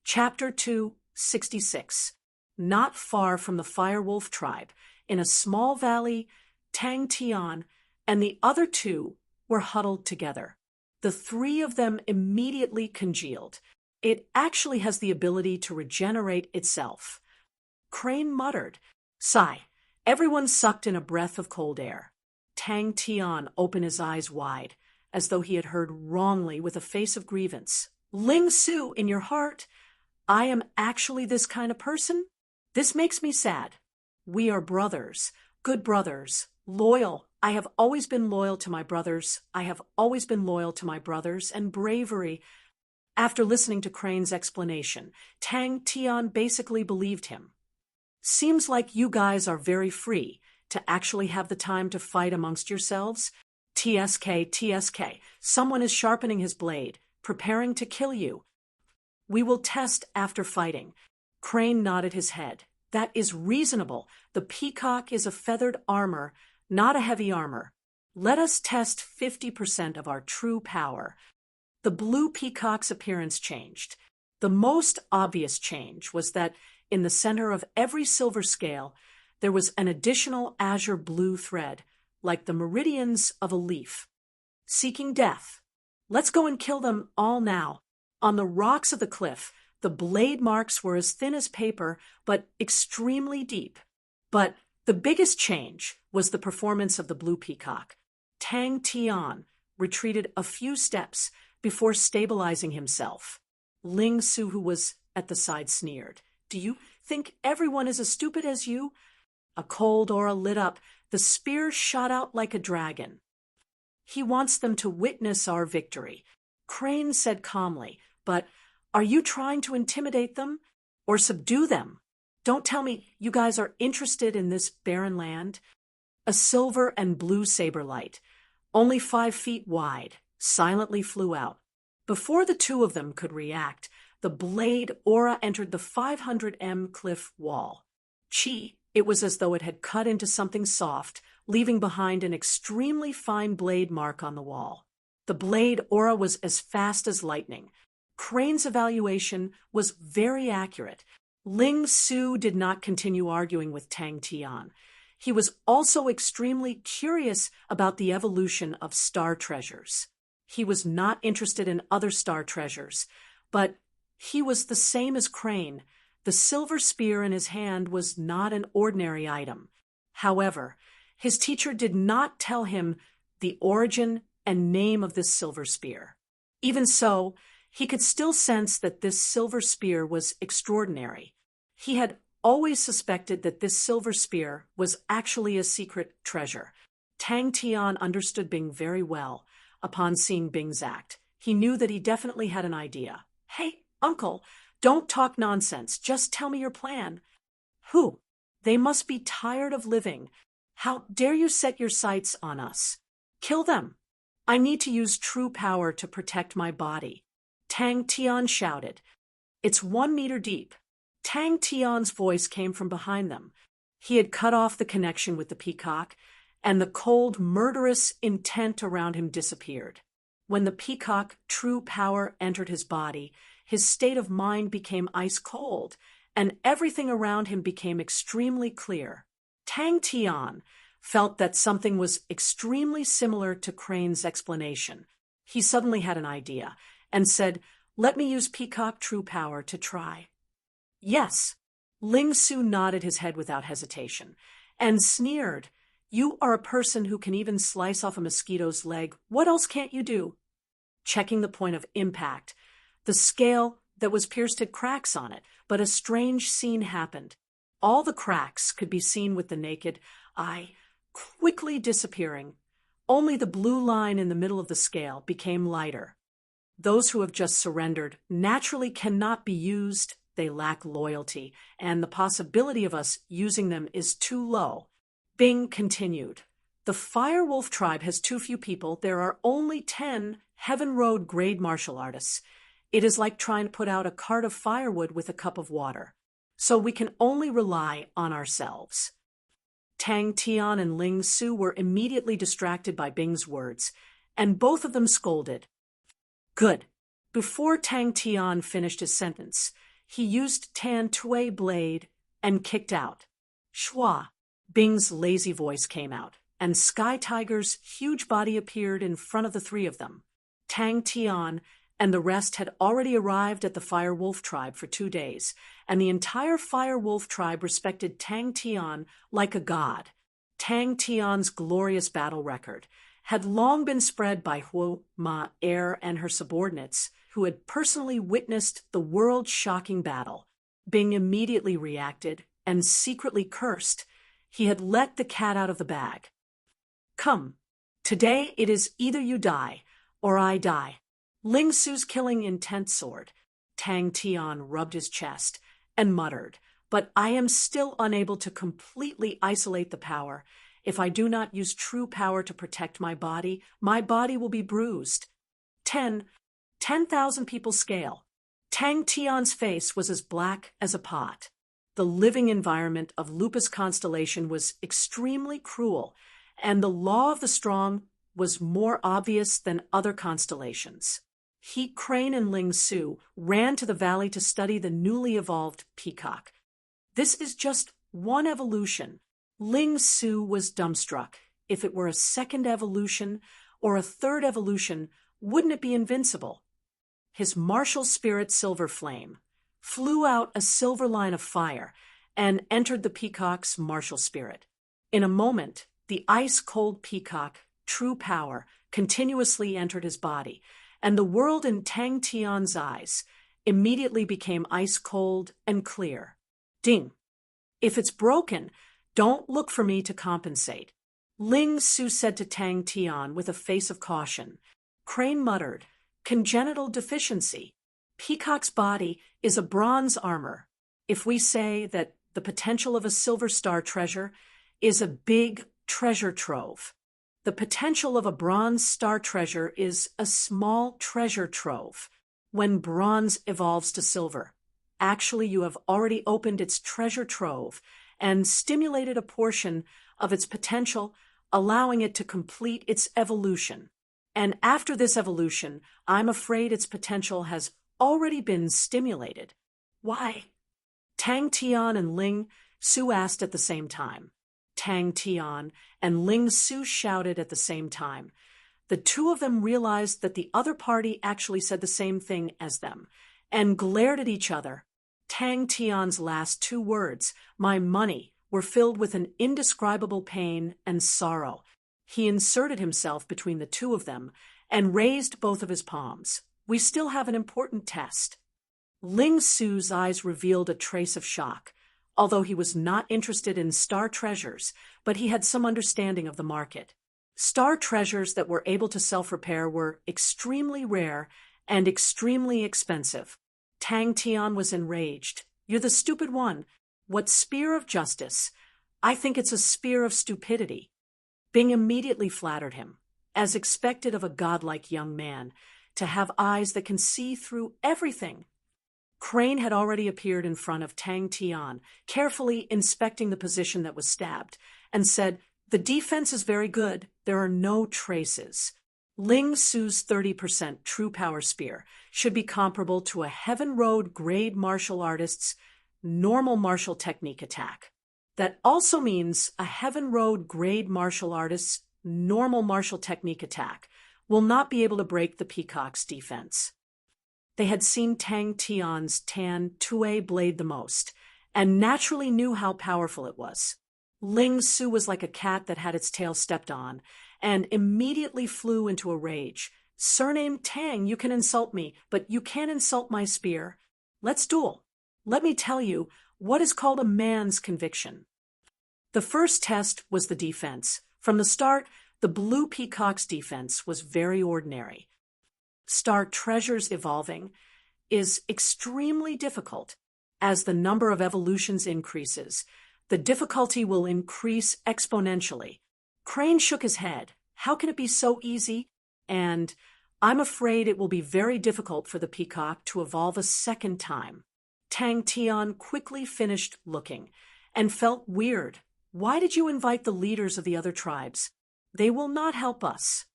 Chapter 266. Not far from the Firewolf tribe, in a small valley, Tang Tian and the other two were huddled together. The three of them immediately congealed. It actually has the ability to regenerate itself. Crane muttered. Sigh. Everyone sucked in a breath of cold air. Tang Tian opened his eyes wide, as though he had heard wrongly, with a face of grievance. Ling Su, in your heart, I am actually this kind of person? This makes me sad. We are brothers, good brothers, loyal. I have always been loyal to my brothers. And bravery. After listening to Crane's explanation, Tang Tian basically believed him. Seems like you guys are very free to actually have the time to fight amongst yourselves. TSK, someone is sharpening his blade, preparing to kill you. We will test after fighting. Crane nodded his head. That is reasonable. The peacock is a feathered armor, not a heavy armor. Let us test 50% of our true power. The blue peacock's appearance changed. The most obvious change was that in the center of every silver scale, there was an additional azure blue thread, like the meridians of a leaf. Seeking death. Let's go and kill them all now. On the rocks of the cliff, the blade marks were as thin as paper, but extremely deep. But the biggest change was the performance of the blue peacock. Tang Tian retreated a few steps before stabilizing himself. Ling Su, who was at the side, sneered. Do you think everyone is as stupid as you? A cold aura lit up. The spear shot out like a dragon. He wants them to witness our victory, Crane said calmly. But are you trying to intimidate them or subdue them? Don't tell me you guys are interested in this barren land. A silver and blue saber light, only 5 feet wide, silently flew out. Before the two of them could react, the blade aura entered the 500 cliff wall. It was as though it had cut into something soft, leaving behind an extremely fine blade mark on the wall. The blade aura was as fast as lightning. Crane's evaluation was very accurate. Ling Su did not continue arguing with Tang Tian. He was also extremely curious about the evolution of star treasures. He was not interested in other star treasures, but he was the same as Crane. The silver spear in his hand was not an ordinary item. However, his teacher did not tell him the origin and name of this silver spear. Even so, he could still sense that this silver spear was extraordinary. He had always suspected that this silver spear was actually a secret treasure. Tang Tian understood Bing very well. Upon seeing Bing's act, he knew that he definitely had an idea. Hey, uncle, don't talk nonsense. Just tell me your plan. Who? They must be tired of living. How dare you set your sights on us? Kill them. I need to use true power to protect my body. Tang Tian shouted. It's 1 meter deep. Tang Tian's voice came from behind them. He had cut off the connection with the peacock, and the cold, murderous intent around him disappeared. When the peacock true power entered his body, his state of mind became ice cold, and everything around him became extremely clear. Tang Tian felt that something was extremely similar to Crane's explanation. He suddenly had an idea and said, Let me use peacock true power to try. Yes. Ling Su nodded his head without hesitation and sneered. You are a person who can even slice off a mosquito's leg. What else can't you do? Checking the point of impact, the scale that was pierced had cracks on it, but a strange scene happened. All the cracks could be seen with the naked eye, quickly disappearing. Only the blue line in the middle of the scale became lighter. Those who have just surrendered naturally cannot be used. They lack loyalty, and the possibility of us using them is too low. Bing continued. The Firewolf tribe has too few people. There are only 10 Heaven Road grade martial artists. It is like trying to put out a cart of firewood with a cup of water. So we can only rely on ourselves. Tang Tian and Ling Su were immediately distracted by Bing's words, and both of them scolded. Good. Before Tang Tian finished his sentence, He used Tan Tui blade and kicked out. Shua, Bing's lazy voice came out, and Sky Tiger's huge body appeared in front of the three of them. Tang Tian and the rest had already arrived at the Fire Wolf tribe for 2 days, and the entire Fire Wolf tribe respected Tang Tian like a god. Tang Tian's glorious battle record had long been spread by Hu Ma Er and her subordinates, who had personally witnessed the world-shocking battle. Bing immediately reacted and secretly cursed. He had let the cat out of the bag. Come, today it is either you die or I die. Ling Su's killing intent soared. Tang Tian rubbed his chest and muttered, but I am still unable to completely isolate the power. If I do not use true power to protect my body will be bruised. 10,000 people scale. Tang Tian's face was as black as a pot. The living environment of Lupus Constellation was extremely cruel, and the law of the strong was more obvious than other constellations. Heat Crane and Ling Su ran to the valley to study the newly evolved peacock. This is just one evolution. Ling Su was dumbstruck. If it were a second evolution or a third evolution, wouldn't it be invincible? His martial spirit Silver Flame flew out a silver line of fire and entered the peacock's martial spirit. In a moment, the ice-cold peacock, True Power, continuously entered his body, and the world in Tang Tian's eyes immediately became ice-cold and clear. Ding! If it's broken, don't look for me to compensate. Ling Su said to Tang Tian with a face of caution. Crane muttered, congenital deficiency. Peacock's body is a bronze armor. If we say that the potential of a silver star treasure is a big treasure trove, the potential of a bronze star treasure is a small treasure trove. When bronze evolves to silver, actually you have already opened its treasure trove and stimulated a portion of its potential, allowing it to complete its evolution. And after this evolution, I'm afraid its potential has already been stimulated. Why? Tang Tian and Ling Su asked at the same time. Tang Tian and Ling Su shouted at the same time. The two of them realized that the other party actually said the same thing as them, and glared at each other. Tang Tian's last 2 words, my money, were filled with an indescribable pain and sorrow. He inserted himself between the two of them and raised both of his palms. We still have an important test. Ling Su's eyes revealed a trace of shock. Although he was not interested in star treasures, but he had some understanding of the market. Star treasures that were able to self-repair were extremely rare and extremely expensive. Tang Tian was enraged. You're the stupid one. What spear of justice? I think it's a spear of stupidity. Bing immediately flattered him, as expected of a godlike young man, to have eyes that can see through everything. Crane had already appeared in front of Tang Tian, carefully inspecting the position that was stabbed, and said, the defense is very good. There are no traces. Ling Su's 30% True Power Spear should be comparable to a Heaven Road grade martial artist's normal martial technique attack. That also means a Heaven Road grade martial artist's normal martial technique attack will not be able to break the peacock's defense. They had seen Tang Tian's Tan Tui blade the most, and naturally knew how powerful it was. Ling Su was like a cat that had its tail stepped on, and immediately flew into a rage. Surname Tang, you can insult me, but you can't insult my spear. Let's duel. Let me tell you what is called a man's conviction. The first test was the defense. From the start, the blue peacock's defense was very ordinary. Star treasures evolving is extremely difficult. As the number of evolutions increases, the difficulty will increase exponentially. Crane shook his head. How can it be so easy? And I'm afraid it will be very difficult for the peacock to evolve a second time. Tang Tian quickly finished looking and felt weird. Why did you invite the leaders of the other tribes? They will not help us.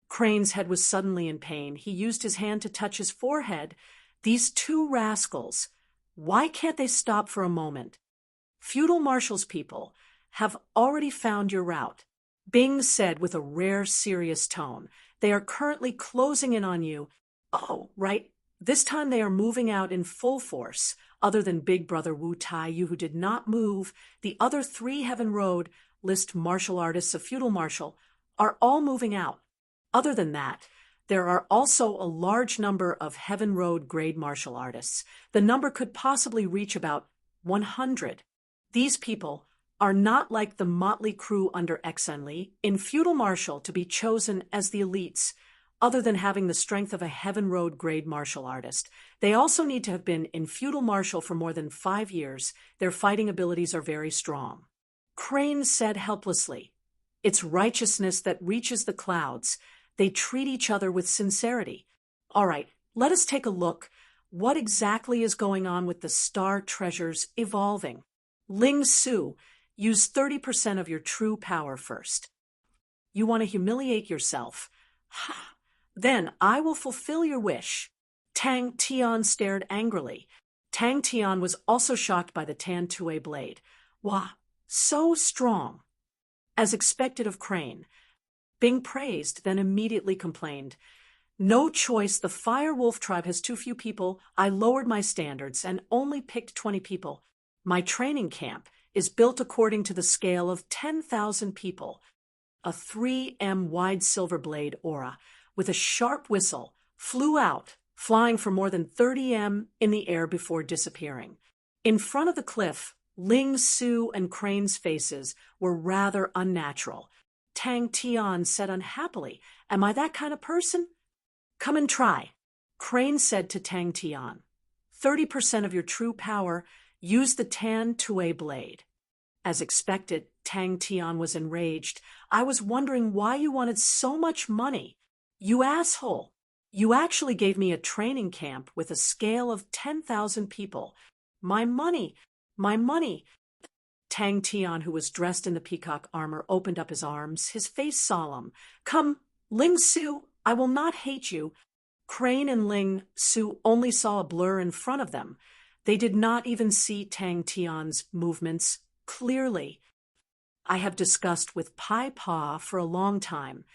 Crane's head was suddenly in pain. He used his hand to touch his forehead. These 2 rascals, Why can't they stop for a moment? Feudal Marshal's people have already found your route. Bing said with a rare, serious tone. They are currently closing in on you. Oh, right. This time they are moving out in full force. Other than Big Brother Wu Tai Yu, who did not move, the other 3 Heaven Road list martial artists of Feudal Marshal are all moving out. Other than that, there are also a large number of Heaven Road grade martial artists. The number could possibly reach about 100. These people are not like the motley crew under Exenli in Feudal Martial to be chosen as the elites, other than having the strength of a Heaven Road grade martial artist. They also need to have been in Feudal Martial for more than 5 years. Their fighting abilities are very strong. Crane said helplessly, "It's righteousness that reaches the clouds. They treat each other with sincerity." All right, let us take a look. What exactly is going on with the star treasures evolving? Ling Su, use 30% of your true power first. You want to humiliate yourself? Ha! Then I will fulfill your wish. Tang Tian stared angrily. Tang Tian was also shocked by the Tan Tue blade. Wah, so strong. As expected of Crane, Bing praised, then immediately complained. No choice, the Fire Wolf tribe has too few people. I lowered my standards and only picked 20 people. My training camp is built according to the scale of 10,000 people. A 3M wide silver blade aura with a sharp whistle flew out, flying for more than 30 m in the air before disappearing. In front of the cliff, Ling Su and Crane's faces were rather unnatural. Tang Tian said unhappily, "Am I that kind of person?" "Come and try," Crane said to Tang Tian. 30% of your true power, use the Tan Tue blade. As expected, Tang Tian was enraged. "I was wondering why you wanted so much money. You asshole. You actually gave me a training camp with a scale of 10,000 people. My money, my money." Tang Tian, who was dressed in the peacock armor, opened up his arms, his face solemn. "Come, Ling Su, I will not hate you." Crane and Ling Su only saw a blur in front of them. They did not even see Tang Tian's movements clearly. "I have discussed with Pai Pa for a long time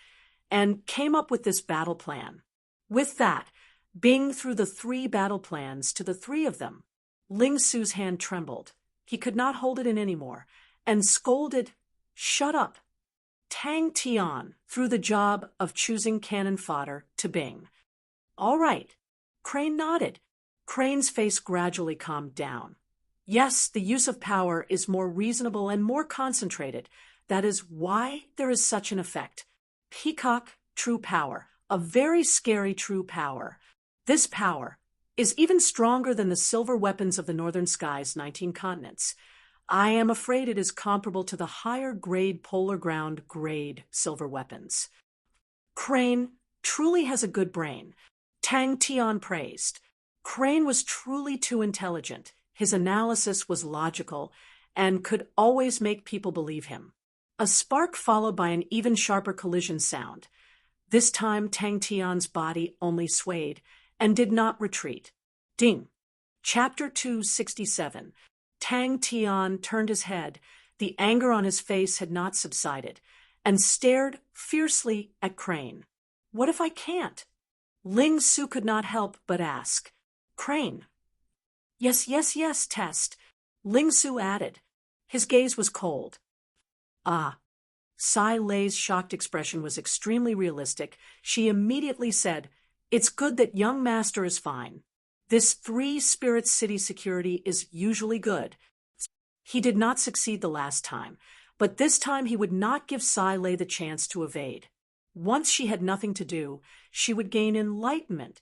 and came up with this battle plan." With that, Bing threw the 3 battle plans to the 3 of them. Ling Su's hand trembled. He could not hold it in anymore, and scolded, "Shut up." Tang Tian threw the job of choosing cannon fodder to Bing. "All right." Crane nodded. Crane's face gradually calmed down. "Yes, the use of power is more reasonable and more concentrated. That is why there is such an effect. Peacock, true power, a very scary true power. This power is even stronger than the silver weapons of the Northern Skies' 19 continents. I am afraid it is comparable to the higher grade polar ground grade silver weapons." Crane truly has a good brain, Tang Tian praised. Crane was truly too intelligent. His analysis was logical and could always make people believe him. A spark followed by an even sharper collision sound. This time Tang Tian's body only swayed and did not retreat. Ding. Chapter 267. Tang Tian turned his head. The anger on his face had not subsided, and stared fiercely at Crane. "What if I can't?" Ling Su could not help but ask. "Crane." Yes, yes, yes, test," Ling Su added. His gaze was cold. "Ah." Sai Lei's shocked expression was extremely realistic. She immediately said, "It's good that young master is fine. This 3 Spirit City security is usually good. He did not succeed the last time, but this time he would not give Sai Lei the chance to evade. Once she had nothing to do, she would gain enlightenment.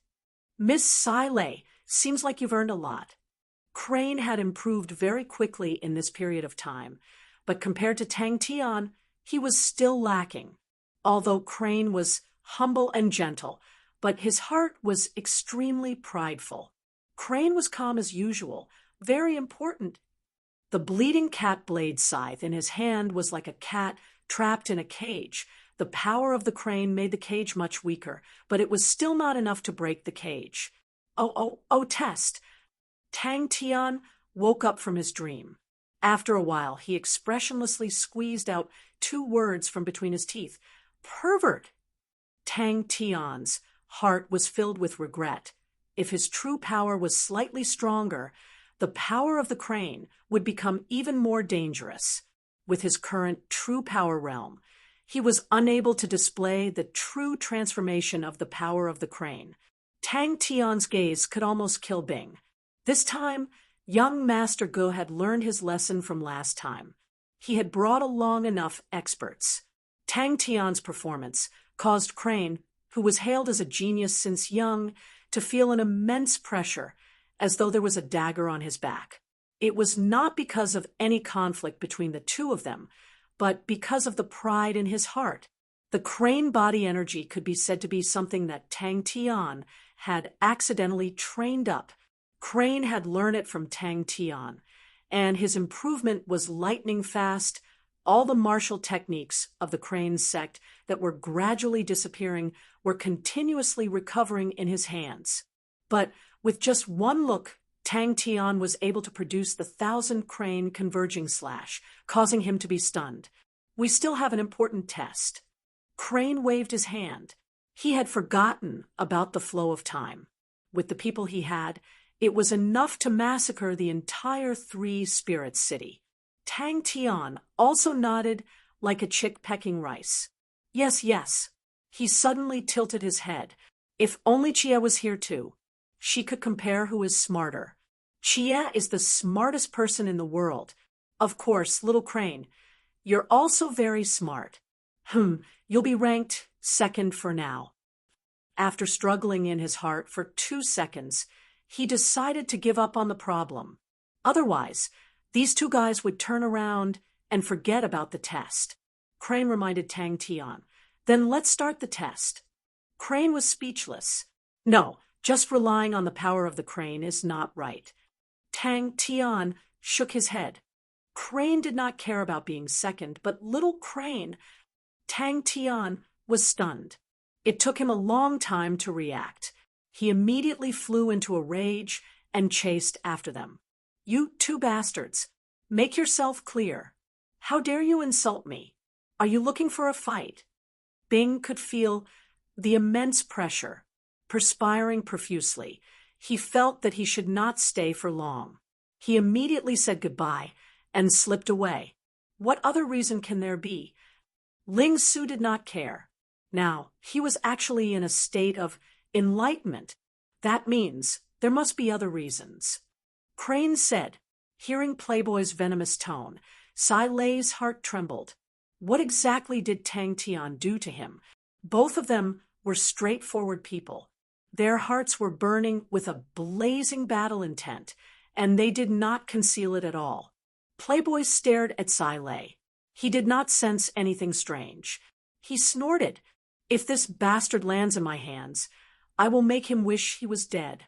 Miss Sai Lei, seems like you've earned a lot." Crane had improved very quickly in this period of time, but compared to Tang Tian, he was still lacking. Although Crane was humble and gentle, but his heart was extremely prideful. Crane was calm as usual, very important. The bleeding cat blade scythe in his hand was like a cat trapped in a cage. The power of the crane made the cage much weaker, but it was still not enough to break the cage. Oh, test. Tang Tian woke up from his dream. After a while, he expressionlessly squeezed out 2 words from between his teeth. Pervert! Tang Tian's heart was filled with regret. If his true power was slightly stronger, the power of the crane would become even more dangerous. With his current true power realm, he was unable to display the true transformation of the power of the crane. Tang Tian's gaze could almost kill Bing. This time, young Master Ge had learned his lesson from last time. He had brought along enough experts. Tang Tian's performance caused Crane, who was hailed as a genius since young, to feel an immense pressure, as though there was a dagger on his back. It was not because of any conflict between the two of them, but because of the pride in his heart. The crane body energy could be said to be something that Tang Tian had accidentally trained up. Crane had learned it from Tang Tian, and his improvement was lightning fast. All the martial techniques of the crane sect that were gradually disappearing were continuously recovering in his hands. But with just one look, Tang Tian was able to produce the 1,000-crane converging slash, causing him to be stunned. We still have an important test. Crane waved his hand. He had forgotten about the flow of time. With the people he had, it was enough to massacre the entire 3-spirit city. Tang Tian also nodded like a chick pecking rice. Yes, yes. He suddenly tilted his head. If only Chia was here too. She could compare who is smarter. Chia is the smartest person in the world. Of course, little Crane, you're also very smart. You'll be ranked second for now. After struggling in his heart for 2 seconds, he decided to give up on the problem. Otherwise, these 2 guys would turn around and forget about the test. Crane reminded Tang Tian, "Then let's start the test." Crane was speechless. No, just relying on the power of the crane is not right. Tang Tian shook his head. Crane did not care about being second, but little Crane, Tang Tian, was stunned. It took him a long time to react. He immediately flew into a rage and chased after them. "You 2 bastards, make yourself clear. How dare you insult me? Are you looking for a fight?" Bing could feel the immense pressure. Perspiring profusely, he felt that he should not stay for long. He immediately said goodbye and slipped away. What other reason can there be? Ling Su did not care. Now, he was actually in a state of enlightenment. That means there must be other reasons. Crane said, hearing Playboy's venomous tone. Sai Lei's heart trembled. What exactly did Tang Tian do to him? Both of them were straightforward people. Their hearts were burning with a blazing battle intent, and they did not conceal it at all. Playboy stared at Sai Lei. He did not sense anything strange. He snorted. "If this bastard lands in my hands, I will make him wish he was dead."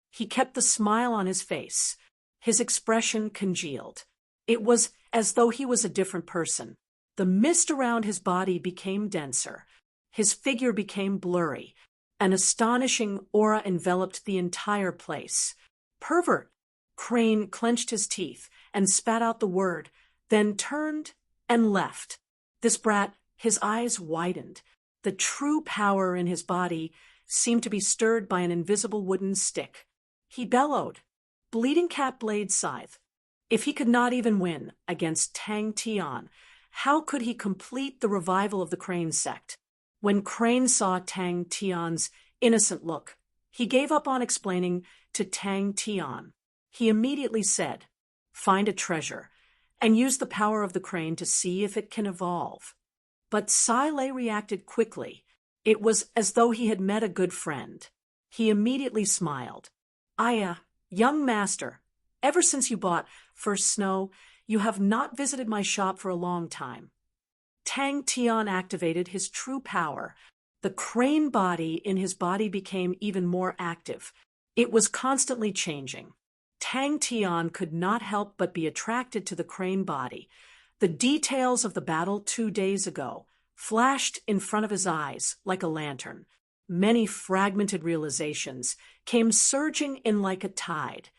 He kept the smile on his face. His expression congealed. It was as though he was a different person. The mist around his body became denser. His figure became blurry. An astonishing aura enveloped the entire place. "Pervert!" Crane clenched his teeth and spat out the word, then turned and left. This brat, his eyes widened. The true power in his body seemed to be stirred by an invisible wooden stick. He bellowed, "Bleeding cat blade scythe." If he could not even win against Tang Tian, how could he complete the revival of the Crane sect? When Crane saw Tang Tian's innocent look, he gave up on explaining to Tang Tian. He immediately said, "Find a treasure, and use the power of the crane to see if it can evolve." But Sai Lei reacted quickly. It was as though he had met a good friend. He immediately smiled. Young master, ever since you bought First Snow, you have not visited my shop for a long time." Tang Tian activated his true power. The crane body in his body became even more active. It was constantly changing. Tang Tian could not help but be attracted to the crane body. The details of the battle 2 days ago flashed in front of his eyes like a lantern. Many fragmented realizations came surging in like a tide.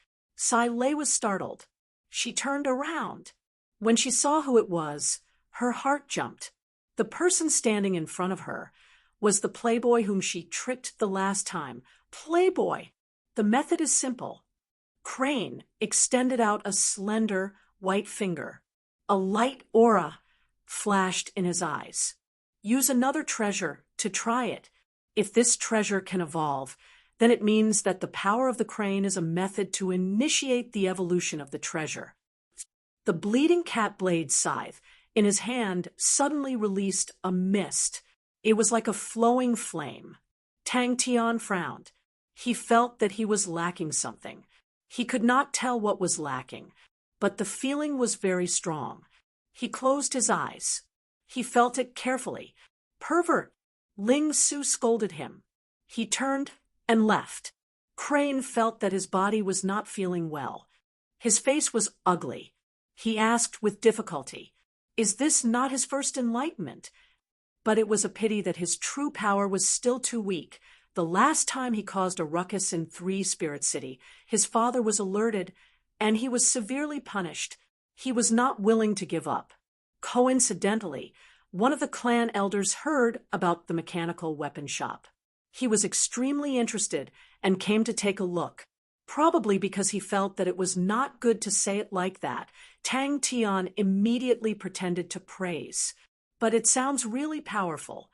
Sai Lei was startled. She turned around. When she saw who it was, her heart jumped. The person standing in front of her was the playboy whom she tricked the last time. Playboy! The method is simple. Crane extended out a slender, white finger. A light aura flashed in his eyes. Use another treasure to try it. If this treasure can evolve, then it means that the power of the crane is a method to initiate the evolution of the treasure. The bleeding cat blade scythe in his hand suddenly released a mist. It was like a flowing flame. Tang Tian frowned. He felt that he was lacking something. He could not tell what was lacking, but the feeling was very strong. He closed his eyes. He felt it carefully. Pervert! Ling Su scolded him. He turned and left. Crane felt that his body was not feeling well. His face was ugly. He asked with difficulty, "Is this not his first enlightenment?" But it was a pity that his true power was still too weak. The last time he caused a ruckus in Three Spirit City, his father was alerted, and he was severely punished. He was not willing to give up. Coincidentally, one of the clan elders heard about the mechanical weapon shop. He was extremely interested and came to take a look. Probably because he felt that it was not good to say it like that, Tang Tian immediately pretended to praise. But it sounds really powerful.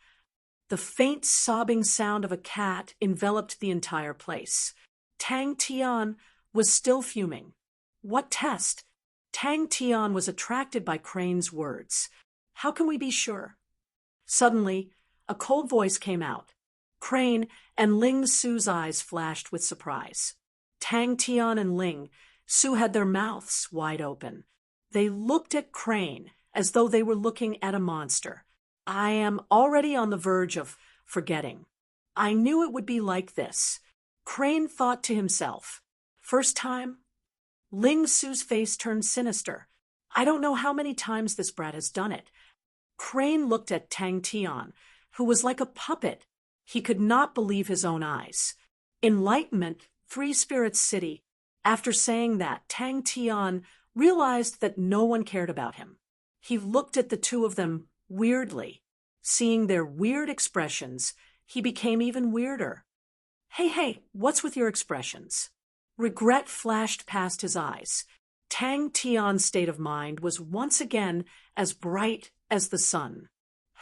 The faint sobbing sound of a cat enveloped the entire place. Tang Tian was still fuming. What test? Tang Tian was attracted by Crane's words. How can we be sure? Suddenly, a cold voice came out. Crane and Ling Su's eyes flashed with surprise. Tang Tian and Ling Su had their mouths wide open. They looked at Crane as though they were looking at a monster. I am already on the verge of forgetting. I knew it would be like this. Crane thought to himself. First time? Ling Su's face turned sinister. I don't know how many times this brat has done it. Crane looked at Tang Tian, who was like a puppet. He could not believe his own eyes. Enlightenment, Three Spirits City. After saying that, Tang Tian realized that no one cared about him. He looked at the two of them weirdly. Seeing their weird expressions, he became even weirder. Hey, what's with your expressions? Regret flashed past his eyes. Tang Tian's state of mind was once again as bright as the sun.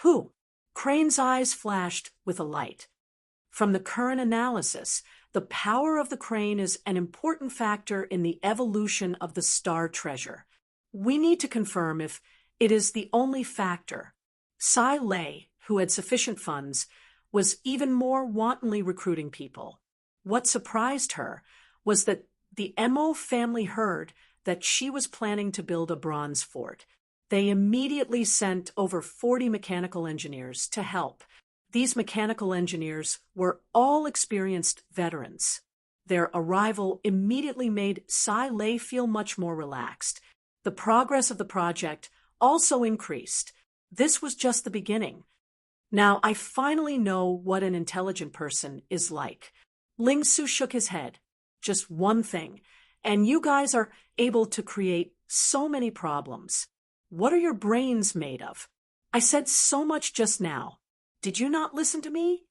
Who? Crane's eyes flashed with a light. From the current analysis, the power of the crane is an important factor in the evolution of the star treasure. We need to confirm if it is the only factor. Sai Lei, who had sufficient funds, was even more wantonly recruiting people. What surprised her was that the Mo family heard that she was planning to build a bronze fort. They immediately sent over 40 mechanical engineers to help. These mechanical engineers were all experienced veterans. Their arrival immediately made Sai Lei feel much more relaxed. The progress of the project also increased. This was just the beginning. Now I finally know what an intelligent person is like. Ling Su shook his head. Just one thing, and you guys are able to create so many problems. What are your brains made of? I said so much just now. Did you not listen to me?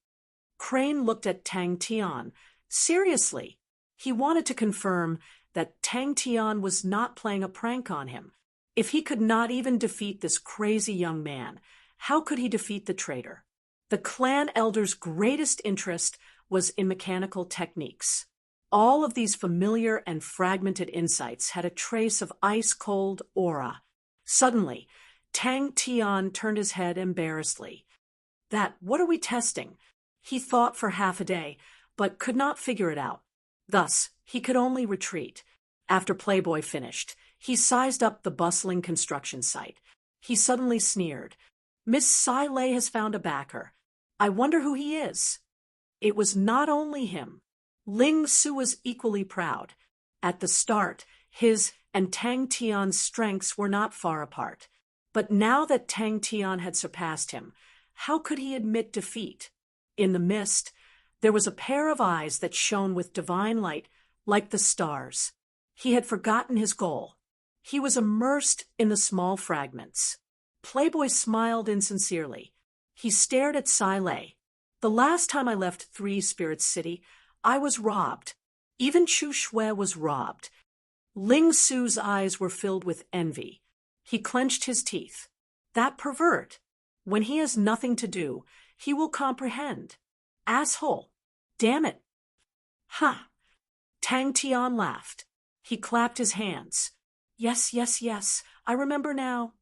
Crane looked at Tang Tian. Seriously, he wanted to confirm that Tang Tian was not playing a prank on him. If he could not even defeat this crazy young man, how could he defeat the traitor? The clan elder's greatest interest was in mechanical techniques. All of these familiar and fragmented insights had a trace of ice-cold aura. Suddenly, Tang Tian turned his head embarrassedly. What are we testing? He thought for half a day, but could not figure it out. Thus, he could only retreat. After Playboy finished, he sized up the bustling construction site. He suddenly sneered. Miss Sai Lei has found a backer. I wonder who he is. It was not only him. Ling Su was equally proud. At the start, his and Tang Tian's strengths were not far apart. But now that Tang Tian had surpassed him, how could he admit defeat? In the mist, there was a pair of eyes that shone with divine light, like the stars. He had forgotten his goal. He was immersed in the small fragments. Playboy smiled insincerely. He stared at Sai Lei. The last time I left Three Spirits City, I was robbed. Even Chu Shui was robbed. Ling Su's eyes were filled with envy. He clenched his teeth. That pervert. When he has nothing to do, he will comprehend. Asshole. Damn it. Ha! Tang Tian laughed. He clapped his hands. Yes, yes, yes, I remember now.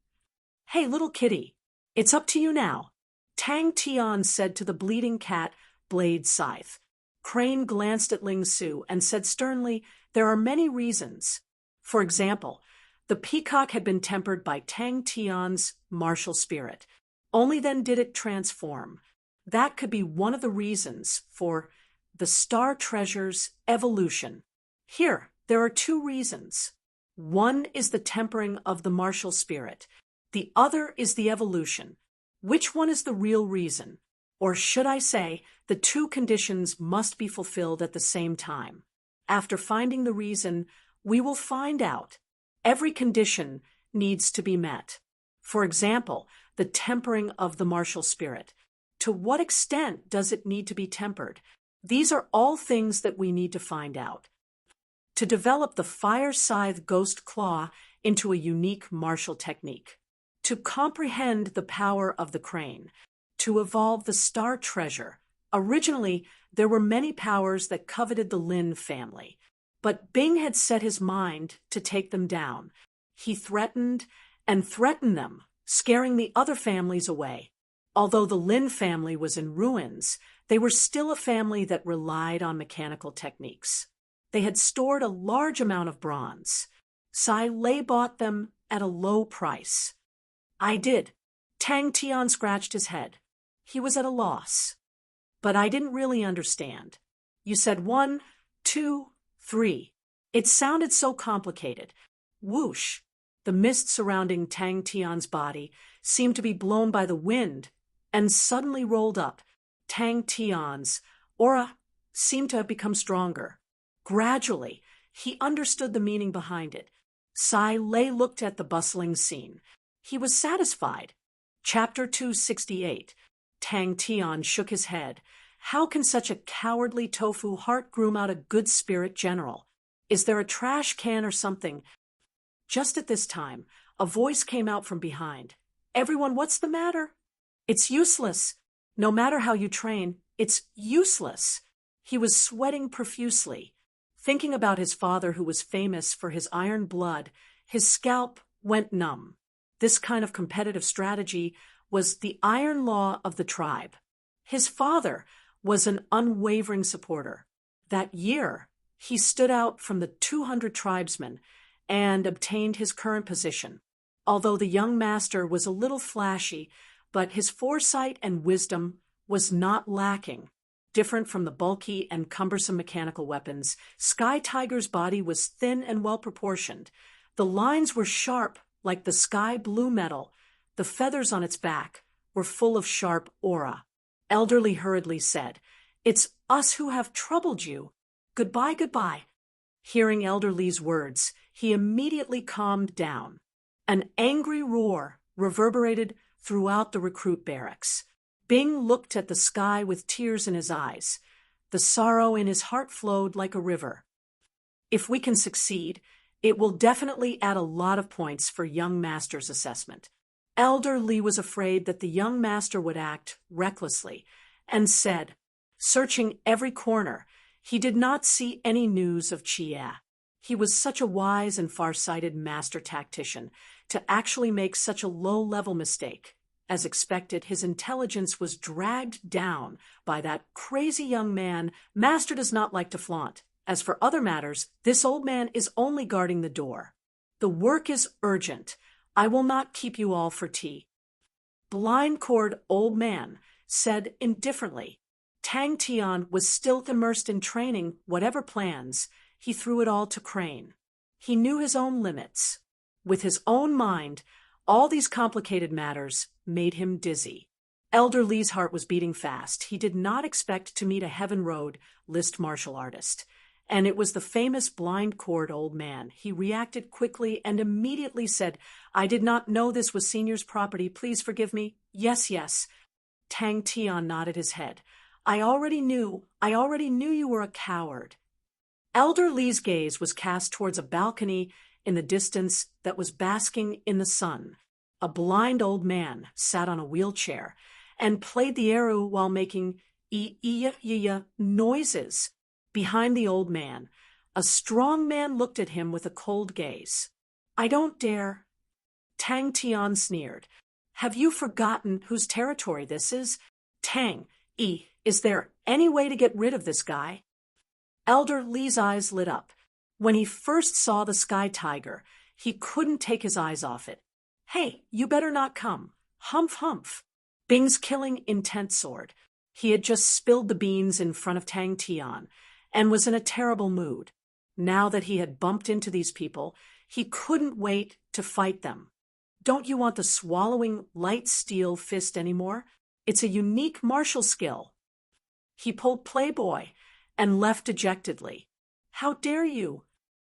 Hey, little kitty, it's up to you now. Tang Tian said to the bleeding cat, Blade Scythe. Crane glanced at Ling Su and said sternly, there are many reasons. For example, the peacock had been tempered by Tang Tian's martial spirit. Only then did it transform. That could be one of the reasons for the Star Treasure's evolution. Here, there are two reasons. One is the tempering of the martial spirit. The other is the evolution. Which one is the real reason? Or should I say, the two conditions must be fulfilled at the same time. After finding the reason, we will find out. Every condition needs to be met. For example, the tempering of the martial spirit. To what extent does it need to be tempered? These are all things that we need to find out. To develop the Fire Scythe Ghost Claw into a unique martial technique. To comprehend the power of the crane. To evolve the Star Treasure. Originally, there were many powers that coveted the Lin family. But Bing had set his mind to take them down. He threatened and threatened them, scaring the other families away. Although the Lin family was in ruins, they were still a family that relied on mechanical techniques. They had stored a large amount of bronze. Sai Lei bought them at a low price. I did. Tang Tian scratched his head. He was at a loss. But I didn't really understand. You said 1, 2, 3. It sounded so complicated. Whoosh! The mist surrounding Tang Tian's body seemed to be blown by the wind and suddenly rolled up. Tang Tian's aura seemed to have become stronger. Gradually, he understood the meaning behind it. Sai Lei looked at the bustling scene. He was satisfied. Chapter 268. Tang Tian shook his head. How can such a cowardly tofu heart groom out a good spirit general? Is there a trash can or something? Just at this time, a voice came out from behind. Everyone, what's the matter? It's useless. No matter how you train, it's useless. He was sweating profusely. Thinking about his father who was famous for his iron blood, his scalp went numb. This kind of competitive strategy was the iron law of the tribe. His father was an unwavering supporter. That year, he stood out from the 200 tribesmen and obtained his current position. Although the young master was a little flashy, but his foresight and wisdom was not lacking. Different from the bulky and cumbersome mechanical weapons, Sky Tiger's body was thin and well-proportioned. The lines were sharp like the sky blue metal. The feathers on its back were full of sharp aura. Elderly hurriedly said, "It's us who have troubled you. Goodbye, goodbye." Hearing Elderly's words, he immediately calmed down. An angry roar reverberated throughout the recruit barracks. Bing looked at the sky with tears in his eyes. The sorrow in his heart flowed like a river. If we can succeed, it will definitely add a lot of points for young master's assessment. Elder Li was afraid that the young master would act recklessly and said, searching every corner, he did not see any news of Chia. He was such a wise and far-sighted master tactician to actually make such a low-level mistake. As expected, his intelligence was dragged down by that crazy young man. Master does not like to flaunt. As for other matters, this old man is only guarding the door. The work is urgent. I will not keep you all for tea. Blind-cord old man said indifferently. Tang Tian was still immersed in training whatever plans. He threw it all to Crane. He knew his own limits. With his own mind, all these complicated matters made him dizzy. Elder Li's heart was beating fast. He did not expect to meet a Heaven Road list martial artist. and it was the famous blind-cord old man. He reacted quickly and immediately said, "I did not know this was Senior's property. Please forgive me." "Yes, yes." Tang Tian nodded his head. I already knew you were a coward." Elder Li's gaze was cast towards a balcony in the distance that was basking in the sun. A blind old man sat on a wheelchair and played the eru while making noises. Behind the old man, a strong man looked at him with a cold gaze. "I don't dare." Tang Tian sneered. "Have you forgotten whose territory this is? Tang, is there any way to get rid of this guy?" Elder Li's eyes lit up. When he first saw the sky tiger, he couldn't take his eyes off it. "Hey, you better not come. Humph, humph." Bing's killing intent soared. He had just spilled the beans in front of Tang Tian and was in a terrible mood. Now that he had bumped into these people, he couldn't wait to fight them. "Don't you want the swallowing light steel fist anymore? It's a unique martial skill." He pulled Playboy and left dejectedly. "How dare you?"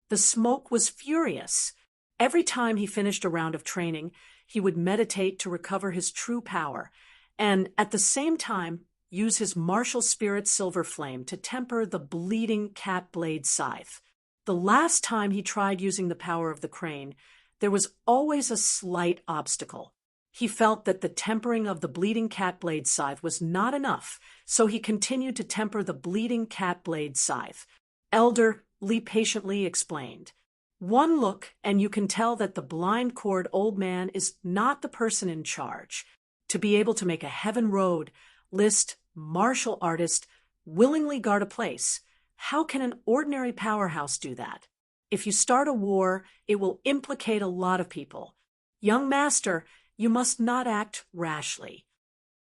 The smoke was furious. Every time he finished a round of training, he would meditate to recover his true power, and at the same time use his martial spirit silver flame to temper the bleeding cat blade scythe. The last time he tried using the power of the crane, there was always a slight obstacle. He felt that the tempering of the bleeding cat blade scythe was not enough, so he continued to temper the bleeding cat blade scythe. Elder Li patiently explained, "One look and you can tell that the blind-cord old man is not the person in charge. To be able to make a heaven road, list, martial artist, willingly guard a place, how can an ordinary powerhouse do that? If you start a war, it will implicate a lot of people. Young master, you must not act rashly."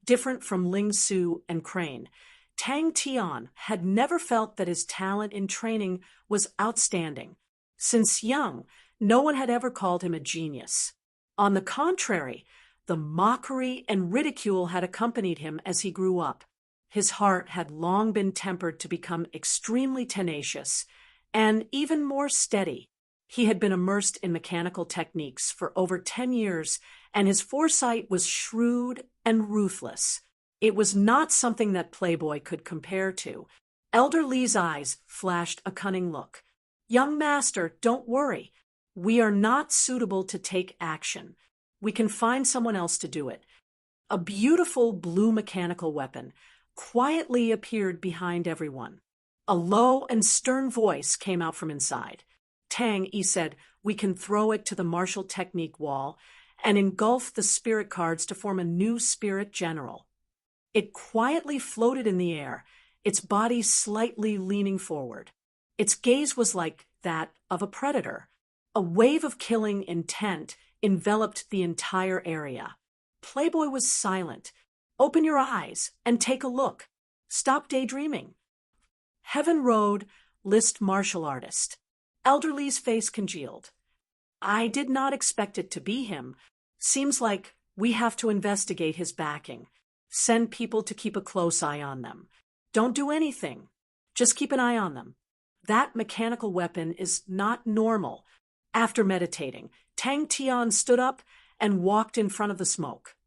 Different from Ling Su and Crane, Tang Tian had never felt that his talent in training was outstanding. Since young, no one had ever called him a genius. On the contrary, the mockery and ridicule had accompanied him as he grew up. His heart had long been tempered to become extremely tenacious and even more steady. He had been immersed in mechanical techniques for over 10 years, and his foresight was shrewd and ruthless. It was not something that Playboy could compare to. Elder Li's eyes flashed a cunning look. "Young master, don't worry. We are not suitable to take action. We can find someone else to do it." A beautiful blue mechanical weapon quietly appeared behind everyone. A low and stern voice came out from inside. "Tang," he said, "we can throw it to the martial technique wall and engulf the spirit cards to form a new spirit general." It quietly floated in the air, its body slightly leaning forward. Its gaze was like that of a predator. A wave of killing intent enveloped the entire area. Playboy was silent. "Open your eyes and take a look. Stop daydreaming." Heaven Road, list martial artist. Elder Li's face congealed. "I did not expect it to be him. Seems like we have to investigate his backing. Send people to keep a close eye on them. Don't do anything. Just keep an eye on them. That mechanical weapon is not normal." After meditating, Tang Tian stood up and walked in front of the smoke.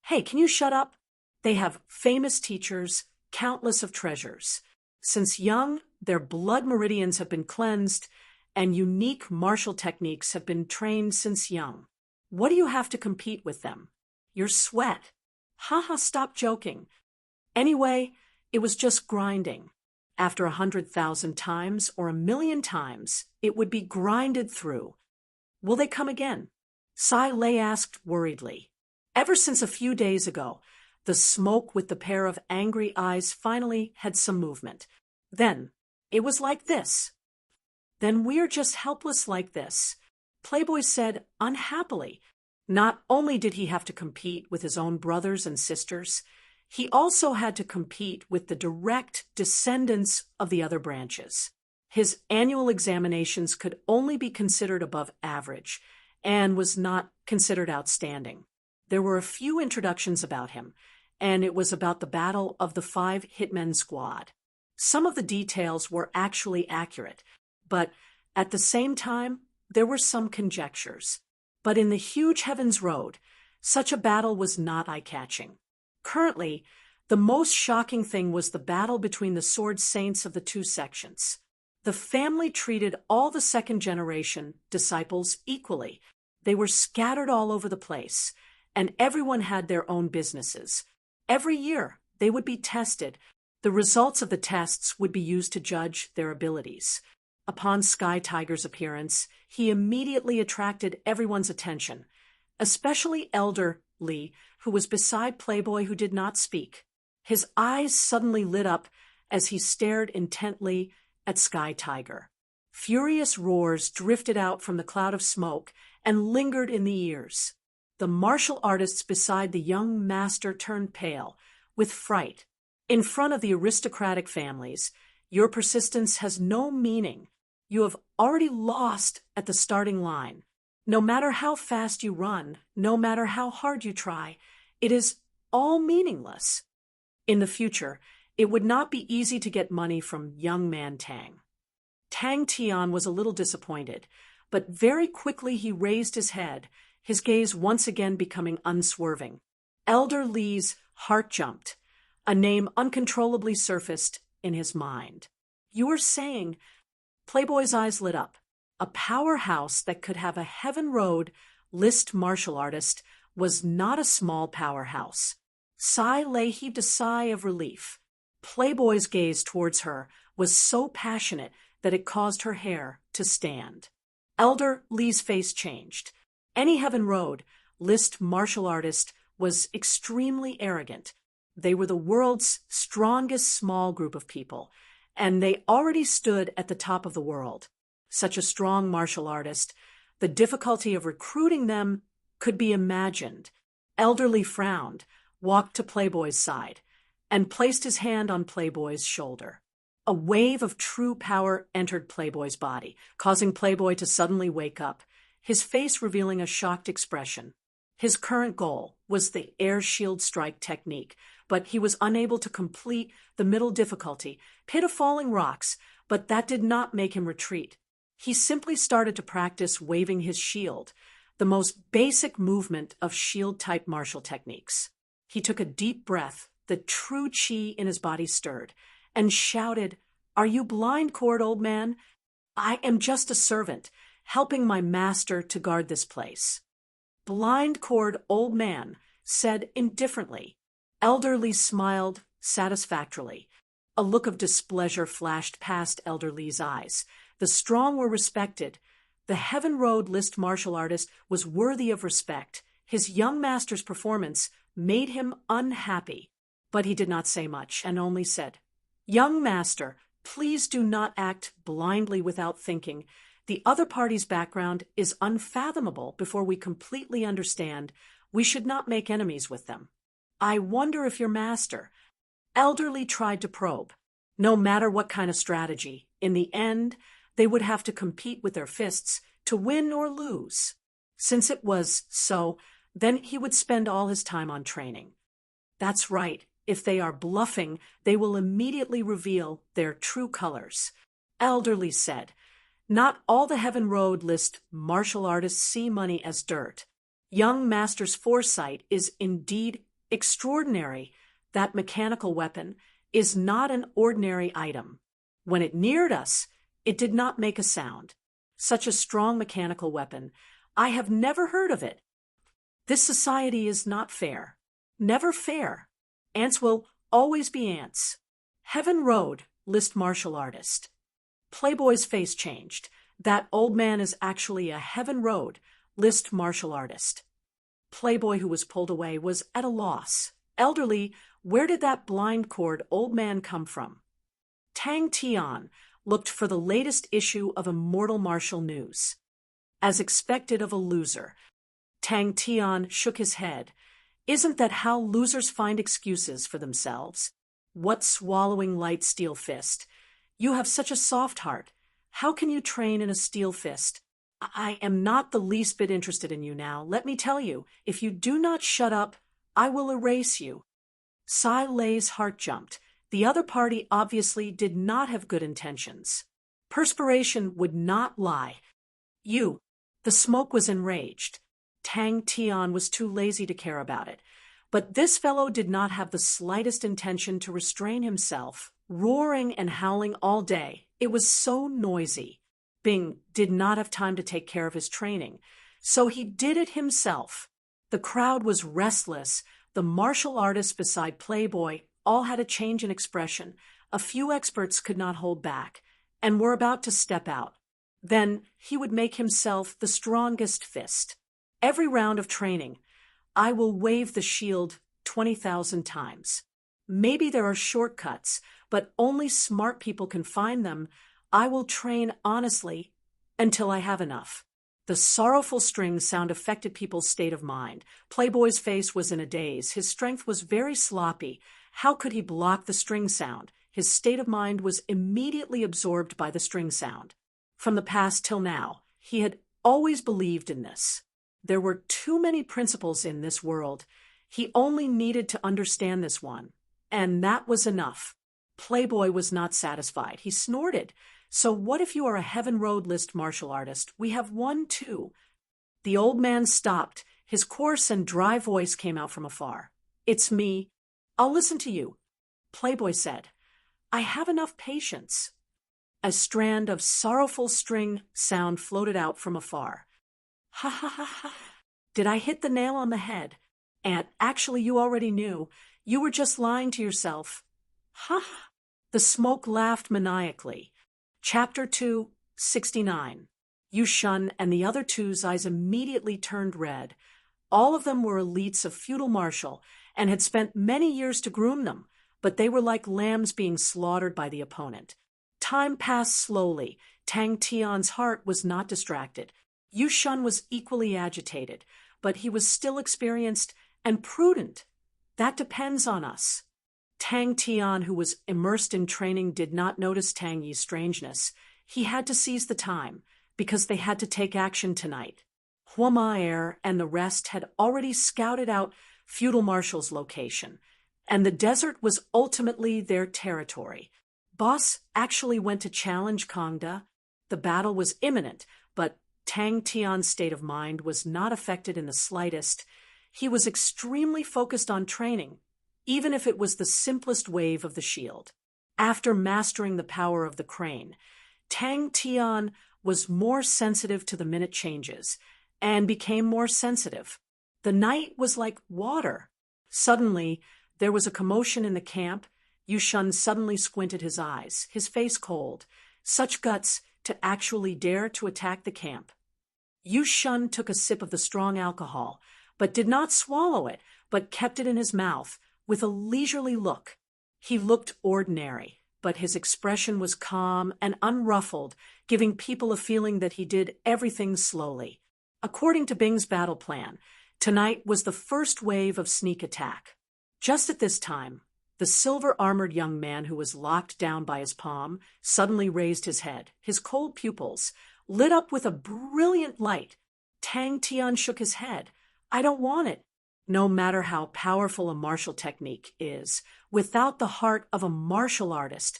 "Hey, can you shut up? They have famous teachers, countless of treasures. Since young, their blood meridians have been cleansed, and unique martial techniques have been trained since young. What do you have to compete with them? Your sweat. Haha, stop joking. Anyway, it was just grinding. After 100,000 times or 1,000,000 times, it would be grinded through. Will they come again?" Sai Lei asked worriedly. Ever since a few days ago, the smoke with the pair of angry eyes finally had some movement. Then, it was like this. "Then we're just helpless like this," Playboy said unhappily. Not only did he have to compete with his own brothers and sisters, he also had to compete with the direct descendants of the other branches. His annual examinations could only be considered above average and was not considered outstanding. There were a few introductions about him, and it was about the battle of the 5 Hitmen Squad. Some of the details were actually accurate, but at the same time, there were some conjectures. But in the huge Heaven's Road, such a battle was not eye-catching. Currently, the most shocking thing was the battle between the sword saints of the two sections. The family treated all the second-generation disciples equally. They were scattered all over the place, and everyone had their own businesses. Every year, they would be tested. The results of the tests would be used to judge their abilities. Upon Sky Tiger's appearance, he immediately attracted everyone's attention, especially Elder Lee, who was beside Playboy, who did not speak. His eyes suddenly lit up as he stared intently at Sky Tiger. Furious roars drifted out from the cloud of smoke and lingered in the ears. The martial artists beside the young master turned pale with fright. In front of the aristocratic families, your persistence has no meaning. You have already lost at the starting line. No matter how fast you run, no matter how hard you try, it is all meaningless. In the future, it would not be easy to get money from young man Tang. Tang Tian was a little disappointed, but very quickly he raised his head, his gaze once again becoming unswerving. Elder Lee's heart jumped. A name uncontrollably surfaced in his mind. You were saying, Playboy's eyes lit up. A powerhouse that could have a Heaven Road list martial artist was not a small powerhouse. Sai Lei heaved a sigh of relief. Playboy's gaze towards her was so passionate that it caused her hair to stand. Elder Lee's face changed. Any Heaven Road list martial artist was extremely arrogant. They were the world's strongest small group of people, and they already stood at the top of the world. Such a strong martial artist, the difficulty of recruiting them could be imagined. Elder Lee frowned, walked to Playboy's side, and placed his hand on Playboy's shoulder. A wave of true power entered Playboy's body, causing Playboy to suddenly wake up, his face revealing a shocked expression. His current goal was the air shield strike technique, but he was unable to complete the middle difficulty, pit of falling rocks, but that did not make him retreat. He simply started to practice waving his shield, the most basic movement of shield-type martial techniques. He took a deep breath, the true chi in his body stirred, and shouted, "Are you blind, Cord, old man? I am just a servant, helping my master to guard this place." Blind Cord, old man, said indifferently. Elder Lee smiled satisfactorily. A look of displeasure flashed past Elder Lee's eyes. The strong were respected. The Heaven Road list martial artist was worthy of respect. His young master's performance made him unhappy. But he did not say much, and only said, "Young master, please do not act blindly without thinking. The other party's background is unfathomable. Before we completely understand, we should not make enemies with them. I wonder if your master—" Elder Lee tried to probe. No matter what kind of strategy, in the end, they would have to compete with their fists to win or lose. Since it was so, then he would spend all his time on training. That's right. If they are bluffing, they will immediately reveal their true colors. Elder Lee said, "Not all the Heaven Road list martial artists see money as dirt. Young master's foresight is indeed extraordinary. That mechanical weapon is not an ordinary item. When it neared us, it did not make a sound. Such a strong mechanical weapon. I have never heard of it. This society is not fair. Never fair. Ants will always be ants." Heaven Road list martial artist. Playboy's face changed. That old man is actually a Heaven Road list martial artist. Playboy, who was pulled away, was at a loss. Elder Lee, where did that blind Cord old man come from? Tang Tian looked for the latest issue of Immortal Martial News. As expected of a loser, Tang Tian shook his head. Isn't that how losers find excuses for themselves? What swallowing light steel fist? You have such a soft heart. How can you train in a steel fist? I am not the least bit interested in you now. Let me tell you, if you do not shut up, I will erase you. Sai Lei's heart jumped. The other party obviously did not have good intentions. Perspiration would not lie. The smoke was enraged. Tang Tian was too lazy to care about it. But this fellow did not have the slightest intention to restrain himself, roaring and howling all day. It was so noisy. Bing did not have time to take care of his training, so he did it himself. The crowd was restless. The martial artists beside Playboy all had a change in expression. A few experts could not hold back, and were about to step out. Then he would make himself the strongest fist. Every round of training, I will wave the shield 20,000 times. Maybe there are shortcuts, but only smart people can find them. I will train honestly until I have enough. The sorrowful string sound affected people's state of mind. Playboy's face was in a daze. His strength was very sloppy. How could he block the string sound? His state of mind was immediately absorbed by the string sound. From the past till now, he had always believed in this. There were too many principles in this world. He only needed to understand this one, and that was enough. Playboy was not satisfied. He snorted. So what if you are a Heaven Road list martial artist? We have one too. The old man stopped. His coarse and dry voice came out from afar. It's me. I'll listen to you. Playboy said, I have enough patience. A strand of sorrowful string sound floated out from afar. Ha ha ha ha. Did I hit the nail on the head? And actually you already knew. You were just lying to yourself. Ha ha. The smoke laughed maniacally. Chapter 2, 69. Yu Shun and the other two's eyes immediately turned red. All of them were elites of feudal martial and had spent many years to groom them, but they were like lambs being slaughtered by the opponent. Time passed slowly. Tang Tian's heart was not distracted. Yu Shun was equally agitated, but he was still experienced and prudent. That depends on us. Tang Tian, who was immersed in training, did not notice Tang Yi's strangeness. He had to seize the time, because they had to take action tonight. Hua Ma and the rest had already scouted out feudal marshal's location, and the desert was ultimately their territory. Boss actually went to challenge Kangda. The battle was imminent, but Tang Tian's state of mind was not affected in the slightest. He was extremely focused on training, even if it was the simplest wave of the shield. After mastering the power of the crane, Tang Tian was more sensitive to the minute changes and became more sensitive. The night was like water. Suddenly, there was a commotion in the camp. Yu Shun suddenly squinted his eyes, his face cold. Such guts to actually dare to attack the camp. Yu Shun took a sip of the strong alcohol, but did not swallow it, but kept it in his mouth with a leisurely look. He looked ordinary, but his expression was calm and unruffled, giving people a feeling that he did everything slowly. According to Bing's battle plan, tonight was the first wave of sneak attack. Just at this time, the silver-armored young man who was locked down by his palm suddenly raised his head. His cold pupils lit up with a brilliant light. Tang Tian shook his head. I don't want it. No matter how powerful a martial technique is, without the heart of a martial artist,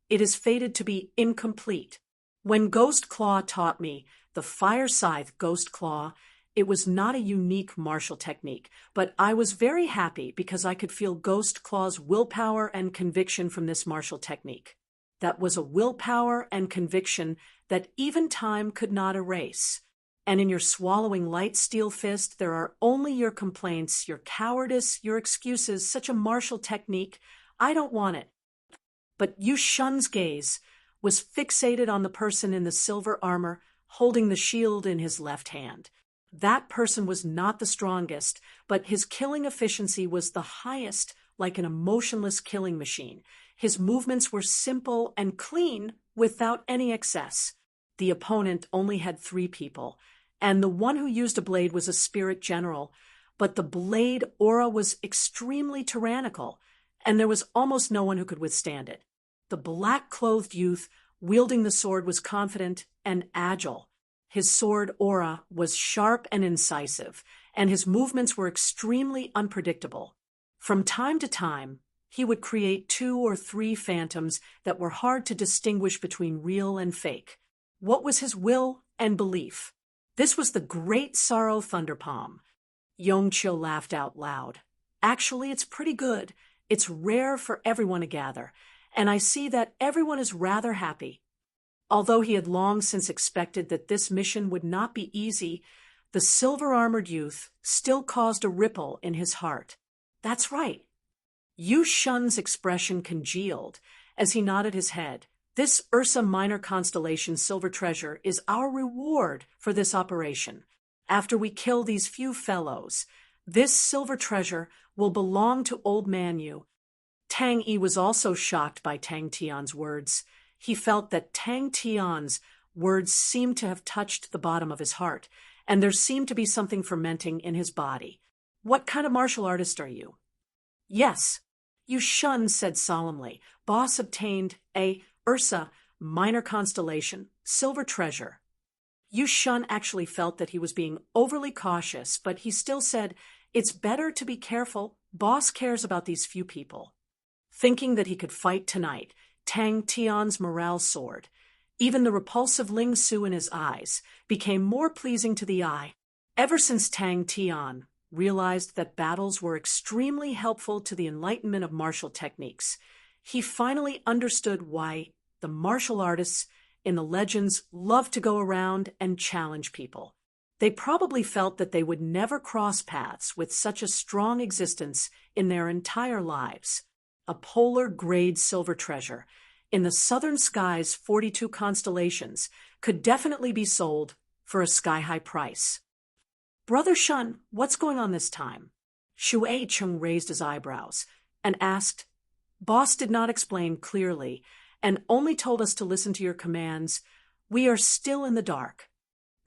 it is fated to be incomplete. When Ghost Claw taught me the Fire Scythe Ghost Claw, it was not a unique martial technique, but I was very happy because I could feel Ghost Claw's willpower and conviction from this martial technique. That was a willpower and conviction that even time could not erase. And in your swallowing light steel fist, there are only your complaints, your cowardice, your excuses. Such a martial technique, I don't want it. But Yu Shun's gaze was fixated on the person in the silver armor holding the shield in his left hand. That person was not the strongest, but his killing efficiency was the highest, like an emotionless killing machine. His movements were simple and clean without any excess. The opponent only had 3 people, and the one who used a blade was a spirit general, but the blade aura was extremely tyrannical, and there was almost no one who could withstand it. The black-clothed youth wielding the sword was confident and agile. His sword aura was sharp and incisive, and his movements were extremely unpredictable. From time to time, He would create 2 or 3 phantoms that were hard to distinguish between real and fake. What was his will and belief? This was the Great Sorrow Thunderpalm. Yongchil laughed out loud. Actually, it's pretty good. It's rare for everyone to gather, and I see that everyone is rather happy. Although he had long since expected that this mission would not be easy, the silver-armored youth still caused a ripple in his heart. That's right. Yu Shun's expression congealed as he nodded his head. This Ursa Minor constellation silver treasure is our reward for this operation. After we kill these few fellows, this silver treasure will belong to Old Man Yu. Tang Yi was also shocked by Tang Tian's words. He felt that Tang Tian's words seemed to have touched the bottom of his heart, and there seemed to be something fermenting in his body. What kind of martial artist are you? Yes, Yu Shun said solemnly. Boss obtained a Ursa Minor constellation silver treasure. Yu Shun actually felt that he was being overly cautious, but he still said, "It's better to be careful. Boss cares about these few people." Thinking that he could fight tonight, Tang Tian's morale soared. Even the repulsive Ling Su in his eyes became more pleasing to the eye. Ever since Tang Tian realized that battles were extremely helpful to the enlightenment of martial techniques, he finally understood why the martial artists in the legends loved to go around and challenge people. They probably felt that they would never cross paths with such a strong existence in their entire lives. A polar-grade silver treasure in the southern sky's 42 constellations could definitely be sold for a sky-high price. Brother Shun, what's going on this time? Shui Chung raised his eyebrows and asked. Boss did not explain clearly and only told us to listen to your commands. We are still in the dark.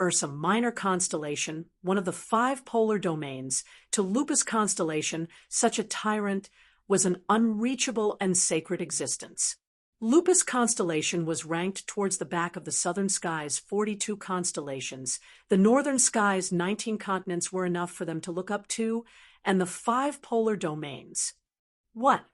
Ursa Minor constellation, one of the 5 polar domains, to Lupus constellation, such a tyrant, was an unreachable and sacred existence. Lupus constellation was ranked towards the back of the southern sky's 42 constellations. The northern sky's 19 continents were enough for them to look up to, and the 5 polar domains. What?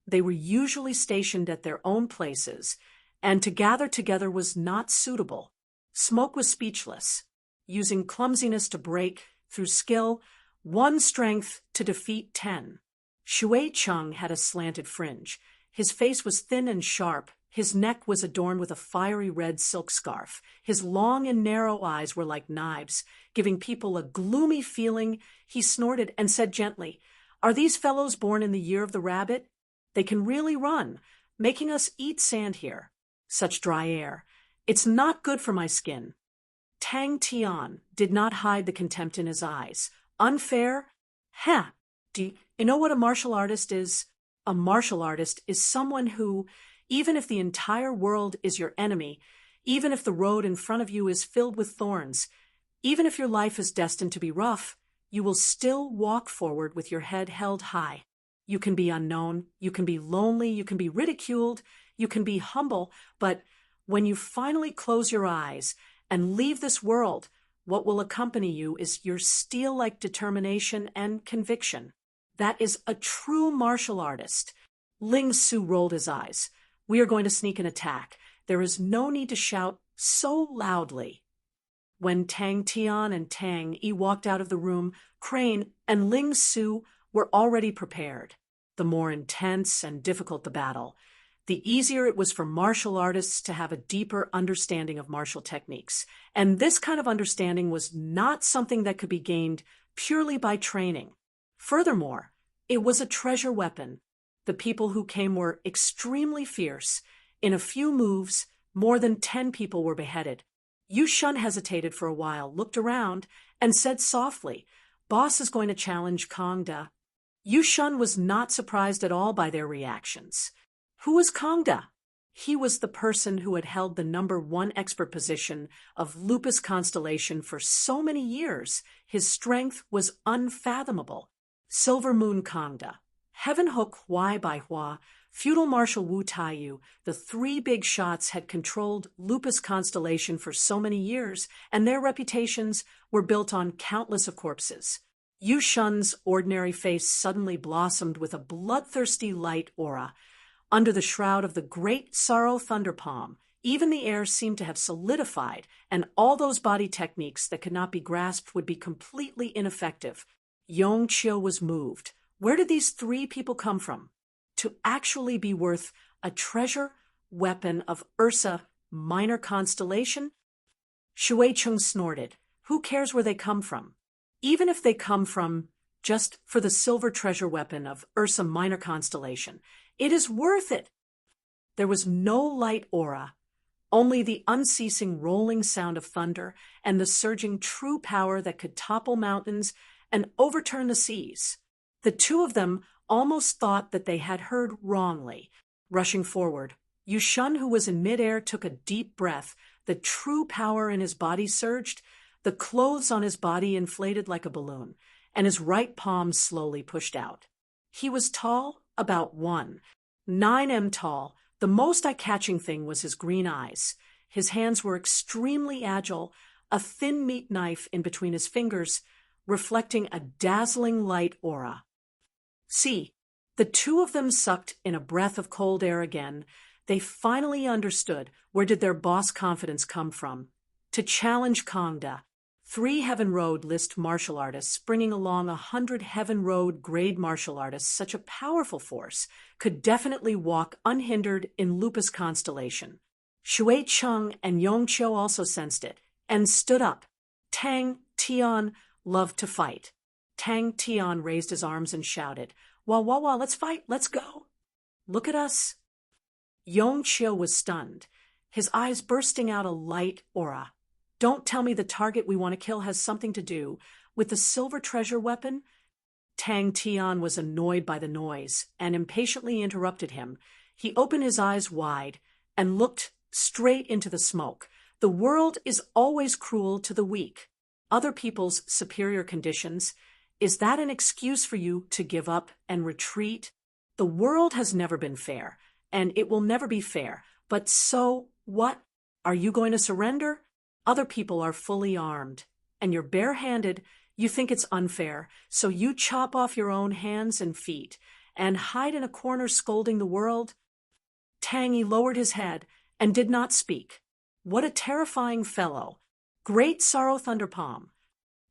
They were usually stationed at their own places, and to gather together was not suitable. Smoke was speechless, using clumsiness to break, through skill, 1 strength to defeat 10. Shui Chung had a slanted fringe. His face was thin and sharp. His neck was adorned with a fiery red silk scarf. His long and narrow eyes were like knives, giving people a gloomy feeling. He snorted and said gently, "Are these fellows born in the year of the rabbit? They can really run, making us eat sand here. Such dry air. It's not good for my skin." Tang Tian did not hide the contempt in his eyes. Unfair? Heh. Do you know what a martial artist is? A martial artist is someone who, even if the entire world is your enemy, even if the road in front of you is filled with thorns, even if your life is destined to be rough, you will still walk forward with your head held high. You can be unknown, you can be lonely, you can be ridiculed, you can be humble, but when you finally close your eyes and leave this world, what will accompany you is your steel-like determination and conviction. That is a true martial artist. Ling Su rolled his eyes. We are going to sneak an attack. There is no need to shout so loudly. When Tang Tian and Tang Yi walked out of the room, Crane and Ling Su were already prepared. The more intense and difficult the battle, the easier it was for martial artists to have a deeper understanding of martial techniques. And this kind of understanding was not something that could be gained purely by training. Furthermore, it was a treasure weapon. The people who came were extremely fierce. In a few moves, more than 10 people were beheaded. Yu Shun hesitated for a while, looked around, and said softly, "Boss is going to challenge Kong Da." Yu Shun was not surprised at all by their reactions. Who was Kong Da? He was the person who had held the #1 expert position of Lupus constellation for so many years. His strength was unfathomable. Silver Moon Kong Da, Heaven Hook Huai Bai Hua, Feudal Marshal Wu Taiyu, the 3 big shots had controlled Lupus constellation for so many years, and their reputations were built on countless of corpses. Yu Shun's ordinary face suddenly blossomed with a bloodthirsty light aura. Under the shroud of the great sorrow thunder palm, even the air seemed to have solidified, and all those body techniques that could not be grasped would be completely ineffective. Yong Chio was moved. Where did these three people come from? To actually be worth a treasure weapon of Ursa minor constellation? Shui Chung snorted. Who cares where they come from? Even if they come from just for the silver treasure weapon of Ursa minor constellation, it is worth it. There was no light aura, only the unceasing rolling sound of thunder and the surging true power that could topple mountains and overturn the seas. The two of them almost thought that they had heard wrongly. Rushing forward, Yu Shun, who was in midair, took a deep breath. The true power in his body surged. The clothes on his body inflated like a balloon, and his right palm slowly pushed out. He was tall, about 1.9 tall. The most eye-catching thing was his green eyes. His hands were extremely agile, a thin meat knife in between his fingers, reflecting a dazzling light aura. See, the two of them sucked in a breath of cold air again. They finally understood where did their boss confidence come from. To challenge Kangda, 3 Heaven Road list martial artists bringing along 100 Heaven Road grade martial artists, such a powerful force, could definitely walk unhindered in Lupus constellation. Shui Chung and Yong Chio also sensed it, and stood up. Tang Tian loved to fight. Tang Tian raised his arms and shouted, Wah, let's fight, let's go. Look at us. Yong Chio was stunned, his eyes bursting out a light aura. Don't tell me the target we want to kill has something to do with the silver treasure weapon? Tang Tian was annoyed by the noise and impatiently interrupted him. He opened his eyes wide and looked straight into the smoke. The world is always cruel to the weak. Other people's superior conditions. Is that an excuse for you to give up and retreat? The world has never been fair, and it will never be fair. But so what? Are you going to surrender? Other people are fully armed, and you're barehanded. You think it's unfair, so you chop off your own hands and feet and hide in a corner scolding the world? Tangy lowered his head and did not speak. What a terrifying fellow. Great Sorrow Thunderpalm.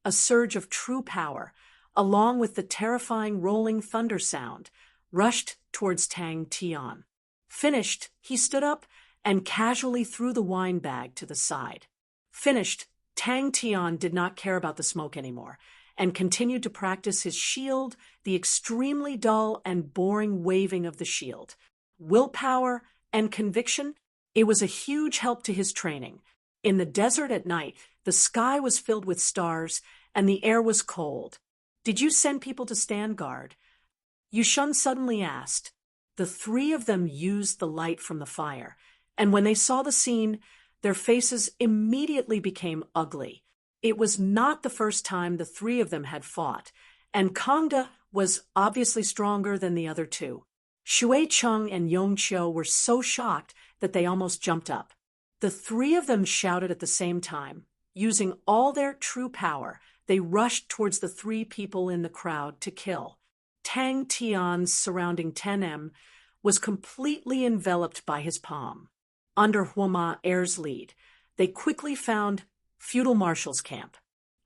A surge of true power, along with the terrifying rolling thunder sound, rushed towards Tang Tian. Finished, he stood up and casually threw the wine bag to the side. Finished, Tang Tian did not care about the smoke anymore and continued to practice his shield, the extremely dull and boring waving of the shield. Willpower and conviction, it was a huge help to his training. In the desert at night, the sky was filled with stars and the air was cold. Did you send people to stand guard? Yu Shun suddenly asked. The 3 of them used the light from the fire, and when they saw the scene, their faces immediately became ugly. It was not the first time the 3 of them had fought, and Kangda was obviously stronger than the other 2. Shui Chung and Yong Chio were so shocked that they almost jumped up. The 3 of them shouted at the same time. Using all their true power, they rushed towards the 3 people in the crowd to kill. Tang Tian's surrounding 10M was completely enveloped by his palm. Under Huama Air's lead, they quickly found feudal marshal's camp.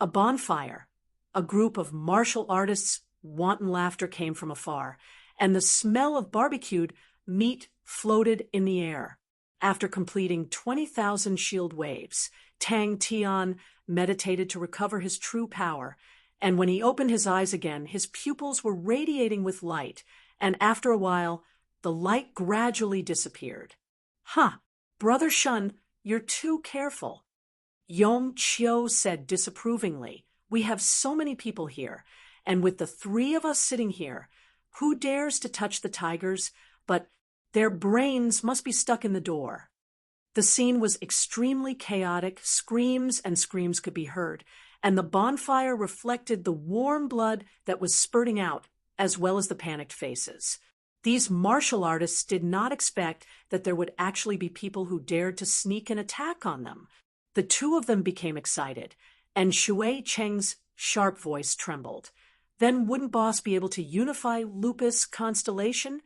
A bonfire, a group of martial artists' wanton laughter came from afar, and the smell of barbecued meat floated in the air. After completing 20,000 shield waves, Tang Tian meditated to recover his true power, and when he opened his eyes again, his pupils were radiating with light, and after a while, the light gradually disappeared. Brother Shun, you're too careful. Yong Chio said disapprovingly, we have so many people here, and with the 3 of us sitting here, who dares to touch the tigers? But their brains must be stuck in the door. The scene was extremely chaotic. Screams and screams could be heard, and the bonfire reflected the warm blood that was spurting out, as well as the panicked faces. These martial artists did not expect that there would actually be people who dared to sneak an attack on them. The 2 of them became excited, and Shui Cheng's sharp voice trembled. then wouldn't Boss be able to unify Lupus constellation?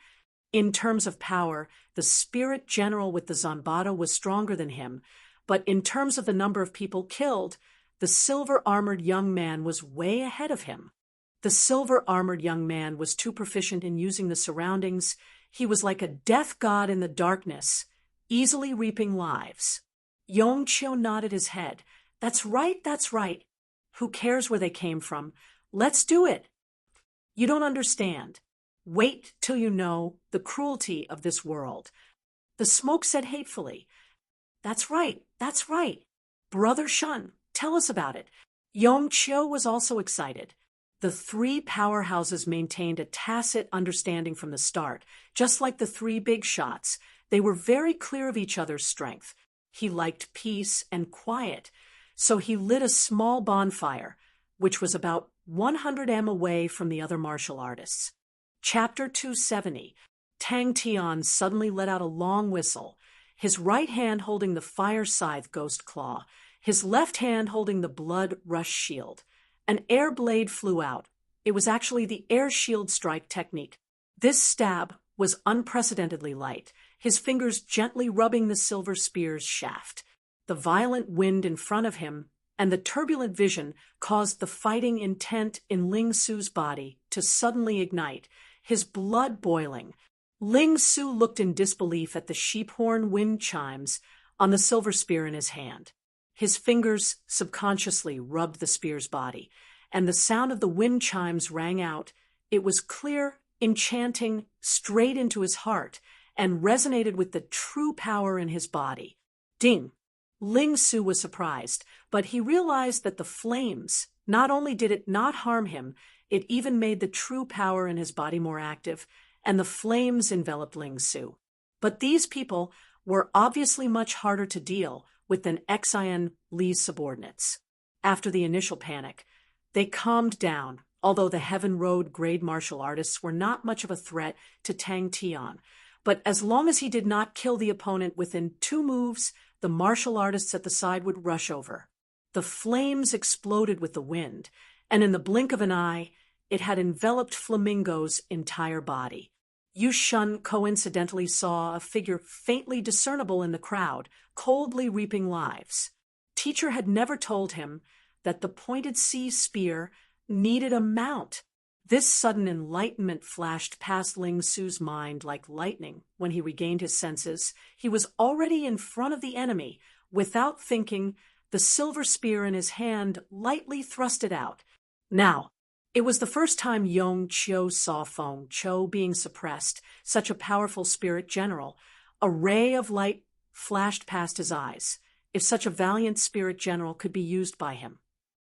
In terms of power, the spirit general with the Zanbato was stronger than him, but in terms of the number of people killed, the silver-armored young man was way ahead of him. The silver-armored young man was too proficient in using the surroundings. He was like a death god in the darkness, easily reaping lives. Yongqiu nodded his head. That's right, that's right. Who cares where they came from? Let's do it. You don't understand. Wait till you know the cruelty of this world. The smoke said hatefully. That's right, that's right. Brother Shun, tell us about it. Yongqiu was also excited. The three powerhouses maintained a tacit understanding from the start, just like the three big shots. They were very clear of each other's strength. He liked peace and quiet, so he lit a small bonfire, which was about 100 m away from the other martial artists. Chapter 270. Tang Tian suddenly let out a long whistle, his right hand holding the fire scythe ghost claw, his left hand holding the blood rush shield. An air blade flew out. It was actually the air shield strike technique. This stab was unprecedentedly light, his fingers gently rubbing the silver spear's shaft. The violent wind in front of him and the turbulent vision caused the fighting intent in Ling Su's body to suddenly ignite, his blood boiling. Ling Su looked in disbelief at the sheephorn wind chimes on the silver spear in his hand. His fingers subconsciously rubbed the spear's body, and the sound of the wind chimes rang out. It was clear, enchanting, straight into his heart, and resonated with the true power in his body. Ding! Ling Su was surprised, but he realized that the flames, not only did it not harm him, it even made the true power in his body more active, and the flames enveloped Ling Su. But these people were obviously much harder to deal with than Xian Li's subordinates. After the initial panic, they calmed down, although the Heaven Road grade martial artists were not much of a threat to Tang Tian. But as long as he did not kill the opponent within 2 moves, the martial artists at the side would rush over. The flames exploded with the wind, and in the blink of an eye, it had enveloped Flamingo's entire body. Yu Shun coincidentally saw a figure faintly discernible in the crowd, coldly reaping lives. Teacher had never told him that the pointed sea spear needed a mount. This sudden enlightenment flashed past Ling Su's mind like lightning. When he regained his senses, he was already in front of the enemy. Without thinking, the silver spear in his hand lightly thrust it out. Now, it was the first time Yongqiu saw Feng Chou being suppressed, such a powerful spirit general. A ray of light flashed past his eyes. If such a valiant spirit general could be used by him.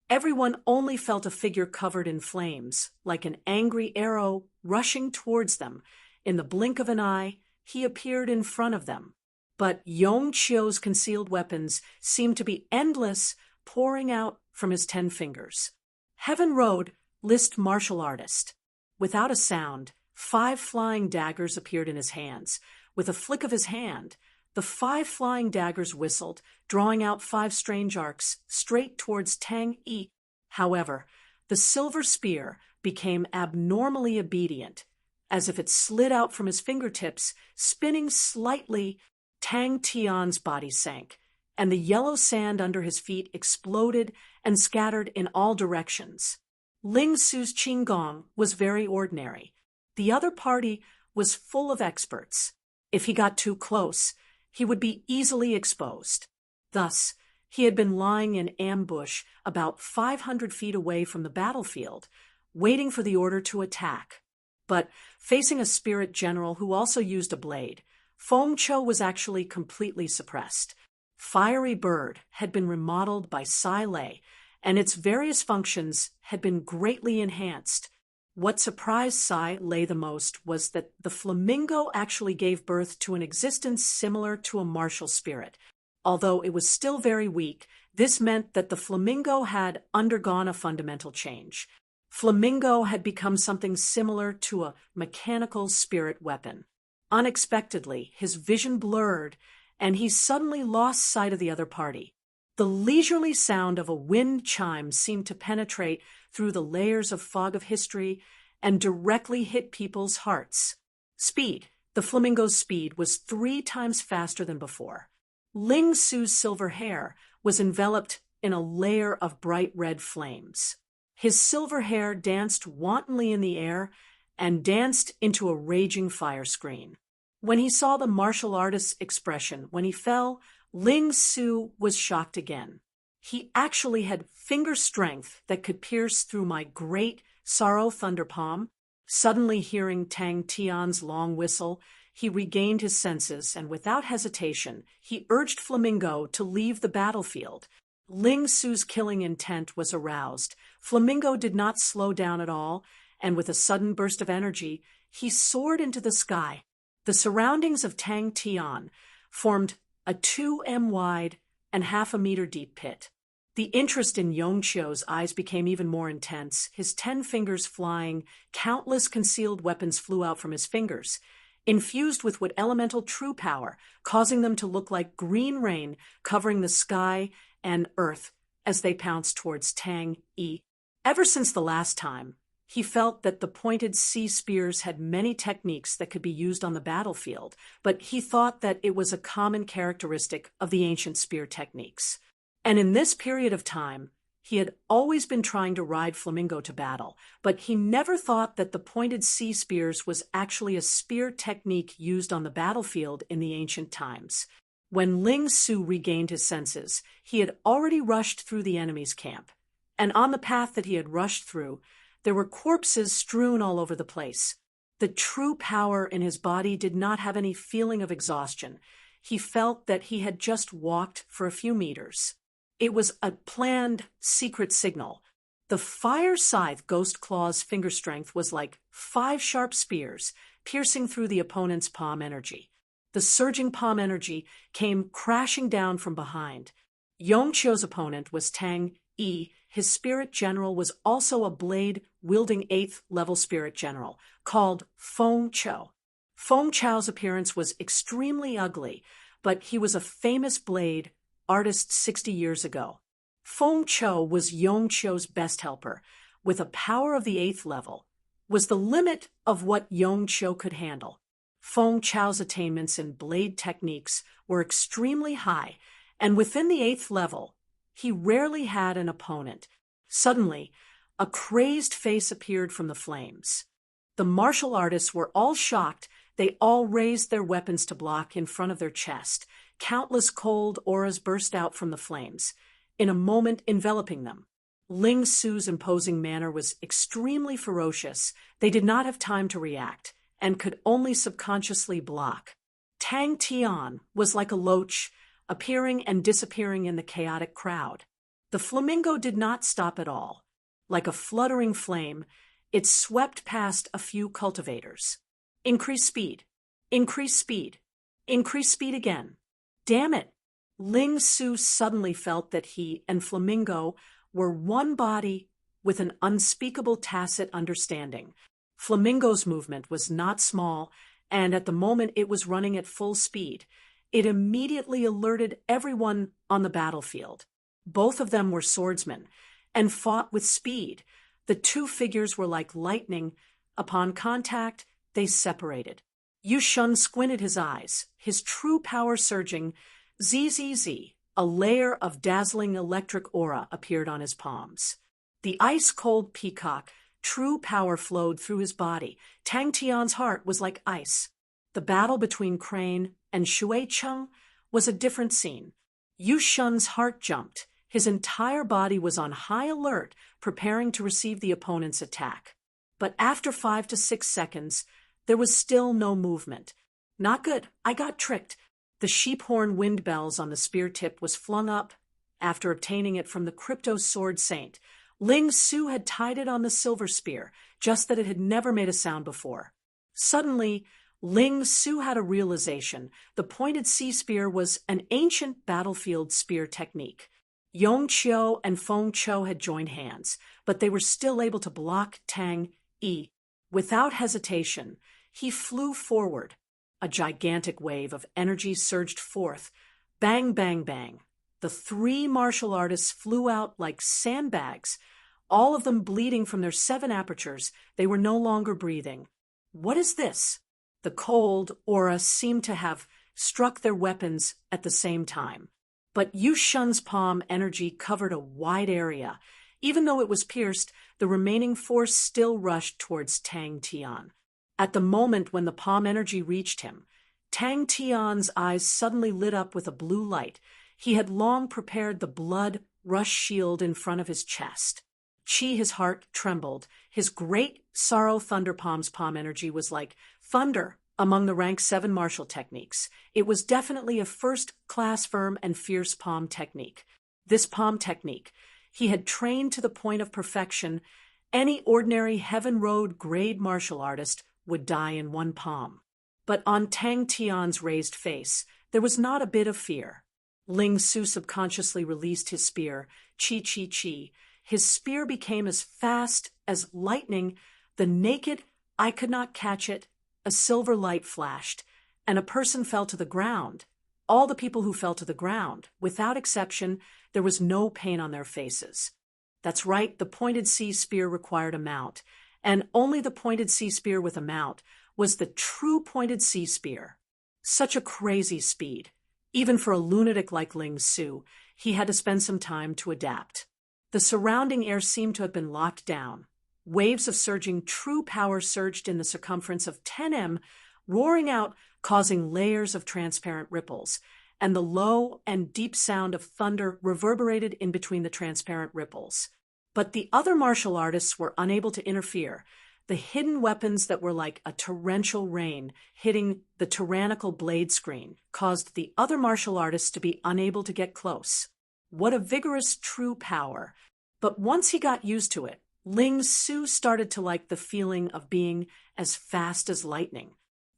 Everyone only felt a figure covered in flames, like an angry arrow rushing towards them. In the blink of an eye, he appeared in front of them. But Yongqiu's concealed weapons seemed to be endless, pouring out from his 10 fingers. Heaven Road, list martial artist. Without a sound, 5 flying daggers appeared in his hands. With a flick of his hand, the 5 flying daggers whistled, drawing out 5 strange arcs straight towards Tang Yi. However, the silver spear became abnormally obedient. As if it slid out from his fingertips, spinning slightly, Tang Tian's body sank, and the yellow sand under his feet exploded and scattered in all directions. Ling Su's Qinggong was very ordinary. The other party was full of experts. If he got too close, he would be easily exposed. Thus, he had been lying in ambush about 500 feet away from the battlefield, waiting for the order to attack. But facing a spirit general who also used a blade, Feng Chou was actually completely suppressed. Fiery Bird had been remodeled by Sai Lei, and its various functions had been greatly enhanced. What surprised Sai Lei the most was that the flamingo actually gave birth to an existence similar to a martial spirit. Although it was still very weak, this meant that the flamingo had undergone a fundamental change. Flamingo had become something similar to a mechanical spirit weapon. Unexpectedly, his vision blurred, and he suddenly lost sight of the other party. The leisurely sound of a wind chime seemed to penetrate through the layers of fog of history and directly hit people's hearts. Speed. The flamingo's speed was 3 times faster than before. Ling Su's silver hair was enveloped in a layer of bright red flames. His silver hair danced wantonly in the air and danced into a raging fire screen. When he saw the martial artist's expression when he fell, Ling Su was shocked again. He actually had finger strength that could pierce through my great sorrow thunder palm. Suddenly hearing Tang Tian's long whistle, he regained his senses and without hesitation, he urged Flamingo to leave the battlefield. Ling Su's killing intent was aroused. Flamingo did not slow down at all, and with a sudden burst of energy, he soared into the sky. The surroundings of Tang Tian formed a 2 m wide and half a meter deep pit. The interest in Yongqiu's eyes became even more intense. His 10 fingers flying, countless concealed weapons flew out from his fingers, infused with what elemental true power, causing them to look like green rain covering the sky and earth as they pounced towards Tang Yi. Ever since the last time, he felt that the pointed sea spears had many techniques that could be used on the battlefield, but he thought that it was a common characteristic of the ancient spear techniques. And in this period of time, he had always been trying to ride Flamingo to battle, but he never thought that the pointed sea spears was actually a spear technique used on the battlefield in the ancient times. When Ling Su regained his senses, he had already rushed through the enemy's camp. And on the path that he had rushed through, there were corpses strewn all over the place. The true power in his body did not have any feeling of exhaustion. He felt that he had just walked for a few meters. It was a planned, secret signal. The fire scythe Ghost Claw's finger strength was like 5 sharp spears, piercing through the opponent's palm energy. The surging palm energy came crashing down from behind. Yongqiu's opponent was Tang Yi. His spirit general was also a blade-wielding 8th-level spirit general, called Feng Chou. Feng Chou's appearance was extremely ugly, but he was a famous blade artist 60 years ago. Feng Chou was Yongqiu's best helper, with a power of the 8th level, was the limit of what Yongqiu could handle. Feng Chou's attainments in blade techniques were extremely high, and within the 8th level, he rarely had an opponent. Suddenly, a crazed face appeared from the flames. The martial artists were all shocked. They all raised their weapons to block in front of their chest. Countless cold auras burst out from the flames, in a moment enveloping them. Ling Su's imposing manner was extremely ferocious. They did not have time to react, and could only subconsciously block. Tang Tian was like a loach, appearing and disappearing in the chaotic crowd. The flamingo did not stop at all. Like a fluttering flame, it swept past a few cultivators. Increase speed. Increase speed. Increase speed again. Damn it! Ling Su suddenly felt that he and Flamingo were one body with an unspeakable tacit understanding. Flamingo's movement was not small, and at the moment it was running at full speed. It immediately alerted everyone on the battlefield. Both of them were swordsmen, and fought with speed. The 2 figures were like lightning. Upon contact, they separated. Yu Shun squinted his eyes, his true power surging. Zzz, a layer of dazzling electric aura appeared on his palms. The ice-cold peacock, true power flowed through his body. Tang Tian's heart was like ice. The battle between Crane and Shui Cheng was a different scene. Yu Shun's heart jumped. His entire body was on high alert, preparing to receive the opponent's attack. But after 5 to 6 seconds, there was still no movement. Not good. I got tricked. The sheep-horn wind bells on the spear tip was flung up after obtaining it from the crypto sword saint. Ling Su had tied it on the silver spear, just that it had never made a sound before. Suddenly, Ling Su had a realization. The pointed sea spear was an ancient battlefield spear technique. Yongqiu and Feng Chou had joined hands, but they were still able to block Tang Yi. Without hesitation, he flew forward. A gigantic wave of energy surged forth. Bang, bang, bang. The three martial artists flew out like sandbags, all of them bleeding from their 7 apertures. They were no longer breathing. What is this? The cold aura seemed to have struck their weapons at the same time. But Yu Shun's palm energy covered a wide area. Even though it was pierced, the remaining force still rushed towards Tang Tian. At the moment when the palm energy reached him, Tang Tian's eyes suddenly lit up with a blue light. He had long prepared the blood rush shield in front of his chest. His heart trembled. His great sorrow thunder palm's palm energy was like thunder among the rank 7 martial techniques. It was definitely a first-class firm and fierce palm technique. This palm technique he had trained to the point of perfection. Any ordinary Heaven Road grade martial artist would die in one palm. But on Tang Tian's raised face, there was not a bit of fear. Ling Su subconsciously released his spear, chi. His spear became as fast as lightning. The naked eye could not catch it. A silver light flashed, and a person fell to the ground. All the people who fell to the ground, without exception, there was no pain on their faces. That's right, the pointed C spear required a mount, and only the pointed C spear with a mount was the true pointed C spear. Such a crazy speed. Even for a lunatic like Ling Su, he had to spend some time to adapt. The surrounding air seemed to have been locked down. Waves of surging true power surged in the circumference of 10 roaring out, causing layers of transparent ripples, and the low and deep sound of thunder reverberated in between the transparent ripples. But the other martial artists were unable to interfere. The hidden weapons that were like a torrential rain hitting the tyrannical blade screen caused the other martial artists to be unable to get close. What a vigorous true power. But once he got used to it, Ling Su started to like the feeling of being as fast as lightning.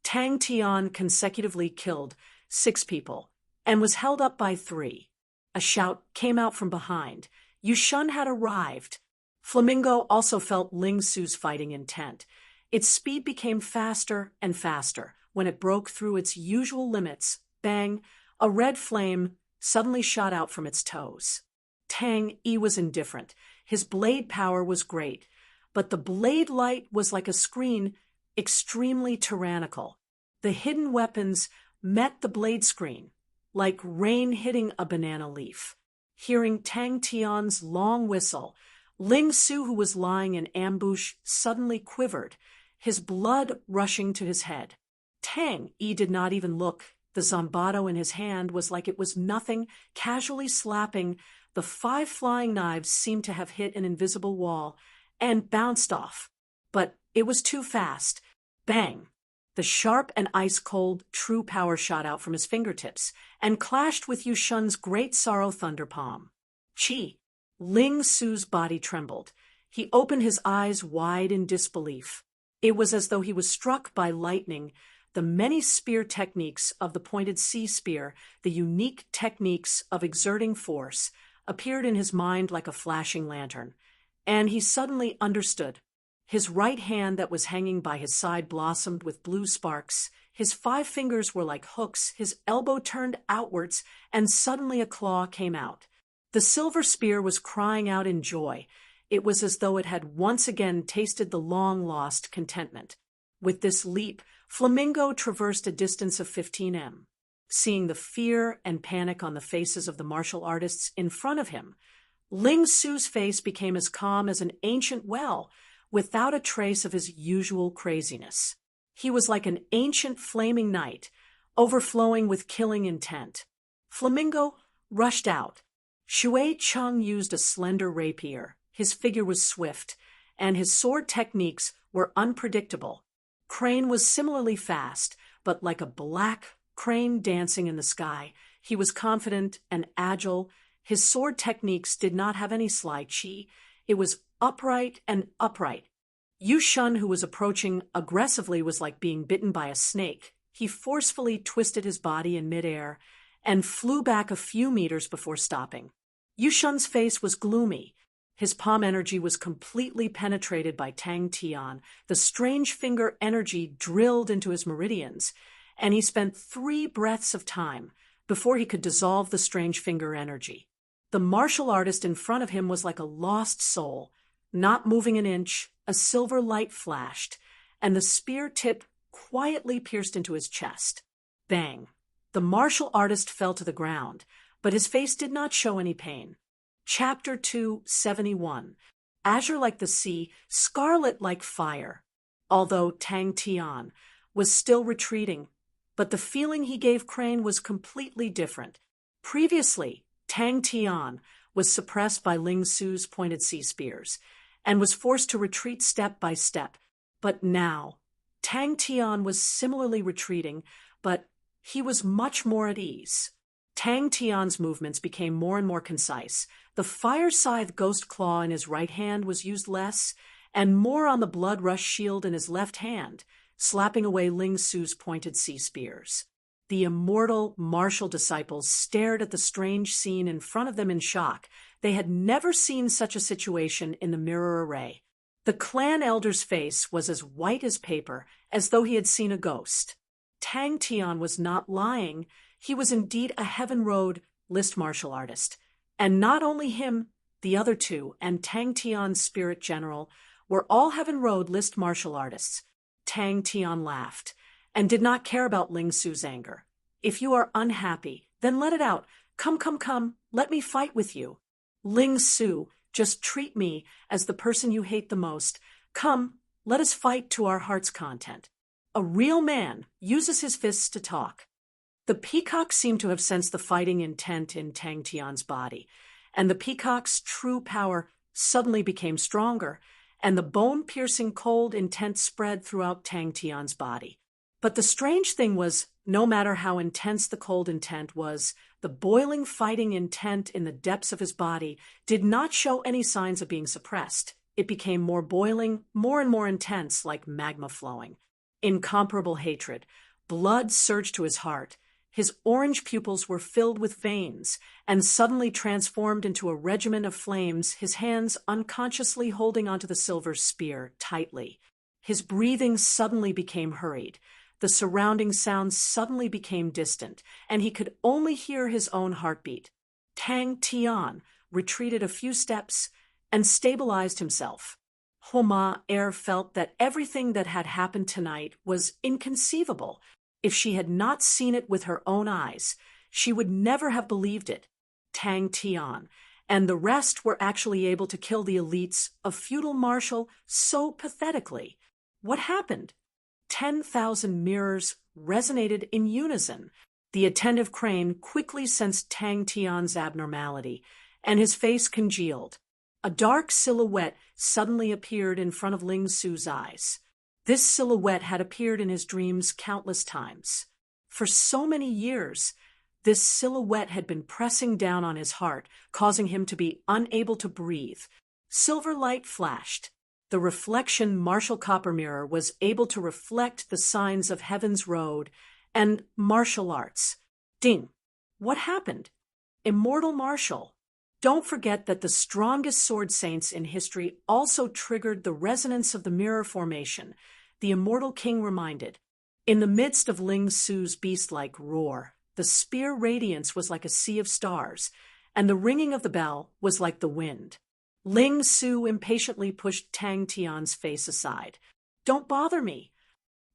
Tang Tian consecutively killed 6 people and was held up by 3. A shout came out from behind. Yu Shun had arrived. Flamingo also felt Ling Su's fighting intent. Its speed became faster and faster. When it broke through its usual limits, bang, a red flame suddenly shot out from its toes. Tang Yi was indifferent. His blade power was great, but the blade light was like a screen, extremely tyrannical. The hidden weapons met the blade screen, like rain hitting a banana leaf. Hearing Tang Tian's long whistle, Ling Su, who was lying in ambush, suddenly quivered, his blood rushing to his head. Tang Yi did not even look. The Zambato in his hand was like it was nothing, casually slapping. The 5 flying knives seemed to have hit an invisible wall and bounced off. But it was too fast. Bang! The sharp and ice-cold true power shot out from his fingertips and clashed with Yu Shun's great sorrow thunder palm. Chi! Ling Su's body trembled. He opened his eyes wide in disbelief. It was as though he was struck by lightning. The many spear techniques of the pointed C spear, the unique techniques of exerting force, appeared in his mind like a flashing lantern, and he suddenly understood. His right hand that was hanging by his side blossomed with blue sparks. His 5 fingers were like hooks. His elbow turned outwards, and suddenly a claw came out. The silver spear was crying out in joy. It was as though it had once again tasted the long-lost contentment. With this leap, Flamingo traversed a distance of 15 Seeing the fear and panic on the faces of the martial artists in front of him, Ling Su's face became as calm as an ancient well, without a trace of his usual craziness. He was like an ancient flaming knight, overflowing with killing intent. Flamingo rushed out. Shui Chung used a slender rapier. His figure was swift, and his sword techniques were unpredictable. Crane was similarly fast, but like a black crane dancing in the sky. He was confident and agile. His sword techniques did not have any sly chi. It was upright and upright. Yu Shun, who was approaching aggressively, was like being bitten by a snake. He forcefully twisted his body in midair and flew back a few meters before stopping. Yu Shun's face was gloomy. His palm energy was completely penetrated by Tang Tian. The strange finger energy drilled into his meridians, and he spent 3 breaths of time, before he could dissolve the strange finger energy. The martial artist in front of him was like a lost soul, not moving an inch. A silver light flashed, and the spear tip quietly pierced into his chest. Bang! The martial artist fell to the ground, but his face did not show any pain. Chapter 271. Azure like the sea, scarlet like fire. Although Tang Tian was still retreating, but the feeling he gave Crane was completely different. Previously, Tang Tian was suppressed by Ling Su's pointed sea spears, and was forced to retreat step by step. But now, Tang Tian was similarly retreating, but he was much more at ease. Tang Tian's movements became more and more concise. The fire scythe ghost claw in his right hand was used less, and more on the blood rush shield in his left hand, slapping away Ling Su's pointed sea spears. The immortal martial disciples stared at the strange scene in front of them in shock. They had never seen such a situation in the mirror array. The clan elder's face was as white as paper, as though he had seen a ghost. Tang Tian was not lying. He was indeed a Heaven Road list martial artist. And not only him, the other two, and Tang Tian's spirit general, were all Heaven Road list martial artists. Tang Tian laughed, and did not care about Ling Su's anger. If you are unhappy, then let it out. Come, let me fight with you. Ling Su, just treat me as the person you hate the most. Come, let us fight to our heart's content. A real man uses his fists to talk. The peacock seemed to have sensed the fighting intent in Tang Tian's body, and the peacock's true power suddenly became stronger, and the bone-piercing cold intent spread throughout Tang Tian's body. But the strange thing was, no matter how intense the cold intent was, the boiling fighting intent in the depths of his body did not show any signs of being suppressed. It became more boiling, more and more intense, like magma flowing. Incomparable hatred. Blood surged to his heart. His orange pupils were filled with veins, and suddenly transformed into a regimen of flames, his hands unconsciously holding onto the silver spear tightly. His breathing suddenly became hurried. The surrounding sounds suddenly became distant, and he could only hear his own heartbeat. Tang Tian retreated a few steps and stabilized himself. Homa Air felt that everything that had happened tonight was inconceivable. If she had not seen it with her own eyes, she would never have believed it. Tang Tian and the rest were actually able to kill the elites of feudal martial so pathetically. What happened? 10,000 mirrors resonated in unison. The attentive Crane quickly sensed Tang Tian's abnormality, and his face congealed. A dark silhouette suddenly appeared in front of Ling Su's eyes. This silhouette had appeared in his dreams countless times. For so many years, this silhouette had been pressing down on his heart, causing him to be unable to breathe. Silver light flashed. The reflection martial copper mirror was able to reflect the signs of Heaven's Road and martial arts. Ding! What happened? Immortal martial. Don't forget that the strongest sword saints in history also triggered the resonance of the mirror formation, the immortal king reminded. In the midst of Ling Su's beast-like roar, the spear radiance was like a sea of stars, and the ringing of the bell was like the wind. Ling Su impatiently pushed Tang Tian's face aside. Don't bother me.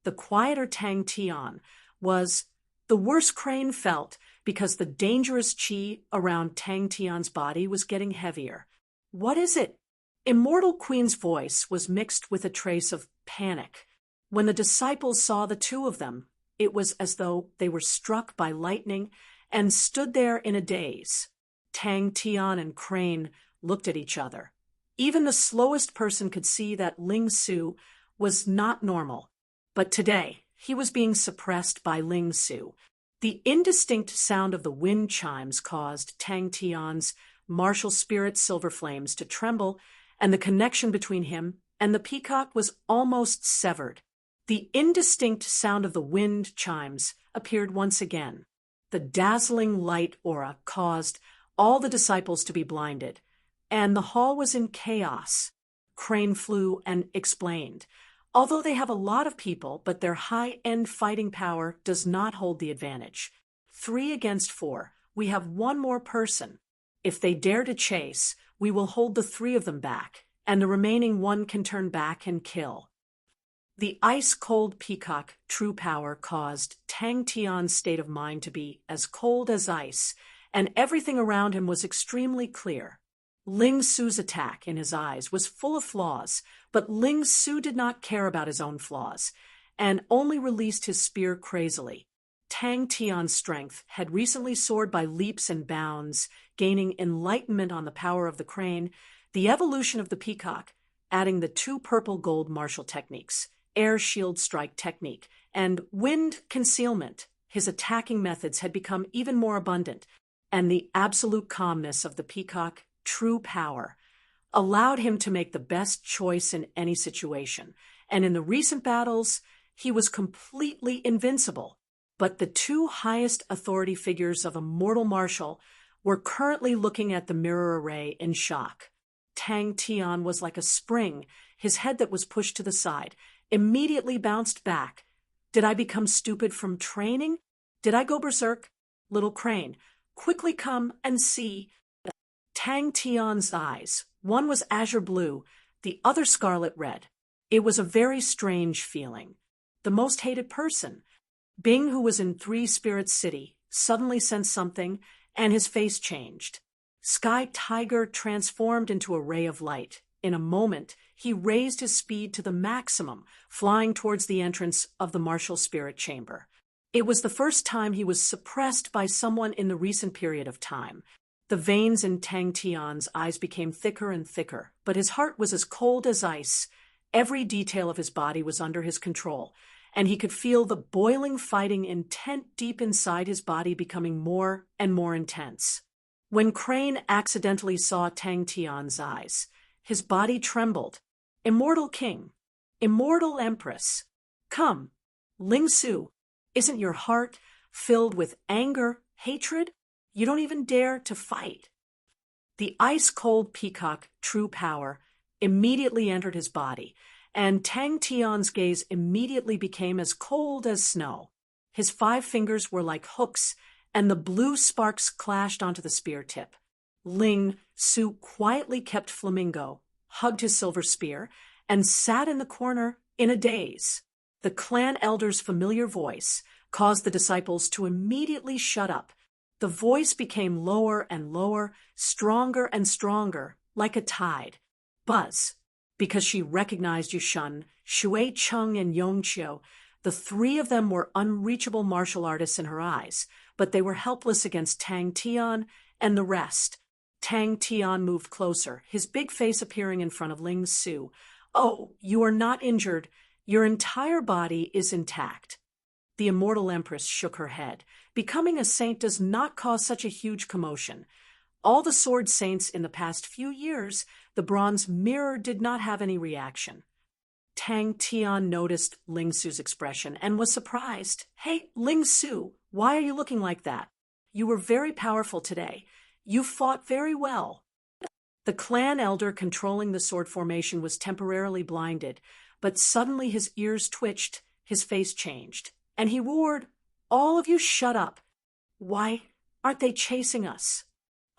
The quieter Tang Tian was the worse Crane felt because the dangerous qi around Tang Tian's body was getting heavier. What is it? Immortal Queen's voice was mixed with a trace of panic. When the disciples saw the two of them, it was as though they were struck by lightning and stood there in a daze. Tang Tian and Crane looked at each other. Even the slowest person could see that Ling Su was not normal. But today, he was being suppressed by Ling Su. The indistinct sound of the wind chimes caused Tang Tian's martial spirit silver flames to tremble, and the connection between him and the peacock was almost severed. The indistinct sound of the wind chimes appeared once again. The dazzling light aura caused all the disciples to be blinded, and the hall was in chaos. Crane flew and explained. Although they have a lot of people, but their high-end fighting power does not hold the advantage. 3 against 4. We have one more person. If they dare to chase, we will hold the 3 of them back, and the remaining 1 can turn back and kill." The ice-cold peacock true power caused Tang Tian's state of mind to be as cold as ice, and everything around him was extremely clear. Ling Su's attack in his eyes was full of flaws, but Ling Su did not care about his own flaws, and only released his spear crazily. Tang Tian's strength had recently soared by leaps and bounds, gaining enlightenment on the power of the crane, the evolution of the peacock, adding the 2 purple-gold martial techniques, air shield strike technique, and wind concealment. His attacking methods had become even more abundant, and the absolute calmness of the peacock true power allowed him to make the best choice in any situation, and in the recent battles, he was completely invincible. But the 2 highest authority figures of a mortal martial were currently looking at the mirror array in shock. Tang Tian was like a spring, his head that was pushed to the side immediately bounced back. Did I become stupid from training? Did I go berserk? Little crane, quickly come and see. Tang Tian's eyes, one was azure blue, the other scarlet red. It was a very strange feeling. The most hated person, Bing, who was in 3 Spirits City, suddenly sensed something, and his face changed. Sky Tiger transformed into a ray of light. In a moment, he raised his speed to the maximum, flying towards the entrance of the martial spirit chamber. It was the first time he was suppressed by someone in the recent period of time. The veins in Tang Tian's eyes became thicker and thicker, but his heart was as cold as ice. Every detail of his body was under his control, and he could feel the boiling fighting intent deep inside his body becoming more and more intense. When Crane accidentally saw Tang Tian's eyes, his body trembled. "Immortal King, Immortal Empress, come, Ling Su, isn't your heart filled with anger, hatred? You don't even dare to fight." The ice-cold peacock true power immediately entered his body, and Tang Tian's gaze immediately became as cold as snow. His 5 fingers were like hooks, and the blue sparks clashed onto the spear tip. Ling Su quietly kept Flamingo, hugged his silver spear, and sat in the corner in a daze. The clan elder's familiar voice caused the disciples to immediately shut up. The voice became lower and lower, stronger and stronger, like a tide. Buzz. Because she recognized Yushun, Shui Cheng, and Yongqiu, the 3 of them were unreachable martial artists in her eyes, but they were helpless against Tang Tian and the rest. Tang Tian moved closer, his big face appearing in front of Ling Su. "Oh, you are not injured. Your entire body is intact." The Immortal Empress shook her head. Becoming a saint does not cause such a huge commotion. All the sword saints in the past few years, the bronze mirror did not have any reaction. Tang Tian noticed Ling Su's expression and was surprised. "Hey, Ling Su, why are you looking like that? You were very powerful today. You fought very well." The clan elder controlling the sword formation was temporarily blinded, but suddenly his ears twitched, his face changed, and he roared, "All of you shut up. Why aren't they chasing us?"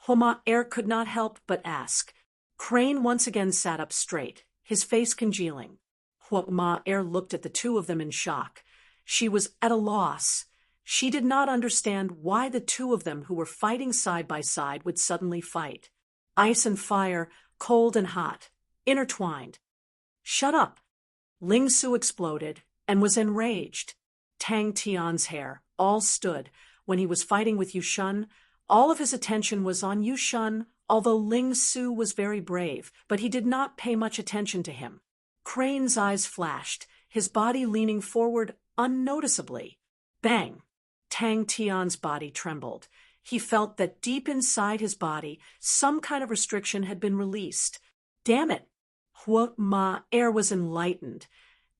Homa Air could not help but ask. Crane once again sat up straight, his face congealing. Homa Air looked at the 2 of them in shock. She was at a loss. She did not understand why the 2 of them who were fighting side by side would suddenly fight. Ice and fire, cold and hot, intertwined. "Shut up!" Ling Su exploded and was enraged. Tang Tian's hair all stood. When he was fighting with Yushun, all of his attention was on Yushun, although Ling Su was very brave, but he did not pay much attention to him. Crane's eyes flashed, his body leaning forward unnoticeably. Bang! Tang Tian's body trembled. He felt that deep inside his body, some kind of restriction had been released. Damn it! Hua Ma Air was enlightened,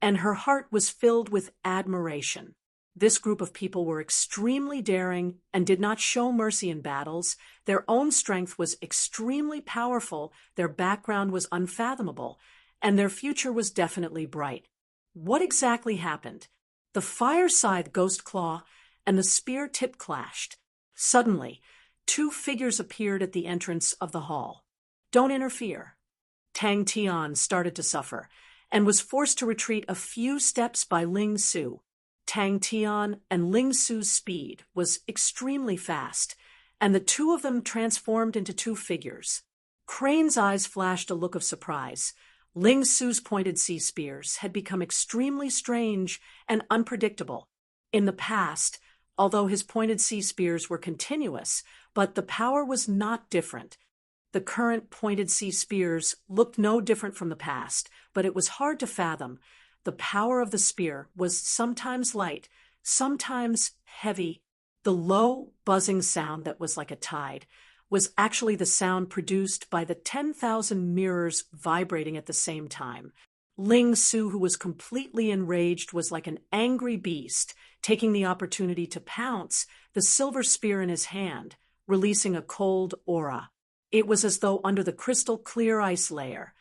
and her heart was filled with admiration. This group of people were extremely daring and did not show mercy in battles. Their own strength was extremely powerful, their background was unfathomable, and their future was definitely bright. What exactly happened? The fire scythe Ghost Claw and the spear tip clashed. Suddenly, two figures appeared at the entrance of the hall. "Don't interfere." Tang Tian started to suffer, and was forced to retreat a few steps by Ling Su. Tang Tian and Ling Su's speed was extremely fast, and the two of them transformed into two figures. Crane's eyes flashed a look of surprise. Ling Su's pointed sea spears had become extremely strange and unpredictable. In the past, although his pointed sea spears were continuous, but the power was not different. The current pointed sea spears looked no different from the past, but it was hard to fathom. The power of the spear was sometimes light, sometimes heavy. The low, buzzing sound that was like a tide was actually the sound produced by the 10,000 mirrors vibrating at the same time. Ling Su, who was completely enraged, was like an angry beast, taking the opportunity to pounce the silver spear in his hand, releasing a cold aura. It was as though under the crystal-clear ice layer,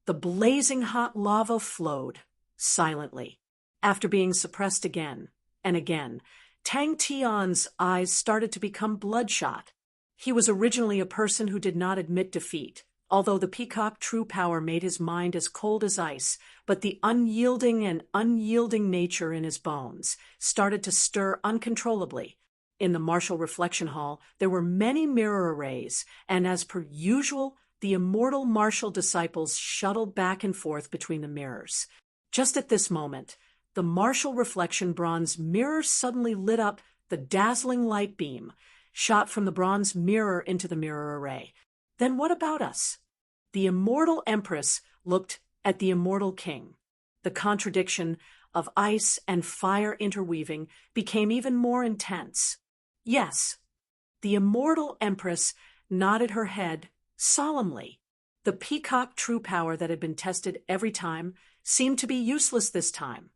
the blazing hot lava flowed silently. After being suppressed again and again, Tang Tian's eyes started to become bloodshot. He was originally a person who did not admit defeat, although the peacock true power made his mind as cold as ice, but the unyielding nature in his bones started to stir uncontrollably. In the martial reflection hall, there were many mirror arrays, and as per usual, the immortal martial disciples shuttled back and forth between the mirrors. Just at this moment, the martial reflection bronze mirror suddenly lit up. The dazzling light beam shot from the bronze mirror into the mirror array. Then what about us? The immortal empress looked at the immortal king. The contradiction of ice and fire interweaving became even more intense. Yes, the immortal empress nodded her head solemnly. The peacock true power that had been tested every time seemed to be useless this time.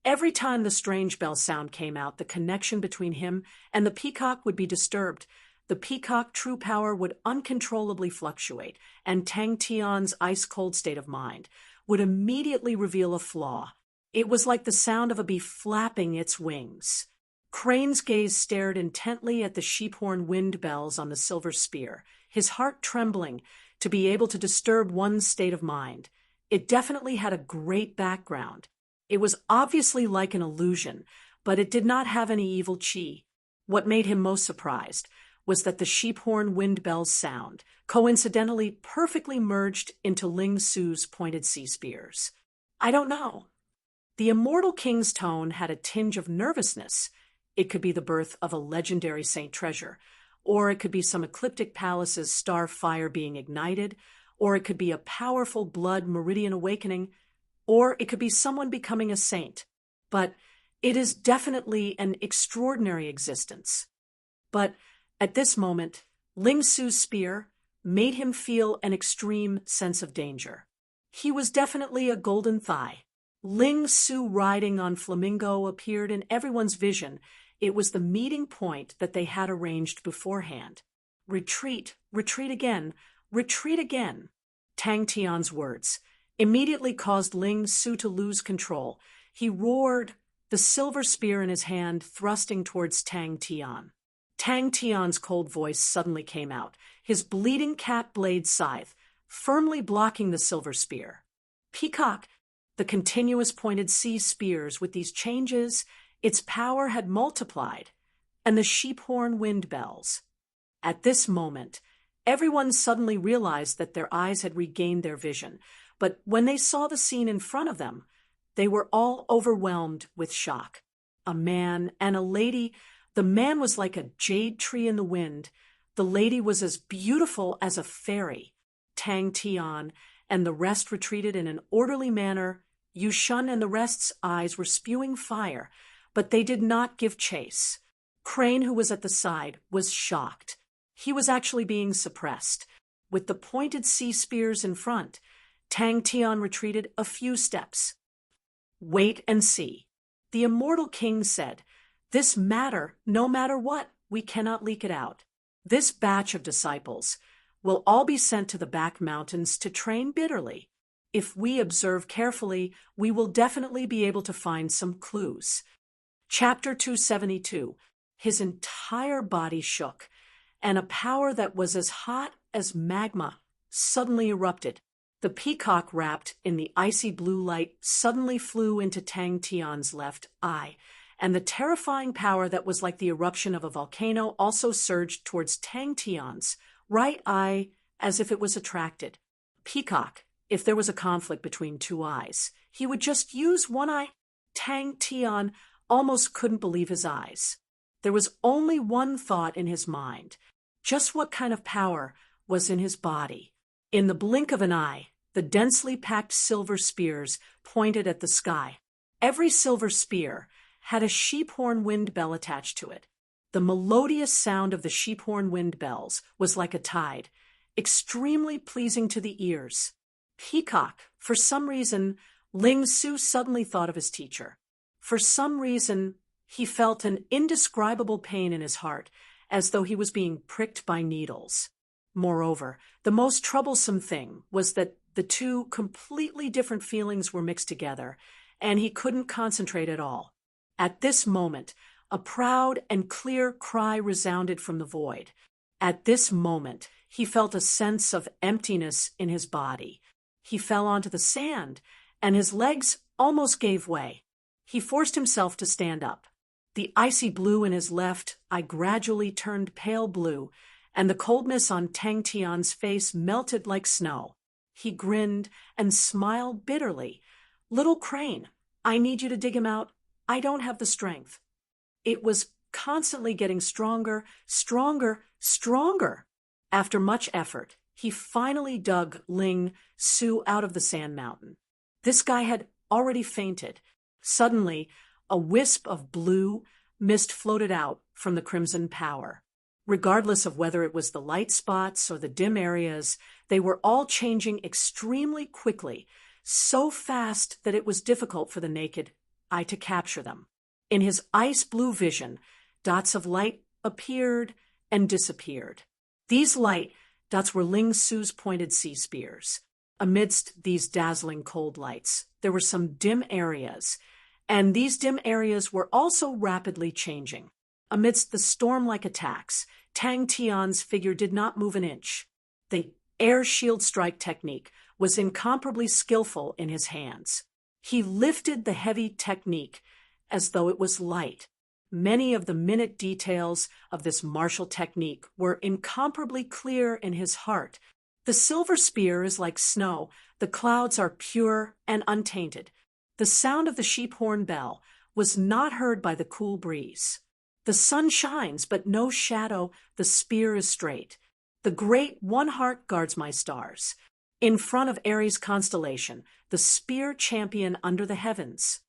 Every time the strange bell sound came out, the connection between him and the peacock would be disturbed. The peacock true power would uncontrollably fluctuate, and Tang Tian's ice-cold state of mind would immediately reveal a flaw. It was like the sound of a bee flapping its wings. Crane's gaze stared intently at the sheephorn wind bells on the silver spear, his heart trembling to be able to disturb one's state of mind. It definitely had a great background. It was obviously like an illusion, but it did not have any evil chi. What made him most surprised was that the sheephorn wind bells sound coincidentally perfectly merged into Ling Su's pointed sea spears. I don't know. The immortal king's tone had a tinge of nervousness. It could be the birth of a legendary saint treasure, or it could be some ecliptic palace's star fire being ignited, or it could be a powerful blood meridian awakening, or it could be someone becoming a saint. But it is definitely an extraordinary existence. But at this moment, Ling Su's spear made him feel an extreme sense of danger. He was definitely a golden thigh. Ling Su riding on Flamingo appeared in everyone's vision. It was the meeting point that they had arranged beforehand. Retreat, retreat again, retreat again. Tang Tian's words immediately caused Ling Su to lose control. He roared, the silver spear in his hand thrusting towards Tang Tian. Tang Tian's cold voice suddenly came out, his bleeding cat blade scythe firmly blocking the silver spear. Peacock, the continuous pointed sea spears with these changes, its power had multiplied, and the sheephorn wind bells. At this moment, everyone suddenly realized that their eyes had regained their vision, but when they saw the scene in front of them, they were all overwhelmed with shock. A man and a lady. The man was like a jade tree in the wind. The lady was as beautiful as a fairy. Tang Tian and the rest retreated in an orderly manner. Yushun and the rest's eyes were spewing fire, but they did not give chase. Crane, who was at the side, was shocked. He was actually being suppressed. With the pointed sea spears in front, Tang Tian retreated a few steps. Wait and see. The immortal king said, "This matter, no matter what, we cannot leak it out. This batch of disciples will all be sent to the back mountains to train bitterly. If we observe carefully, we will definitely be able to find some clues." Chapter 272. His entire body shook, and a power that was as hot as magma suddenly erupted. The peacock wrapped in the icy blue light suddenly flew into Tang Tian's left eye, and the terrifying power that was like the eruption of a volcano also surged towards Tang Tian's right eye as if it was attracted. Peacock, if there was a conflict between two eyes, he would just use one eye. Tang Tian almost couldn't believe his eyes. There was only one thought in his mind. Just what kind of power was in his body? In the blink of an eye, the densely packed silver spears pointed at the sky. Every silver spear had a sheephorn wind bell attached to it. The melodious sound of the sheephorn wind bells was like a tide, extremely pleasing to the ears. Peacock, for some reason, Ling Su suddenly thought of his teacher. For some reason, he felt an indescribable pain in his heart, as though he was being pricked by needles. Moreover, the most troublesome thing was that the two completely different feelings were mixed together, and he couldn't concentrate at all. At this moment, a proud and clear cry resounded from the void. At this moment, he felt a sense of emptiness in his body. He fell onto the sand, and his legs almost gave way. He forced himself to stand up. The icy blue in his left eye gradually turned pale blue, and the coldness on Tang Tian's face melted like snow. He grinned and smiled bitterly. "Little Crane, I need you to dig him out. I don't have the strength." It was constantly getting stronger, stronger, stronger. After much effort, he finally dug Ling Su out of the sand mountain. This guy had already fainted. Suddenly, a wisp of blue mist floated out from the crimson power. Regardless of whether it was the light spots or the dim areas, they were all changing extremely quickly, so fast that it was difficult for the naked eye to capture them. In his ice blue vision, dots of light appeared and disappeared. These light dots were Ling Su's pointed sea spears. Amidst these dazzling cold lights, there were some dim areas, and these dim areas were also rapidly changing. Amidst the storm-like attacks, Tang Tian's figure did not move an inch. The air shield strike technique was incomparably skillful in his hands. He lifted the heavy technique as though it was light. Many of the minute details of this martial technique were incomparably clear in his heart. The silver spear is like snow. The clouds are pure and untainted. The sound of the sheephorn bell was not heard by the cool breeze. The sun shines, but no shadow. The spear is straight. The great one heart guards my stars. In front of Aries constellation, the spear champion under the heavens.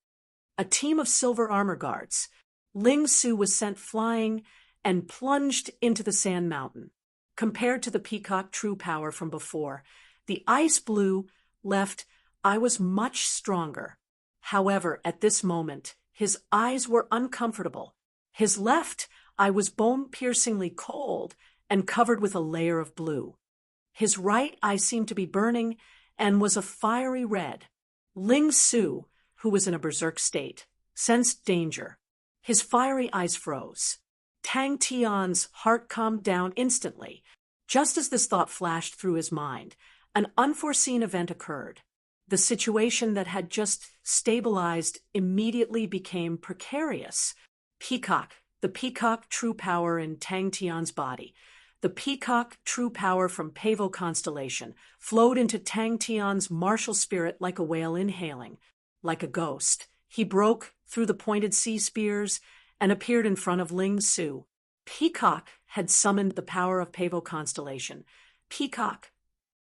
A team of silver armor guards. Ling Su was sent flying and plunged into the sand mountain. Compared to the peacock true power from before, the ice blue left eye was much stronger. However, at this moment, his eyes were uncomfortable. His left eye was bone-piercingly cold and covered with a layer of blue. His right eye seemed to be burning and was a fiery red. Ling Su, who was in a berserk state, sensed danger. His fiery eyes froze. Tang Tian's heart calmed down instantly. Just as this thought flashed through his mind, an unforeseen event occurred. The situation that had just stabilized immediately became precarious. Peacock, the peacock true power in Tang Tian's body. The peacock true power from Pavo constellation flowed into Tang Tian's martial spirit like a whale inhaling. Like a ghost, he broke through the pointed sea spears and appeared in front of Ling Su. Peacock had summoned the power of Pavo constellation. Peacock.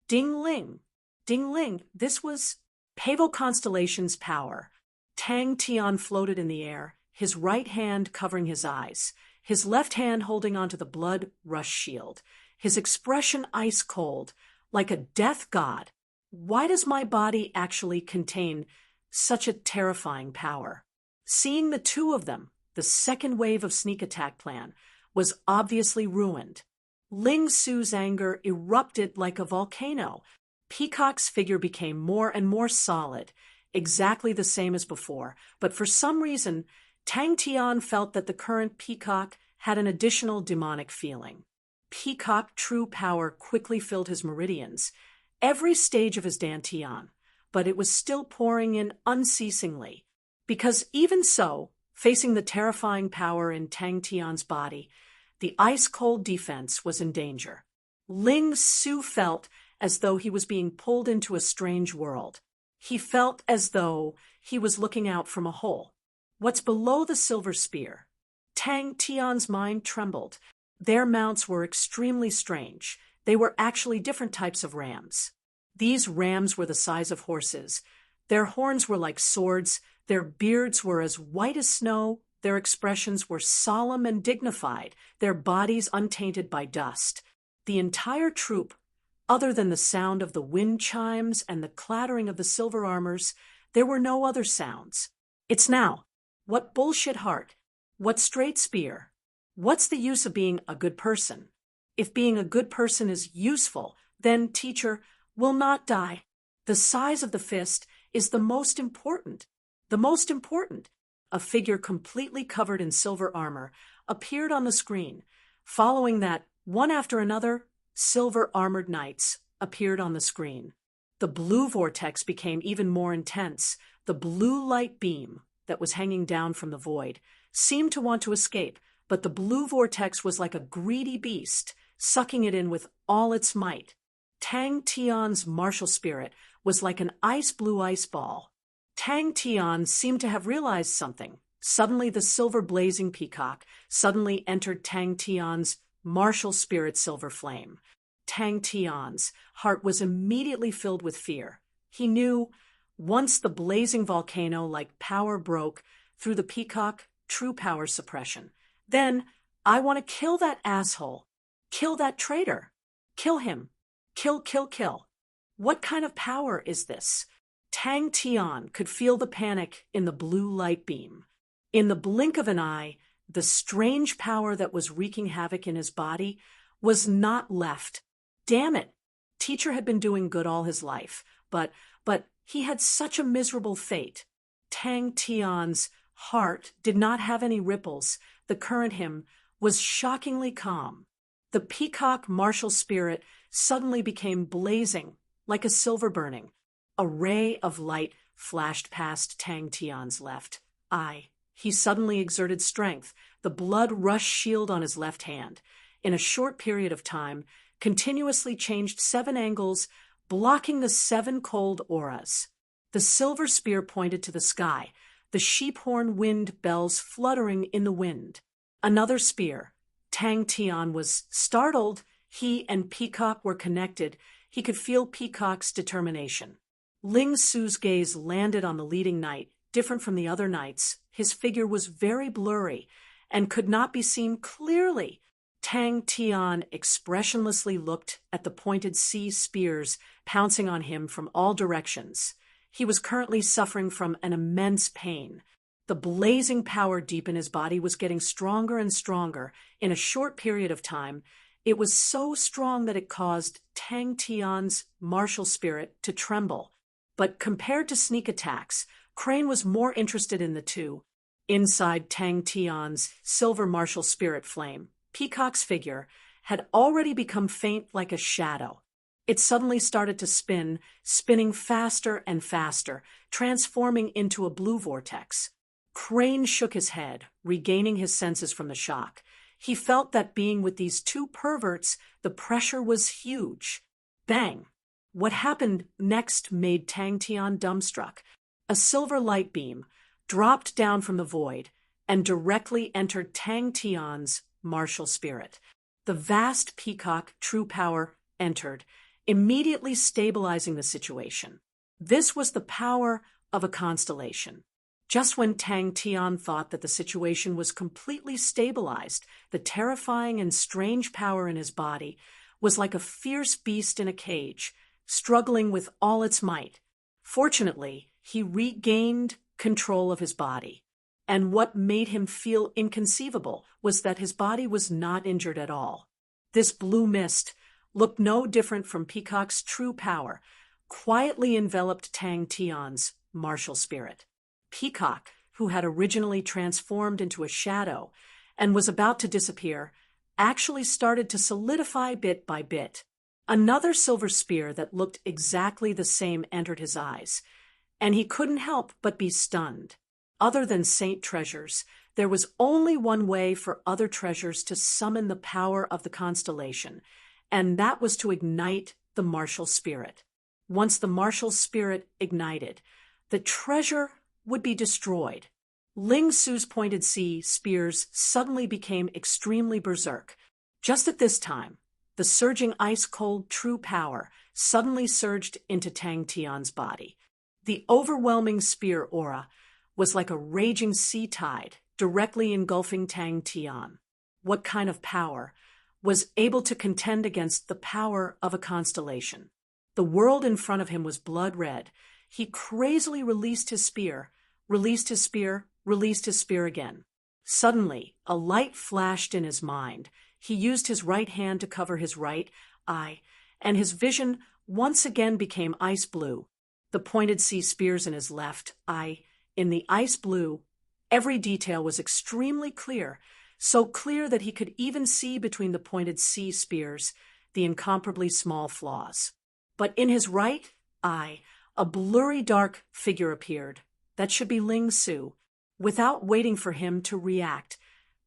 Ding Ling. Ding Ling. This was Pavo constellation's power. Tang Tian floated in the air, his right hand covering his eyes, his left hand holding onto the blood rush shield, his expression ice cold, like a death god. Why does my body actually contain such a terrifying power? Seeing the two of them, the second wave of sneak attack plan was obviously ruined. Ling Su's anger erupted like a volcano. Peacock's figure became more and more solid, exactly the same as before, but for some reason, Tang Tian felt that the current peacock had an additional demonic feeling. Peacock true power quickly filled his meridians, every stage of his dantian, but it was still pouring in unceasingly. Because even so, facing the terrifying power in Tang Tian's body, the ice-cold defense was in danger. Ling Su felt as though he was being pulled into a strange world. He felt as though he was looking out from a hole. What's below the silver spear? Tang Tian's mind trembled. Their mounts were extremely strange. They were actually different types of rams. These rams were the size of horses. Their horns were like swords. Their beards were as white as snow. Their expressions were solemn and dignified, their bodies untainted by dust. The entire troop, other than the sound of the wind chimes and the clattering of the silver armors, there were no other sounds. It's now. What bullshit heart? What straight spear? What's the use of being a good person? If being a good person is useful, then, teacher, will not die. The size of the fist is the most important. The most important. A figure completely covered in silver armor appeared on the screen. Following that, one after another, silver armored knights appeared on the screen. The blue vortex became even more intense. The blue light beam that was hanging down from the void seemed to want to escape, but the blue vortex was like a greedy beast, sucking it in with all its might. Tang Tian's martial spirit was like an ice-blue ice ball. Tang Tian seemed to have realized something. Suddenly the silver blazing peacock suddenly entered Tang Tian's martial spirit silver flame. Tang Tian's heart was immediately filled with fear. He knew, once the blazing volcano-like power broke through the peacock, true power suppression. Then, I want to kill that asshole. Kill that traitor. Kill him. Kill, kill, kill. What kind of power is this? Tang Tian could feel the panic in the blue light beam. In the blink of an eye, the strange power that was wreaking havoc in his body was not left. Damn it! Teacher had been doing good all his life, but he had such a miserable fate. Tang Tian's heart did not have any ripples. The current him was shockingly calm. The peacock martial spirit suddenly became blazing, like a silver burning. A ray of light flashed past Tang Tian's left eye. He suddenly exerted strength. The blood rush shield on his left hand, in a short period of time, continuously changed 7 angles, blocking the 7 cold auras. The silver spear pointed to the sky, the sheep-horn wind bells fluttering in the wind. Another spear. Tang Tian was startled. He and Peacock were connected. He could feel Peacock's determination. Ling Su's gaze landed on the leading knight, different from the other knights. His figure was very blurry and could not be seen clearly. Tang Tian expressionlessly looked at the pointed sea spears pouncing on him from all directions. He was currently suffering from an immense pain. The blazing power deep in his body was getting stronger and stronger. In a short period of time, it was so strong that it caused Tang Tian's martial spirit to tremble. But compared to sneak attacks, Crane was more interested in the two. Inside Tang Tian's silver martial spirit flame, Peacock's figure had already become faint like a shadow. It suddenly started to spin, spinning faster and faster, transforming into a blue vortex. Crane shook his head, regaining his senses from the shock. He felt that being with these two perverts, the pressure was huge. Bang! What happened next made Tang Tian dumbstruck. A silver light beam dropped down from the void and directly entered Tang Tian's martial spirit. The vast peacock true power entered, immediately stabilizing the situation. This was the power of a constellation. Just when Tang Tian thought that the situation was completely stabilized, the terrifying and strange power in his body was like a fierce beast in a cage, struggling with all its might. Fortunately, he regained control of his body. And what made him feel inconceivable was that his body was not injured at all. This blue mist looked no different from Peacock's true power, quietly enveloped Tang Tian's martial spirit. Peacock, who had originally transformed into a shadow and was about to disappear, actually started to solidify bit by bit. Another silver spear that looked exactly the same entered his eyes, and he couldn't help but be stunned. Other than saint treasures, there was only one way for other treasures to summon the power of the constellation, and that was to ignite the martial spirit. Once the martial spirit ignited, the treasure would be destroyed. Ling Su's pointed C spears suddenly became extremely berserk. Just at this time, the surging ice-cold true power suddenly surged into Tang Tian's body. The overwhelming spear aura was like a raging sea tide directly engulfing Tang Tian. What kind of power was able to contend against the power of a constellation? The world in front of him was blood red. He crazily released his spear, released his spear, released his spear again. Suddenly, a light flashed in his mind. He used his right hand to cover his right eye, and his vision once again became ice blue. The pointed C spears in his left eye, in the ice blue, every detail was extremely clear, so clear that he could even see between the pointed C spears the incomparably small flaws. But in his right eye, a blurry dark figure appeared. That should be Ling Su. Without waiting for him to react,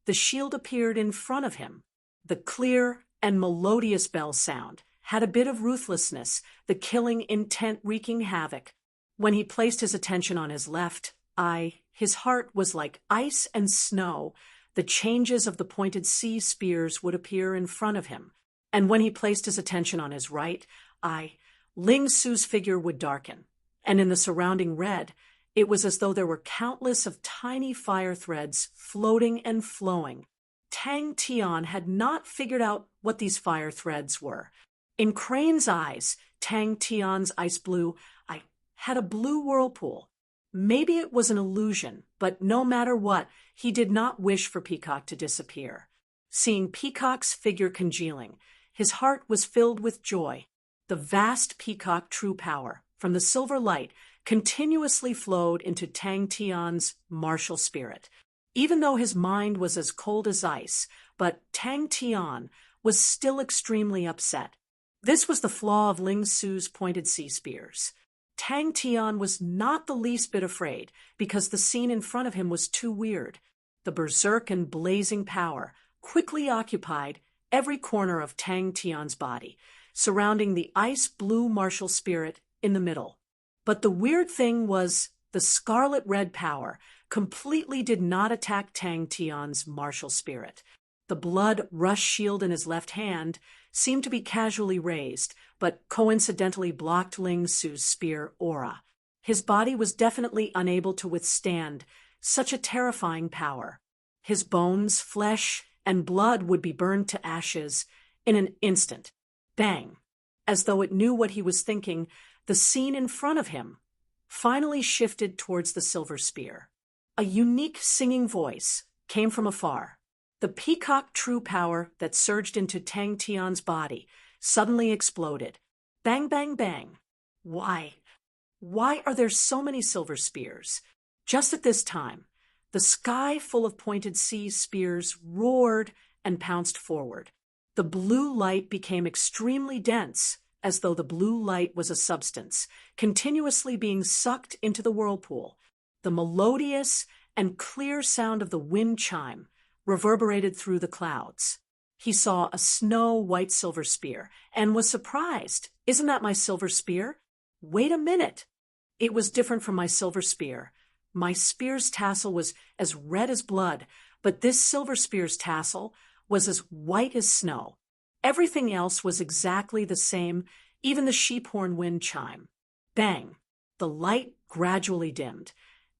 the shield appeared in front of him. The clear and melodious bell sound had a bit of ruthlessness, the killing intent wreaking havoc. When he placed his attention on his left eye, his heart was like ice and snow. The changes of the pointed C spears would appear in front of him. And when he placed his attention on his right eye, Ling Su's figure would darken. And in the surrounding red, it was as though there were countless of tiny fire threads floating and flowing. Tang Tian had not figured out what these fire threads were. In Crane's eyes, Tang Tian's ice blue eye had a blue whirlpool. Maybe it was an illusion, but no matter what, he did not wish for Peacock to disappear. Seeing Peacock's figure congealing, his heart was filled with joy. The vast Peacock true power from the silver light continuously flowed into Tang Tian's martial spirit. Even though his mind was as cold as ice, but Tang Tian was still extremely upset. This was the flaw of Ling Su's pointed C spears. Tang Tian was not the least bit afraid because the scene in front of him was too weird. The berserk and blazing power quickly occupied every corner of Tang Tian's body, surrounding the ice-blue martial spirit in the middle. But the weird thing was the scarlet red power completely did not attack Tang Tian's martial spirit. The blood rush shield in his left hand seemed to be casually raised, but coincidentally blocked Ling Su's spear aura. His body was definitely unable to withstand such a terrifying power. His bones, flesh, and blood would be burned to ashes in an instant. Bang! As though it knew what he was thinking, the scene in front of him finally shifted towards the silver spear. A unique singing voice came from afar. The peacock true power that surged into Tang Tian's body suddenly exploded. Bang, bang, bang. Why? Why are there so many silver spears? Just at this time, the sky full of pointed C spears roared and pounced forward. The blue light became extremely dense, as though the blue light was a substance, continuously being sucked into the whirlpool. The melodious and clear sound of the wind chime reverberated through the clouds. He saw a snow-white silver spear and was surprised. Isn't that my silver spear? Wait a minute. It was different from my silver spear. My spear's tassel was as red as blood, but this silver spear's tassel was as white as snow. Everything else was exactly the same, even the sheephorn wind chime. Bang! The light gradually dimmed,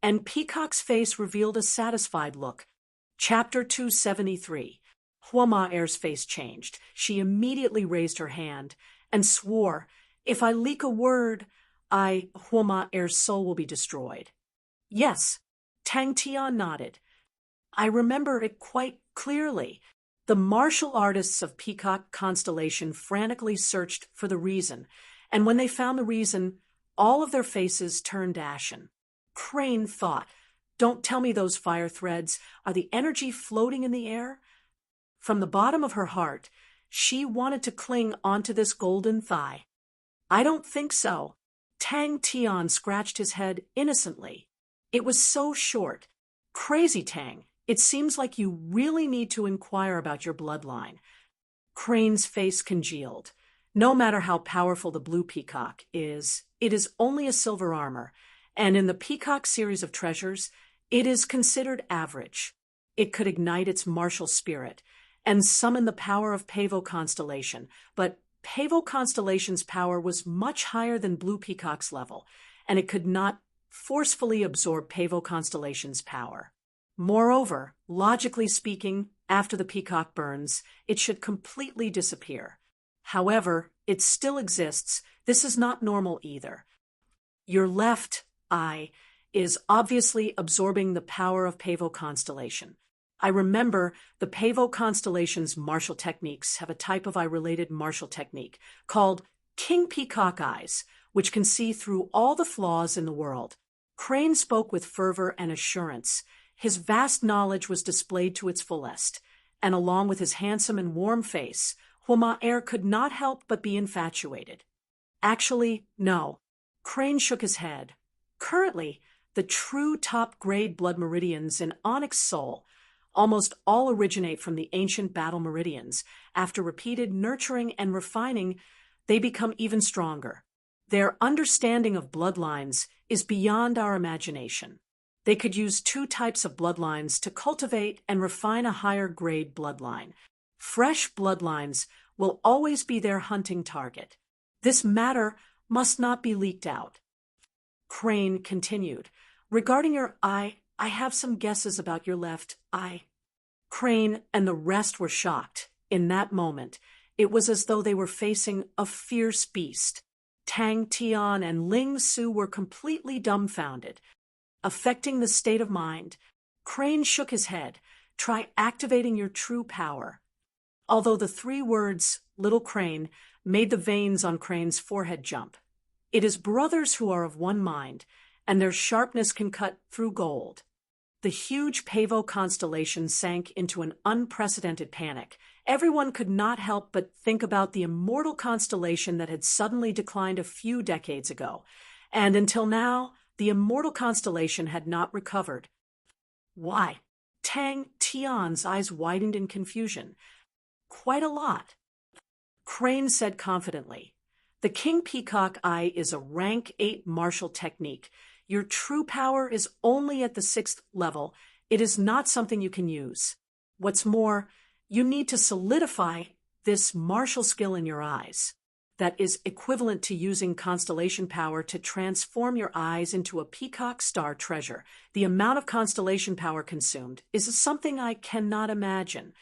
and Peacock's face revealed a satisfied look. Chapter 273. Hua Ma-er's face changed. She immediately raised her hand and swore, "If I leak a word, Hua Ma-er's soul will be destroyed." Yes, Tang Tian nodded. I remember it quite clearly. The martial artists of Peacock Constellation frantically searched for the reason, and when they found the reason, all of their faces turned ashen. Crane thought, Don't tell me those fire threads are the energy floating in the air? From the bottom of her heart, she wanted to cling onto this golden thigh. I don't think so. Tang Tian scratched his head innocently. It was so short. Crazy Tang, it seems like you really need to inquire about your bloodline. Crane's face congealed. No matter how powerful the blue peacock is, it is only a silver armor, and in the peacock series of treasures, it is considered average. It could ignite its martial spirit and summon the power of Pavo Constellation, but Pavo Constellation's power was much higher than Blue Peacock's level, and it could not forcefully absorb Pavo Constellation's power. Moreover, logically speaking, after the peacock burns, it should completely disappear. However, it still exists. This is not normal either. Your left eye is obviously absorbing the power of Pavo Constellation. I remember the Pavo Constellation's martial techniques have a type of eye-related martial technique called King Peacock Eyes, which can see through all the flaws in the world. Crane spoke with fervor and assurance. His vast knowledge was displayed to its fullest, and along with his handsome and warm face, Hua Er could not help but be infatuated. Actually, no. Crane shook his head. Currently, the true top-grade blood meridians in Onyx Soul almost all originate from the ancient battle meridians. After repeated nurturing and refining, they become even stronger. Their understanding of bloodlines is beyond our imagination. They could use two types of bloodlines to cultivate and refine a higher-grade bloodline. Fresh bloodlines will always be their hunting target. This matter must not be leaked out. Crane continued. Regarding your eye, I have some guesses about your left eye. Crane and the rest were shocked. In that moment, it was as though they were facing a fierce beast. Tang Tian and Ling Su were completely dumbfounded. Affecting the state of mind, Crane shook his head. Try activating your true power. Although the three words, Little Crane, made the veins on Crane's forehead jump. It is brothers who are of one mind, and their sharpness can cut through gold. The huge Pavo constellation sank into an unprecedented panic. Everyone could not help but think about the immortal constellation that had suddenly declined a few decades ago, and until now, the immortal constellation had not recovered. Why? Tang Tian's eyes widened in confusion. Quite a lot. Crane said confidently, the King Peacock Eye is a rank 8 martial technique. Your true power is only at the 6th level. It is not something you can use. What's more, you need to solidify this martial skill in your eyes. That is equivalent to using constellation power to transform your eyes into a peacock star treasure. The amount of constellation power consumed is something I cannot imagine.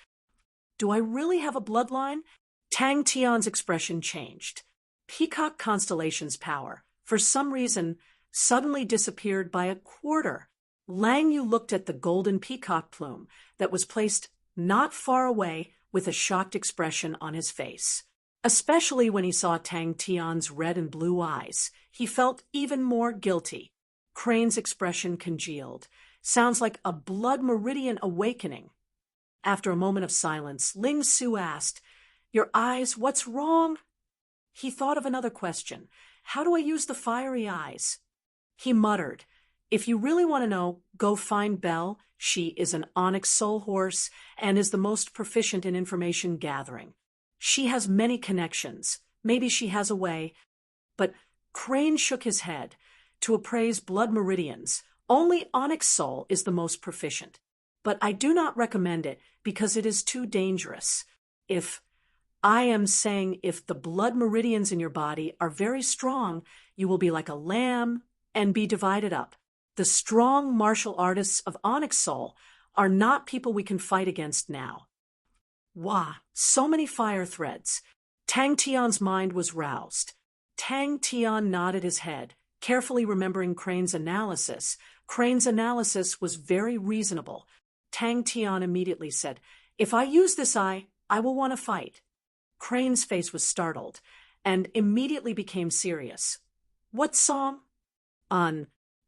Do I really have a bloodline? Tang Tian's expression changed. Peacock Constellation's power, for some reason, suddenly disappeared by a quarter. Lang Yu looked at the golden peacock plume that was placed not far away with a shocked expression on his face. Especially when he saw Tang Tian's red and blue eyes, he felt even more guilty. Crane's expression congealed. Sounds like a blood meridian awakening. After a moment of silence, Ling Su asked, Your eyes, what's wrong? He thought of another question. How do I use the fiery eyes? He muttered, If you really want to know, go find Belle. She is an Onyx Soul horse and is the most proficient in information gathering. She has many connections. Maybe she has a way. But Crane shook his head. To appraise blood meridians, only Onyx Soul is the most proficient. But I do not recommend it because it is too dangerous. If the blood meridians in your body are very strong, you will be like a lamb and be divided up. The strong martial artists of Onyx Soul are not people we can fight against now. Wah, so many fire threads. Tang Tian's mind was roused. Tang Tian nodded his head, carefully remembering Crane's analysis. Crane's analysis was very reasonable. Tang Tian immediately said, If I use this eye, I will want to fight. Crane's face was startled, and immediately became serious. What song?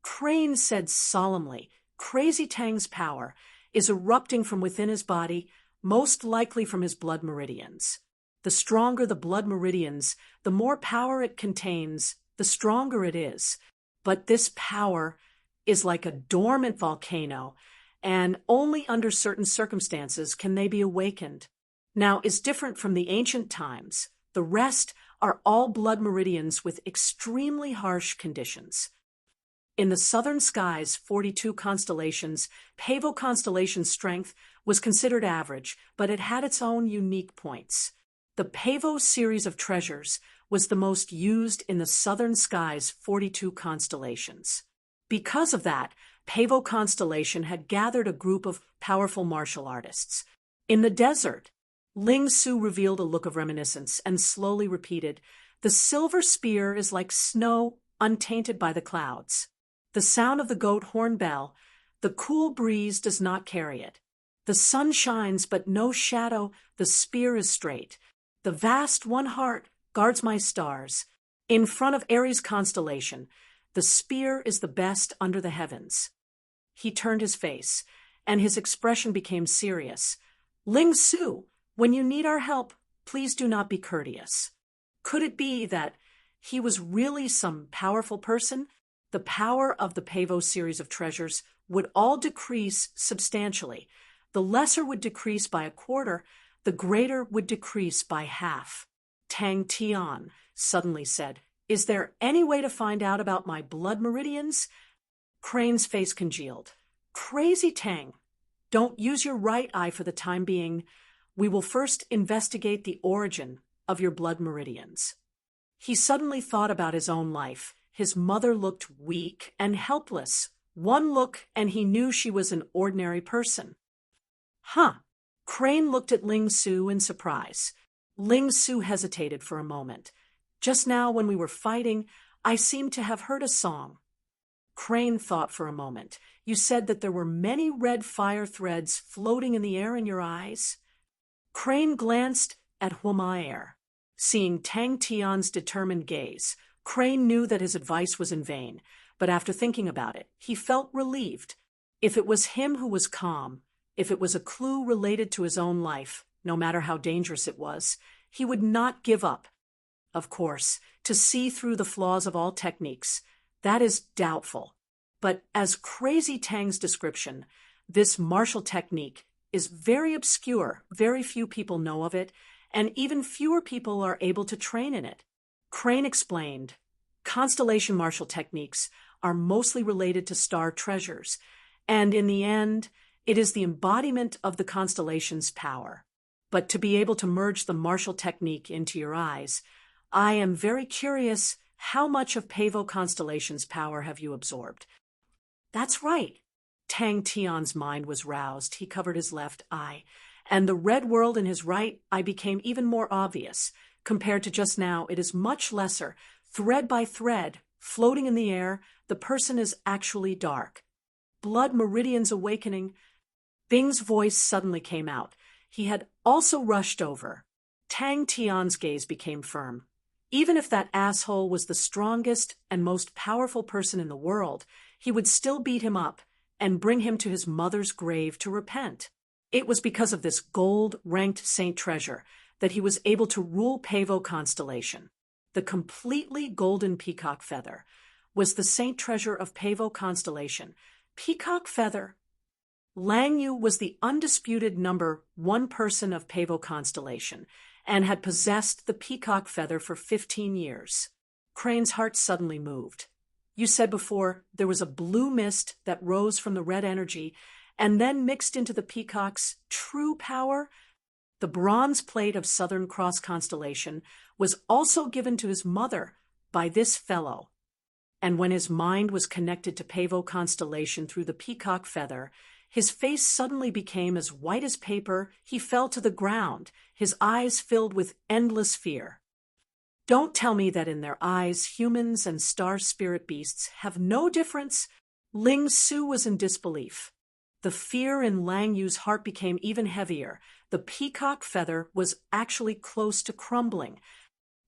Crane said solemnly. Crazy Tang's power is erupting from within his body, most likely from his blood meridians. The stronger the blood meridians, the more power it contains, the stronger it is. But this power is like a dormant volcano, and only under certain circumstances can they be awakened. Now, is different from the ancient times. The rest are all blood meridians with extremely harsh conditions. In the southern skies, 42 constellations, Pavo constellation's strength was considered average, but it had its own unique points. The Pavo series of treasures was the most used in the southern skies' 42 constellations. Because of that, Pavo constellation had gathered a group of powerful martial artists. In the desert, Ling Su revealed a look of reminiscence and slowly repeated, "The silver spear is like snow untainted by the clouds. The sound of the goat horn bell, the cool breeze does not carry it. The sun shines, but no shadow, the spear is straight. The vast one heart guards my stars. In front of Aries constellation, the spear is the best under the heavens." He turned his face, and his expression became serious. "Ling Su, when you need our help, please do not be courteous." Could it be that he was really some powerful person? The power of the Pavo series of treasures would all decrease substantially. The lesser would decrease by a quarter, the greater would decrease by half. Tang Tian suddenly said, "Is there any way to find out about my blood meridians?" Crane's face congealed. "Crazy Tang, don't use your right eye for the time being. We will first investigate the origin of your blood meridians." He suddenly thought about his own life. His mother looked weak and helpless. One look, and he knew she was an ordinary person. Huh. Crane looked at Ling Su in surprise. Ling Su hesitated for a moment. "Just now, when we were fighting, I seemed to have heard a song." Crane thought for a moment. "You said that there were many red fire threads floating in the air in your eyes?" Crane glanced at Humaer. Seeing Tang Tian's determined gaze, Crane knew that his advice was in vain, but after thinking about it, he felt relieved. If it was him who was calm, if it was a clue related to his own life, no matter how dangerous it was, he would not give up. Of course, to see through the flaws of all techniques, that is doubtful. But as Crazy Tang's description, this martial technique is very obscure, very few people know of it, and even fewer people are able to train in it. Crane explained, constellation martial techniques are mostly related to star treasures, and in the end, it is the embodiment of the constellation's power. But to be able to merge the martial technique into your eyes, I am very curious, how much of Pavo constellation's power have you absorbed? That's right. Tang Tian's mind was roused. He covered his left eye, and the red world in his right eye became even more obvious. Compared to just now, it is much lesser. Thread by thread, floating in the air, the person is actually dark. Blood meridians awakening. Bing's voice suddenly came out. He had also rushed over. Tang Tian's gaze became firm. Even if that asshole was the strongest and most powerful person in the world, he would still beat him up and bring him to his mother's grave to repent. It was because of this gold-ranked saint treasure that he was able to rule Pavo constellation. The completely golden peacock feather was the saint treasure of Pavo constellation. Peacock feather. Lang Yu was the undisputed number one person of Pavo constellation and had possessed the peacock feather for 15 years. Crane's heart suddenly moved. You said before there was a blue mist that rose from the red energy and then mixed into the peacock's true power. The bronze plate of Southern Cross constellation was also given to his mother by this fellow. And when his mind was connected to Pavo constellation through the peacock feather, his face suddenly became as white as paper. He fell to the ground, his eyes filled with endless fear. Don't tell me that in their eyes humans and star spirit beasts have no difference. Ling Su was in disbelief. The fear in Lang Yu's heart became even heavier. The peacock feather was actually close to crumbling.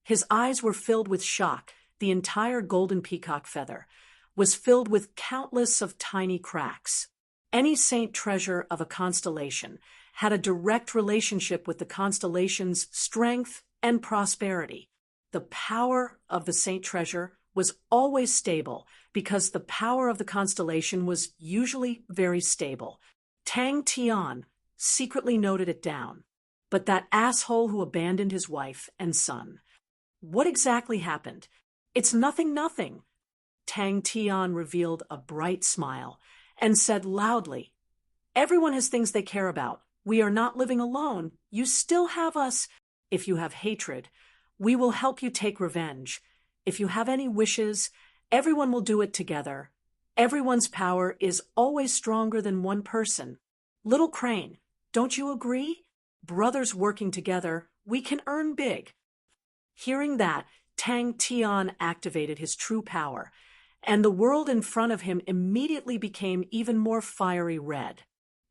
His eyes were filled with shock. The entire golden peacock feather was filled with countless of tiny cracks. Any saint treasure of a constellation had a direct relationship with the constellation's strength and prosperity. The power of the saint treasure was always stable because the power of the constellation was usually very stable. Tang Tian secretly noted it down. But that asshole who abandoned his wife and son. What exactly happened? It's nothing. Tang Tian revealed a bright smile and said loudly, "Everyone has things they care about. We are not living alone. You still have us. If you have hatred, we will help you take revenge. If you have any wishes, everyone will do it together. Everyone's power is always stronger than one person. Little Crane, don't you agree? Brothers working together, we can earn big." Hearing that, Tang Tian activated his true power, and the world in front of him immediately became even more fiery red.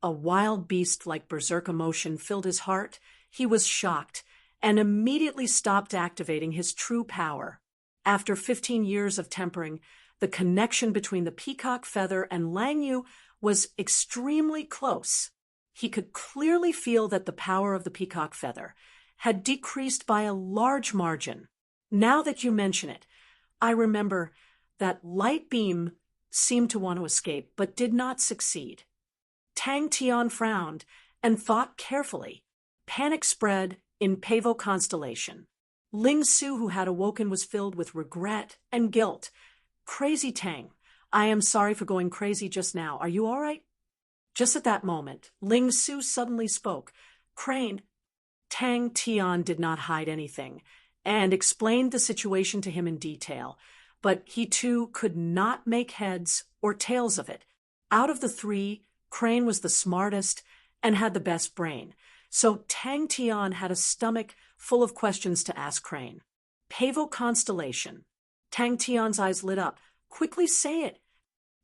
A wild beast-like berserk emotion filled his heart. He was shocked and immediately stopped activating his true power. After 15 years of tempering, the connection between the peacock feather and Lang Yu was extremely close. He could clearly feel that the power of the peacock feather had decreased by a large margin. Now that you mention it, I remember that light beam seemed to want to escape, but did not succeed. Tang Tian frowned and thought carefully. Panic spread in Pavo constellation. Ling Su, who had awoken, was filled with regret and guilt. "Crazy Tang, I am sorry for going crazy just now. Are you all right?" Just at that moment, Ling Su suddenly spoke. "Crane." Tang Tian did not hide anything and explained the situation to him in detail, but he too could not make heads or tails of it. Out of the three, Crane was the smartest and had the best brain, so Tang Tian had a stomach full of questions to ask Crane. "Pavo constellation." Tang Tian's eyes lit up. "Quickly say it."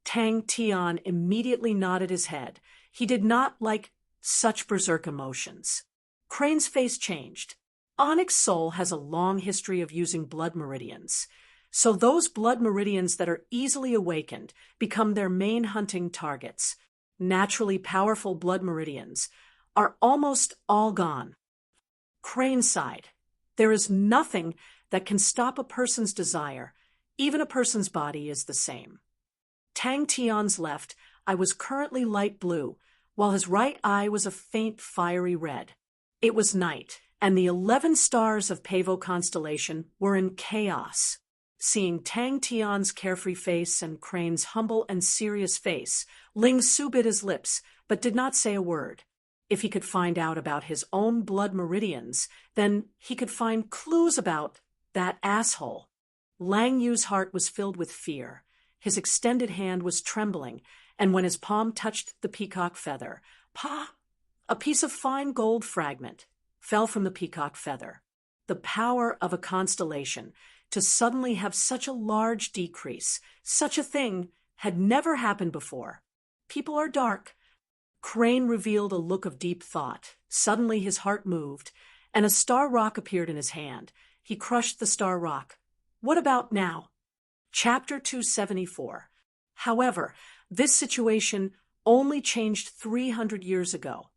Tang Tian immediately nodded his head. He did not like such berserk emotions. Crane's face changed. Onyx Soul has a long history of using blood meridians. So those blood meridians that are easily awakened become their main hunting targets. Naturally powerful blood meridians are almost all gone. Crane sighed. There is nothing that can stop a person's desire. Even a person's body is the same. Tang Tian's left eye was currently light blue, while his right eye was a faint fiery red. It was night, and the 11 stars of Pavo constellation were in chaos. Seeing Tang Tian's carefree face and Crane's humble and serious face, Ling Su bit his lips, but did not say a word. If he could find out about his own blood meridians, then he could find clues about that asshole. Lang Yu's heart was filled with fear. His extended hand was trembling, and when his palm touched the peacock feather, a piece of fine gold fragment fell from the peacock feather. The power of a constellation to suddenly have such a large decrease, such a thing had never happened before. People are dark. Crane revealed a look of deep thought. Suddenly his heart moved, and a star rock appeared in his hand. He crushed the star rock. What about now? Chapter 274. However, this situation only changed 300 years ago.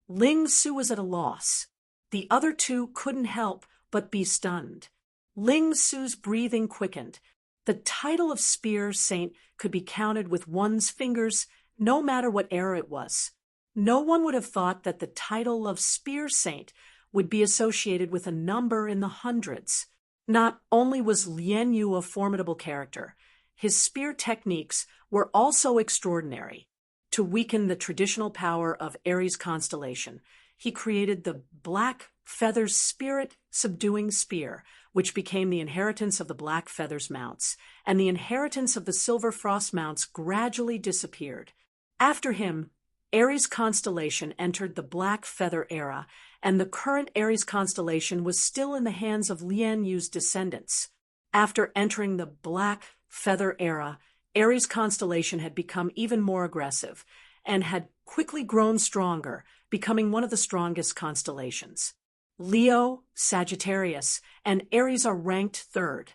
Ling Su was at a loss. The other two couldn't help but be stunned. Ling Su's breathing quickened. The title of Spear Saint could be counted with one's fingers, no matter what era it was. No one would have thought that the title of Spear Saint would be associated with a number in the hundreds. Not only was Lian Yu a formidable character, his spear techniques were also extraordinary. To weaken the traditional power of Aries constellation, he created the Black Feather's spirit-subduing spear, which became the inheritance of the Black Feather's mounts, and the inheritance of the Silver Frost mounts gradually disappeared. After him, Aries constellation entered the Black Feather era, and the current Aries constellation was still in the hands of Lian Yu's descendants. After entering the Black Feather era, Aries constellation had become even more aggressive and had quickly grown stronger, becoming one of the strongest constellations. Leo, Sagittarius, and Aries are ranked third.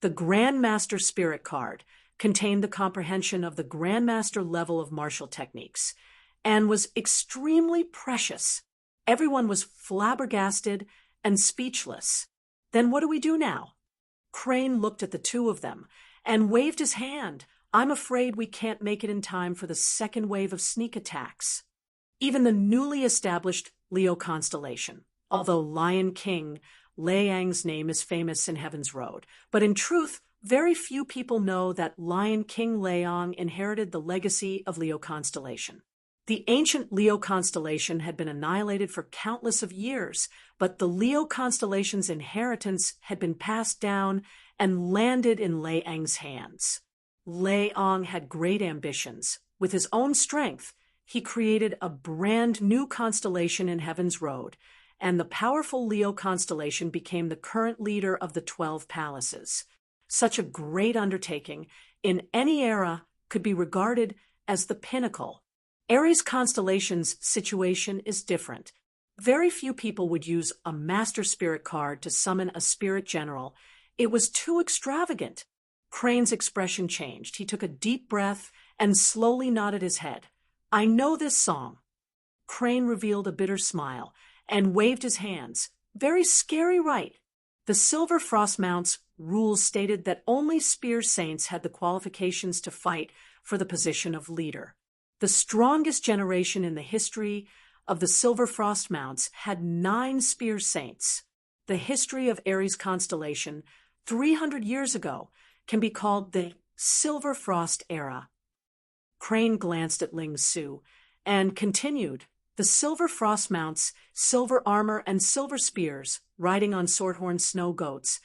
The Grand Master Spirit card contained the comprehension of the grandmaster level of martial techniques and was extremely precious. Everyone was flabbergasted and speechless. Then what do we do now? Crane looked at the two of them and waved his hand. I'm afraid we can't make it in time for the second wave of sneak attacks. Even the newly established Leo constellation, although Lion King Liang's name is famous in Heaven's Road, but in truth, very few people know that Lion King Liang inherited the legacy of Leo constellation. The ancient Leo constellation had been annihilated for countless of years, but the Leo constellation's inheritance had been passed down and landed in Liang's hands. Liang had great ambitions. With his own strength, he created a brand new constellation in Heaven's Road, and the powerful Leo constellation became the current leader of the 12 palaces. Such a great undertaking, in any era, could be regarded as the pinnacle. Aries constellation's situation is different. Very few people would use a Master Spirit card to summon a spirit general. It was too extravagant. Crane's expression changed. He took a deep breath and slowly nodded his head. I know this song. Crane revealed a bitter smile and waved his hands. Very scary, right? The Silver Frost Mount's rules stated that only Spear Saints had the qualifications to fight for the position of leader. The strongest generation in the history of the Silver Frost Mounts had 9 Spear Saints. The history of Aries constellation 300 years ago can be called the Silver Frost era. Crane glanced at Ling Su and continued. The Silver Frost Mounts, silver armor and silver spears, riding on swordhorn snow goats.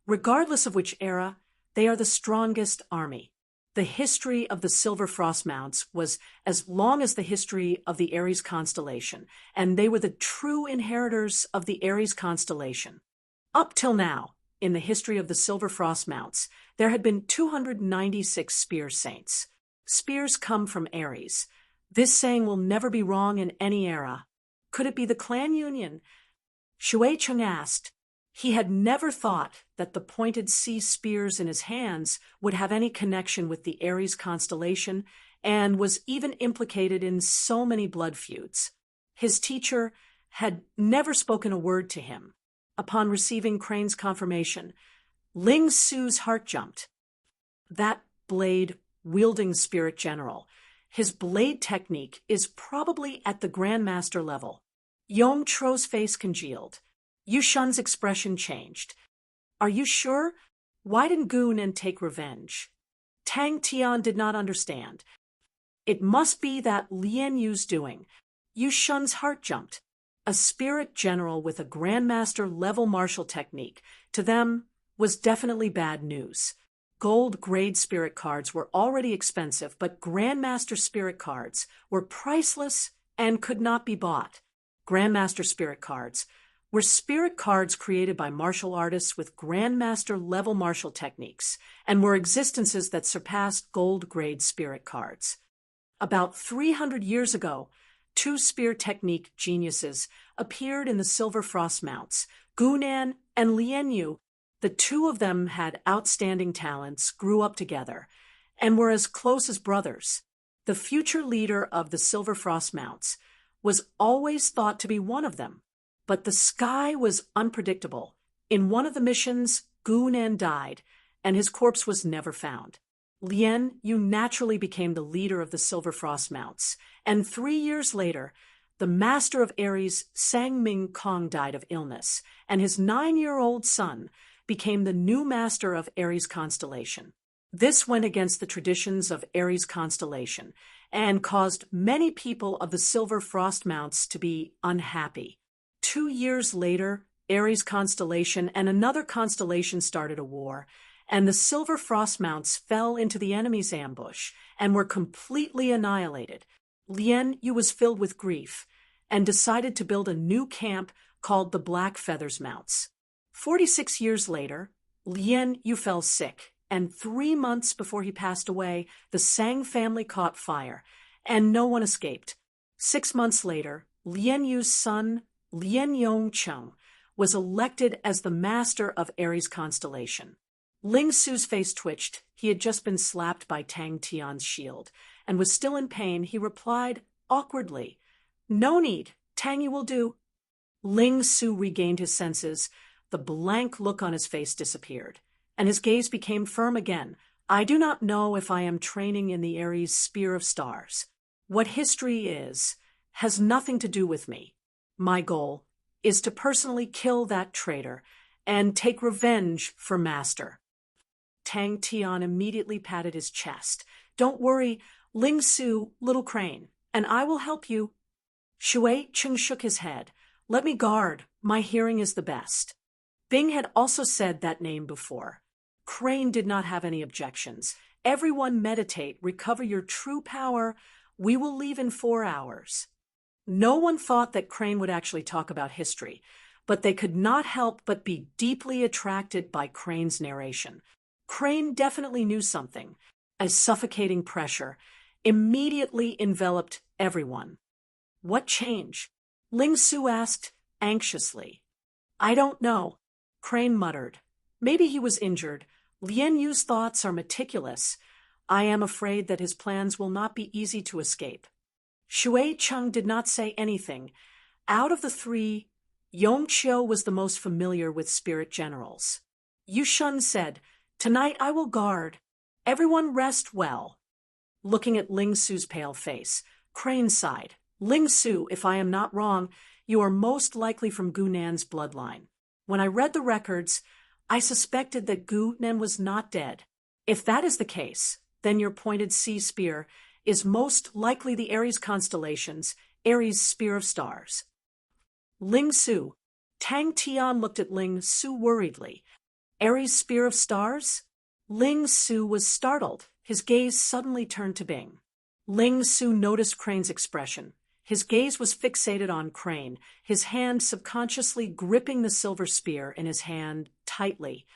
Regardless of which era, they are the strongest army. The history of the Silver Frost Mounts was as long as the history of the Aries constellation, and they were the true inheritors of the Aries constellation. Up till now, in the history of the Silver Frost Mounts, there had been 296 Spear Saints. Spears come from Aries. This saying will never be wrong in any era. Could it be the clan union? Shui Cheng asked. He had never thought that the pointed sea spears in his hands would have any connection with the Aries constellation and was even implicated in so many blood feuds. His teacher had never spoken a word to him. Upon receiving Crane's confirmation, Ling Su's heart jumped. That blade-wielding spirit general, his blade technique is probably at the Grandmaster level. Yong Tro's face congealed. Yu Shun's expression changed. Are you sure? Why didn't Gu Nen take revenge? Tang Tian did not understand. It must be that Lian Yu's doing. Yu Shun's heart jumped. A spirit general with a Grandmaster level martial technique, to them, was definitely bad news. Gold grade spirit cards were already expensive, but Grandmaster spirit cards were priceless and could not be bought. Grandmaster spirit cards were spirit cards created by martial artists with Grandmaster level martial techniques and were existences that surpassed gold grade spirit cards. About 300 years ago, 2 spear technique geniuses appeared in the Silver Frost Mounts, Gu Nen and Lian Yu. The two of them had outstanding talents, grew up together, and were as close as brothers. The future leader of the Silver Frost Mounts was always thought to be one of them, but the sky was unpredictable. In one of the missions, Gu Nen died, and his corpse was never found. Lian Yu naturally became the leader of the Silver Frost Mounts, and 3 years later, the master of Aries, Sang Ming Kong, died of illness, and his 9-year-old son became the new master of Aries constellation. This went against the traditions of Aries constellation and caused many people of the Silver Frost Mounts to be unhappy. 2 years later, Aries constellation and another constellation started a war, and the Silver Frost Mounts fell into the enemy's ambush and were completely annihilated. Lian Yu was filled with grief and decided to build a new camp called the Black Feathers Mounts. 46 years later, Lian Yu fell sick, and 3 months before he passed away, the Sang family caught fire, and no one escaped. 6 months later, Lian Yu's son, Lian Yongcheng, was elected as the master of Aries constellation. Ling Su's face twitched. He had just been slapped by Tang Tian's shield, and was still in pain. He replied awkwardly, "No need, Tang will do." Ling Su regained his senses. The blank look on his face disappeared, and his gaze became firm again. "I do not know if I am training in the Ares Spear of Stars. What history is has nothing to do with me. My goal is to personally kill that traitor and take revenge for Master." Tang Tian immediately patted his chest. "Don't worry, Ling Su, little crane, and I will help you." Shui Cheng shook his head. "Let me guard. My hearing is the best." Bing had also said that name before. Crane did not have any objections. "Everyone meditate, recover your true power. We will leave in 4 hours. No one thought that Crane would actually talk about history, but they could not help but be deeply attracted by Crane's narration. Crane definitely knew something. A suffocating pressure immediately enveloped everyone. "What change?" Ling Su asked anxiously. "I don't know," Crane muttered. "Maybe he was injured. Lian Yu's thoughts are meticulous. I am afraid that his plans will not be easy to escape." Shui Cheng did not say anything. Out of the 3, Yong Qiu was the most familiar with spirit generals. Yu Shun said, "Tonight I will guard. Everyone rest well." Looking at Ling Su's pale face, Crane sighed. "Ling Su, if I am not wrong, you are most likely from Gu Nan's bloodline. When I read the records, I suspected that Gu Nan was not dead. If that is the case, then your pointed sea spear is most likely the Aries constellation's Aries Spear of Stars." Ling Su. Tang Tian looked at Ling Su worriedly. "Aries Spear of Stars?" Ling Su was startled. His gaze suddenly turned to Bing. Ling Su noticed Crane's expression. His gaze was fixated on Crane, his hand subconsciously gripping the silver spear in his hand tightly.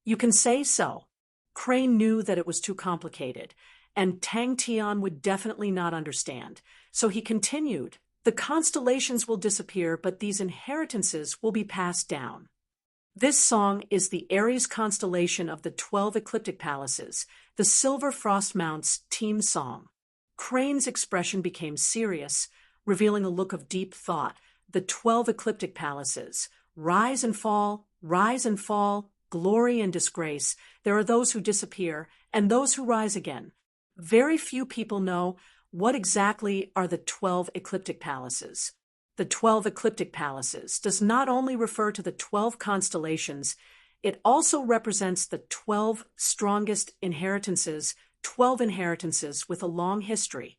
"You can say so." Crane knew that it was too complicated, and Tang Tian would definitely not understand. So he continued, "The constellations will disappear, but these inheritances will be passed down. This song is the Aries constellation of the 12 ecliptic palaces, the Silver Frost Mount's team song." Crane's expression became serious, revealing a look of deep thought. "The 12 ecliptic palaces. Rise and fall, glory and disgrace. There are those who disappear, and those who rise again. Very few people know what exactly are the 12 ecliptic palaces. The 12 ecliptic palaces does not only refer to the 12 constellations, it also represents the 12 strongest inheritances, 12 inheritances with a long history."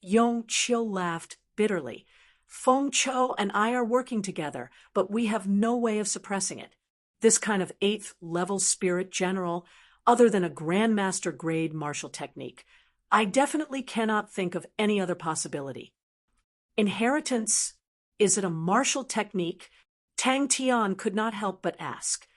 Yong Qiu laughed bitterly. "Feng Chou and I are working together, but we have no way of suppressing it. This kind of 8th level spirit general, other than a grandmaster grade martial technique, I definitely cannot think of any other possibility." "Inheritance, is it a martial technique?" Tang Tian could not help but ask.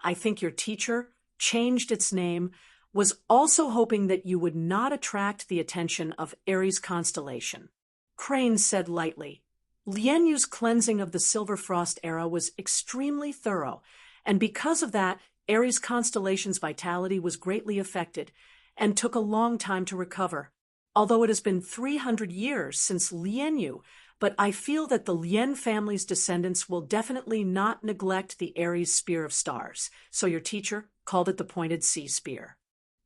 "I think your teacher changed its name, was also hoping that you would not attract the attention of Aries constellation." Crane said lightly, "Lian Yu's cleansing of the Silver Frost era was extremely thorough, and because of that, Aries constellation's vitality was greatly affected and took a long time to recover. Although it has been 300 years since Lian Yu, but I feel that the Lien family's descendants will definitely not neglect the Aries Spear of Stars, so your teacher called it the Pointed Sea Spear.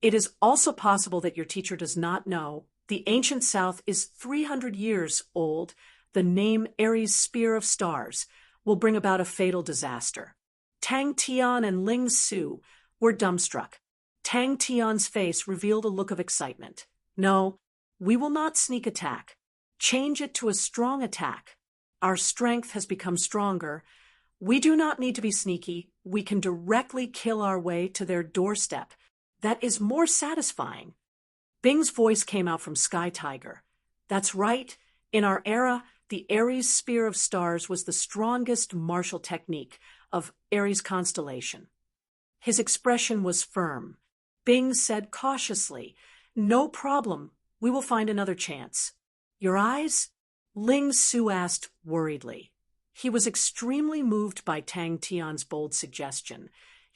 It is also possible that your teacher does not know the ancient South is 300 years old. The name Aries Spear of Stars will bring about a fatal disaster." Tang Tian and Ling Su were dumbstruck. Tang Tian's face revealed a look of excitement. "No, we will not sneak attack. Change it to a strong attack. Our strength has become stronger. We do not need to be sneaky. We can directly kill our way to their doorstep. That is more satisfying." Bing's voice came out from Sky Tiger. "That's right. In our era, the Aries Spear of Stars was the strongest martial technique of Aries constellation." His expression was firm. Bing said cautiously, "No problem. We will find another chance." "Your eyes?" Ling Su asked worriedly. He was extremely moved by Tang Tian's bold suggestion.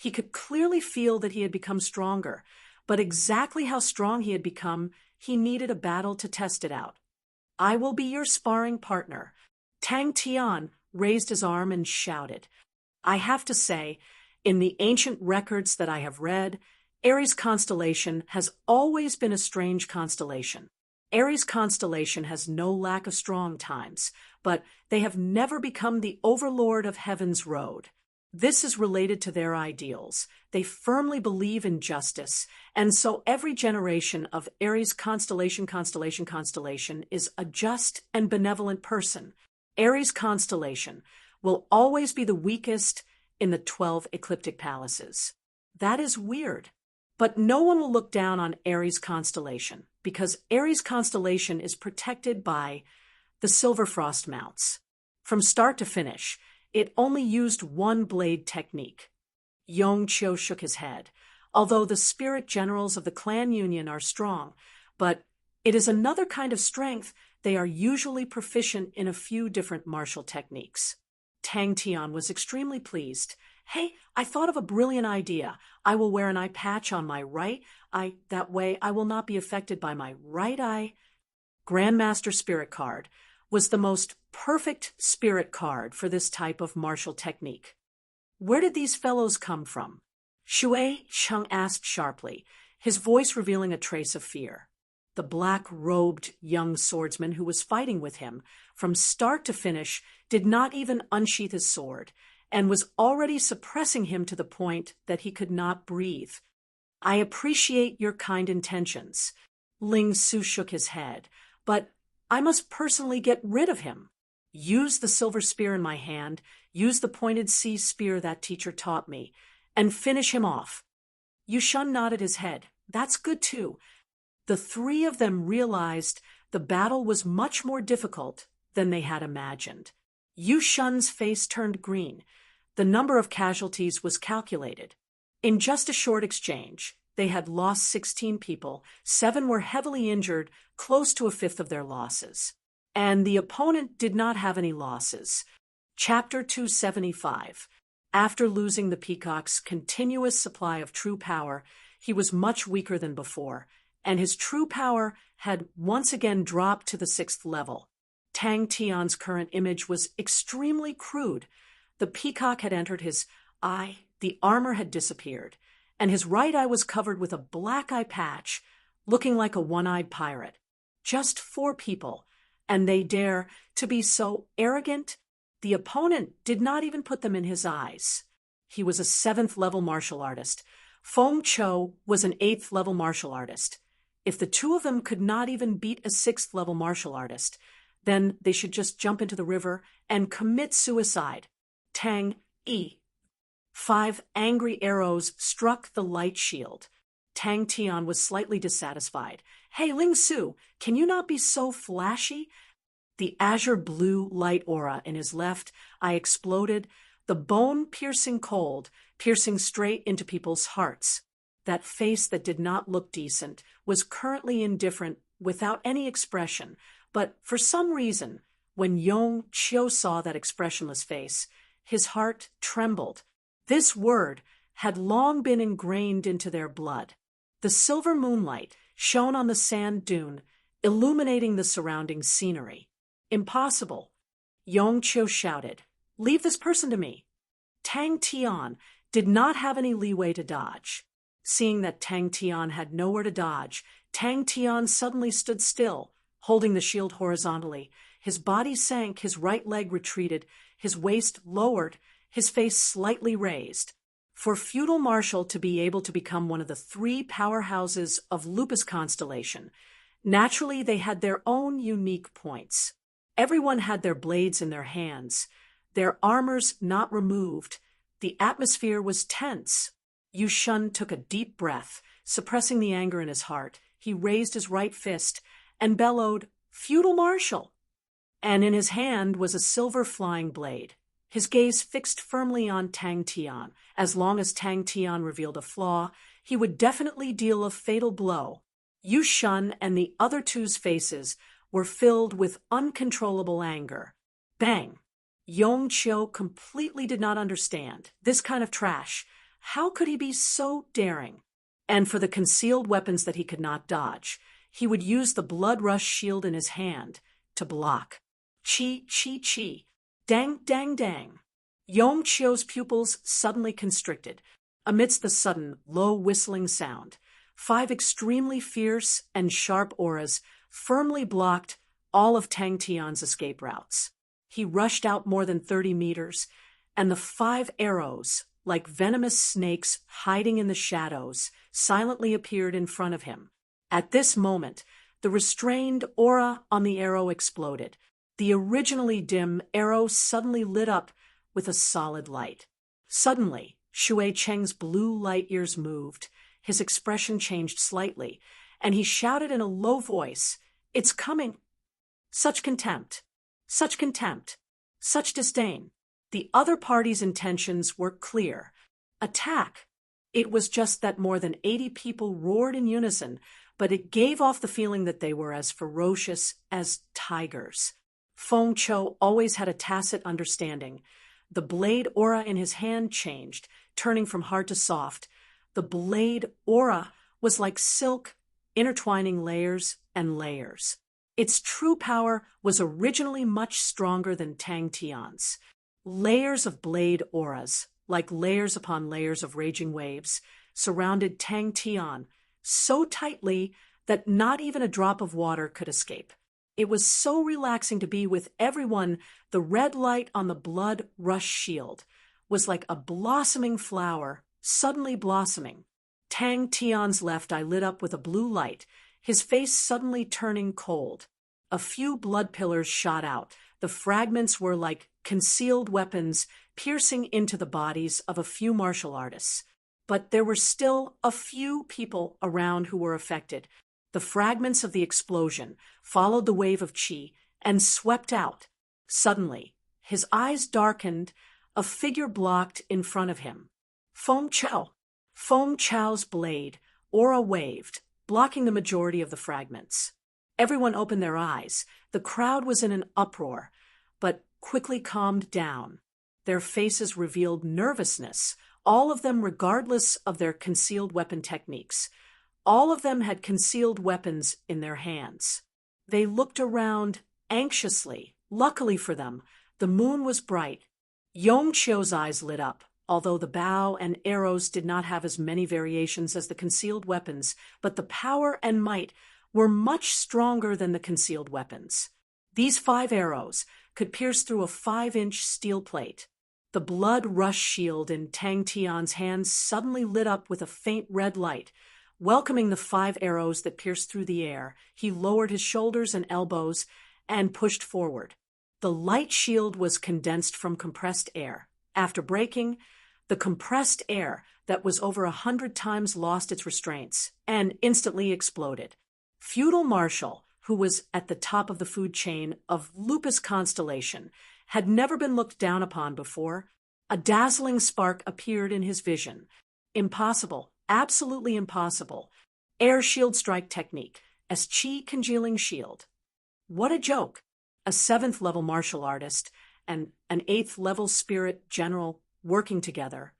He could clearly feel that he had become stronger, but exactly how strong he had become, he needed a battle to test it out. I will be your sparring partner. Tang Tian raised his arm and shouted. I have to say, in the ancient records that I have read, Aries constellation has always been a strange constellation. Aries constellation has no lack of strong times, but they have never become the overlord of heaven's road. This is related to their ideals. They firmly believe in justice, and so every generation of Aries constellation is a just and benevolent person. Aries constellation will always be the weakest in the 12 ecliptic palaces. That is weird. But no one will look down on Aries constellation, because Aries constellation is protected by the Silver Frost mounts. From start to finish, it only used one blade technique. Yong Chio shook his head. Although the spirit generals of the clan union are strong, but it is another kind of strength. They are usually proficient in a few different martial techniques. Tang Tian was extremely pleased. Hey, I thought of a brilliant idea. I will wear an eye patch on my right eye. That way I will not be affected by my right eye. Grandmaster Spirit card was the most perfect spirit card for this type of martial technique. Where did these fellows come from? Shui Cheng asked sharply, his voice revealing a trace of fear. The black-robed young swordsman who was fighting with him, from start to finish, did not even unsheath his sword, and was already suppressing him to the point that he could not breathe. I appreciate your kind intentions. Ling Su shook his head, but I must personally get rid of him. Use the silver spear in my hand, use the pointed sea spear that teacher taught me, and finish him off. Yushun nodded his head. That's good too. The three of them realized the battle was much more difficult than they had imagined. Yushun's face turned green. The number of casualties was calculated. In just a short exchange, they had lost 16 people, 7 were heavily injured, close to a fifth of their losses. And the opponent did not have any losses. Chapter 275. After losing the peacock's continuous supply of true power, he was much weaker than before, and his true power had once again dropped to the 6th level. Tang Tian's current image was extremely crude. The peacock had entered his eye, the armor had disappeared, and his right eye was covered with a black eye patch, looking like a one-eyed pirate. Just 4 people, and they dare to be so arrogant? The opponent did not even put them in his eyes. He was a 7th-level martial artist. Feng Chou was an 8th-level martial artist. If the two of them could not even beat a 6th-level martial artist, then they should just jump into the river and commit suicide. Tang Yi. 5 angry arrows struck the light shield. Tang Tian was slightly dissatisfied. Hey, Ling Su, can you not be so flashy? The azure blue light aura in his left eye exploded, the bone-piercing cold piercing straight into people's hearts. That face that did not look decent was currently indifferent, without any expression, but for some reason, when Yong Chio saw that expressionless face, his heart trembled. This word had long been ingrained into their blood. The silver moonlight shone on the sand dune, illuminating the surrounding scenery. Impossible. Yong Chio shouted, "Leave this person to me." Tang Tian did not have any leeway to dodge. Seeing that Tang Tian had nowhere to dodge, Tang Tian suddenly stood still, holding the shield horizontally. His body sank, his right leg retreated, his waist lowered, his face slightly raised. For feudal martial to be able to become one of the 3 powerhouses of Lupus constellation, naturally they had their own unique points. Everyone had their blades in their hands, their armors not removed. The atmosphere was tense. Yushun took a deep breath, suppressing the anger in his heart. He raised his right fist and bellowed, "Feudal martial!" And in his hand was a silver flying blade. His gaze fixed firmly on Tang Tian. As long as Tang Tian revealed a flaw, he would definitely deal a fatal blow. Yushun and the other two's faces were filled with uncontrollable anger. Bang! Yong Chio completely did not understand this kind of trash. How could he be so daring? And for the concealed weapons that he could not dodge, he would use the blood rush shield in his hand to block. Chi, chi, chi. Dang, dang, dang. Yong Chio's pupils suddenly constricted. Amidst the sudden, low whistling sound, 5 extremely fierce and sharp auras firmly blocked all of Tang Tian's escape routes. He rushed out more than 30 meters, and the 5 arrows, like venomous snakes hiding in the shadows, silently appeared in front of him. At this moment, the restrained aura on the arrow exploded. The originally dim arrow suddenly lit up with a solid light. Suddenly, Shui Cheng's blue light ears moved. His expression changed slightly, and he shouted in a low voice, "It's coming!" Such contempt, such contempt, such disdain. The other party's intentions were clear. Attack. It was just that more than 80 people roared in unison, but it gave off the feeling that they were as ferocious as tigers. Feng Chou always had a tacit understanding. The blade aura in his hand changed, turning from hard to soft. The blade aura was like silk, intertwining layers and layers. Its true power was originally much stronger than Tang Tian's. Layers of blade auras, like layers upon layers of raging waves, surrounded Tang Tian so tightly that not even a drop of water could escape. It was so relaxing to be with everyone. The red light on the blood rush shield was like a blossoming flower, suddenly blossoming. Tang Tian's left eye lit up with a blue light, his face suddenly turning cold. A few blood pillars shot out. The fragments were like concealed weapons piercing into the bodies of a few martial artists. But there were still a few people around who were affected. The fragments of the explosion followed the wave of qi and swept out. Suddenly, his eyes darkened, a figure blocked in front of him. Feng Chou. Feng Chou's blade, aura waved, blocking the majority of the fragments. Everyone opened their eyes. The crowd was in an uproar, but quickly calmed down. Their faces revealed nervousness, all of them regardless of their concealed weapon techniques. All of them had concealed weapons in their hands. They looked around anxiously. Luckily for them, the moon was bright. Yong Chio's eyes lit up, although the bow and arrows did not have as many variations as the concealed weapons, but the power and might were much stronger than the concealed weapons. These 5 arrows could pierce through a 5-inch steel plate. The blood rush shield in Tang Tian's hands suddenly lit up with a faint red light. Welcoming the 5 arrows that pierced through the air, he lowered his shoulders and elbows and pushed forward. The light shield was condensed from compressed air. After breaking, the compressed air that was over 100 times lost its restraints and instantly exploded. Feudal Marshal, who was at the top of the food chain of Lupus Constellation, had never been looked down upon before. A dazzling spark appeared in his vision. Impossible. Absolutely impossible. Air shield strike technique as qi congealing shield. What a joke. A 7th level martial artist and an 8th level spirit general working together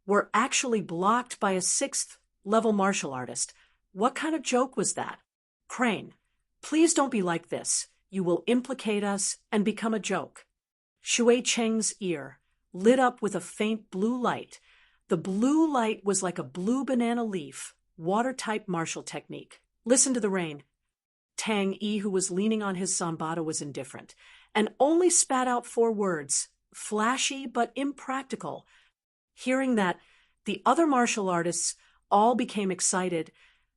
were actually blocked by a 6th level martial artist. What kind of joke was that? Crane, please don't be like this. You will implicate us and become a joke. Shui Cheng's ear lit up with a faint blue light. The blue light was like a blue banana leaf, water-type martial technique. Listen to the rain. Tang Yi, who was leaning on his Zambada, was indifferent and only spat out 4 words, flashy but impractical. Hearing that, the other martial artists all became excited.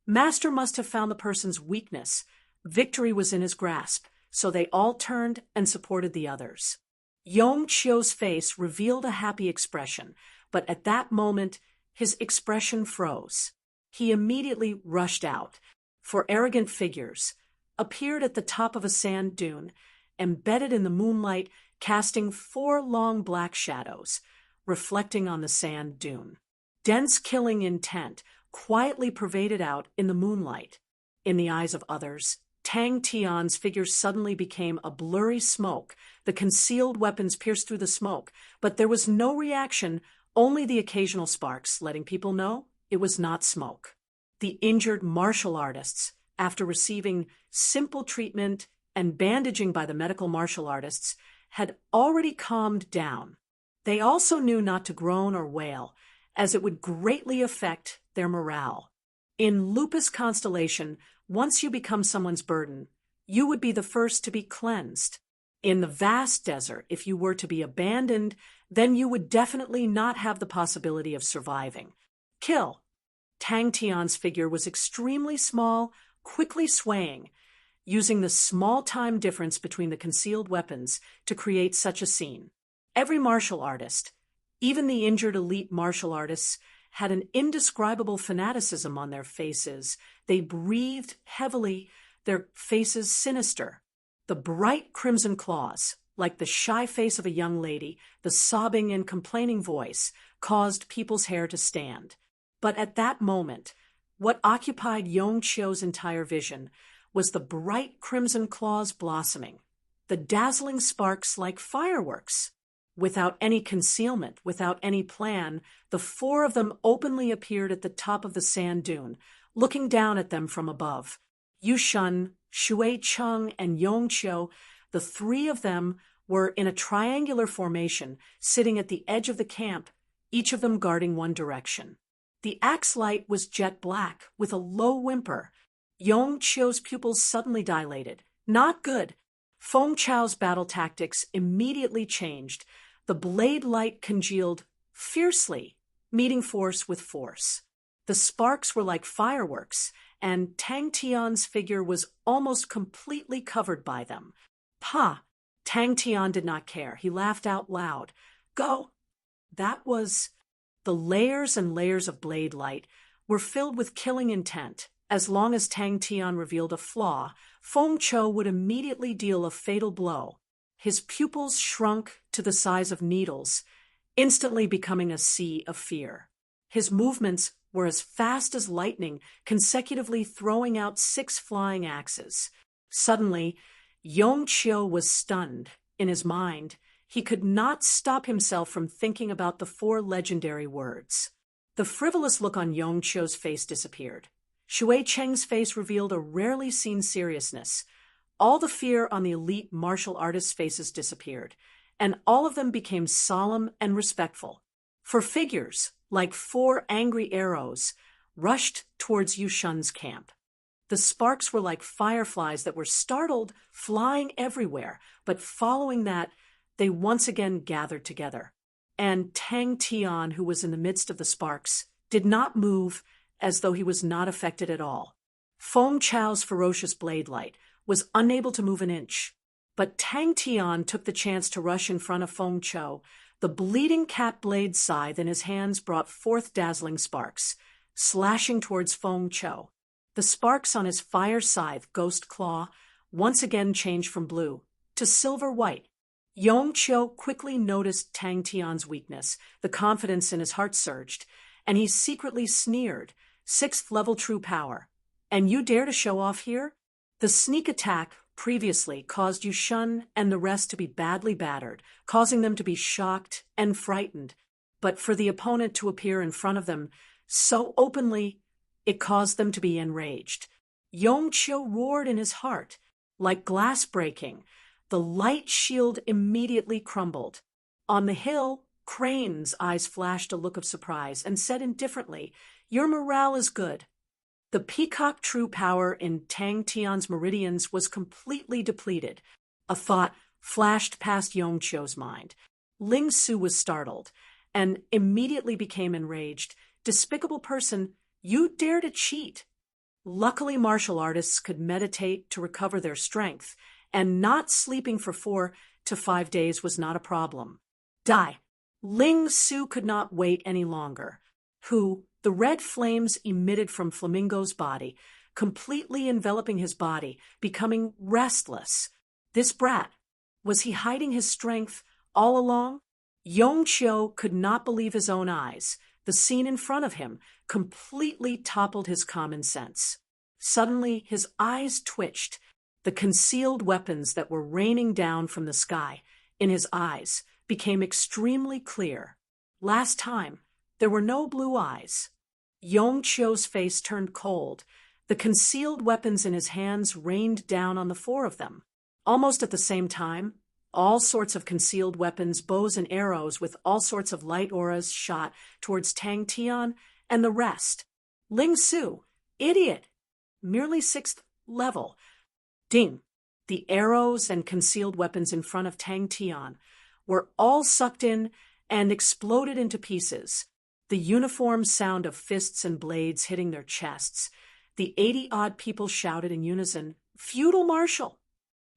Master must have found the person's weakness. Victory was in his grasp, so they all turned and supported the others. Yong Chio's face revealed a happy expression, but at that moment, his expression froze. He immediately rushed out. 4 arrogant figures appeared at the top of a sand dune, embedded in the moonlight, casting 4 long black shadows, reflecting on the sand dune. Dense killing intent quietly pervaded out in the moonlight. In the eyes of others, Tang Tian's figure suddenly became a blurry smoke. The concealed weapons pierced through the smoke, but there was no reaction, only the occasional sparks letting people know it was not smoke. The injured martial artists, after receiving simple treatment and bandaging by the medical martial artists, had already calmed down. They also knew not to groan or wail, as it would greatly affect their morale. In Lupus constellation, once you become someone's burden, you would be the first to be cleansed. In the vast desert, if you were to be abandoned, then you would definitely not have the possibility of surviving. Kill. Tang Tian's figure was extremely small, quickly swaying, using the small time difference between the concealed weapons to create such a scene. Every martial artist, even the injured elite martial artists, had an indescribable fanaticism on their faces. They breathed heavily, their faces sinister. The bright crimson claws, like the shy face of a young lady, the sobbing and complaining voice, caused people's hair to stand. But at that moment, what occupied Yongqiu's entire vision was the bright crimson claws blossoming, the dazzling sparks like fireworks. Without any concealment, without any plan, the four of them openly appeared at the top of the sand dune, looking down at them from above. Yushun, Shui Cheng, and Yongqiu, the three of them were in a triangular formation, sitting at the edge of the camp, each of them guarding one direction. The axe light was jet black, with a low whimper. Yongqiu's pupils suddenly dilated. Not good. Feng Chao's battle tactics immediately changed. The blade light congealed fiercely, meeting force with force. The sparks were like fireworks, and Tang Tian's figure was almost completely covered by them. Pah! Tang Tian did not care. He laughed out loud. Go! That was... The layers and layers of blade light were filled with killing intent. As long as Tang Tian revealed a flaw, Feng Chou would immediately deal a fatal blow. His pupils shrunk to the size of needles, instantly becoming a sea of fear. His movements were as fast as lightning, consecutively throwing out 6 flying axes. Suddenly, Yongqiu was stunned. In his mind, he could not stop himself from thinking about the 4 legendary words. The frivolous look on Yongqiu's face disappeared. Shui Cheng's face revealed a rarely seen seriousness. All the fear on the elite martial artists' faces disappeared, and all of them became solemn and respectful. For figures, like 4 angry arrows, rushed towards Yushun's camp. The sparks were like fireflies that were startled, flying everywhere, but following that, they once again gathered together. And Tang Tian, who was in the midst of the sparks, did not move, as though he was not affected at all. Feng Chao's ferocious blade light was unable to move an inch. But Tang Tian took the chance to rush in front of Feng Chou. The bleeding cat blade scythe in his hands brought forth dazzling sparks, slashing towards Feng Chou. The sparks on his fire scythe, Ghost Claw, once again changed from blue to silver-white. Yongqiu quickly noticed Tang Tian's weakness. The confidence in his heart surged, and he secretly sneered. 6th level true power. And you dare to show off here? The sneak attack previously caused Yushun and the rest to be badly battered, causing them to be shocked and frightened. But for the opponent to appear in front of them so openly, it caused them to be enraged. Yongqiu roared in his heart. Like glass breaking, the light shield immediately crumbled. On the hill, Crane's eyes flashed a look of surprise and said indifferently, "Your morale is good." The peacock true power in Tang Tian's meridians was completely depleted. A thought flashed past Yongqiu's mind. Ling Su was startled and immediately became enraged. "Despicable person, you dare to cheat." Luckily, martial artists could meditate to recover their strength, and not sleeping for 4 to 5 days was not a problem. Die! Ling Su could not wait any longer. The red flames emitted from Flamingo's body, completely enveloping his body, becoming restless. This brat, was he hiding his strength all along? Yongqiu could not believe his own eyes. The scene in front of him completely toppled his common sense. Suddenly, his eyes twitched. The concealed weapons that were raining down from the sky in his eyes became extremely clear. Last time, there were no blue eyes. Yongchio's face turned cold. The concealed weapons in his hands rained down on the four of them. Almost at the same time, all sorts of concealed weapons, bows and arrows with all sorts of light auras shot towards Tang Tian and the rest. Ling Su, idiot! Merely 6th level. Ding! The arrows and concealed weapons in front of Tang Tian were all sucked in and exploded into pieces. The uniform sound of fists and blades hitting their chests. The 80-odd people shouted in unison, "Feudal Marshal!"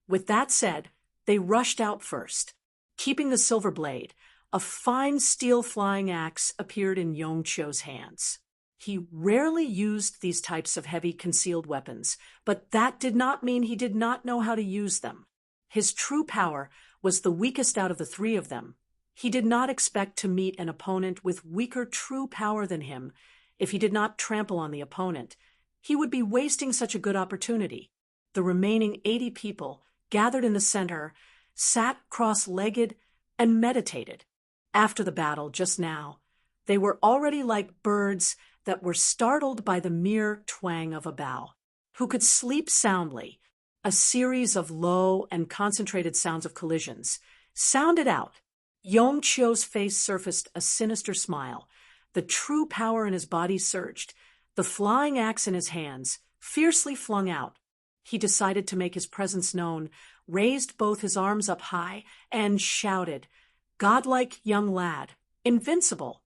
With that said, they rushed out first. Keeping the silver blade, a fine steel flying axe appeared in Yongchio's hands. He rarely used these types of heavy concealed weapons, but that did not mean he did not know how to use them. His true power was the weakest out of the three of them. He did not expect to meet an opponent with weaker true power than him. If he did not trample on the opponent, he would be wasting such a good opportunity. The remaining 80 people, gathered in the center, sat cross-legged and meditated. After the battle just now, they were already like birds that were startled by the mere twang of a bow, who could sleep soundly. A series of low and concentrated sounds of collisions sounded out. Yongchio's face surfaced a sinister smile. The true power in his body surged. The flying axe in his hands, fiercely flung out. He decided to make his presence known, raised both his arms up high, and shouted, "Godlike young lad, invincible!"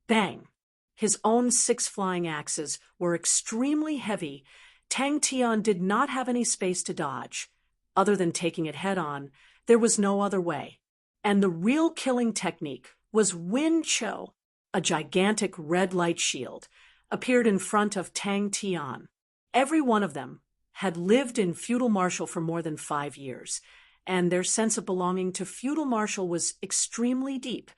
Bang! His own 6 flying axes were extremely heavy. Tang Tian did not have any space to dodge. Other than taking it head-on, there was no other way. And the real killing technique was Win Cho. A gigantic red light shield appeared in front of Tang Tian. Every one of them had lived in feudal martial for more than 5 years, and their sense of belonging to feudal martial was extremely deep.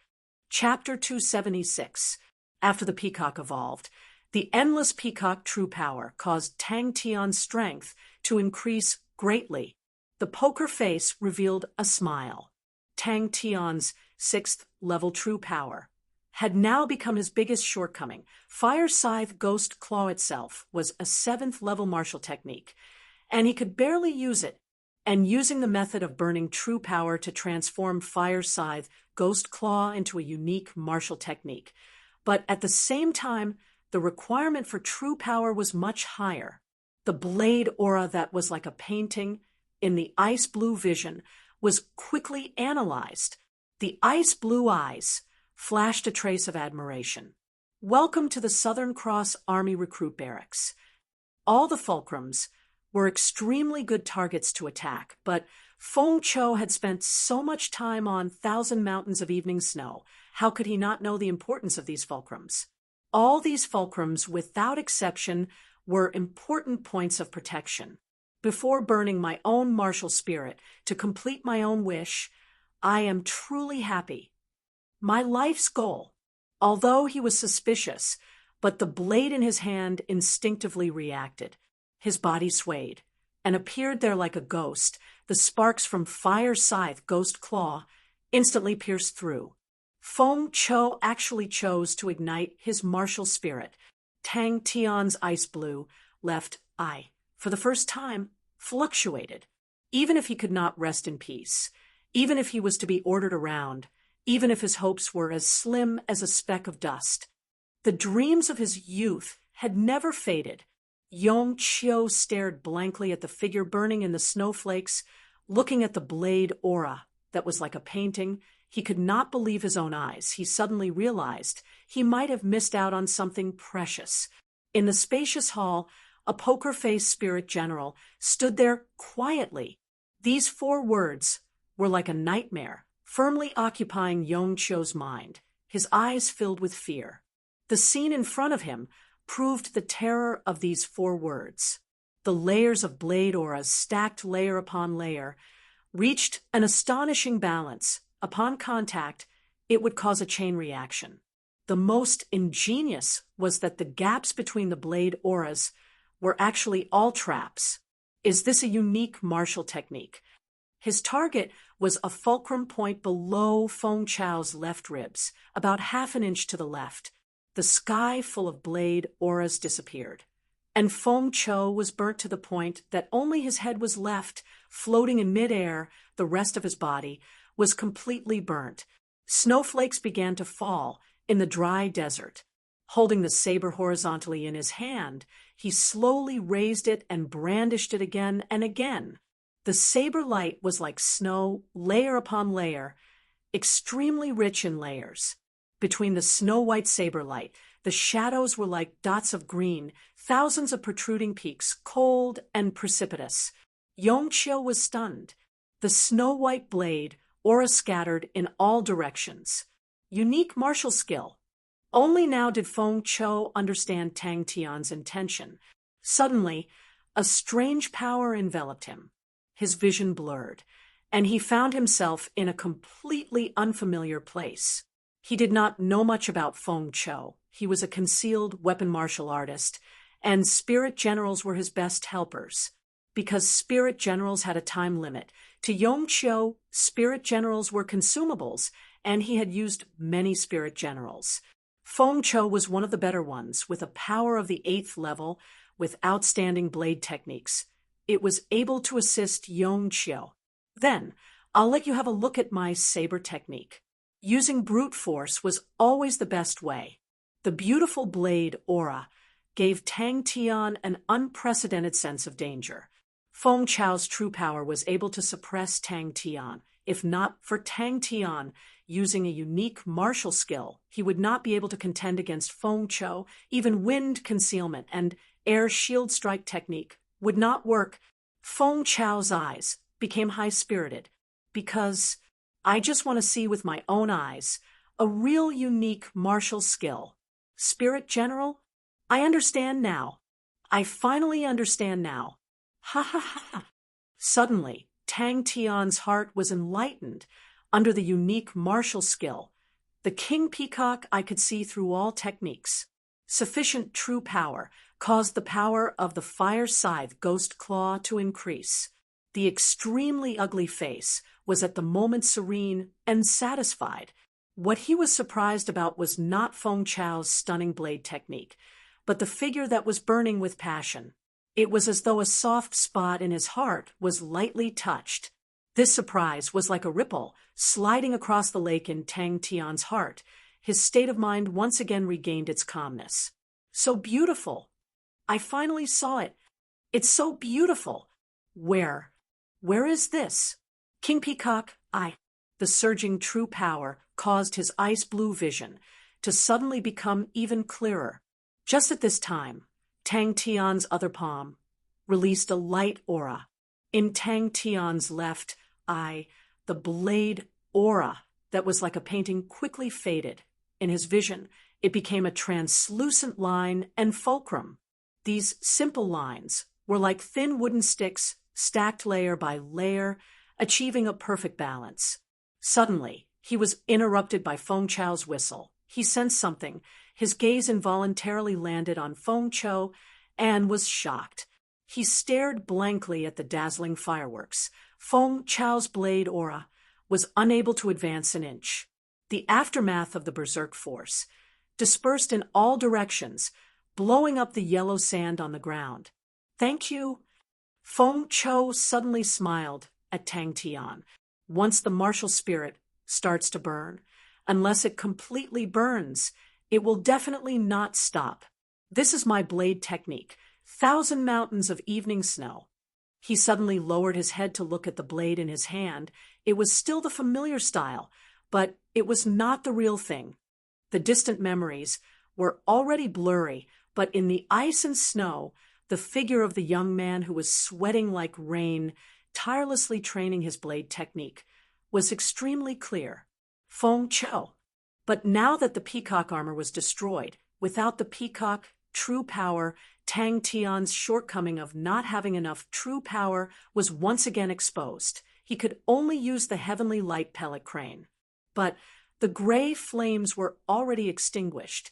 Chapter 276. After the peacock evolved, the endless peacock true power caused Tang Tian's strength to increase greatly. The poker face revealed a smile. Tang Tian's 6th level true power had now become his biggest shortcoming. Fire Scythe Ghost Claw itself was a 7th level martial technique, and he could barely use it, and using the method of burning true power to transform Fire Scythe Ghost Claw into a unique martial technique. But at the same time, the requirement for true power was much higher. The blade aura that was like a painting in the ice blue vision was quickly analyzed. The ice blue eyes flashed a trace of admiration. Welcome to the Southern Cross Army Recruit Barracks. All the fulcrums were extremely good targets to attack, but Feng Cho had spent so much time on Thousand Mountains of Evening Snow. How could he not know the importance of these fulcrums? All these fulcrums, without exception, were important points of protection. Before burning my own martial spirit to complete my own wish, I am truly happy. My life's goal. Although he was suspicious, but the blade in his hand instinctively reacted. His body swayed and appeared there like a ghost. The sparks from Fire Scythe Ghost Claw instantly pierced through. Feng Cho actually chose to ignite his martial spirit. Tang Tian's ice blue left eye, for the first time, fluctuated. Even if he could not rest in peace, even if he was to be ordered around, even if his hopes were as slim as a speck of dust, the dreams of his youth had never faded. Yongchio stared blankly at the figure burning in the snowflakes, looking at the blade aura that was like a painting. He could not believe his own eyes. He suddenly realized he might have missed out on something precious. In the spacious hall, a poker-faced spirit general stood there quietly. These 4 words were like a nightmare, firmly occupying Yongchio's mind. His eyes filled with fear. The scene in front of him proved the terror of these 4 words. The layers of blade auras, stacked layer upon layer, reached an astonishing balance. Upon contact, it would cause a chain reaction. The most ingenious was that the gaps between the blade auras were actually all traps. Is this a unique martial technique? His target was a fulcrum point below Feng Chao's left ribs, about half an inch to the left. The sky full of blade auras disappeared, and Feng Chao was burnt to the point that only his head was left, floating in midair. The rest of his body was completely burnt. Snowflakes began to fall in the dry desert. Holding the saber horizontally in his hand, he slowly raised it and brandished it again and again. The saber light was like snow, layer upon layer, extremely rich in layers. Between the snow-white saber light, the shadows were like dots of green, thousands of protruding peaks, cold and precipitous. Yongqiu was stunned. The snow-white blade, aura scattered in all directions. Unique martial skill. Only now did Feng Chou understand Tang Tian's intention. Suddenly, a strange power enveloped him. His vision blurred, and he found himself in a completely unfamiliar place. He did not know much about Feng Chou. He was a concealed weapon martial artist, and spirit generals were his best helpers. Because spirit generals had a time limit, to Yongqiu, spirit generals were consumables, and he had used many spirit generals. Feng Chou was one of the better ones, with a power of the 8th level, with outstanding blade techniques. It was able to assist Yongqiu. Then, I'll let you have a look at my saber technique. Using brute force was always the best way. The beautiful blade aura gave Tang Tian an unprecedented sense of danger. Feng Chao's true power was able to suppress Tang Tian. If not for Tang Tian using a unique martial skill, he would not be able to contend against Feng Chou. Even wind concealment and air shield strike technique would not work. Feng Chao's eyes became high-spirited because I just want to see with my own eyes a real unique martial skill. Spirit General? I understand now. I finally understand now. Ha ha ha. Suddenly, Tang Tian's heart was enlightened under the unique martial skill. The King Peacock I could see through all techniques. Sufficient true power caused the power of the fire scythe Ghost Claw to increase. The extremely ugly face was at the moment serene and satisfied. What he was surprised about was not Feng Chao's stunning blade technique, but the figure that was burning with passion. It was as though a soft spot in his heart was lightly touched. This surprise was like a ripple sliding across the lake in Tang Tian's heart. His state of mind once again regained its calmness. So beautiful. I finally saw it. It's so beautiful. Where is this? King Peacock, The surging true power caused his ice blue vision to suddenly become even clearer. Just at this time, Tang Tian's other palm released a light aura. In Tang Tian's left eye, the blade aura that was like a painting quickly faded. In his vision, it became a translucent line and fulcrum. These simple lines were like thin wooden sticks stacked layer by layer, achieving a perfect balance. Suddenly, he was interrupted by Feng Chao's whistle. He sensed something. His gaze involuntarily landed on Feng Chou and was shocked. He stared blankly at the dazzling fireworks. Feng Chao's blade aura was unable to advance an inch. The aftermath of the berserk force dispersed in all directions, blowing up the yellow sand on the ground. Thank you. Feng Chou suddenly smiled at Tang Tian. Once the martial spirit starts to burn, unless it completely burns, it will definitely not stop. This is my blade technique. 1,000 mountains of evening snow. He suddenly lowered his head to look at the blade in his hand. It was still the familiar style, but it was not the real thing. The distant memories were already blurry, but in the ice and snow, the figure of the young man who was sweating like rain, tirelessly training his blade technique, was extremely clear. Feng Chou. But now that the peacock armor was destroyed, without the peacock true power, Tang Tian's shortcoming of not having enough true power was once again exposed. He could only use the heavenly light pellet crane. But the gray flames were already extinguished,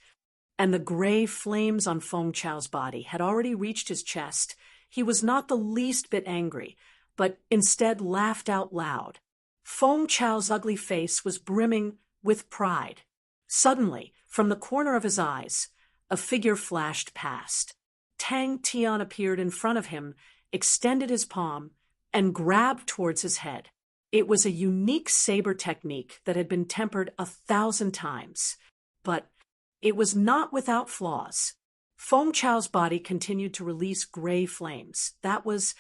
and the gray flames on Feng Chao's body had already reached his chest. He was not the least bit angry, but instead laughed out loud. Feng Chao's ugly face was brimming with pride. Suddenly, from the corner of his eyes, a figure flashed past. Tang Tian appeared in front of him, extended his palm, and grabbed towards his head. It was a unique saber technique that had been tempered 1,000 times. But it was not without flaws. Feng Chao's body continued to release gray flames. That was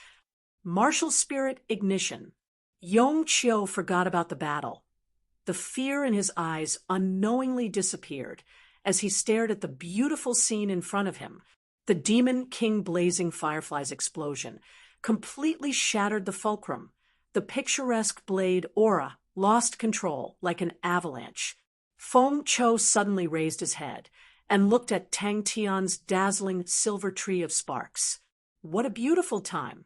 martial spirit ignition. Yong Qiu forgot about the battle. The fear in his eyes unknowingly disappeared as he stared at the beautiful scene in front of him. The Demon King blazing fireflies explosion completely shattered the fulcrum. The picturesque blade aura lost control like an avalanche. Feng Chou suddenly raised his head and looked at Tang Tian's dazzling silver tree of sparks. What a beautiful time!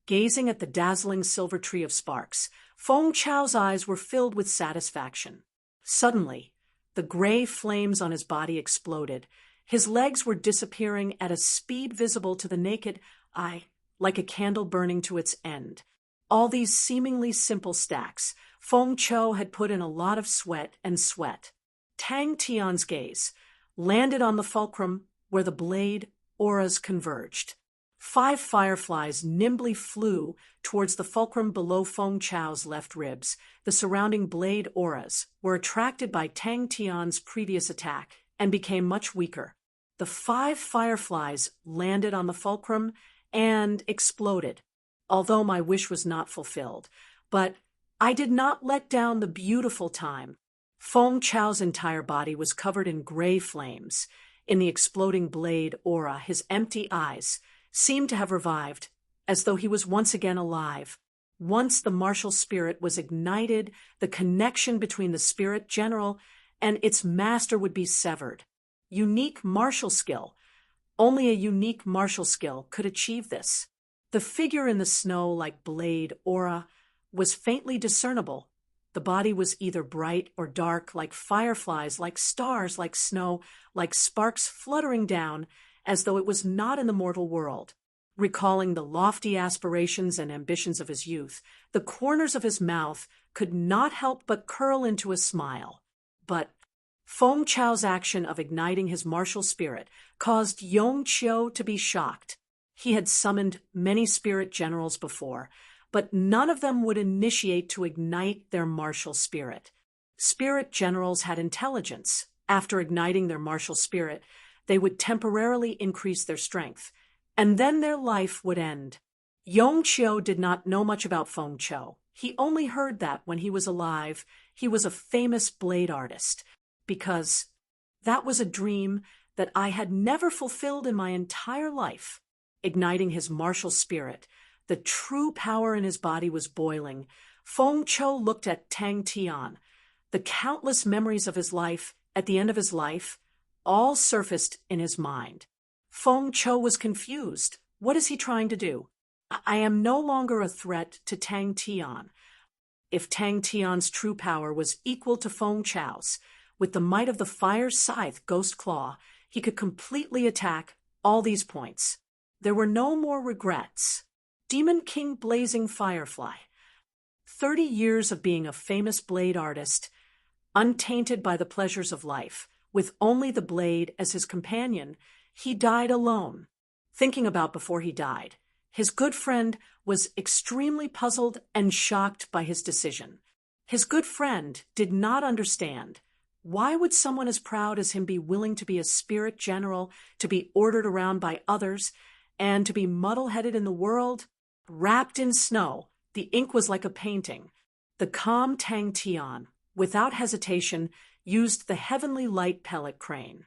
Gazing at the dazzling silver tree of sparks, Feng Chao's eyes were filled with satisfaction. Suddenly, the gray flames on his body exploded. His legs were disappearing at a speed visible to the naked eye, like a candle burning to its end. All these seemingly simple stacks, Feng Chou had put in a lot of sweat and sweat. Tang Tian's gaze landed on the fulcrum where the blade auras converged. 5 fireflies nimbly flew towards the fulcrum below Feng Chao's left ribs. The surrounding blade auras were attracted by Tang Tian's previous attack and became much weaker. The 5 fireflies landed on the fulcrum and exploded. Although my wish was not fulfilled, but I did not let down the beautiful time. Feng Chao's entire body was covered in gray flames. In the exploding blade aura, his empty eyes seemed to have revived, as though he was once again alive. Once the martial spirit was ignited, the connection between the spirit general and its master would be severed. Unique martial skill. Only a unique martial skill could achieve this. The figure in the snow like blade aura was faintly discernible. The body was either bright or dark, like fireflies, like stars, like snow, like sparks fluttering down, as though it was not in the mortal world. Recalling the lofty aspirations and ambitions of his youth, the corners of his mouth could not help but curl into a smile. But Feng Chao's action of igniting his martial spirit caused Yong Qiu to be shocked. He had summoned many spirit generals before, but none of them would initiate to ignite their martial spirit. Spirit generals had intelligence. After igniting their martial spirit, they would temporarily increase their strength, and then their life would end. Yong Qiu did not know much about Feng Chou. He only heard that when he was alive, he was a famous blade artist, because that was a dream that I had never fulfilled in my entire life. Igniting his martial spirit, the true power in his body was boiling. Feng Chou looked at Tang Tian. The countless memories of his life, at the end of his life, all surfaced in his mind. Feng Chou was confused. What is he trying to do? I am no longer a threat to Tang Tian. If Tang Tian's true power was equal to Feng Chao's, with the might of the fire scythe Ghost Claw, he could completely attack all these points. There were no more regrets. Demon King Blazing Firefly. 30 years of being a famous blade artist, untainted by the pleasures of life, with only the blade as his companion, he died alone. Thinking about before he died, his good friend was extremely puzzled and shocked by his decision. His good friend did not understand. Why would someone as proud as him be willing to be a spirit general, to be ordered around by others, and to be muddle-headed in the world? Wrapped in snow, the ink was like a painting. The calm Tang Tian, without hesitation, used the heavenly light pellet crane.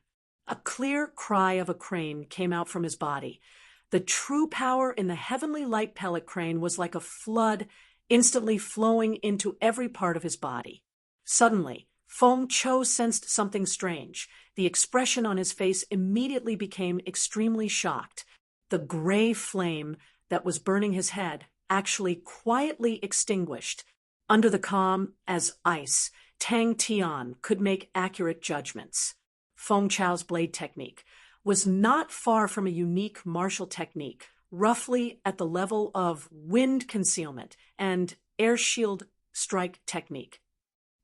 A clear cry of a crane came out from his body. The true power in the heavenly light pellet crane was like a flood, instantly flowing into every part of his body. Suddenly, Feng Chou sensed something strange. The expression on his face immediately became extremely shocked. The gray flame that was burning his head actually quietly extinguished. Under the calm as ice, Tang Tian could make accurate judgments. Feng Chao's blade technique was not far from a unique martial technique. roughly at the level of wind concealment and air shield strike technique.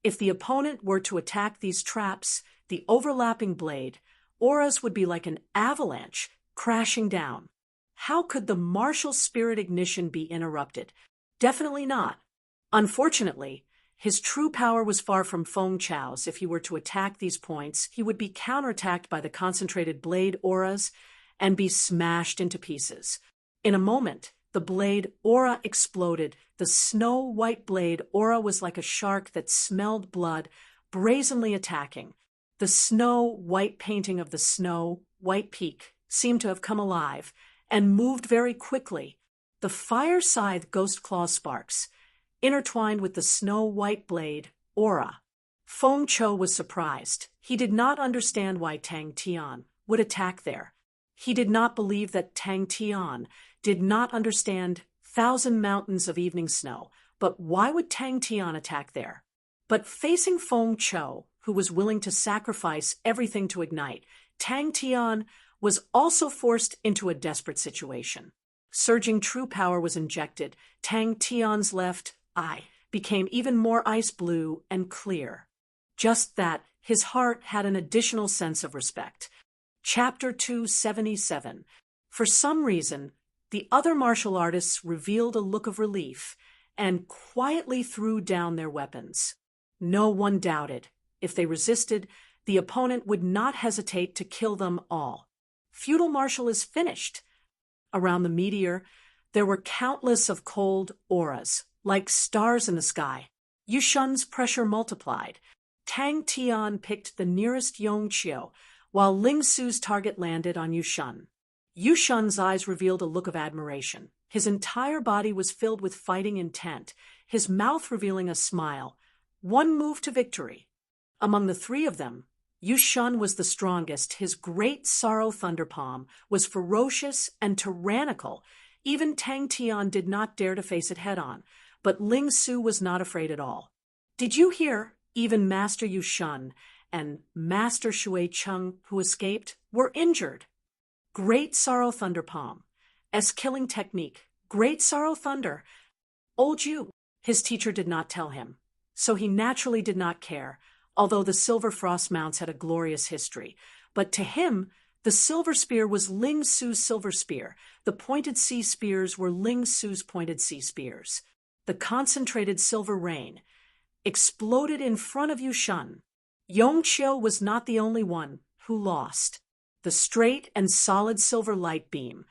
If the opponent were to attack these traps, the overlapping blade auras would be like an avalanche crashing down. How could the martial spirit ignition be interrupted? Definitely not. Unfortunately, his true power was far from Feng Chao's. If he were to attack these points, he would be counterattacked by the concentrated blade auras and be smashed into pieces. In a moment, the blade aura exploded. The snow-white blade aura was like a shark that smelled blood, brazenly attacking. The snow-white painting of the snow-white peak seemed to have come alive and moved very quickly. The fire scythe ghost claw sparks intertwined with the snow-white blade aura. Feng Chou was surprised. He did not understand why Tang Tian would attack there. He did not believe that Tang Tian did not understand thousand mountains of evening snow, but why would Tang Tian attack there? But facing Feng Chou, who was willing to sacrifice everything to ignite, Tang Tian was also forced into a desperate situation. Surging true power was injected. Tang Tian's left eye became even more ice blue and clear. Just that, his heart had an additional sense of respect. Chapter 277. For some reason, the other martial artists revealed a look of relief and quietly threw down their weapons. No one doubted. If they resisted, the opponent would not hesitate to kill them all. Feudal martial is finished. Around the meteor, there were countless of cold auras, like stars in the sky. Yushun's pressure multiplied. Tang Tian picked the nearest Yongqiu, while Ling Su's target landed on Yushun. Yushun's eyes revealed a look of admiration. His entire body was filled with fighting intent, his mouth revealing a smile. One move to victory. Among the three of them, Yushun was the strongest. His great sorrow thunder palm was ferocious and tyrannical. Even Tang Tian did not dare to face it head-on, but Ling Su was not afraid at all. Did you hear? Even Master Yushun and Master Shui Cheng, who escaped, were injured. Great sorrow thunder palm. S-killing technique. Great sorrow thunder. Old Yu. His teacher did not tell him, so he naturally did not care, although the silver frost mounts had a glorious history. But to him, the silver spear was Ling Su's silver spear. The pointed sea spears were Ling Su's pointed sea spears. The concentrated silver rain exploded in front of Yushun. Yongqiu was not the only one who lost. The straight and solid silver light beam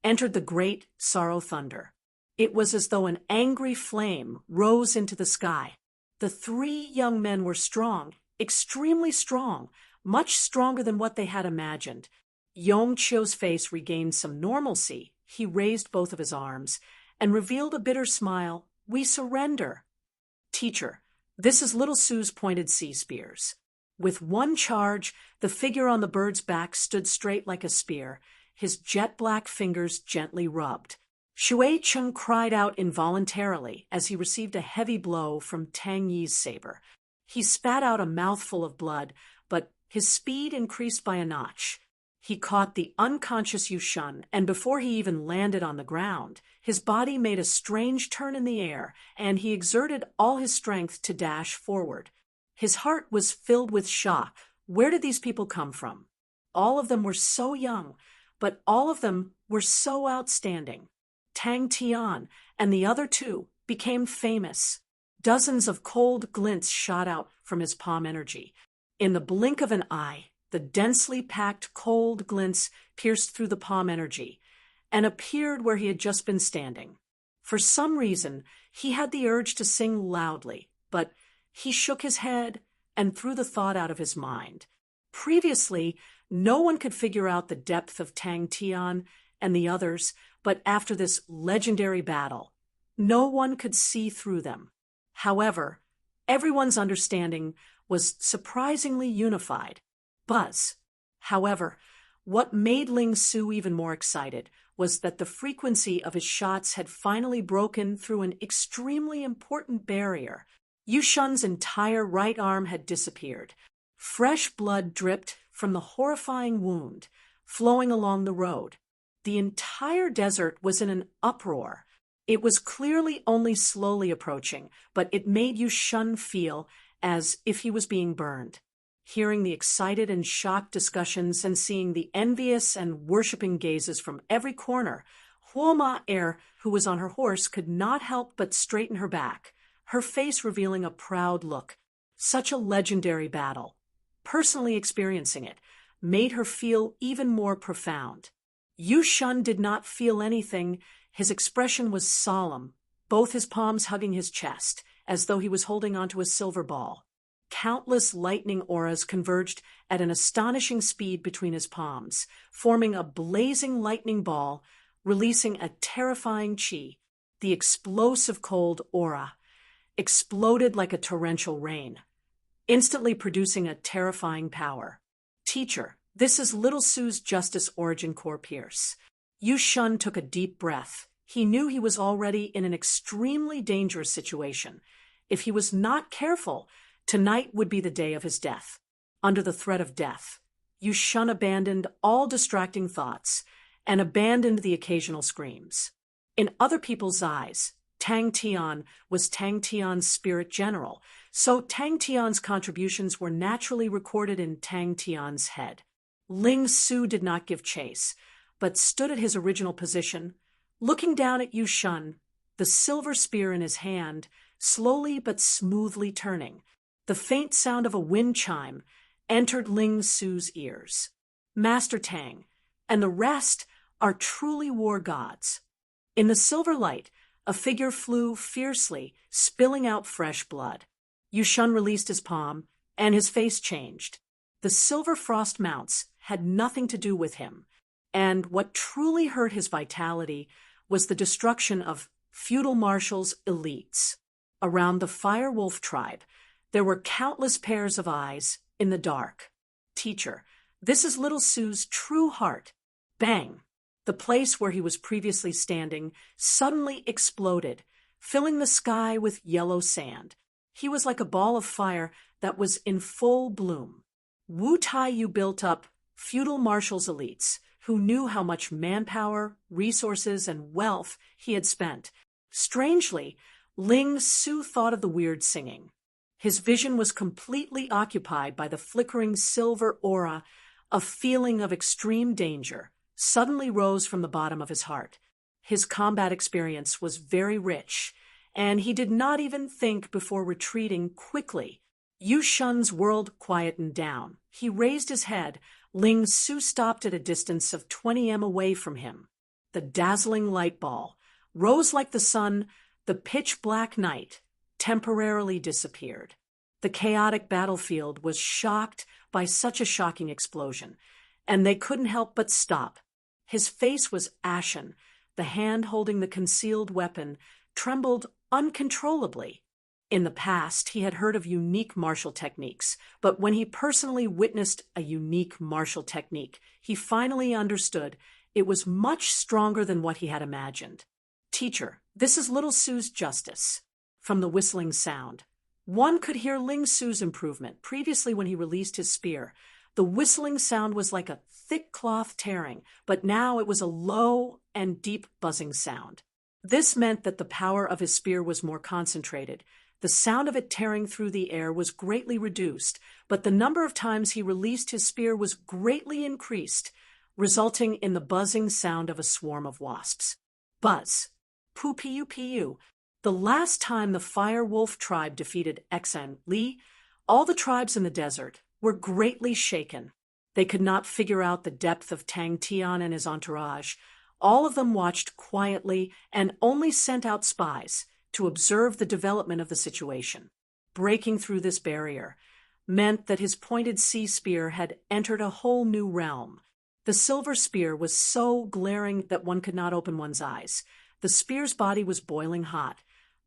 entered the great sorrow thunder. It was as though an angry flame rose into the sky. The three young men were strong, extremely strong, much stronger than what they had imagined. Yongqiu's face regained some normalcy. He raised both of his arms and revealed a bitter smile. We surrender. Teacher, this is Little Su's pointed sea spears. With one charge, the figure on the bird's back stood straight like a spear, his jet-black fingers gently rubbed. Shui Cheng cried out involuntarily as he received a heavy blow from Tang Yi's saber. He spat out a mouthful of blood, but his speed increased by a notch. He caught the unconscious Yushun, and before he even landed on the ground, his body made a strange turn in the air, and he exerted all his strength to dash forward. His heart was filled with shock. Where did these people come from? All of them were so young, but all of them were so outstanding. Tang Tian and the other two became famous. Dozens of cold glints shot out from his palm energy. In the blink of an eye, the densely packed cold glints pierced through the palm energy and appeared where he had just been standing. For some reason, he had the urge to sing loudly, but he shook his head and threw the thought out of his mind. Previously, no one could figure out the depth of Tang Tian and the others, but after this legendary battle, no one could see through them. However, everyone's understanding was surprisingly unified. Buzz. However, what made Ling Su even more excited was that the frequency of his shots had finally broken through an extremely important barrier. Yushun's entire right arm had disappeared. Fresh blood dripped from the horrifying wound, flowing along the road. The entire desert was in an uproar. It was clearly only slowly approaching, but it made Yushun feel as if he was being burned. Hearing the excited and shocked discussions and seeing the envious and worshipping gazes from every corner, Huoma Er, who was on her horse, could not help but straighten her back, her face revealing a proud look. Such a legendary battle, personally experiencing it, made her feel even more profound. Yushun did not feel anything. His expression was solemn, both his palms hugging his chest, as though he was holding onto a silver ball. Countless lightning auras converged at an astonishing speed between his palms, forming a blazing lightning ball, releasing a terrifying chi. The explosive cold aura exploded like a torrential rain, instantly producing a terrifying power. Teacher, this is Little Sue's Justice Origin Core Pierce. Yushun took a deep breath. He knew he was already in an extremely dangerous situation. If he was not careful, tonight would be the day of his death. Under the threat of death, Yushun abandoned all distracting thoughts and abandoned the occasional screams. In other people's eyes, Tang Tian was Tang Tian's spirit general, so Tang Tian's contributions were naturally recorded in Tang Tian's head. Ling Su did not give chase, but stood at his original position, looking down at Yushun, the silver spear in his hand, slowly but smoothly turning. The faint sound of a wind chime entered Ling Su's ears. Master Tang, and the rest are truly war gods. In the silver light, a figure flew fiercely, spilling out fresh blood. Yushun released his palm, and his face changed. The silver frost mounts had nothing to do with him, and what truly hurt his vitality was the destruction of feudal marshals' elites. Around the Fire Wolf tribe, there were countless pairs of eyes in the dark. Teacher, this is Little Sue's true heart. Bang! The place where he was previously standing suddenly exploded, filling the sky with yellow sand. He was like a ball of fire that was in full bloom. Wu Tai Yu built up feudal marshals' elites, who knew how much manpower, resources, and wealth he had spent. Strangely, Ling Su thought of the weird singing. His vision was completely occupied by the flickering silver aura. A feeling of extreme danger suddenly rose from the bottom of his heart. His combat experience was very rich, and he did not even think before retreating quickly. Yushun's world quietened down. He raised his head. Ling Su stopped at a distance of 20 m away from him. The dazzling light ball rose like the sun. The pitch-black night temporarily disappeared. The chaotic battlefield was shocked by such a shocking explosion, and they couldn't help but stop. His face was ashen. The hand holding the concealed weapon trembled uncontrollably. In the past, he had heard of unique martial techniques, but when he personally witnessed a unique martial technique, he finally understood it was much stronger than what he had imagined. Teacher, this is Little Sue's Justice. From the whistling sound, one could hear Ling Su's improvement. Previously, when he released his spear, the whistling sound was like a thick cloth tearing, but now it was a low and deep buzzing sound. This meant that the power of his spear was more concentrated. The sound of it tearing through the air was greatly reduced, but the number of times he released his spear was greatly increased, resulting in the buzzing sound of a swarm of wasps. Buzz. Pu-pu-pu. The last time the Fire Wolf tribe defeated Xen Li, all the tribes in the desert were greatly shaken. They could not figure out the depth of Tang Tian and his entourage. All of them watched quietly and only sent out spies to observe the development of the situation. Breaking through this barrier meant that his pointed sea spear had entered a whole new realm. The silver spear was so glaring that one could not open one's eyes. The spear's body was boiling hot,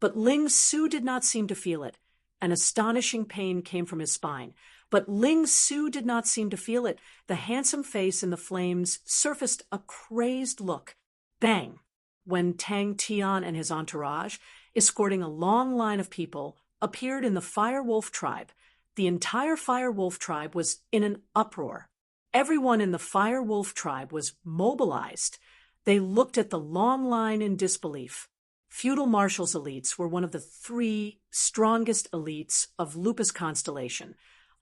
but Ling Su did not seem to feel it. An astonishing pain came from his spine, but Ling Su did not seem to feel it. The handsome face in the flames surfaced a crazed look. Bang! When Tang Tian and his entourage, escorting a long line of people, appeared in the Fire Wolf tribe, the entire Fire Wolf tribe was in an uproar. Everyone in the Fire Wolf tribe was mobilized. They looked at the long line in disbelief. Feudal Marshals elites were one of the 3 strongest elites of Lupus constellation.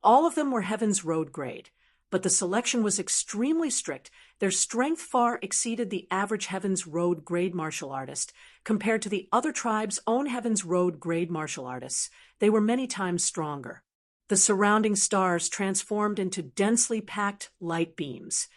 All of them were Heaven's Road grade, but the selection was extremely strict. Their strength far exceeded the average Heaven's Road grade martial artist. Compared to the other tribes' own Heaven's Road grade martial artists, they were many times stronger. The surrounding stars transformed into densely packed light beams,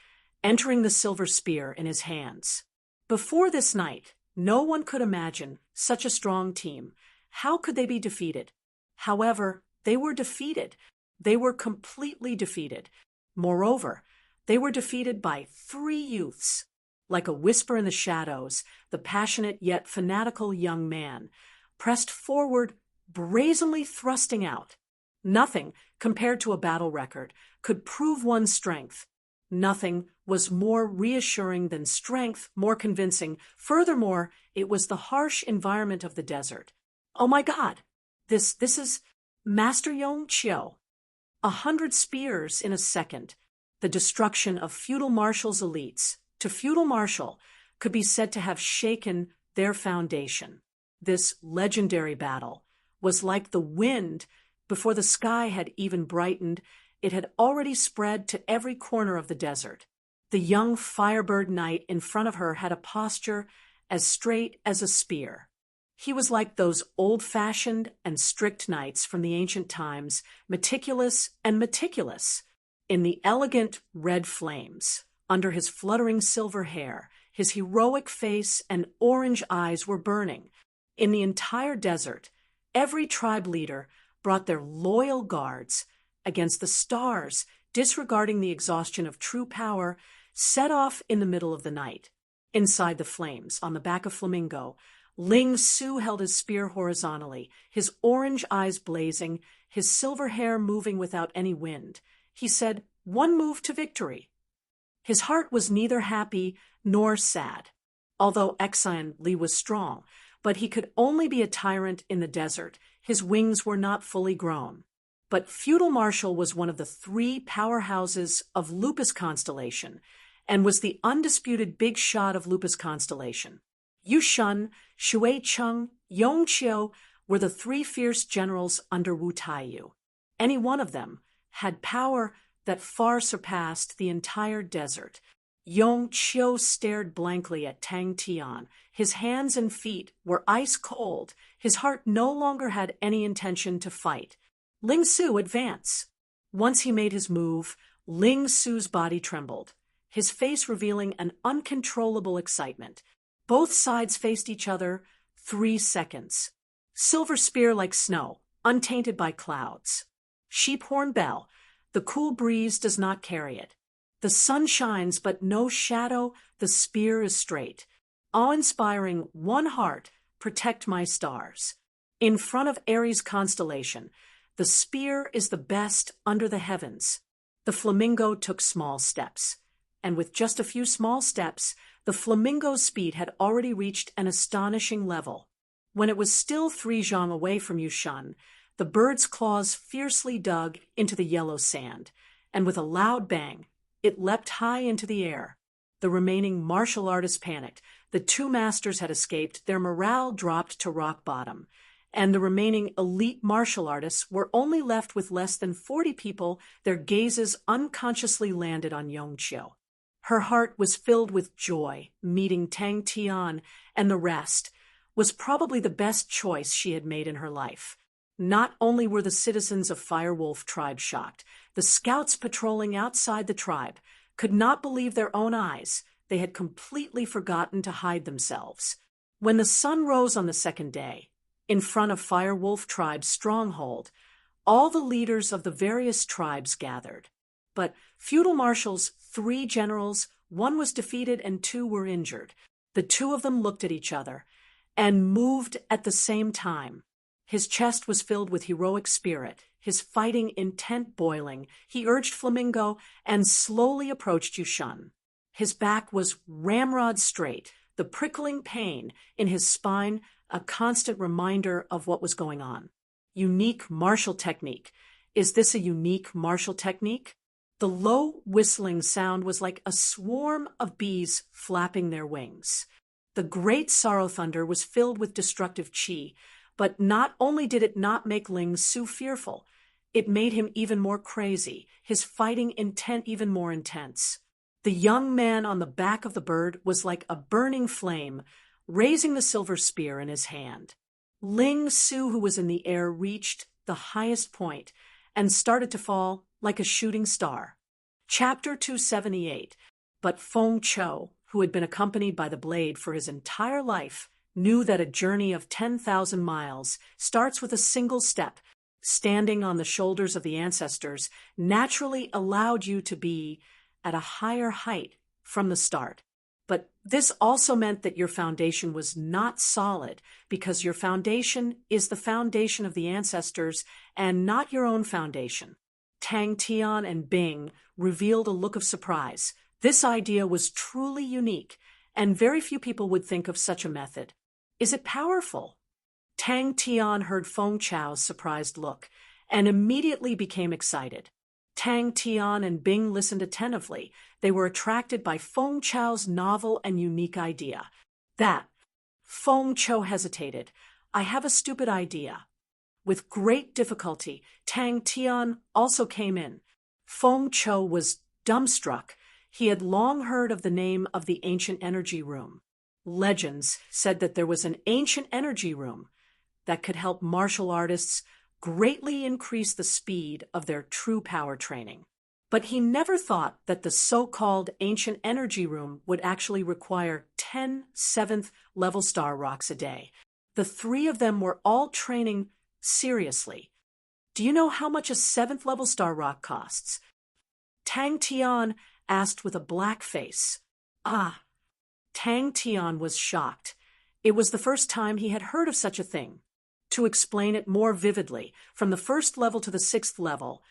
entering the silver spear in his hands. Before this night, no one could imagine such a strong team. How could they be defeated? However, they were defeated. They were completely defeated. Moreover, they were defeated by 3 youths. Like a whisper in the shadows, the passionate yet fanatical young man pressed forward, brazenly thrusting out. Nothing, compared to a battle record, could prove one's strength. Nothing was more reassuring than strength, more convincing. Furthermore, it was the harsh environment of the desert. Oh my God, this is Master Yong Qiu. 100 spears in a second. The destruction of Feudal Marshals elites to Feudal Marshal could be said to have shaken their foundation. This legendary battle was like the wind before the sky had even brightened. It had already spread to every corner of the desert. The young Firebird Knight in front of her had a posture as straight as a spear. He was like those old-fashioned and strict knights from the ancient times, meticulous and meticulous. In the elegant red flames, under his fluttering silver hair, his heroic face and orange eyes were burning. In the entire desert, every tribe leader brought their loyal guards against the stars, disregarding the exhaustion of true power, set off in the middle of the night. Inside the flames, on the back of Flamingo, Ling Su held his spear horizontally, his orange eyes blazing, his silver hair moving without any wind. He said, "One move to victory." His heart was neither happy nor sad. Although Exine Li was strong, but he could only be a tyrant in the desert. His wings were not fully grown. But Feudal Marshal was one of the 3 powerhouses of Lupus constellation, and was the undisputed big shot of Lupus constellation. Yu Shun, Shui Cheng, Yong Qiu were the 3 fierce generals under Wu Taiyu. Any one of them had power that far surpassed the entire desert. Yong Qiu stared blankly at Tang Tian. His hands and feet were ice cold. His heart no longer had any intention to fight. Ling Su, advance. Once he made his move, Ling Su's body trembled, his face revealing an uncontrollable excitement. Both sides faced each other 3 seconds. Silver spear like snow, untainted by clouds. Sheephorn bell, the cool breeze does not carry it. The sun shines, but no shadow, the spear is straight. Awe-inspiring, one heart, protect my stars. In front of Aries constellation, the spear is the best under the heavens. The flamingo took small steps, and with just a few small steps, the flamingo's speed had already reached an astonishing level. When it was still 3 zhang away from Yushan, the bird's claws fiercely dug into the yellow sand, and with a loud bang, it leapt high into the air. The remaining martial artists panicked. The 2 masters had escaped, their morale dropped to rock bottom, and the remaining elite martial artists were only left with less than 40 people. Their gazes unconsciously landed on Yong Qiu. Her heart was filled with joy. Meeting Tang Tian and the rest was probably the best choice she had made in her life. Not only were the citizens of Firewolf tribe shocked, the scouts patrolling outside the tribe could not believe their own eyes. They had completely forgotten to hide themselves. When the sun rose on the second day, in front of Firewolf tribe's stronghold, all the leaders of the various tribes gathered. But Feudal Marshal's 3 generals, 1 was defeated and 2 were injured. The 2 of them looked at each other and moved at the same time. His chest was filled with heroic spirit, his fighting intent boiling. He urged Flamingo and slowly approached Yushan. His back was ramrod straight, the prickling pain in his spine a constant reminder of what was going on. Unique martial technique. Is this a unique martial technique? The low whistling sound was like a swarm of bees flapping their wings. The great sorrow thunder was filled with destructive chi, but not only did it not make Ling Su fearful, it made him even more crazy, his fighting intent even more intense. The young man on the back of the bird was like a burning flame, raising the silver spear in his hand. Ling Su, who was in the air, reached the highest point and started to fall like a shooting star. Chapter 278. But Feng Cho, who had been accompanied by the blade for his entire life, knew that a journey of 10,000 miles starts with a single step. Standing on the shoulders of the ancestors naturally allowed you to be at a higher height from the start. But this also meant that your foundation was not solid, because your foundation is the foundation of the ancestors and not your own foundation. Tang Tian and Bing revealed a look of surprise. This idea was truly unique, and very few people would think of such a method. Is it powerful? Tang Tian heard Feng Chao's surprised look and immediately became excited. Tang Tian and Bing listened attentively. They were attracted by Feng Chao's novel and unique idea. Feng Chao hesitated. I have a stupid idea. With great difficulty, Tang Tian also came in. Feng Chao was dumbstruck. He had long heard of the name of the ancient energy room. Legends said that there was an ancient energy room that could help martial artists greatly increase the speed of their true power training. But he never thought that the so-called ancient energy room would actually require 10 7th-level star rocks a day. The three of them were all training seriously. Do you know how much a 7th-level star rock costs? Tang Tian asked with a black face. Tang Tian was shocked. It was the first time he had heard of such a thing. To explain it more vividly, from the 1st level to the 6th level,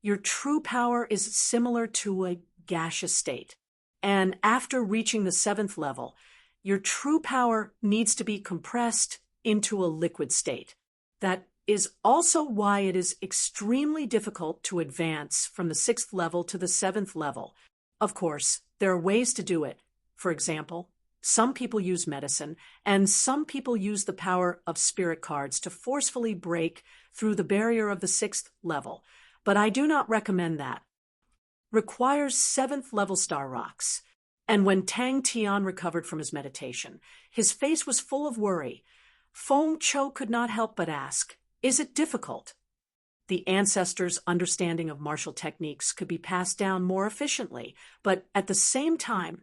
your true power is similar to a gaseous state. And after reaching the 7th level, your true power needs to be compressed into a liquid state. That is also why it is extremely difficult to advance from the 6th level to the 7th level. Of course, there are ways to do it. For example, some people use medicine, and some people use the power of spirit cards to forcefully break through the barrier of the 6th level. But I do not recommend that. Requires 7th level star rocks. And when Tang Tian recovered from his meditation, his face was full of worry. Feng Chao could not help but ask, is it difficult? The ancestors' understanding of martial techniques could be passed down more efficiently, but at the same time,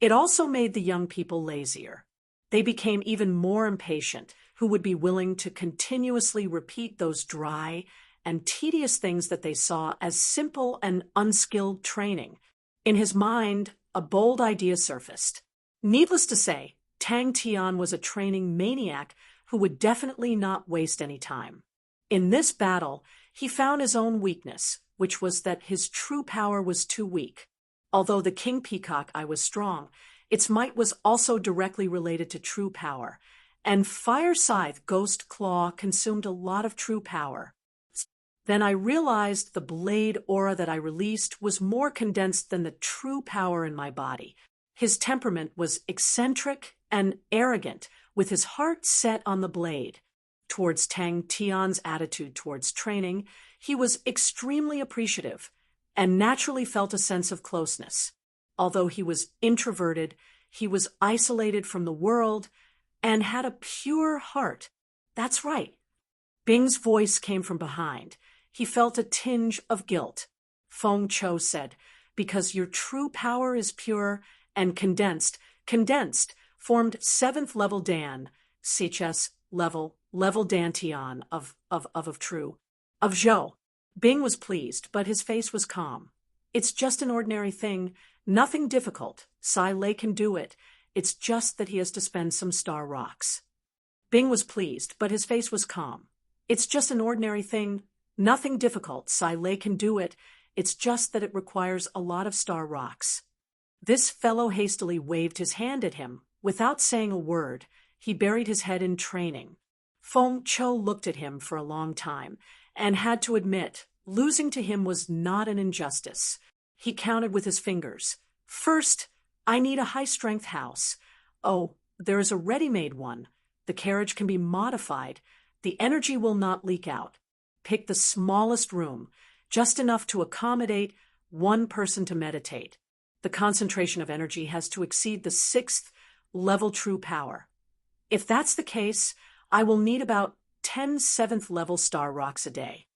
it also made the young people lazier. They became even more impatient, who would be willing to continuously repeat those dry and tedious things that they saw as simple and unskilled training. In his mind, a bold idea surfaced. Needless to say, Tang Tian was a training maniac who would definitely not waste any time. In this battle, he found his own weakness, which was that his true power was too weak. Although the King Peacock Eye was strong, its might was also directly related to true power, and Fire Scythe Ghost Claw consumed a lot of true power. Then I realized the blade aura that I released was more condensed than the true power in my body. His temperament was eccentric and arrogant, with his heart set on the blade. Towards Tang Tian's attitude towards training, he was extremely appreciative and naturally felt a sense of closeness. Although he was introverted, he was isolated from the world and had a pure heart. That's right. Bing's voice came from behind. He felt a tinge of guilt. Feng Chao said, because your true power is pure and condensed, formed 7th level Dan, CHS level Dantian of true, of Zhou. Bing was pleased, but his face was calm. It's just an ordinary thing, nothing difficult. Sai Lei can do it. It's just that he has to spend some star rocks. Bing was pleased, but his face was calm. It's just an ordinary thing, nothing difficult. Sai Lei can do it. It's just that it requires a lot of star rocks. This fellow hastily waved his hand at him. Without saying a word, he buried his head in training. Feng Chao looked at him for a long time and had to admit, losing to him was not an injustice. He counted with his fingers. First, I need a high-strength house. Oh, there is a ready-made one. The carriage can be modified. The energy will not leak out. Pick the smallest room, just enough to accommodate one person to meditate. The concentration of energy has to exceed the 6th level true power. If that's the case, I will need about 10 7th level star rocks a day.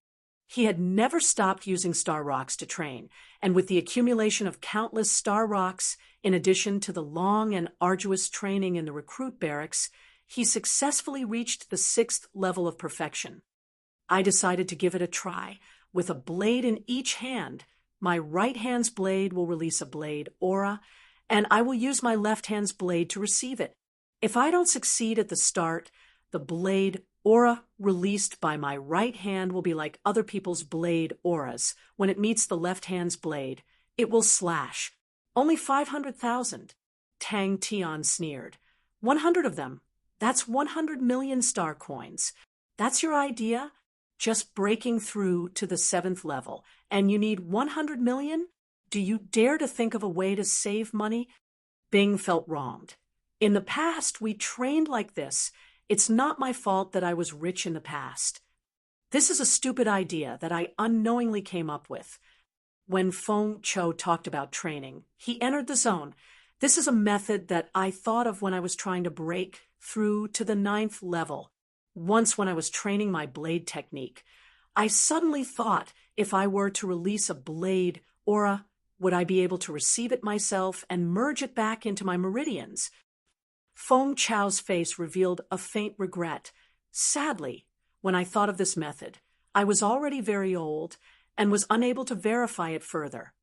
He had never stopped using star rocks to train, and with the accumulation of countless star rocks, in addition to the long and arduous training in the recruit barracks, he successfully reached the 6th level of perfection. I decided to give it a try. With a blade in each hand, my right hand's blade will release a blade aura, and I will use my left hand's blade to receive it. If I don't succeed at the start, the blade aura released by my right hand will be like other people's blade auras. When it meets the left hand's blade, it will slash. Only 500,000. Tang Tian sneered. 100 of them. That's 100 million star coins. That's your idea? Just breaking through to the 7th level, and you need 100 million? Do you dare to think of a way to save money? Bing felt wronged. In the past, we trained like this. It's not my fault that I was rich in the past. This is a stupid idea that I unknowingly came up with. When Feng Cho talked about training, he entered the zone. This is a method that I thought of when I was trying to break through to the 9th level. Once when I was training my blade technique, I suddenly thought if I were to release a blade aura, would I be able to receive it myself and merge it back into my meridians? Feng Chao's face revealed a faint regret. Sadly, when I thought of this method, I was already very old and was unable to verify it further.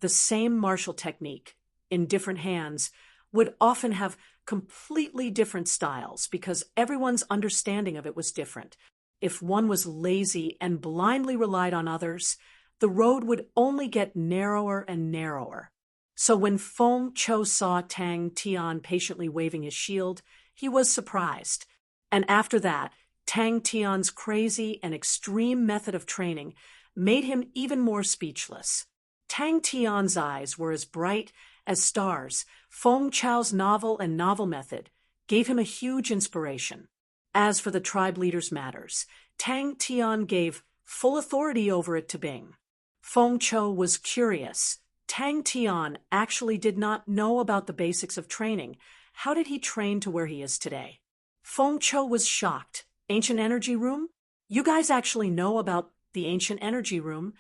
The same martial technique, in different hands, would often have completely different styles because everyone's understanding of it was different. If one was lazy and blindly relied on others, the road would only get narrower and narrower. So when Feng Cho saw Tang Tian patiently waving his shield, he was surprised. And after that, Tang Tian's crazy and extreme method of training made him even more speechless. Tang Tian's eyes were as bright as stars. Feng Chao's novel and novel method gave him a huge inspiration. As for the tribe leader's matters, Tang Tian gave full authority over it to Bing. Feng Cho was curious. Tang Tian actually did not know about the basics of training. How did he train to where he is today? Feng Cho was shocked. Ancient energy room? You guys actually know about the ancient energy room?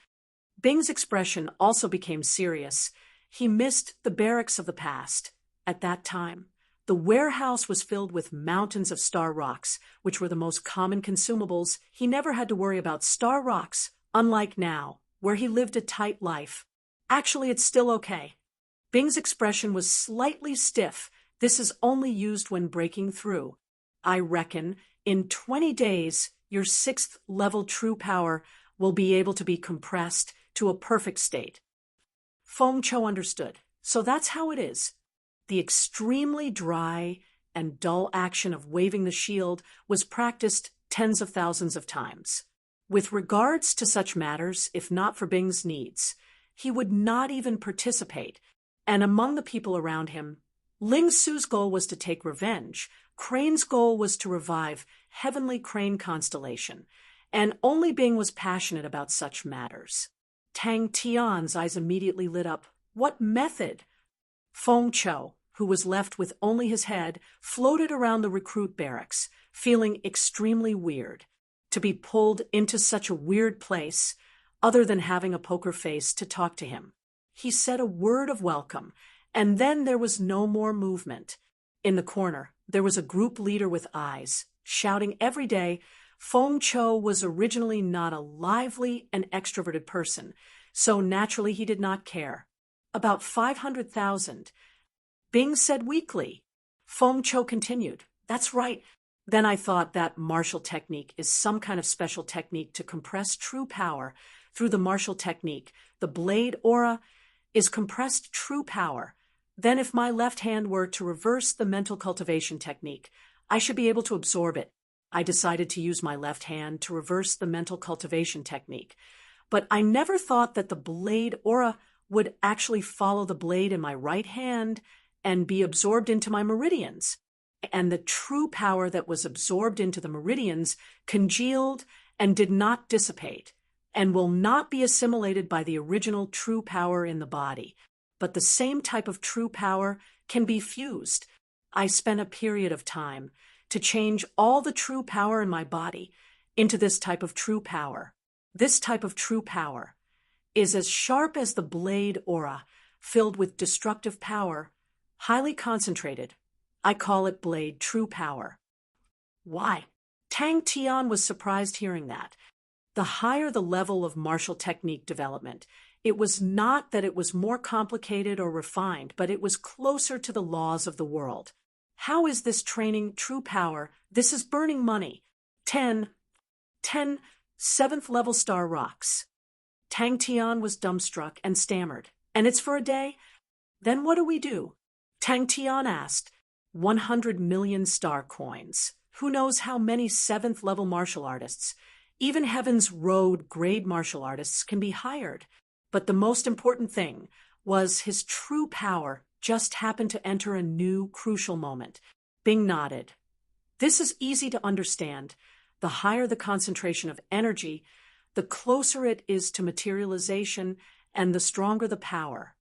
Bing's expression also became serious. He missed the barracks of the past. At that time, the warehouse was filled with mountains of star rocks, which were the most common consumables. He never had to worry about star rocks, unlike now, where he lived a tight life. Actually, it's still okay. Bing's expression was slightly stiff. This is only used when breaking through. I reckon in 20 days, your 6th level true power will be able to be compressed to a perfect state. Feng Cho understood. So that's how it is. The extremely dry and dull action of waving the shield was practiced tens of thousands of times. With regards to such matters, if not for Bing's needs, he would not even participate. And among the people around him, Ling Su's goal was to take revenge. Crane's goal was to revive Heavenly Crane Constellation. And only Bing was passionate about such matters. Tang Tian's eyes immediately lit up. What method? Feng Cho, who was left with only his head, floated around the recruit barracks, feeling extremely weird. To be pulled into such a weird place, other than having a poker face to talk to him. He said a word of welcome, and then there was no more movement. In the corner, there was a group leader with eyes, shouting every day. Feng Cho was originally not a lively and extroverted person, so naturally he did not care. About 500,000. Bing said weakly. Feng Cho continued. That's right. Then I thought that martial technique is some kind of special technique to compress true power through the martial technique. The blade aura is compressed true power. Then if my left hand were to reverse the mental cultivation technique, I should be able to absorb it. I decided to use my left hand to reverse the mental cultivation technique. But I never thought that the blade aura would actually follow the blade in my right hand and be absorbed into my meridians. And the true power that was absorbed into the meridians congealed and did not dissipate, and will not be assimilated by the original true power in the body. But the same type of true power can be fused. I spent a period of time to change all the true power in my body into this type of true power. This type of true power is as sharp as the blade aura, filled with destructive power, highly concentrated. I call it blade true power. Why? Tang Tian was surprised hearing that. The higher the level of martial technique development, it was not that it was more complicated or refined, but it was closer to the laws of the world. How is this training true power? This is burning money. 10 7th level star rocks. Tang Tian was dumbstruck and stammered. And it's for a day? Then what do we do? Tang Tian asked. 100 million star coins. Who knows how many 7th level martial artists? Even Heaven's Road grade martial artists can be hired. But the most important thing was his true power just happened to enter a new crucial moment. Bing nodded. This is easy to understand. The higher the concentration of energy, the closer it is to materialization and the stronger the power.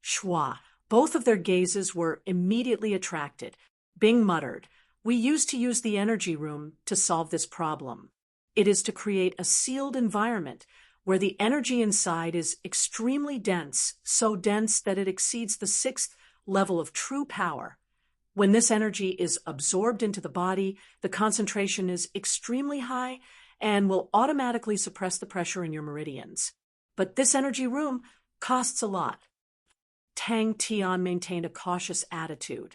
Schwa. Both of their gazes were immediately attracted. Bing muttered, "We used to use the energy room to solve this problem. It is to create a sealed environment where the energy inside is extremely dense, so dense that it exceeds the 6th level of true power. When this energy is absorbed into the body, the concentration is extremely high and will automatically suppress the pressure in your meridians. But this energy room costs a lot." Tang Tian maintained a cautious attitude.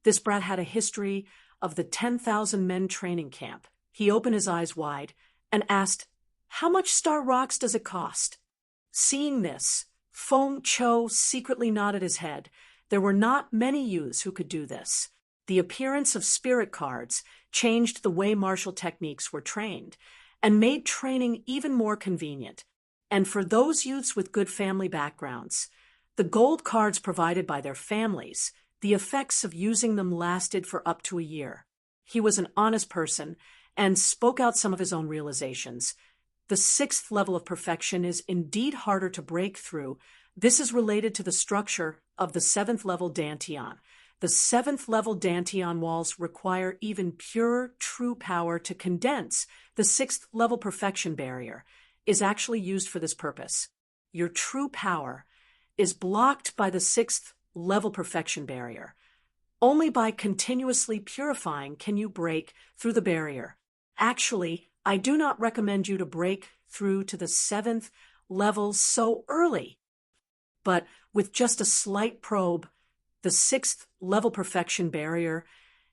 This brat had a history of the 10,000 men training camp. He opened his eyes wide and asked, "How much star rocks does it cost?" Seeing this, Feng Cho secretly nodded his head. There were not many youths who could do this. The appearance of spirit cards changed the way martial techniques were trained and made training even more convenient. And for those youths with good family backgrounds, the gold cards provided by their families, the effects of using them lasted for up to a year. He was an honest person and spoke out some of his own realizations. The 6th level of perfection is indeed harder to break through. This is related to the structure of the 7th level Dantian. The 7th level Dantian walls require even pure, true power to condense. The 6th level perfection barrier is actually used for this purpose. Your true power is blocked by the 6th level perfection barrier. Only by continuously purifying can you break through the barrier. Actually, I do not recommend you to break through to the 7th level so early. But with just a slight probe, the 6th level perfection barrier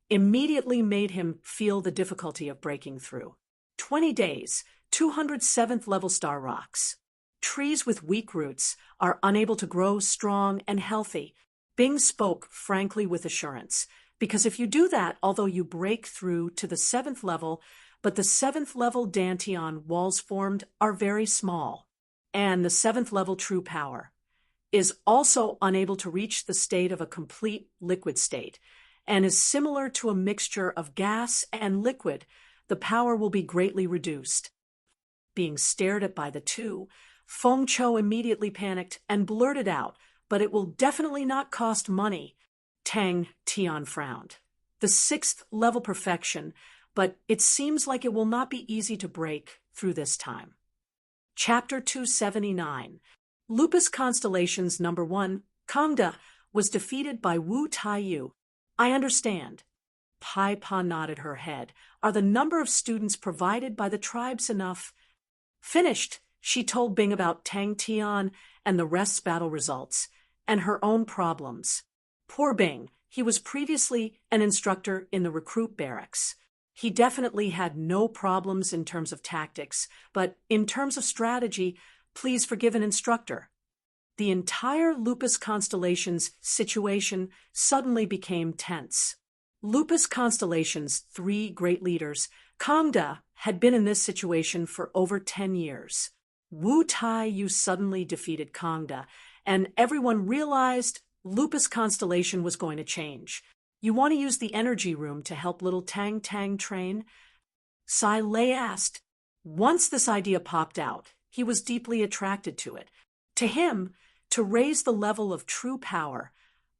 immediately made him feel the difficulty of breaking through. 20 days, 207th level star rocks. Trees with weak roots are unable to grow strong and healthy. Bing spoke frankly with assurance, because if you do that, although you break through to the 7th level, but the 7th level Dantian walls formed are very small, and the 7th level true power is also unable to reach the state of a complete liquid state, and is similar to a mixture of gas and liquid, the power will be greatly reduced. Being stared at by the two, Feng Cho immediately panicked and blurted out, "But it will definitely not cost money." Tang Tian frowned. "The 6th level perfection, but it seems like it will not be easy to break through this time." Chapter 279. Lupus Constellations Number 1, Kangda, was defeated by Wu Taiyu. "I understand." Pai Pa nodded her head. "Are the number of students provided by the tribes enough?" "Finished." She told Bing about Tang Tian and the rest's battle results, and her own problems. Poor Bing, he was previously an instructor in the recruit barracks. He definitely had no problems in terms of tactics, but in terms of strategy, please forgive an instructor. The entire Lupus Constellations situation suddenly became tense. Lupus Constellations' 3 great leaders, Kangda, had been in this situation for over 10 years. Wu Taiyu suddenly defeated Kangda, and everyone realized Lupus constellation was going to change. You want to use the energy room to help little Tang Tang train? Sai Lei asked. Once this idea popped out, he was deeply attracted to it. To him, to raise the level of true power,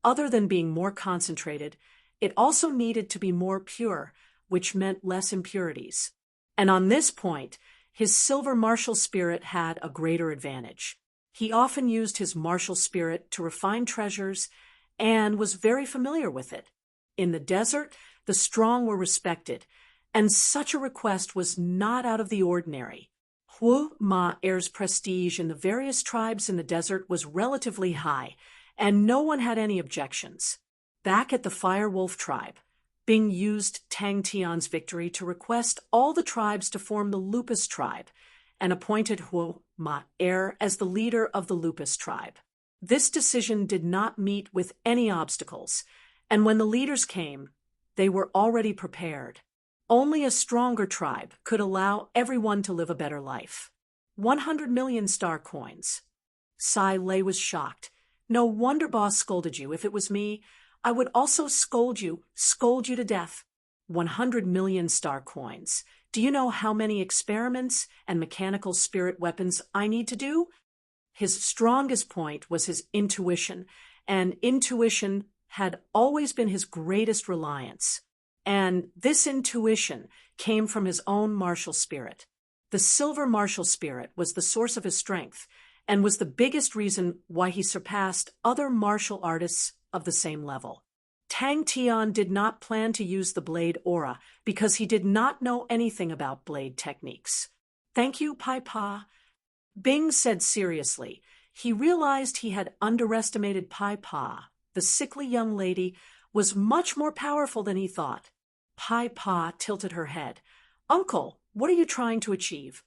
other than being more concentrated, it also needed to be more pure, which meant less impurities. And on this point, his silver martial spirit had a greater advantage. He often used his martial spirit to refine treasures and was very familiar with it. In the desert, the strong were respected, and such a request was not out of the ordinary. Hu Ma Er's prestige in the various tribes in the desert was relatively high, and no one had any objections. Back at the Firewolf tribe, Bing used Tang Tian's victory to request all the tribes to form the Lupus tribe and appointed Hu Ma Er as the leader of the Lupus tribe. This decision did not meet with any obstacles, and when the leaders came, they were already prepared. Only a stronger tribe could allow everyone to live a better life. 100 million star coins. Sai Lei was shocked. No wonder boss scolded you. If it was me, I would also scold you to death. 100 million star coins. Do you know how many experiments and mechanical spirit weapons I need to do? His strongest point was his intuition, and intuition had always been his greatest reliance. And this intuition came from his own martial spirit. The silver martial spirit was the source of his strength and was the biggest reason why he surpassed other martial artists of the same level. Tang Tian did not plan to use the blade aura because he did not know anything about blade techniques. Thank you, Pai Pa. Bing said seriously. He realized he had underestimated Pai Pa. The sickly young lady was much more powerful than he thought. Pai Pa tilted her head. Uncle, what are you trying to achieve?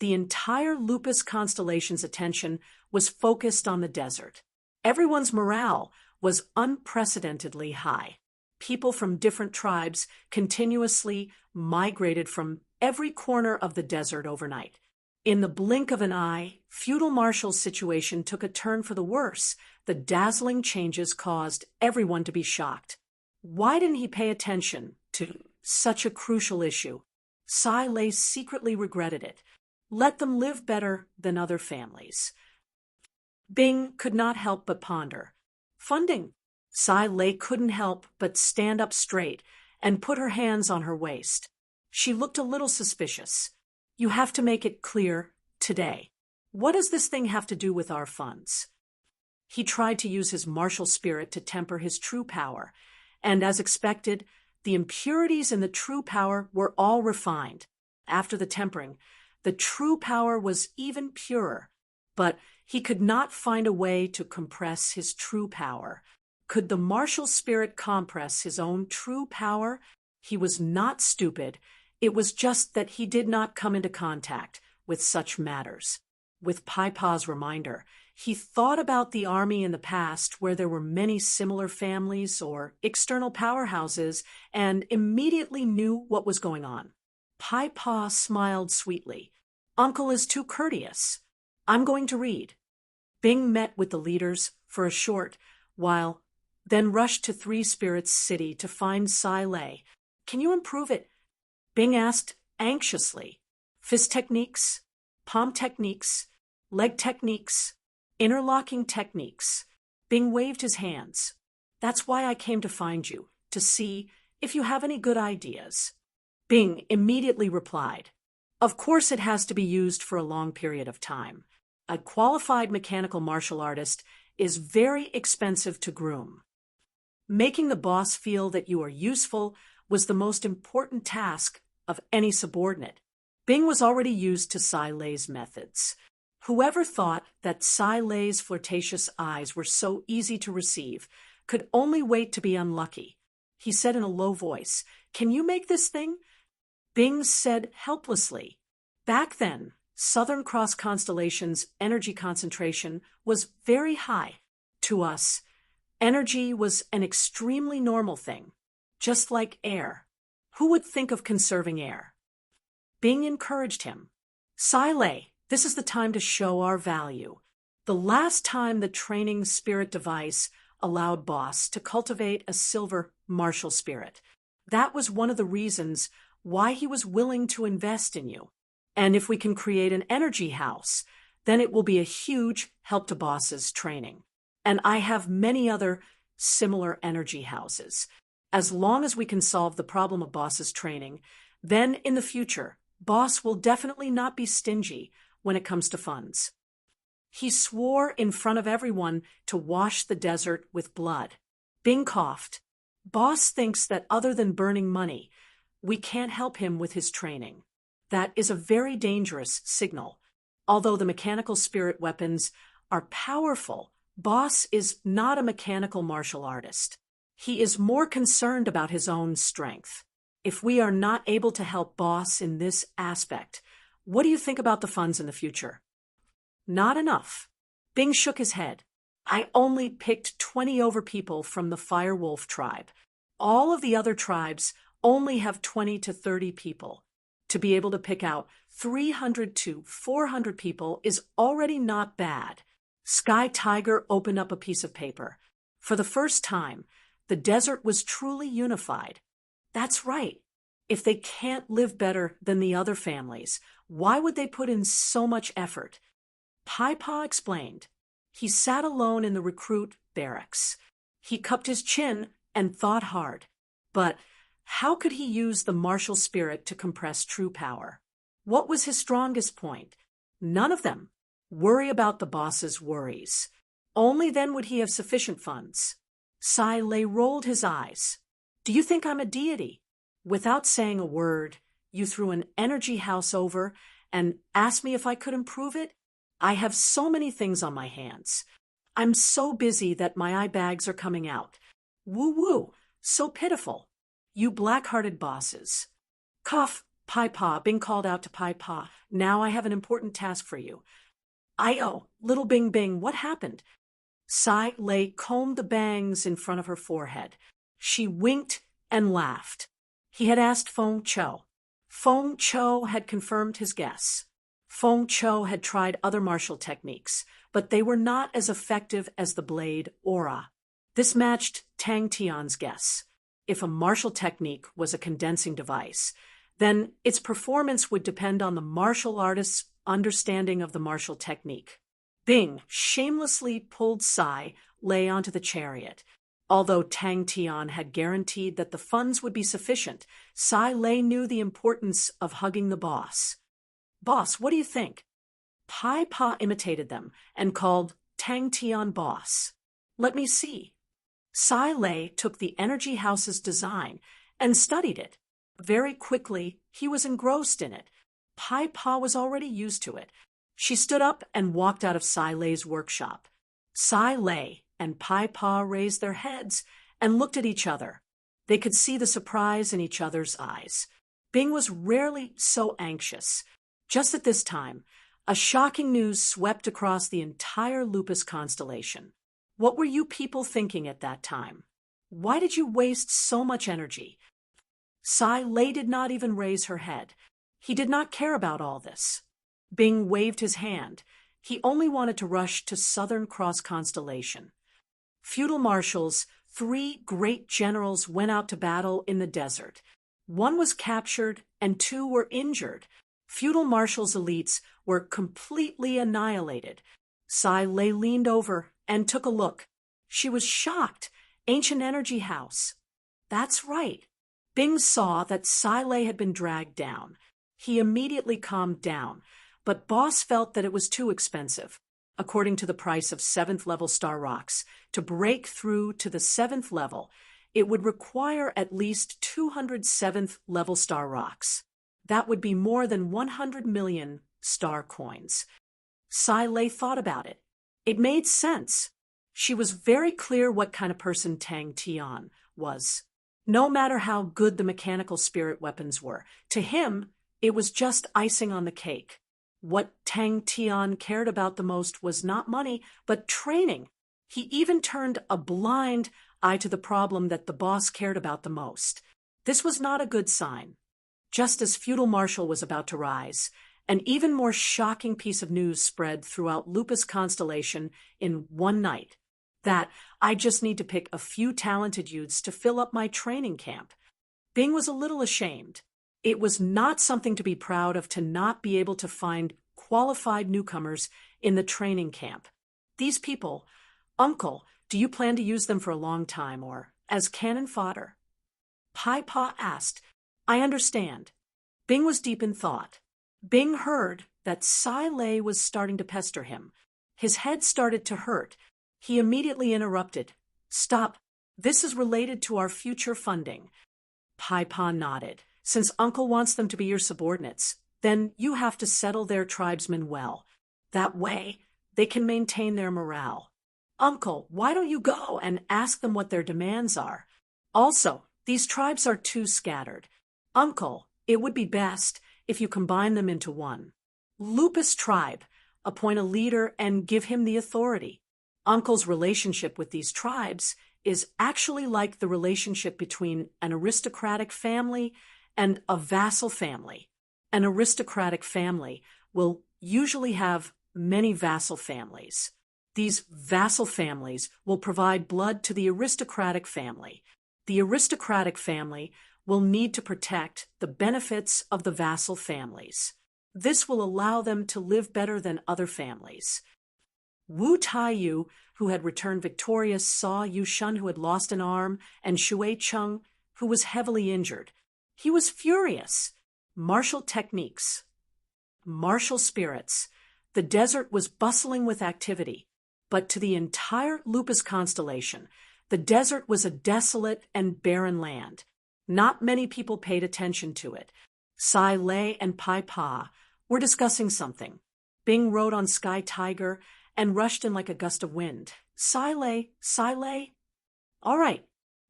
The entire Lupus constellation's attention was focused on the desert. Everyone's morale was unprecedentedly high. People from different tribes continuously migrated from every corner of the desert overnight. In the blink of an eye, feudal Marshall's situation took a turn for the worse. The dazzling changes caused everyone to be shocked. Why didn't he pay attention to such a crucial issue? Sai Lei secretly regretted it. Let them live better than other families. Bing could not help but ponder. Funding. Sai Lei couldn't help but stand up straight and put her hands on her waist. She looked a little suspicious. You have to make it clear today. What does this thing have to do with our funds? He tried to use his martial spirit to temper his true power, and as expected, the impurities in the true power were all refined. After the tempering, the true power was even purer, but he could not find a way to compress his true power. Could the martial spirit compress his own true power? He was not stupid. It was just that he did not come into contact with such matters. With Pai Pa's reminder, he thought about the army in the past where there were many similar families or external powerhouses and immediately knew what was going on. Pai Pa smiled sweetly. Uncle is too courteous. I'm going to read. Bing met with the leaders for a short while, then rushed to Three Spirits City to find Sai Lei. Can you improve it? Bing asked anxiously. Fist techniques, palm techniques, leg techniques, interlocking techniques. Bing waved his hands. That's why I came to find you, to see if you have any good ideas. Bing immediately replied, Of course it has to be used for a long period of time. A qualified mechanical martial artist is very expensive to groom. Making the boss feel that you are useful was the most important task of any subordinate. Bing was already used to Sai Lei's methods. Whoever thought that Sai Lei's flirtatious eyes were so easy to receive could only wait to be unlucky. He said in a low voice, Can you make this thing? Bing said helplessly. Back then, Southern Cross Constellation's energy concentration was very high. To us, energy was an extremely normal thing, just like air. Who would think of conserving air? Bing encouraged him. Sai Lei, this is the time to show our value. The last time the training spirit device allowed Boss to cultivate a silver martial spirit, that was one of the reasons why he was willing to invest in you. And if we can create an energy house, then it will be a huge help to Boss's training. And I have many other similar energy houses. As long as we can solve the problem of Boss's training, then in the future, Boss will definitely not be stingy when it comes to funds. He swore in front of everyone to wash the desert with blood. Bing coughed. Boss thinks that other than burning money, we can't help him with his training. That is a very dangerous signal. Although the mechanical spirit weapons are powerful, Boss is not a mechanical martial artist. He is more concerned about his own strength. If we are not able to help Boss in this aspect, what do you think about the funds in the future? Not enough. Bing shook his head. I only picked 20 over people from the Firewolf tribe. All of the other tribes only have 20 to 30 people. To be able to pick out 300 to 400 people is already not bad. Sky Tiger opened up a piece of paper. For the first time, the desert was truly unified. That's right. If they can't live better than the other families, why would they put in so much effort? Paipa explained. He sat alone in the recruit barracks. He cupped his chin and thought hard. But how could he use the martial spirit to compress true power? What was his strongest point? None of them. Worry about the boss's worries. Only then would he have sufficient funds. Sai Lei rolled his eyes. Do you think I'm a deity? Without saying a word, you threw an energy house over and asked me if I could improve it? I have so many things on my hands. I'm so busy that my eye bags are coming out. Woo-woo, so pitiful. You black-hearted bosses. Cough, Paipa. Bing called out to Paipa. Now I have an important task for you. I-oh, little Bing Bing, what happened? Sai Lei combed the bangs in front of her forehead. She winked and laughed. He had asked Feng Cho. Feng Cho had confirmed his guess. Feng Cho had tried other martial techniques, but they were not as effective as the blade aura. This matched Tang Tian's guess. If a martial technique was a condensing device, then its performance would depend on the martial artist's understanding of the martial technique. Bing shamelessly pulled Sai Lei onto the chariot. Although Tang Tian had guaranteed that the funds would be sufficient, Sai Lei knew the importance of hugging the boss. Boss, what do you think? Paipa imitated them and called Tang Tian boss. Let me see. Sai Lei took the energy house's design and studied it. Very quickly, he was engrossed in it. Paipa was already used to it. She stood up and walked out of Sai Lei's workshop. Sai Lei and Paipa raised their heads and looked at each other. They could see the surprise in each other's eyes. Bing was rarely so anxious. Just at this time, a shocking news swept across the entire Lupus constellation. What were you people thinking at that time? Why did you waste so much energy? Sai Lei did not even raise her head. He did not care about all this. Bing waved his hand. He only wanted to rush to Southern Cross Constellation. Feudal marshals, 3 great generals went out to battle in the desert. 1 was captured and 2 were injured. Feudal marshals' elites were completely annihilated. Sai Lei leaned over and took a look. She was shocked. Ancient energy house. That's right. Bing saw that Sai Lei had been dragged down. He immediately calmed down, but Boss felt that it was too expensive. According to the price of 7th level star rocks, to break through to the 7th level, it would require at least 200 7th level star rocks. That would be more than 100 million star coins. Sai Lei thought about it. It made sense. She was very clear what kind of person Tang Tian was. No matter how good the mechanical spirit weapons were, to him, it was just icing on the cake. What Tang Tian cared about the most was not money, but training. He even turned a blind eye to the problem that the boss cared about the most. This was not a good sign. Just as Feudal Marshal was about to rise, An even more shocking piece of news spread throughout Lupus constellation in one night. That I just need to pick a few talented youths to fill up my training camp. Bing was a little ashamed. It was not something to be proud of to not be able to find qualified newcomers in the training camp. These people, Uncle, do you plan to use them for a long time or as cannon fodder? Pai Pa asked. I understand. Bing was deep in thought. Bing heard that Sai Lei was starting to pester him. His head started to hurt. He immediately interrupted. Stop. This is related to our future funding. Pai Pa nodded. Since Uncle wants them to be your subordinates, then you have to settle their tribesmen well. That way, they can maintain their morale. Uncle, why don't you go and ask them what their demands are? Also, these tribes are too scattered. Uncle, it would be best if you combine them into one. Lupus tribe, appoint a leader and give him the authority. Uncle's relationship with these tribes is actually like the relationship between an aristocratic family and a vassal family. An aristocratic family will usually have many vassal families. These vassal families will provide blood to the aristocratic family. The aristocratic family will need to protect the benefits of the vassal families. This will allow them to live better than other families. Wu Taiyu, who had returned victorious, saw Yu Shun, who had lost an arm, and Shui Cheng, who was heavily injured. He was furious. Martial techniques. Martial spirits. The desert was bustling with activity, but to the entire Lupus constellation, the desert was a desolate and barren land. Not many people paid attention to it. Sai Lei and Pai Pa were discussing something. Bing rode on Sky Tiger and rushed in like a gust of wind. Sai Lei. All right,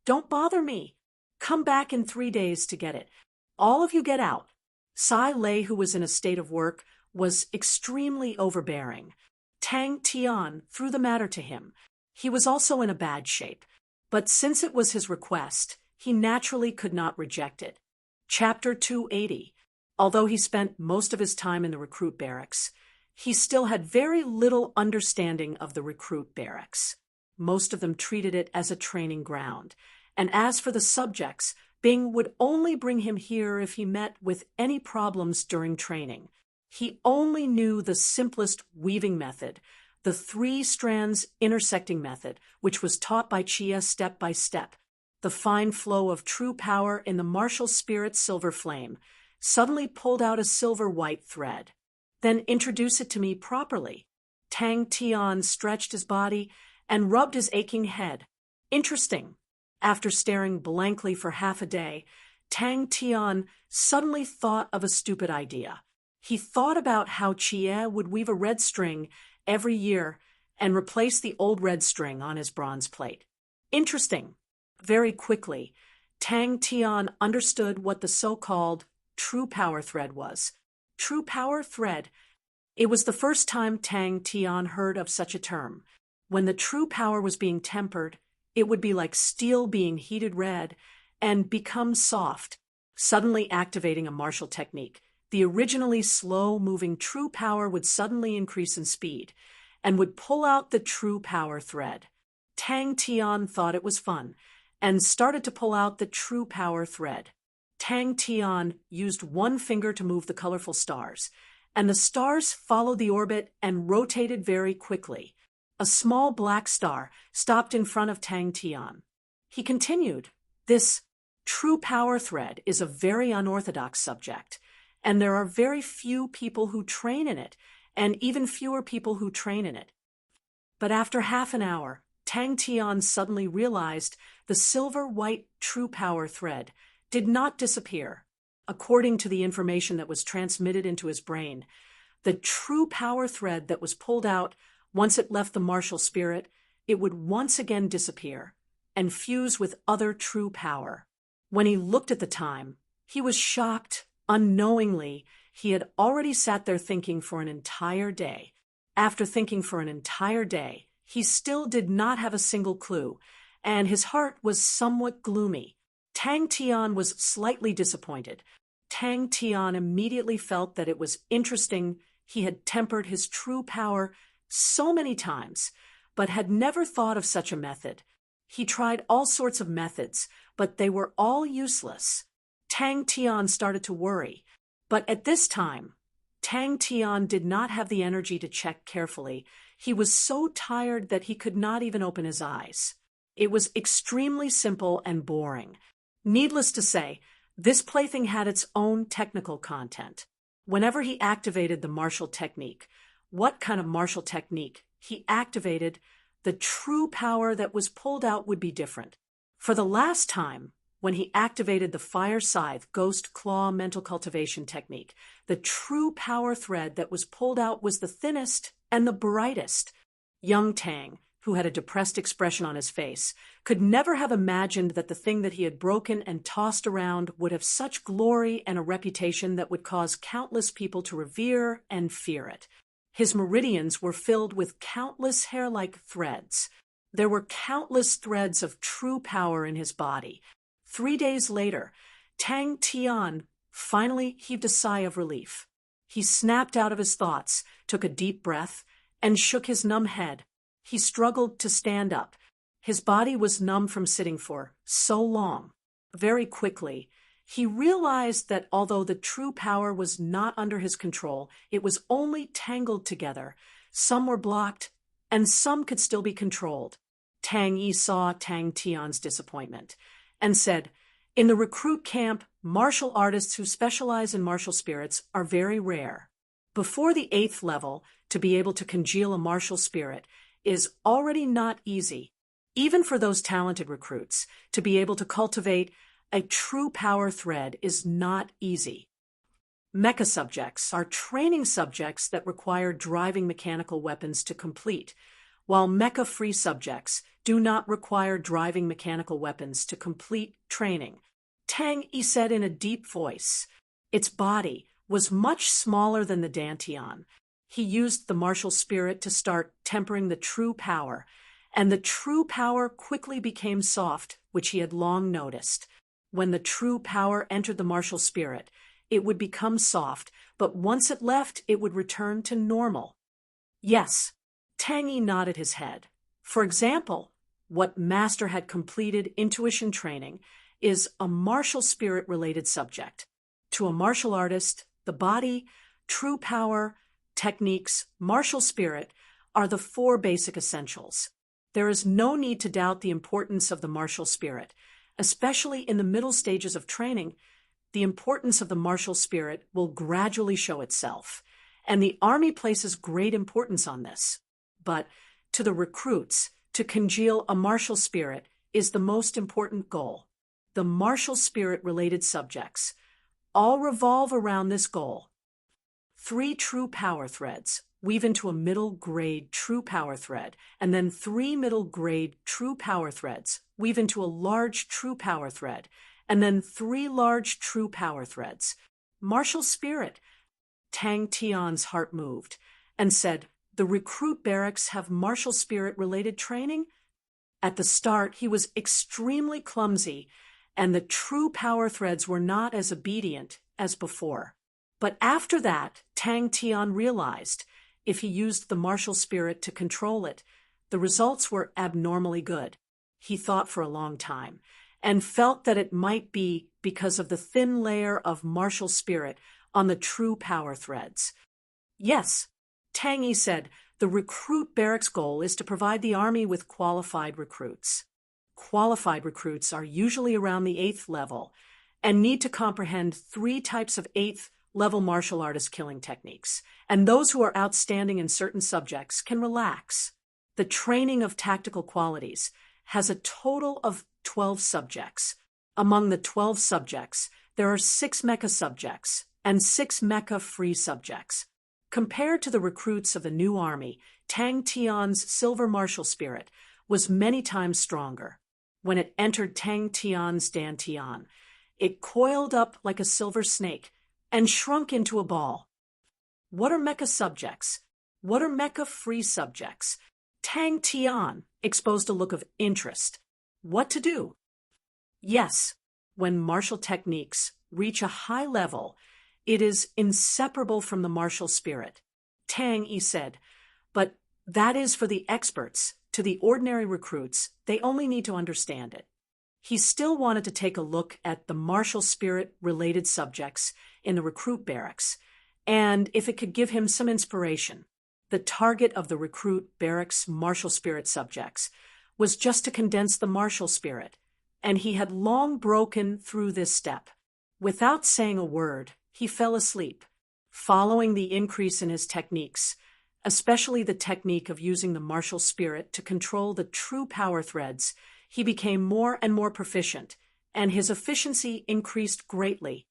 don't bother me. Come back in 3 days to get it. All of you get out. Sai Lei, who was in a state of work, was extremely overbearing. Tang Tian threw the matter to him. He was also in a bad shape, but since it was his request, he naturally could not reject it. Chapter 280. Although he spent most of his time in the recruit barracks, he still had very little understanding of the recruit barracks. Most of them treated it as a training ground, and as for the subjects, Bing would only bring him here if he met with any problems during training. He only knew the simplest weaving method, the 3 strands intersecting method, which was taught by Chia step by step. The fine flow of true power in the martial spirit silver flame suddenly pulled out a silver-white thread. Then introduce it to me properly. Tang Tian stretched his body and rubbed his aching head. Interesting. After staring blankly for half a day, Tang Tian suddenly thought of a stupid idea. He thought about how Chia would weave a red string every year and replace the old red string on his bronze plate. Interesting. Very quickly, Tang Tian understood what the so-called true power thread was. True power thread. It was the first time Tang Tian heard of such a term. When the true power was being tempered, it would be like steel being heated red and become soft, suddenly activating a martial technique. The originally slow-moving true power would suddenly increase in speed and would pull out the true power thread. Tang Tian thought it was fun and started to pull out the true power thread. Tang Tian used one finger to move the colorful stars, and the stars followed the orbit and rotated very quickly. A small black star stopped in front of Tang Tian. He continued, "This true power thread is a very unorthodox subject, and there are very few people who train in it, and even fewer people who train in it." But after half an hour, Tang Tian suddenly realized the silver-white true power thread did not disappear. According to the information that was transmitted into his brain, the true power thread that was pulled out, once it left the martial spirit, it would once again disappear and fuse with other true power. When he looked at the time, he was shocked. Unknowingly, he had already sat there thinking for an entire day. After thinking for an entire day, he still did not have a single clue, and his heart was somewhat gloomy. Tang Tian was slightly disappointed, Tang Tian immediately felt that it was interesting. He had tempered his true power so many times, but had never thought of such a method. He tried all sorts of methods, but they were all useless. Tang Tian started to worry, but at this time, Tang Tian did not have the energy to check carefully. He was so tired that he could not even open his eyes. It was extremely simple and boring. Needless to say, this plaything had its own technical content. Whenever he activated the martial technique, what kind of martial technique he activated, the true power that was pulled out would be different. For the last time, when he activated the Fire Scythe Ghost Claw mental cultivation technique, the true power thread that was pulled out was the thinnest and the brightest. Young Tang, who had a depressed expression on his face, could never have imagined that the thing that he had broken and tossed around would have such glory and a reputation that would cause countless people to revere and fear it. His meridians were filled with countless hair-like threads. There were countless threads of true power in his body. 3 days later, Tang Tian finally heaved a sigh of relief. He snapped out of his thoughts, took a deep breath, and shook his numb head. He struggled to stand up. His body was numb from sitting for so long. Very quickly, he realized that although the true power was not under his control, it was only tangled together. Some were blocked, and some could still be controlled. Tang Yi saw Tang Tian's disappointment and said, "In the recruit camp, martial artists who specialize in martial spirits are very rare. Before the 8th level, to be able to congeal a martial spirit is already not easy. Even for those talented recruits, to be able to cultivate a true power thread is not easy. Mecha subjects are training subjects that require driving mechanical weapons to complete, while mecha-free subjects do not require driving mechanical weapons to complete training." Tang Yi said in a deep voice. Its body was much smaller than the Dantian. He used the martial spirit to start tempering the true power, and the true power quickly became soft, which he had long noticed. When the true power entered the martial spirit, it would become soft, but once it left, it would return to normal. Yes, Tang Yi nodded his head. For example, what Master had completed intuition training is a martial spirit-related subject. To a martial artist, the body, true power, techniques, martial spirit are the 4 basic essentials. There is no need to doubt the importance of the martial spirit, especially in the middle stages of training. The importance of the martial spirit will gradually show itself, and the Army places great importance on this. But to the recruits, to congeal a martial spirit is the most important goal. The martial spirit-related subjects all revolve around this goal. 3 true power threads weave into a middle-grade true power thread, and then 3 middle-grade true power threads weave into a large true power thread, and then 3 large true power threads. Martial spirit. Tang Tian's heart moved and said, "The recruit barracks have martial spirit-related training?" At the start, he was extremely clumsy, and the true power threads were not as obedient as before. But after that, Tang Tian realized if he used the martial spirit to control it, the results were abnormally good. He thought for a long time and felt that it might be because of the thin layer of martial spirit on the true power threads. Yes, Tang Yi said, the recruit barracks goal is to provide the Army with qualified recruits. Qualified recruits are usually around the 8th level and need to comprehend 3 types of 8th level martial artist killing techniques, and those who are outstanding in certain subjects can relax. The training of tactical qualities has a total of 12 subjects. Among the 12 subjects, there are 6 mecha subjects and 6 mecha-free subjects. Compared to the recruits of the new army, Tang Tian's silver martial spirit was many times stronger. When it entered Tang Tian's Dantian, it coiled up like a silver snake and shrunk into a ball. What are mecha subjects? What are mecha-free subjects? Tang Tian exposed a look of interest. What to do? Yes, when martial techniques reach a high level, it is inseparable from the martial spirit. Tang Yi said, but that is for the experts. To the ordinary recruits, they only need to understand it. He still wanted to take a look at the martial spirit-related subjects in the recruit barracks, and if it could give him some inspiration. The target of the recruit barracks martial spirit subjects was just to condense the martial spirit, and he had long broken through this step. Without saying a word, he fell asleep, following the increase in his techniques, especially the technique of using the martial spirit to control the true power threads. He became more and more proficient, and his efficiency increased greatly.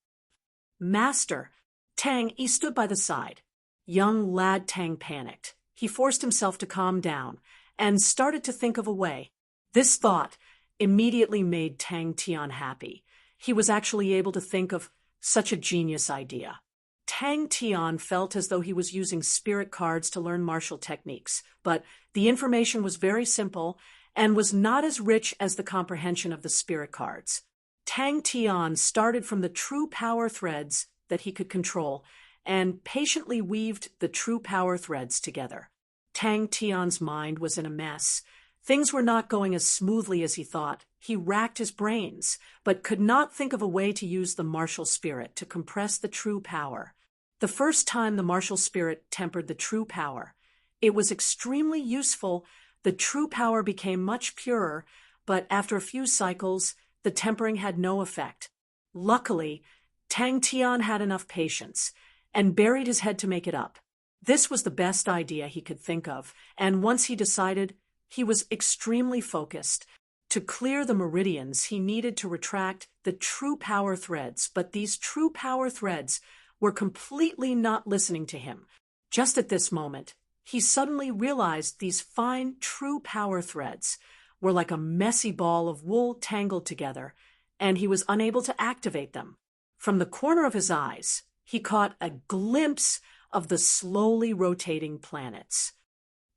Master, Tang Yi stood by the side. Young lad Tang panicked. He forced himself to calm down and started to think of a way. This thought immediately made Tang Tian happy. He was actually able to think of such a genius idea. Tang Tian felt as though he was using spirit cards to learn martial techniques, but the information was very simple and was not as rich as the comprehension of the spirit cards. Tang Tian started from the true power threads that he could control and patiently weaved the true power threads together. Tang Tian's mind was in a mess. Things were not going as smoothly as he thought. He racked his brains, but could not think of a way to use the martial spirit to compress the true power. The first time the martial spirit tempered the true power, it was extremely useful. The true power became much purer, but after a few cycles, the tempering had no effect. Luckily, Tang Tian had enough patience and buried his head to make it up. This was the best idea he could think of, and once he decided, he was extremely focused. To clear the meridians, he needed to retract the true power threads, but these true power threads were completely not listening to him. Just at this moment, he suddenly realized these fine true power threads were like a messy ball of wool tangled together, and he was unable to activate them. From the corner of his eyes, he caught a glimpse of the slowly rotating planets.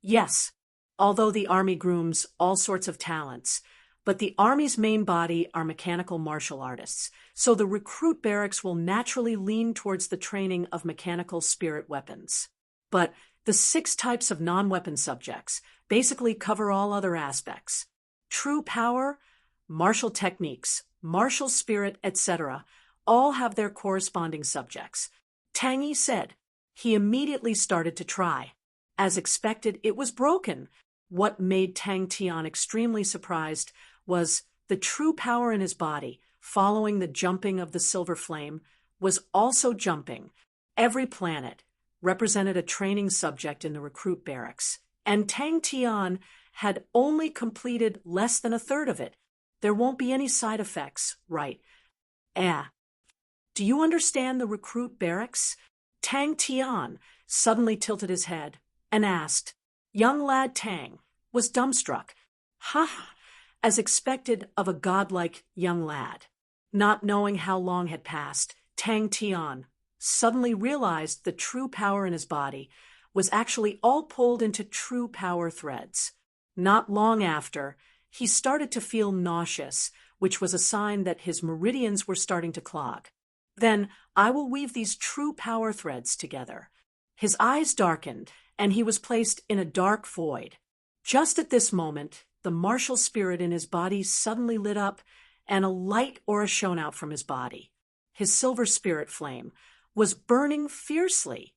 Yes, although the army grooms all sorts of talents, but the army's main body are mechanical martial artists, so the recruit barracks will naturally lean towards the training of mechanical spirit weapons. But the 6 types of non-weapon subjects basically cover all other aspects. True power, martial techniques, martial spirit, etc. all have their corresponding subjects. Tang Yi said. He immediately started to try. As expected, it was broken. What made Tang Tian extremely surprised was the true power in his body, following the jumping of the silver flame, was also jumping. Every planet represented a training subject in the recruit barracks, and Tang Tian had only completed less than a third of it. There won't be any side effects, right? Do you understand the recruit barracks? Tang Tian suddenly tilted his head and asked. Young lad Tang was dumbstruck. Ha! As expected of a godlike young lad. Not knowing how long had passed, Tang Tian suddenly realized the true power in his body was actually all pulled into true power threads. Not long after, he started to feel nauseous, which was a sign that his meridians were starting to clog. Then I will weave these true power threads together. His eyes darkened, and he was placed in a dark void. Just at this moment, the martial spirit in his body suddenly lit up, and a light aura shone out from his body. His silver spirit flame was burning fiercely.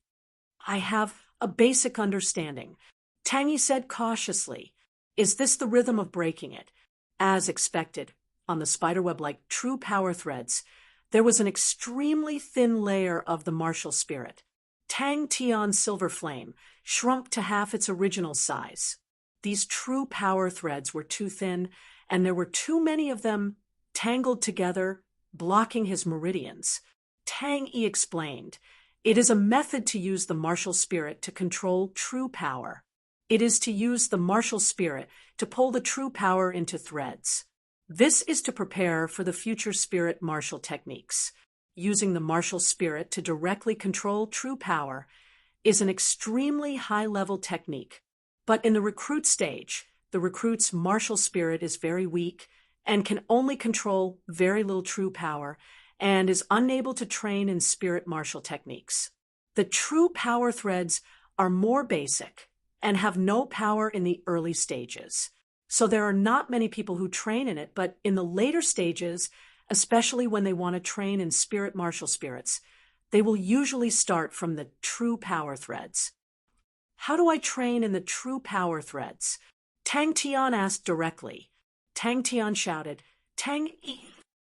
I have a basic understanding, Tang Yi said cautiously. Is this the rhythm of breaking it? As expected, on the spiderweb-like true power threads, there was an extremely thin layer of the martial spirit. Tang Tian's silver flame shrunk to half its original size. These true power threads were too thin, and there were too many of them tangled together, blocking his meridians. Tang Yi explained, it is a method to use the martial spirit to control true power. It is to use the martial spirit to pull the true power into threads. This is to prepare for the future spirit martial techniques. Using the martial spirit to directly control true power is an extremely high-level technique. But in the recruit stage, the recruit's martial spirit is very weak and can only control very little true power, and is unable to train in spirit martial techniques. The true power threads are more basic and have no power in the early stages. So there are not many people who train in it, but in the later stages, especially when they want to train in spirit martial spirits, they will usually start from the true power threads. How do I train in the true power threads? Tang Tian asked directly. Tang Tian shouted, Tang E.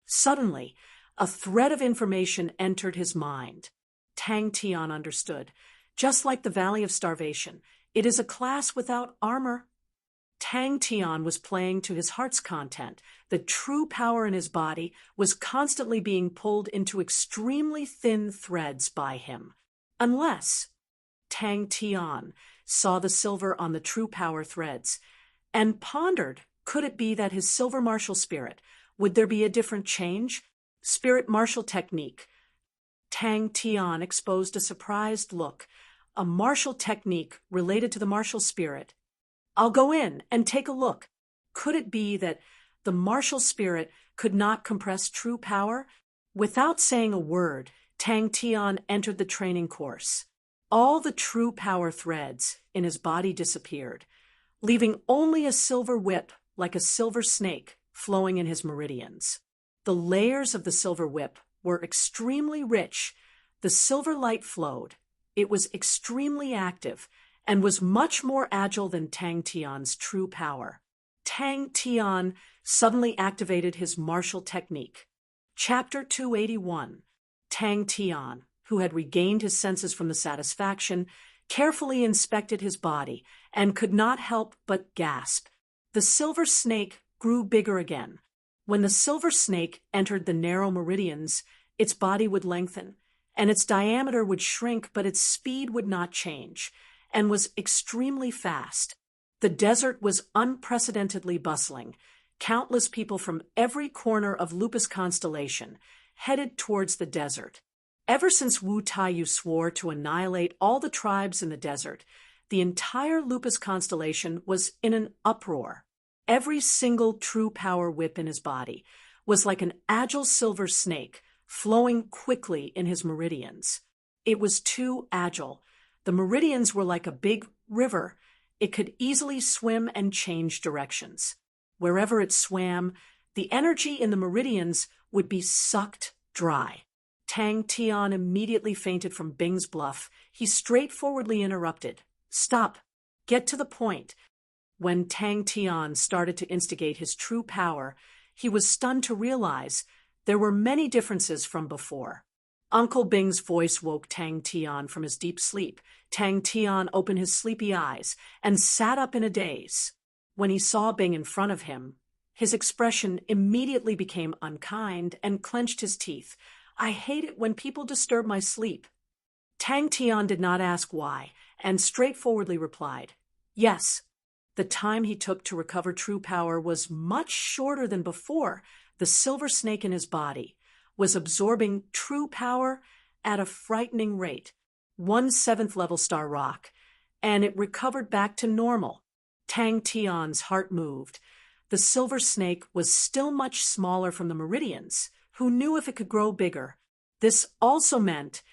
Suddenly, a thread of information entered his mind. Tang Tian understood. Just like the Valley of Starvation, it is a class without armor. Tang Tian was playing to his heart's content. The true power in his body was constantly being pulled into extremely thin threads by him. Unless Tang Tian saw the silver on the true power threads and pondered, could it be that his silver martial spirit, would there be a different change? Spirit martial technique. Tang Tian exposed a surprised look. A martial technique related to the martial spirit. I'll go in and take a look. Could it be that the martial spirit could not compress true power? Without saying a word, Tang Tian entered the training course. All the true power threads in his body disappeared, leaving only a silver whip like a silver snake flowing in his meridians. The layers of the silver whip were extremely rich. The silver light flowed. It was extremely active and was much more agile than Tang Tian's true power. Tang Tian suddenly activated his martial technique. Chapter 281. Tang Tian, who had regained his senses from the satisfaction, carefully inspected his body and could not help but gasp. The silver snake grew bigger again. When the silver snake entered the narrow meridians, its body would lengthen, and its diameter would shrink, but its speed would not change, and was extremely fast. The desert was unprecedentedly bustling. Countless people from every corner of Lupus constellation headed towards the desert. Ever since Wu Taiyu swore to annihilate all the tribes in the desert, the entire Lupus constellation was in an uproar. Every single true power whip in his body was like an agile silver snake flowing quickly in his meridians. It was too agile. The meridians were like a big river. It could easily swim and change directions. Wherever it swam, the energy in the meridians would be sucked dry. Tang Tian immediately fainted from Bing's bluff. He straightforwardly interrupted. Stop. Get to the point. When Tang Tian started to instigate his true power, he was stunned to realize there were many differences from before. Uncle Bing's voice woke Tang Tian from his deep sleep. Tang Tian opened his sleepy eyes and sat up in a daze. When he saw Bing in front of him, his expression immediately became unkind and clenched his teeth. I hate it when people disturb my sleep. Tang Tian did not ask why, and straightforwardly replied, Yes. The time he took to recover true power was much shorter than before. The silver snake in his body was absorbing true power at a frightening rate, 1/7 level star rock, and it recovered back to normal. Tang Tian's heart moved. The silver snake was still much smaller from the meridians. Who knew if it could grow bigger? This also meant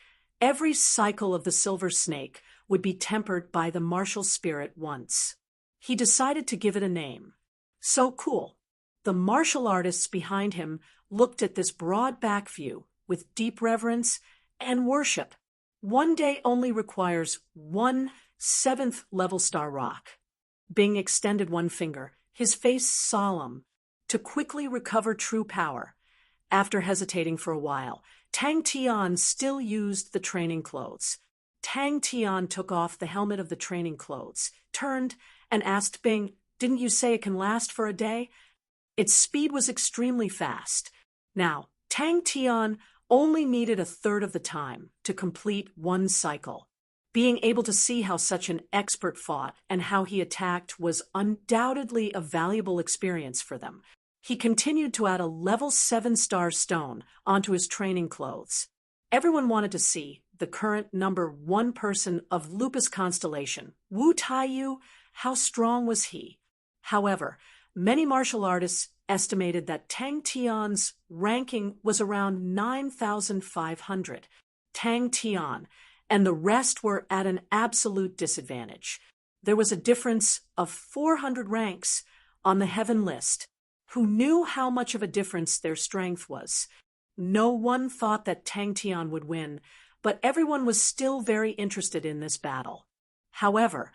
every cycle of the silver snake would be tempered by the martial spirit once. He decided to give it a name. So cool. The martial artists behind him looked at this broad back view with deep reverence and worship. One day only requires 1/7 level star rock. Bing extended one finger, his face solemn, to quickly recover true power. After hesitating for a while, Tang Tian still used the training clothes. Tang Tian took off the helmet of the training clothes, turned, and asked Bing, Didn't you say it can last for a day? Its speed was extremely fast. Now, Tang Tian only needed 1/3 of the time to complete one cycle. Being able to see how such an expert fought and how he attacked was undoubtedly a valuable experience for them. He continued to add a level 7-star stone onto his training clothes. Everyone wanted to see the current number 1 person of Lupus constellation, Wu Taiyu. How strong was he? However, Many martial artists estimated that Tang Tian's ranking was around 9,500. Tang Tian, and the rest were at an absolute disadvantage. There was a difference of 400 ranks on the heaven list. Who knew how much of a difference their strength was? No one thought that Tang Tian would win, but everyone was still very interested in this battle. However,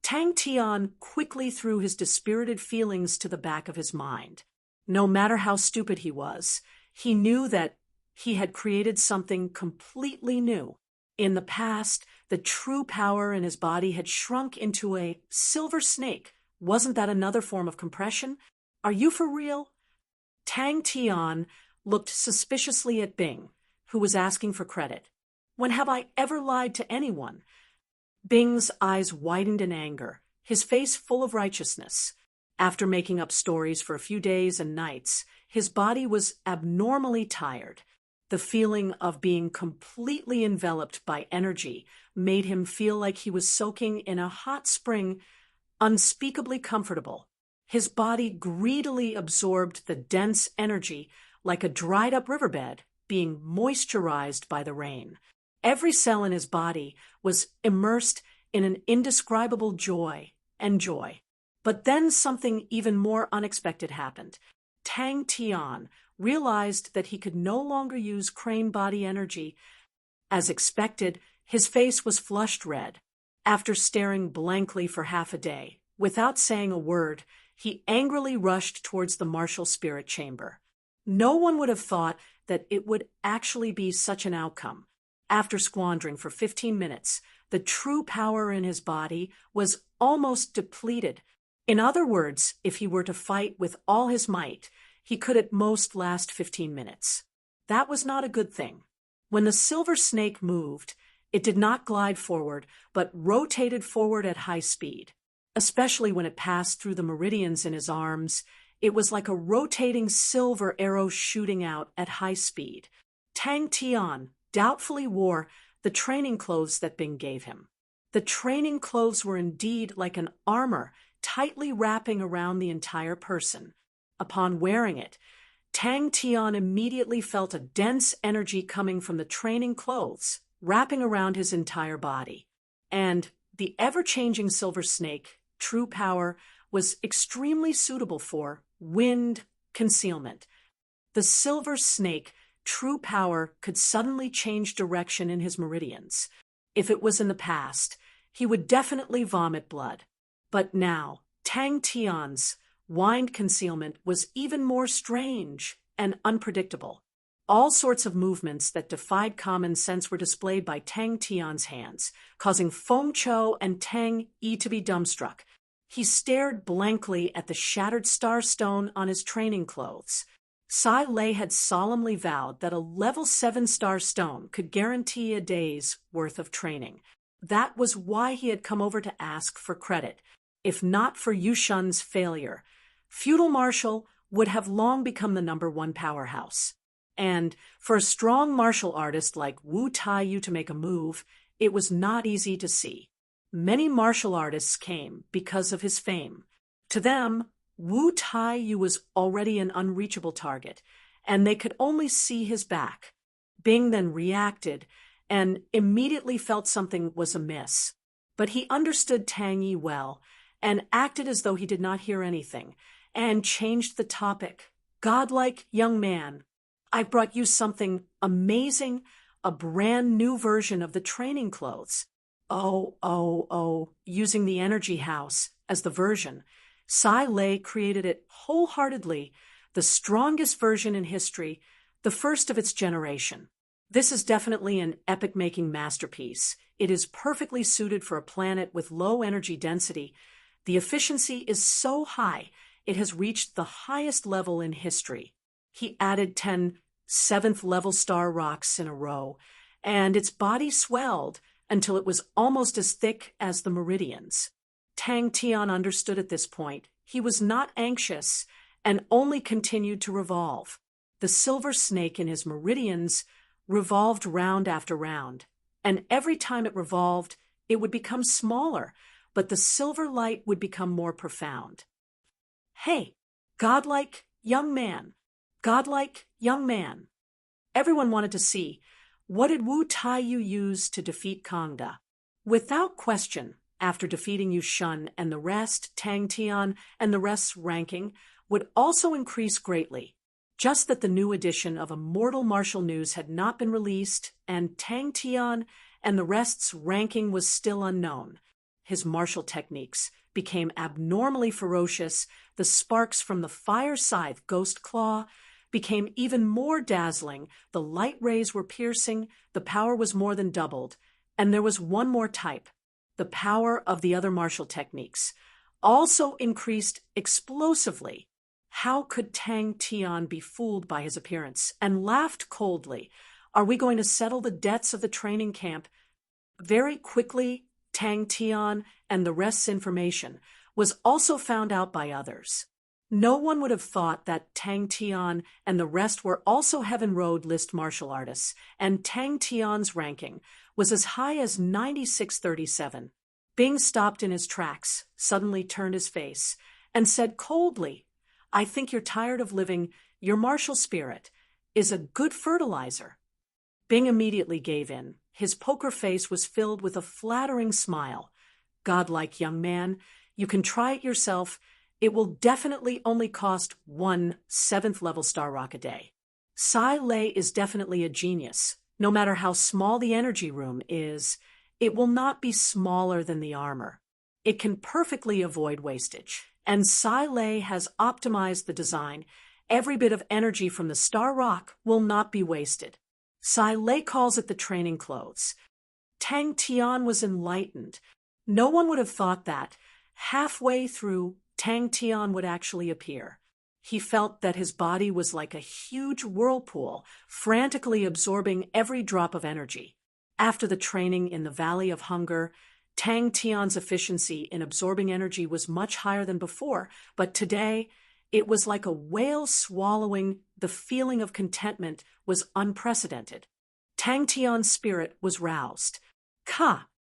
Tang Tian quickly threw his dispirited feelings to the back of his mind. No matter how stupid he was, he knew that he had created something completely new. In the past, the true power in his body had shrunk into a silver snake. Wasn't that another form of compression? Are you for real? Tang Tian looked suspiciously at Bing, who was asking for credit. When have I ever lied to anyone? Bing's eyes widened in anger, his face full of righteousness. After making up stories for a few days and nights, his body was abnormally tired. The feeling of being completely enveloped by energy made him feel like he was soaking in a hot spring, unspeakably comfortable. His body greedily absorbed the dense energy like a dried-up riverbed being moisturized by the rain. Every cell in his body was immersed in an indescribable joy. But then something even more unexpected happened. Tang Tian realized that he could no longer use crane body energy. As expected, his face was flushed red. After staring blankly for half a day, without saying a word, he angrily rushed towards the martial spirit chamber. No one would have thought that it would actually be such an outcome. After squandering for 15 minutes, the true power in his body was almost depleted. In other words, if he were to fight with all his might, he could at most last 15 minutes. That was not a good thing. When the silver snake moved, it did not glide forward, but rotated forward at high speed. Especially when it passed through the meridians in his arms, it was like a rotating silver arrow shooting out at high speed. Tang Tian doubtfully wore the training clothes that Bing gave him. The training clothes were indeed like an armor tightly wrapping around the entire person. Upon wearing it, Tang Tian immediately felt a dense energy coming from the training clothes, wrapping around his entire body. And the ever-changing silver snake, true power, was extremely suitable for wind concealment. The silver snake, true power, could suddenly change direction in his meridians. If it was in the past, he would definitely vomit blood. But now, Tang Tian's wind concealment was even more strange and unpredictable. All sorts of movements that defied common sense were displayed by Tang Tian's hands, causing Feng Chou and Tang Yi to be dumbstruck. He stared blankly at the shattered star stone on his training clothes. Sai Lei had solemnly vowed that a level 7 star stone could guarantee a day's worth of training. That was why he had come over to ask for credit. If not for Yushun's failure, feudal martial would have long become the #1 powerhouse. And for a strong martial artist like Wu Taiyu to make a move, it was not easy to see. Many martial artists came because of his fame. To them, Wu Taiyu was already an unreachable target, and they could only see his back. Bing then reacted and immediately felt something was amiss. But he understood Tang Yi well and acted as though he did not hear anything, and changed the topic. "Godlike young man, I brought you something amazing, a brand new version of the training clothes." Using the energy house as the version, Sai Lei created it wholeheartedly, the strongest version in history, the first of its generation. This is definitely an epic-making masterpiece. It is perfectly suited for a planet with low energy density. The efficiency is so high, it has reached the highest level in history. He added 10 7th-level star rocks in a row, and its body swelled until it was almost as thick as the meridians. Tang Tian understood at this point. He was not anxious and only continued to revolve. The silver snake in his meridians revolved round after round, and every time it revolved, it would become smaller, but the silver light would become more profound. "Hey, Godlike young man. Godlike young man. Everyone wanted to see, what did Wu Taiyu use to defeat Kangda? Without question, after defeating Yu Shun and the rest, Tang Tian and the rest's ranking would also increase greatly. Just that the new edition of Immortal Martial News had not been released, and Tang Tian and the rest's ranking was still unknown. His martial techniques became abnormally ferocious. The sparks from the fire scythe Ghost Claw became even more dazzling. The light rays were piercing. The power was more than doubled. And there was one more type. The power of the other martial techniques also increased explosively. How could Tang Tian be fooled by his appearance? And laughed coldly. Are we going to settle the debts of the training camp? Very quickly, Tang Tian and the rest's information was also found out by others. No one would have thought that Tang Tian and the rest were also Heaven Road list martial artists, and Tang Tian's ranking was as high as 9637. Bing stopped in his tracks, suddenly turned his face, and said coldly, I think you're tired of living. Your martial spirit is a good fertilizer. Bing immediately gave in. His poker face was filled with a flattering smile. Godlike young man, you can try it yourself. It will definitely only cost 1 7th-level star rock a day. Sai Lei is definitely a genius. No matter how small the energy room is, it will not be smaller than the armor. It can perfectly avoid wastage. And Sai Lei has optimized the design. Every bit of energy from the star rock will not be wasted. Sai Lei calls it the training clothes. Tang Tian was enlightened. No one would have thought that. Halfway through, Tang Tian would actually appear. He felt that his body was like a huge whirlpool, frantically absorbing every drop of energy. After the training in the Valley of Hunger, Tang Tian's efficiency in absorbing energy was much higher than before, but today it was like a whale swallowing. The feeling of contentment was unprecedented. Tang Tian's spirit was roused.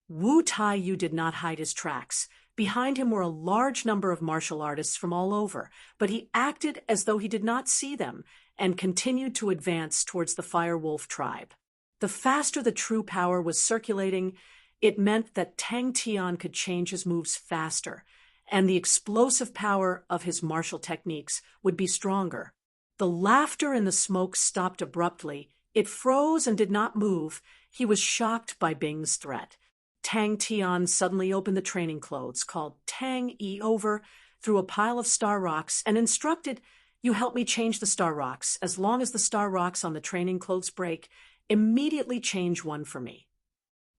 Wu Taiyu did not hide his tracks. Behind him were a large number of martial artists from all over, but he acted as though he did not see them and continued to advance towards the Firewolf tribe. The faster the true power was circulating, it meant that Tang Tian could change his moves faster, and the explosive power of his martial techniques would be stronger. The laughter in the smoke stopped abruptly. It froze and did not move. He was shocked by Bing's threat. Tang Tian suddenly opened the training clothes, called Tang E over, through a pile of star rocks, and instructed, you help me change the star rocks. As long as the star rocks on the training clothes break, immediately change one for me.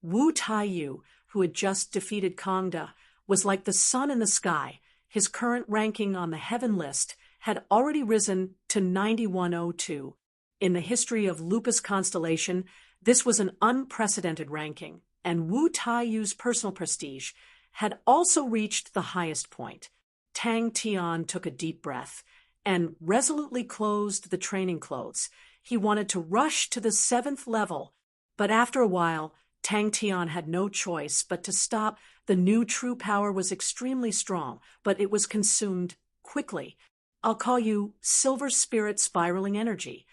Wu Taiyu, who had just defeated Kangda, was like the sun in the sky. His current ranking on the heaven list had already risen to 9102. In the history of Lupus Constellation, this was an unprecedented ranking, and Wu Taiyu's personal prestige had also reached the highest point. Tang Tian took a deep breath and resolutely closed the training clothes. He wanted to rush to the 7th level, but after a while, Tang Tian had no choice but to stop. The new true power was extremely strong, but it was consumed quickly. I'll call you Silver Spirit Spiraling Energy.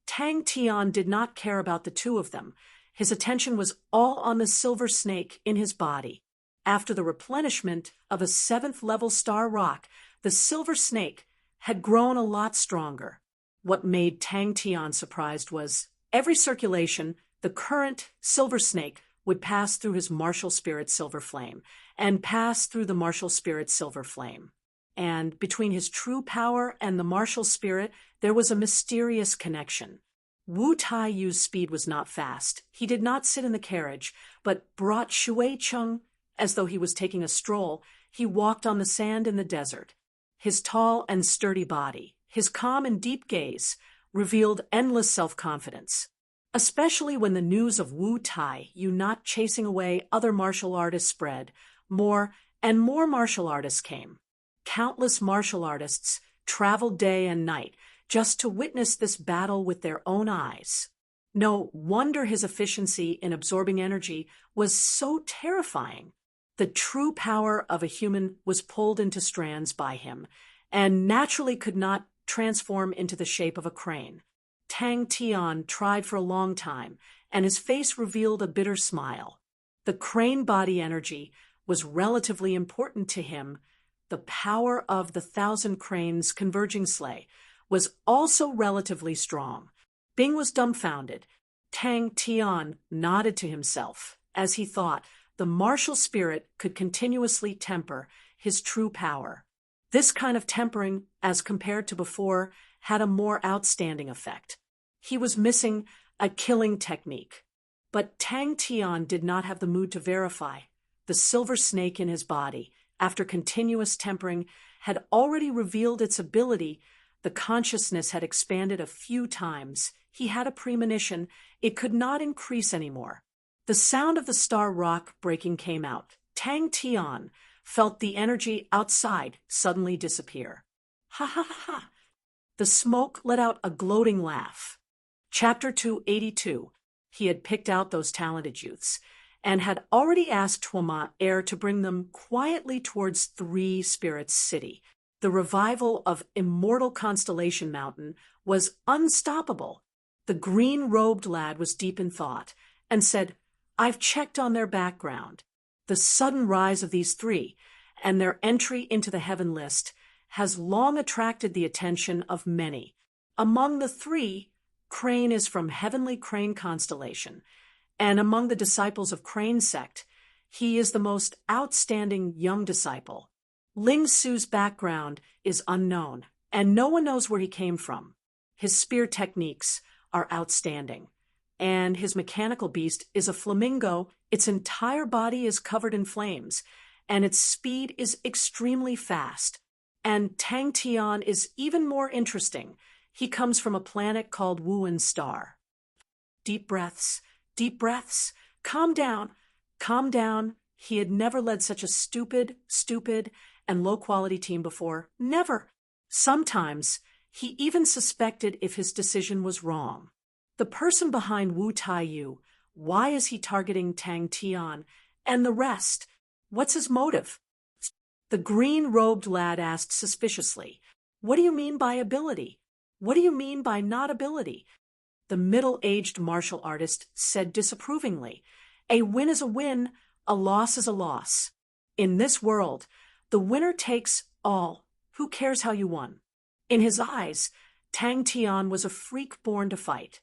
Tang Tian did not care about the two of them. His attention was all on the silver snake in his body. After the replenishment of a 7th-level star rock, the silver snake had grown a lot stronger. What made Tang Tian surprised was every circulation, the current silver snake would pass through his martial spirit silver flame and pass through the martial spirit silver flame. And between his true power and the martial spirit, there was a mysterious connection. Wu Taiyu's speed was not fast. He did not sit in the carriage, but brought Shui Cheng as though he was taking a stroll. He walked on the sand in the desert. His tall and sturdy body, his calm and deep gaze, revealed endless self-confidence. Especially when the news of Wu Taiyu not chasing away other martial artists spread, more and more martial artists came. Countless martial artists traveled day and night just to witness this battle with their own eyes. No wonder his efficiency in absorbing energy was so terrifying. The true power of a human was pulled into strands by him, and naturally could not transform into the shape of a crane. Tang Tian tried for a long time, and his face revealed a bitter smile. The crane body energy was relatively important to him. The power of the 1,000 cranes converging sleigh was also relatively strong. Bing was dumbfounded. Tang Tian nodded to himself as he thought the martial spirit could continuously temper his true power. This kind of tempering, as compared to before, had a more outstanding effect. He was missing a killing technique. But Tang Tian did not have the mood to verify. The silver snake in his body, after continuous tempering, had already revealed its ability. The consciousness had expanded a few times. He had a premonition. It could not increase anymore. The sound of the star rock breaking came out. Tang Tian felt the energy outside suddenly disappear. Ha ha ha ha! The smoke let out a gloating laugh. Chapter 282. He had picked out those talented youths, and had already asked Tuoma Air to bring them quietly towards Three Spirits City. The revival of Immortal Constellation Mountain was unstoppable. The green-robed lad was deep in thought, and said, "I've checked on their background. The sudden rise of these three, and their entry into the heaven list, has long attracted the attention of many. Among the three, Crane is from Heavenly Crane Constellation, and among the disciples of Crane Sect, he is the most outstanding young disciple. Ling Su's background is unknown, and no one knows where he came from. His spear techniques are outstanding, and his mechanical beast is a flamingo. Its entire body is covered in flames, and its speed is extremely fast. And Tang Tian is even more interesting. He comes from a planet called Wuan Star." Deep breaths, deep breaths. Calm down, calm down. He had never led such a stupid, and low-quality team before. Never. Sometimes he even suspected if his decision was wrong. The person behind Wu Taiyu, why is he targeting Tang Tian? And the rest, what's his motive? The green-robed lad asked suspiciously, "What do you mean by ability? What do you mean by not ability?" The middle-aged martial artist said disapprovingly, "A win is a win, a loss is a loss. In this world, the winner takes all. Who cares how you won?" In his eyes, Tang Tian was a freak born to fight.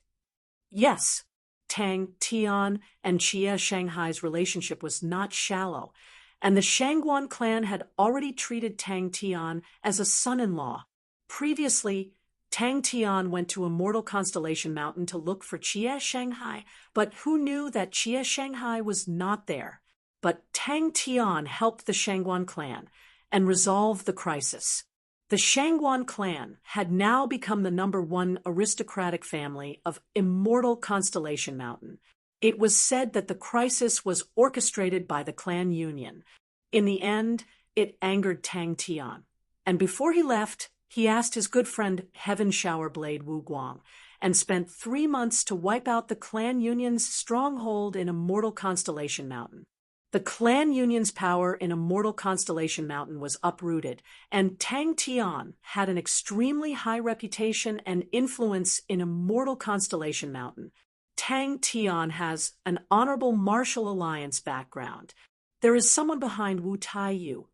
Yes, Tang Tian and Chia Shanghai's relationship was not shallow, and the Shangguan clan had already treated Tang Tian as a son-in-law. Previously, Tang Tian went to Immortal Constellation Mountain to look for Chia Shanghai, but who knew that Chia Shanghai was not there? But Tang Tian helped the Shangguan clan and resolved the crisis. The Shangguan clan had now become the #1 aristocratic family of Immortal Constellation Mountain. It was said that the crisis was orchestrated by the clan union. In the end, it angered Tang Tian, and before he left, he asked his good friend Heaven Shower Blade Wu Guang, and spent 3 months to wipe out the clan union's stronghold in Immortal Constellation Mountain. The clan union's power in Immortal Constellation Mountain was uprooted, and Tang Tian had an extremely high reputation and influence in Immortal Constellation Mountain. Tang Tian has an honorable martial alliance background. There is someone behind Wu Taiyu.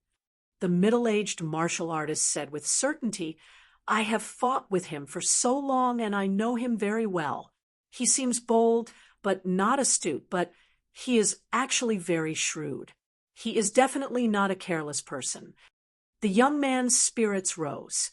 The middle-aged martial artist said with certainty, "I have fought with him for so long and I know him very well. He seems bold, but not astute, but he is actually very shrewd. He is definitely not a careless person." The young man's spirits rose.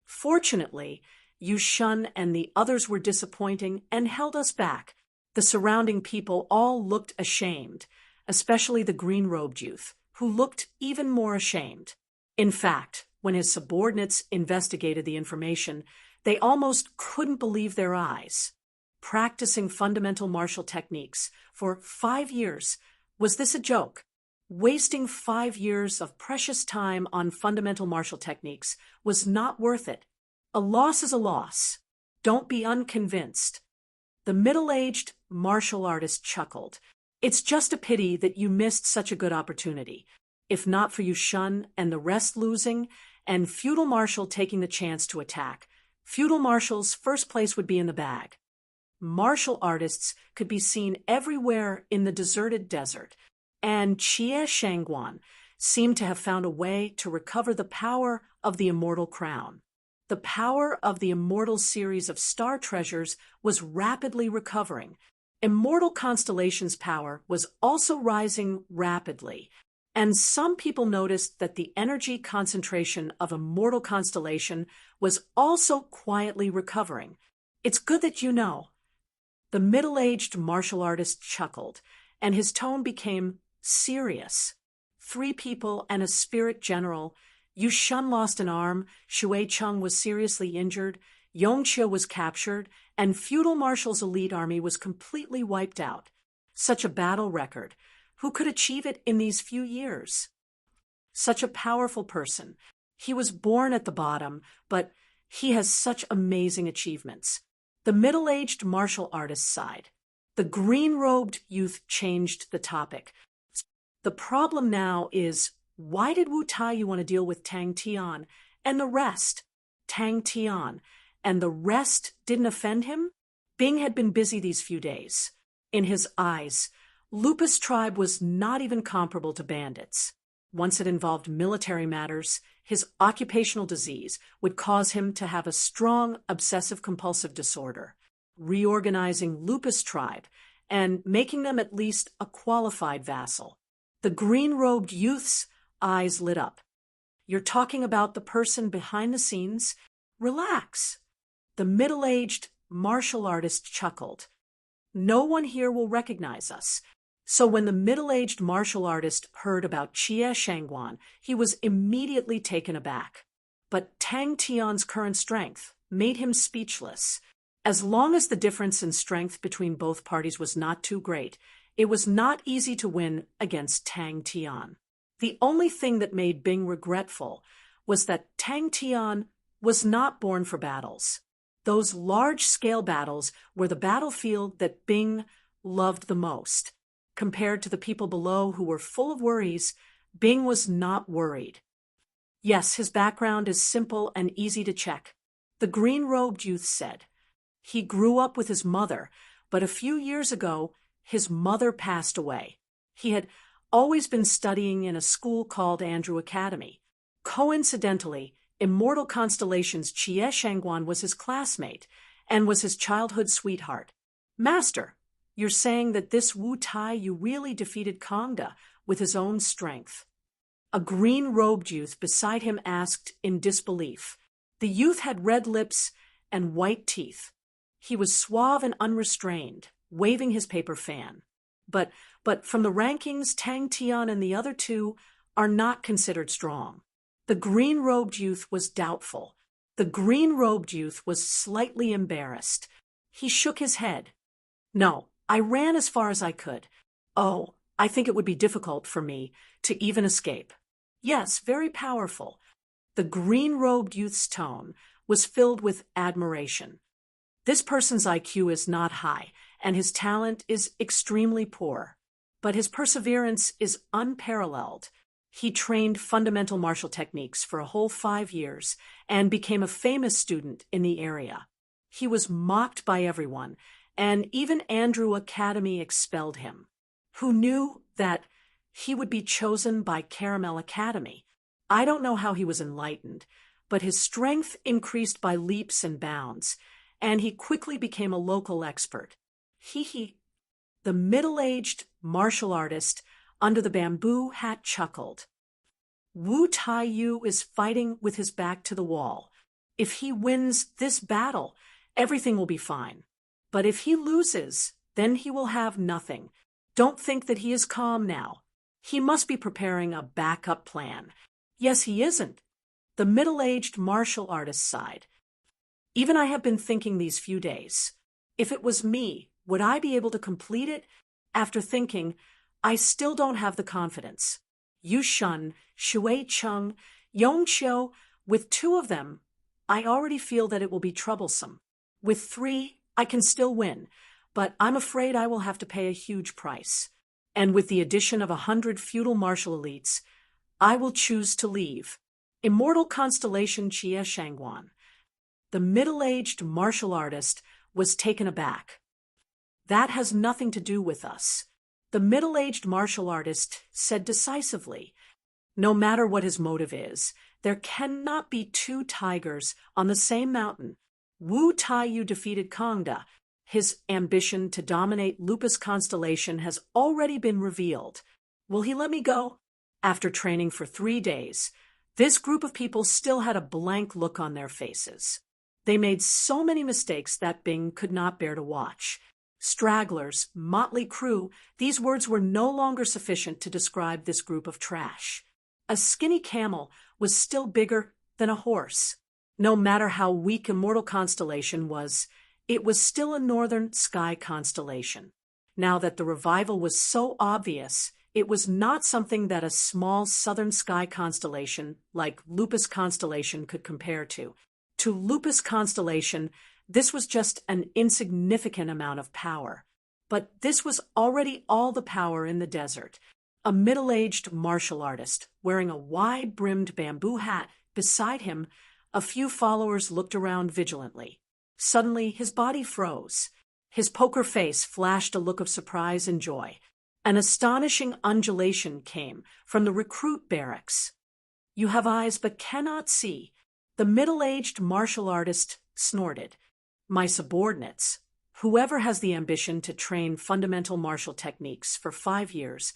Fortunately, Yu Shun and the others were disappointing and held us back. The surrounding people all looked ashamed, especially the green-robed youth, who looked even more ashamed. In fact, when his subordinates investigated the information, they almost couldn't believe their eyes. Practicing fundamental martial techniques for 5 years, was this a joke? Wasting 5 years of precious time on fundamental martial techniques was not worth it. A loss is a loss. Don't be unconvinced. The middle-aged martial artist chuckled. "It's just a pity that you missed such a good opportunity. if not for Yu Shun and the rest losing, and Feudal Marshal taking the chance to attack, Feudal Marshal's first place would be in the bag. Martial artists could be seen everywhere in the deserted desert, and Jie Shangguan seemed to have found a way to recover the power of the immortal crown. The power of the immortal series of star treasures was rapidly recovering. Immortal Constellation's power was also rising rapidly, and some people noticed that the energy concentration of Immortal Constellation was also quietly recovering. It's good that you know. The middle-aged martial artist chuckled, and his tone became serious. 3 people and a spirit general. Yu Shun lost an arm, Shui Cheng was seriously injured, Yongqiu was captured, and Feudal Marshal's elite army was completely wiped out. Such a battle record. Who could achieve it in these few years? Such a powerful person. He was born at the bottom, but he has such amazing achievements. The middle-aged martial artist sighed. The green-robed youth changed the topic. The problem now is, why did Wu Taiyu want to deal with Tang Tian and the rest? Tang Tian and the rest didn't offend him? Bing had been busy these few days. In his eyes, Lupus tribe was not even comparable to bandits. Once it involved military matters, his occupational disease would cause him to have a strong obsessive-compulsive disorder, reorganizing Lupus tribe and making them at least a qualified vassal. The green-robed youth's eyes lit up. You're talking about the person behind the scenes? Relax. The middle-aged martial artist chuckled. No one here will recognize us. So when the middle-aged martial artist heard about Jie Shangguan, he was immediately taken aback. But Tang Tian's current strength made him speechless. As long as the difference in strength between both parties was not too great, it was not easy to win against Tang Tian. The only thing that made Bing regretful was that Tang Tian was not born for battles. Those large-scale battles were the battlefield that Bing loved the most. Compared to the people below who were full of worries, Bing was not worried. Yes, his background is simple and easy to check. The green-robed youth said. He grew up with his mother, but a few years ago, his mother passed away. He had always been studying in a school called Andrew Academy. Coincidentally, Immortal Constellation's Jie Shangguan was his classmate and was his childhood sweetheart. Master, you're saying that this Wu Taiyu really defeated Kongda with his own strength. A green-robed youth beside him asked in disbelief. The youth had red lips and white teeth. He was suave and unrestrained, waving his paper fan. But from the rankings, Tang Tian and the other 2 are not considered strong. The green-robed youth was doubtful. The green-robed youth was slightly embarrassed. He shook his head. No, I ran as far as I could. Oh, I think it would be difficult for me to even escape. Yes, very powerful. The green-robed youth's tone was filled with admiration. This person's IQ is not high, and his talent is extremely poor. But his perseverance is unparalleled. He trained fundamental martial techniques for a whole 5 years and became a famous student in the area. He was mocked by everyone, and even Andrew Academy expelled him. Who knew that he would be chosen by Caramel Academy? I don't know how he was enlightened, but his strength increased by leaps and bounds, and he quickly became a local expert. The middle-aged martial artist under the bamboo hat chuckled. Wu Taiyu is fighting with his back to the wall. If he wins this battle, everything will be fine. But if he loses, then he will have nothing. Don't think that he is calm now. He must be preparing a backup plan. Yes, he isn't. The middle-aged martial artist sighed. Even I have been thinking these few days. If it was me, would I be able to complete it? After thinking, I still don't have the confidence. Yu Shun, Shui Cheng, Yongqiu, with 2 of them, I already feel that it will be troublesome. With 3, I can still win, but I'm afraid I will have to pay a huge price. And with the addition of 100 feudal martial elites, I will choose to leave. Immortal constellation Jie Shangguan. The middle-aged martial artist was taken aback. That has nothing to do with us. The middle-aged martial artist said decisively. No matter what his motive is, there cannot be two tigers on the same mountain. Wu Taiyu defeated Kangda. His ambition to dominate Lupus constellation has already been revealed. Will he let me go? After training for 3 days, this group of people still had a blank look on their faces. They made so many mistakes that Bing could not bear to watch. Stragglers, motley crew, these words were no longer sufficient to describe this group of trash. A skinny camel was still bigger than a horse. No matter how weak Immortal Constellation was, it was still a northern sky constellation. Now that the revival was so obvious, it was not something that a small southern sky constellation like Lupus constellation could compare to. To Lupus constellation, this was just an insignificant amount of power. But this was already all the power in the desert. A middle-aged martial artist, wearing a wide-brimmed bamboo hat, beside him, a few followers looked around vigilantly. Suddenly, his body froze. His poker face flashed a look of surprise and joy. An astonishing undulation came from the recruit barracks. You have eyes but cannot see. The middle-aged martial artist snorted. My subordinates, whoever has the ambition to train fundamental martial techniques for 5 years,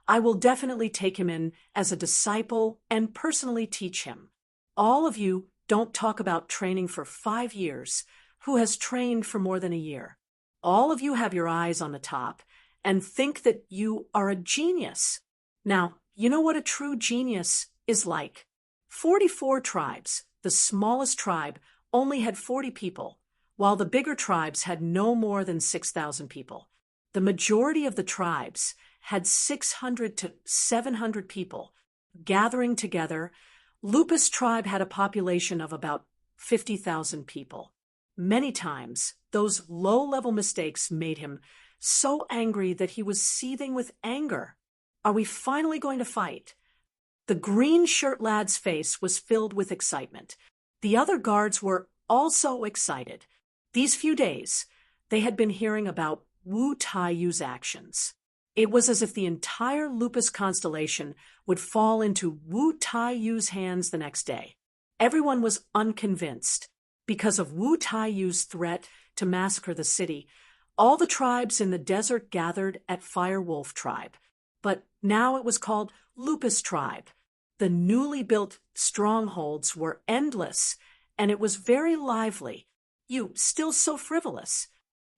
I will definitely take him in as a disciple and personally teach him. All of you don't talk about training for 5 years. Who has trained for more than a year? All of you have your eyes on the top and think that you are a genius. Now, you know what a true genius is like. 44 tribes, the smallest tribe, only had 40 people, while the bigger tribes had no more than 6,000 people. The majority of the tribes had 600 to 700 people. Gathering together, Lupus tribe had a population of about 50,000 people. Many times, those low-level mistakes made him so angry that he was seething with anger. Are we finally going to fight? The green shirt lad's face was filled with excitement. The other guards were also excited. These few days, they had been hearing about Wu Taiyu's actions. It was as if the entire Lupus constellation would fall into Wu Taiyu's hands the next day. Everyone was unconvinced. Because of Wu Taiyu's threat to massacre the city, all the tribes in the desert gathered at Firewolf tribe. But now it was called Lupus tribe. The newly built strongholds were endless, and it was very lively. You still so frivolous.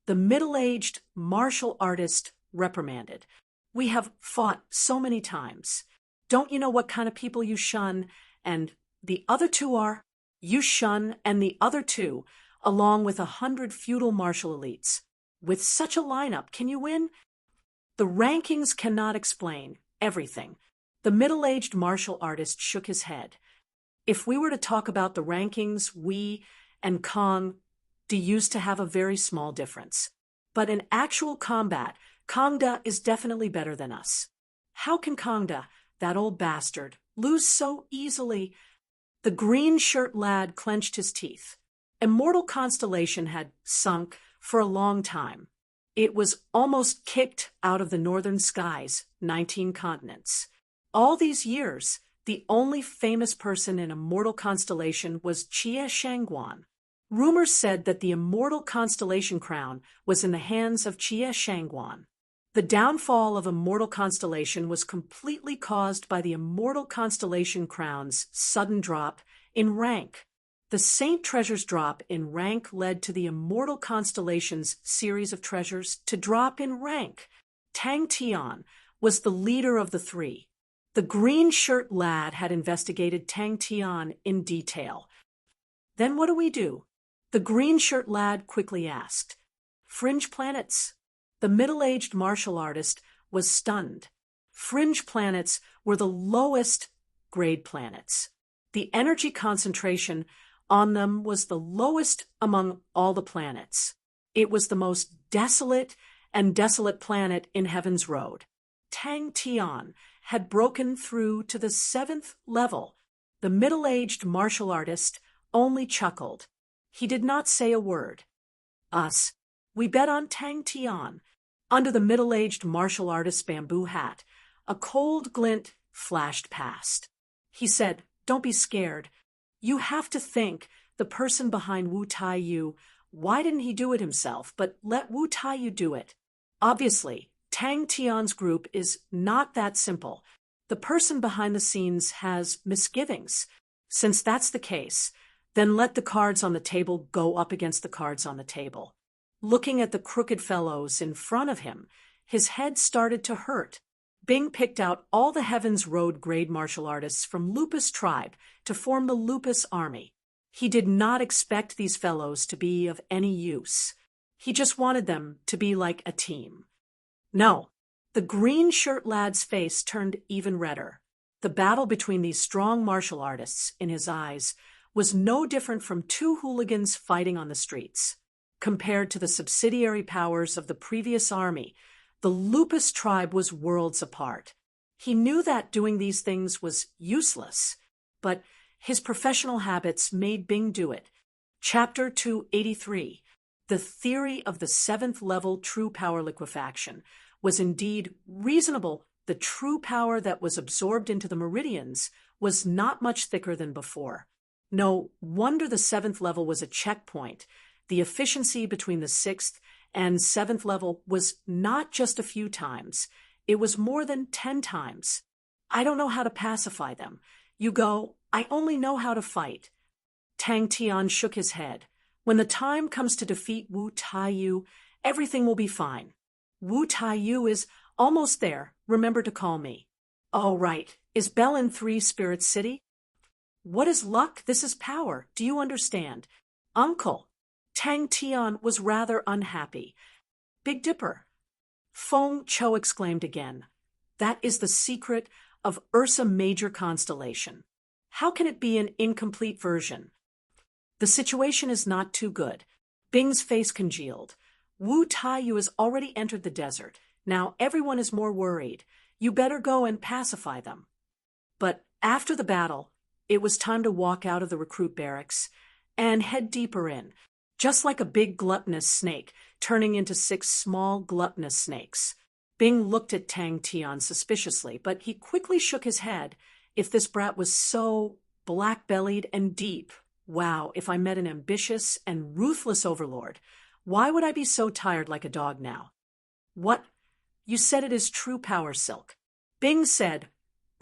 The middle-aged martial artist reprimanded. We have fought so many times. Don't you know what kind of people you shun? And the other two are? You shun and the other two, along with 100 feudal martial elites. With such a lineup, can you win? The rankings cannot explain everything. The middle-aged martial artist shook his head. If we were to talk about the rankings, we and Kang used to have a very small difference. But in actual combat, Kangda is definitely better than us. How can Kangda, that old bastard, lose so easily? The green shirt lad clenched his teeth. Immortal Constellation had sunk for a long time. It was almost kicked out of the northern skies, 19 continents. All these years, the only famous person in Immortal Constellation was Jie Shangguan. Rumors said that the Immortal Constellation crown was in the hands of Jie Shangguan. The downfall of Immortal Constellation was completely caused by the Immortal Constellation crown's sudden drop in rank. The Saint Treasure's drop in rank led to the Immortal Constellation's series of treasures to drop in rank. Tang Tian was the leader of the three. The green shirt lad had investigated Tang Tian in detail. Then what do? The green shirt lad quickly asked. Fringe planets. The middle-aged martial artist was stunned. Fringe planets were the lowest grade planets. The energy concentration on them was the lowest among all the planets. It was the most desolate planet in Heaven's Road. Tang Tian had broken through to the 7th level. The middle-aged martial artist only chuckled. He did not say a word. Us. We bet on Tang Tian. Under the middle-aged martial artist's bamboo hat, a cold glint flashed past. He said, "Don't be scared. You have to think the person behind Wu Taiyu. Why didn't he do it himself, but let Wu Taiyu do it? Obviously, Tang Tian's group is not that simple. The person behind the scenes has misgivings. Since that's the case, then let the cards on the table go up against the cards on the table." Looking at the crooked fellows in front of him, his head started to hurt. Bing picked out all the Heaven's Road grade martial artists from Lupus tribe to form the Lupus army. He did not expect these fellows to be of any use. He just wanted them to be like a team. No, the green shirt lad's face turned even redder. The battle between these strong martial artists, in his eyes, was no different from two hooligans fighting on the streets. Compared to the subsidiary powers of the previous army, the Lupus tribe was worlds apart. He knew that doing these things was useless, but his professional habits made Bing do it. Chapter 283, The Theory of the 7th Level True Power Liquefaction, was indeed reasonable. The true power that was absorbed into the meridians was not much thicker than before. No wonder the 7th level was a checkpoint. The efficiency between the 6th and 7th level was not just a few times. It was more than 10 times. I don't know how to pacify them. You go, I only know how to fight. Tang Tian shook his head. When the time comes to defeat Wu Taiyu, everything will be fine. Wu Taiyu is almost there. Remember to call me. Oh, right. Is Bell in 3 Spirit City? What is luck? This is power. Do you understand? Uncle. Tang Tian was rather unhappy. Big Dipper. Feng Cho exclaimed again. That is the secret of Ursa Major constellation. How can it be an incomplete version? The situation is not too good. Bing's face congealed. Wu Taiyu has already entered the desert. Now everyone is more worried. You better go and pacify them. But after the battle, it was time to walk out of the recruit barracks and head deeper in. Just like a big gluttonous snake turning into 6 small gluttonous snakes. Bing looked at Tang Tian suspiciously, but he quickly shook his head. If this brat was so black-bellied and deep, wow, if I met an ambitious and ruthless overlord, why would I be so tired like a dog now? What? You said it is true power, Silk. Bing said,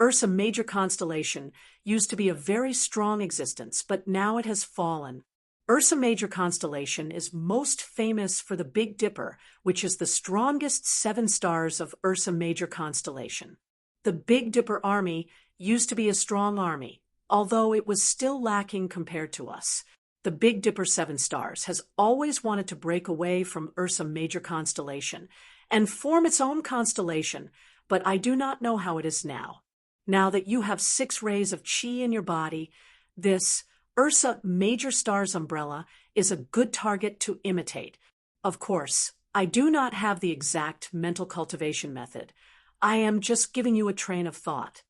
Ursa Major constellation used to be a very strong existence, but now it has fallen. Ursa Major constellation is most famous for the Big Dipper, which is the strongest 7 stars of Ursa Major constellation. The Big Dipper army used to be a strong army, although it was still lacking compared to us. The Big Dipper 7 stars has always wanted to break away from Ursa Major constellation and form its own constellation, but I do not know how it is now. Now that you have 6 rays of chi in your body, this Ursa Major star's umbrella is a good target to imitate. Of course, I do not have the exact mental cultivation method. I am just giving you a train of thought.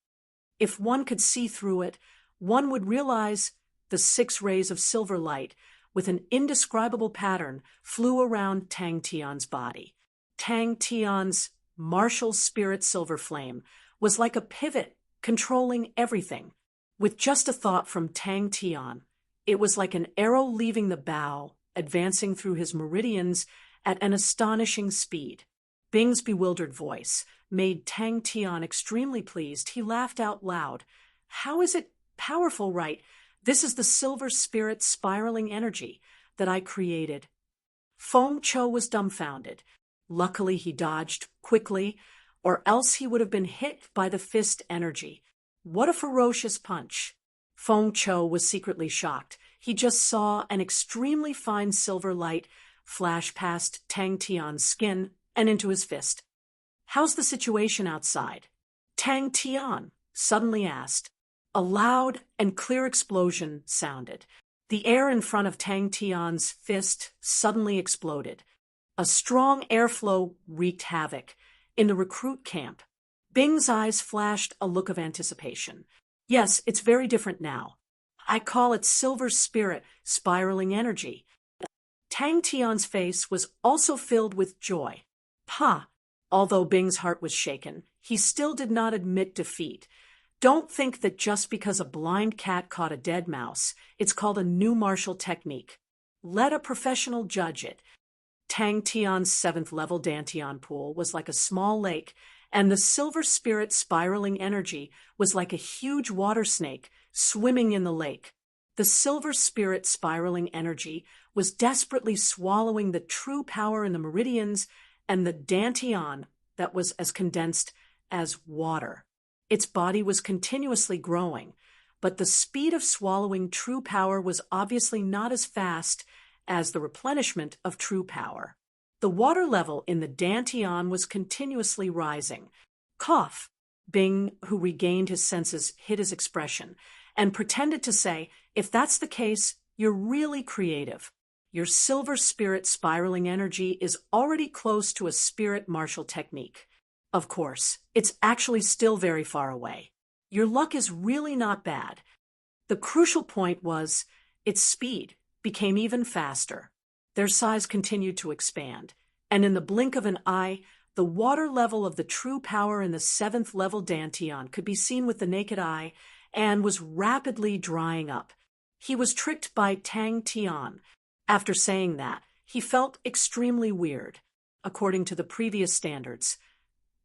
If one could see through it, one would realize the 6 rays of silver light with an indescribable pattern flew around Tang Tian's body. Tang Tian's martial spirit silver flame was like a pivot controlling everything. With just a thought from Tang Tian, it was like an arrow leaving the bow, advancing through his meridians at an astonishing speed. Bing's bewildered voice made Tang Tian extremely pleased. He laughed out loud. How is it powerful, right? This is the silver spirit spiraling energy that I created. Feng Cho was dumbfounded. Luckily, he dodged quickly, or else he would have been hit by the fist energy. What a ferocious punch! Feng Cho was secretly shocked. He just saw an extremely fine silver light flash past Tang Tian's skin and into his fist. How's the situation outside? Tang Tian suddenly asked. A loud and clear explosion sounded. The air in front of Tang Tian's fist suddenly exploded. A strong airflow wreaked havoc in the recruit camp. Bing's eyes flashed a look of anticipation. Yes, it's very different now. I call it silver spirit spiraling energy. Tang Tian's face was also filled with joy. Ha! Although Bing's heart was shaken, he still did not admit defeat. Don't think that just because a blind cat caught a dead mouse, it's called a new martial technique. Let a professional judge it. Tang Tian's 7th-level Dantian pool was like a small lake, and the silver spirit spiraling energy was like a huge water snake swimming in the lake. The silver spirit spiraling energy was desperately swallowing the true power in the meridians and the Dantian that was as condensed as water. Its body was continuously growing, but the speed of swallowing true power was obviously not as fast as the replenishment of true power. The water level in the Dantian was continuously rising. Cough! Bing, who regained his senses, hid his expression and pretended to say, if that's the case, you're really creative. Your silver spirit spiraling energy is already close to a spirit martial technique. Of course, it's actually still very far away. Your luck is really not bad. The crucial point was its speed became even faster. Their size continued to expand, and in the blink of an eye, the water level of the true power in the 7th-level Dantian could be seen with the naked eye and was rapidly drying up. He was tricked by Tang Tian. After saying that, he felt extremely weird. According to the previous standards,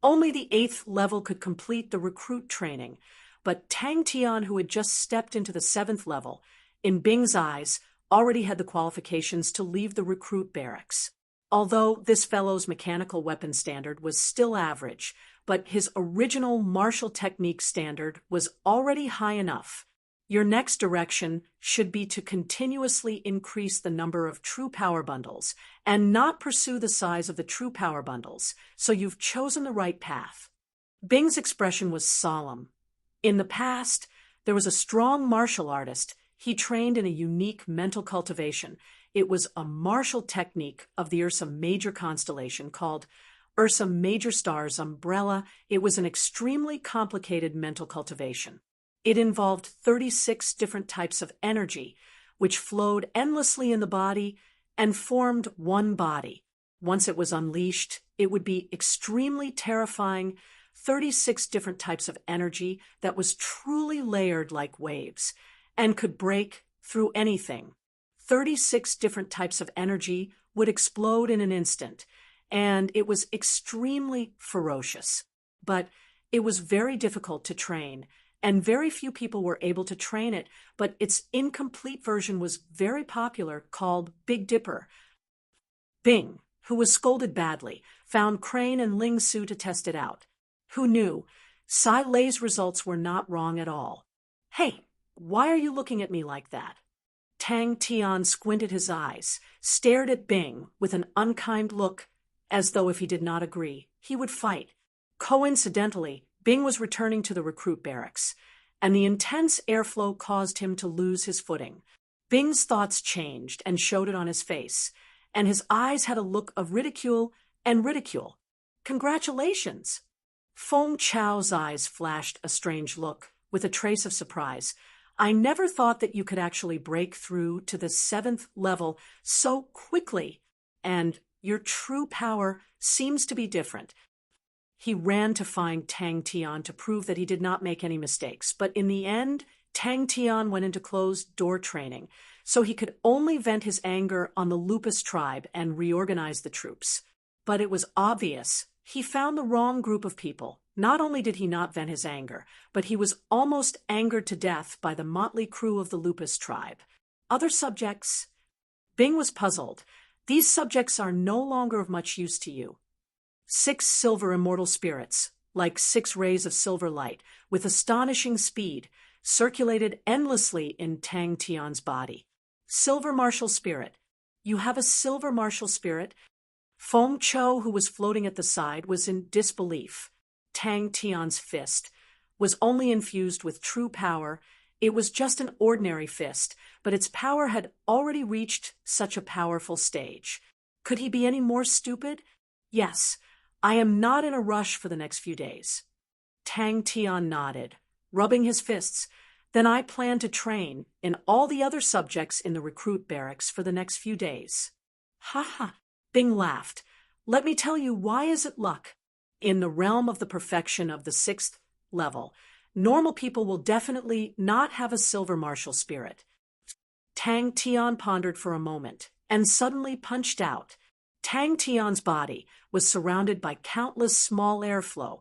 only the 8th level could complete the recruit training, but Tang Tian, who had just stepped into the 7th level, in Bing's eyes, already had the qualifications to leave the recruit barracks. Although this fellow's mechanical weapon standard was still average, but his original martial technique standard was already high enough. Your next direction should be to continuously increase the number of true power bundles and not pursue the size of the true power bundles, so you've chosen the right path. Bing's expression was solemn. In the past, there was a strong martial artist. He trained in a unique mental cultivation. It was a martial technique of the Ursa Major constellation called Ursa Major Star's umbrella. It was an extremely complicated mental cultivation. It involved 36 different types of energy, which flowed endlessly in the body and formed one body. Once it was unleashed, it would be extremely terrifying. 36 different types of energy that was truly layered like waves and could break through anything. 36 different types of energy would explode in an instant, and it was extremely ferocious. But it was very difficult to train, and very few people were able to train it, but its incomplete version was very popular, called Big Dipper. Bing, who was scolded badly, found Crane and Ling Su to test it out. Who knew? Sai Lei's results were not wrong at all. Hey, why are you looking at me like that? Tang Tian squinted his eyes, stared at Bing with an unkind look, as though if he did not agree, he would fight. Coincidentally, Bing was returning to the recruit barracks, and the intense airflow caused him to lose his footing. Bing's thoughts changed and showed it on his face, and his eyes had a look of ridicule and ridicule. Congratulations! Feng Chao's eyes flashed a strange look, with a trace of surprise. I never thought that you could actually break through to the 7th level so quickly, and your true power seems to be different. He ran to find Tang Tian to prove that he did not make any mistakes, but in the end, Tang Tian went into closed-door training, so he could only vent his anger on the Lupus tribe and reorganize the troops. But it was obvious he found the wrong group of people. Not only did he not vent his anger, but he was almost angered to death by the motley crew of the Lupus tribe. Other subjects? Bing was puzzled. These subjects are no longer of much use to you. 6 silver immortal spirits, like 6 rays of silver light, with astonishing speed, circulated endlessly in Tang Tian's body. Silver martial spirit. You have a silver martial spirit? Feng Chou, who was floating at the side, was in disbelief. Tang Tian's fist was only infused with true power. It was just an ordinary fist, but its power had already reached such a powerful stage. Could he be any more stupid? Yes. I am not in a rush for the next few days. Tang Tian nodded, rubbing his fists. Then I plan to train in all the other subjects in the recruit barracks for the next few days. Ha ha, Bing laughed. Let me tell you, why is it luck? In the realm of the perfection of the 6th level, normal people will definitely not have a silver martial spirit. Tang Tian pondered for a moment and suddenly punched out. Tang Tian's body was surrounded by countless small airflow,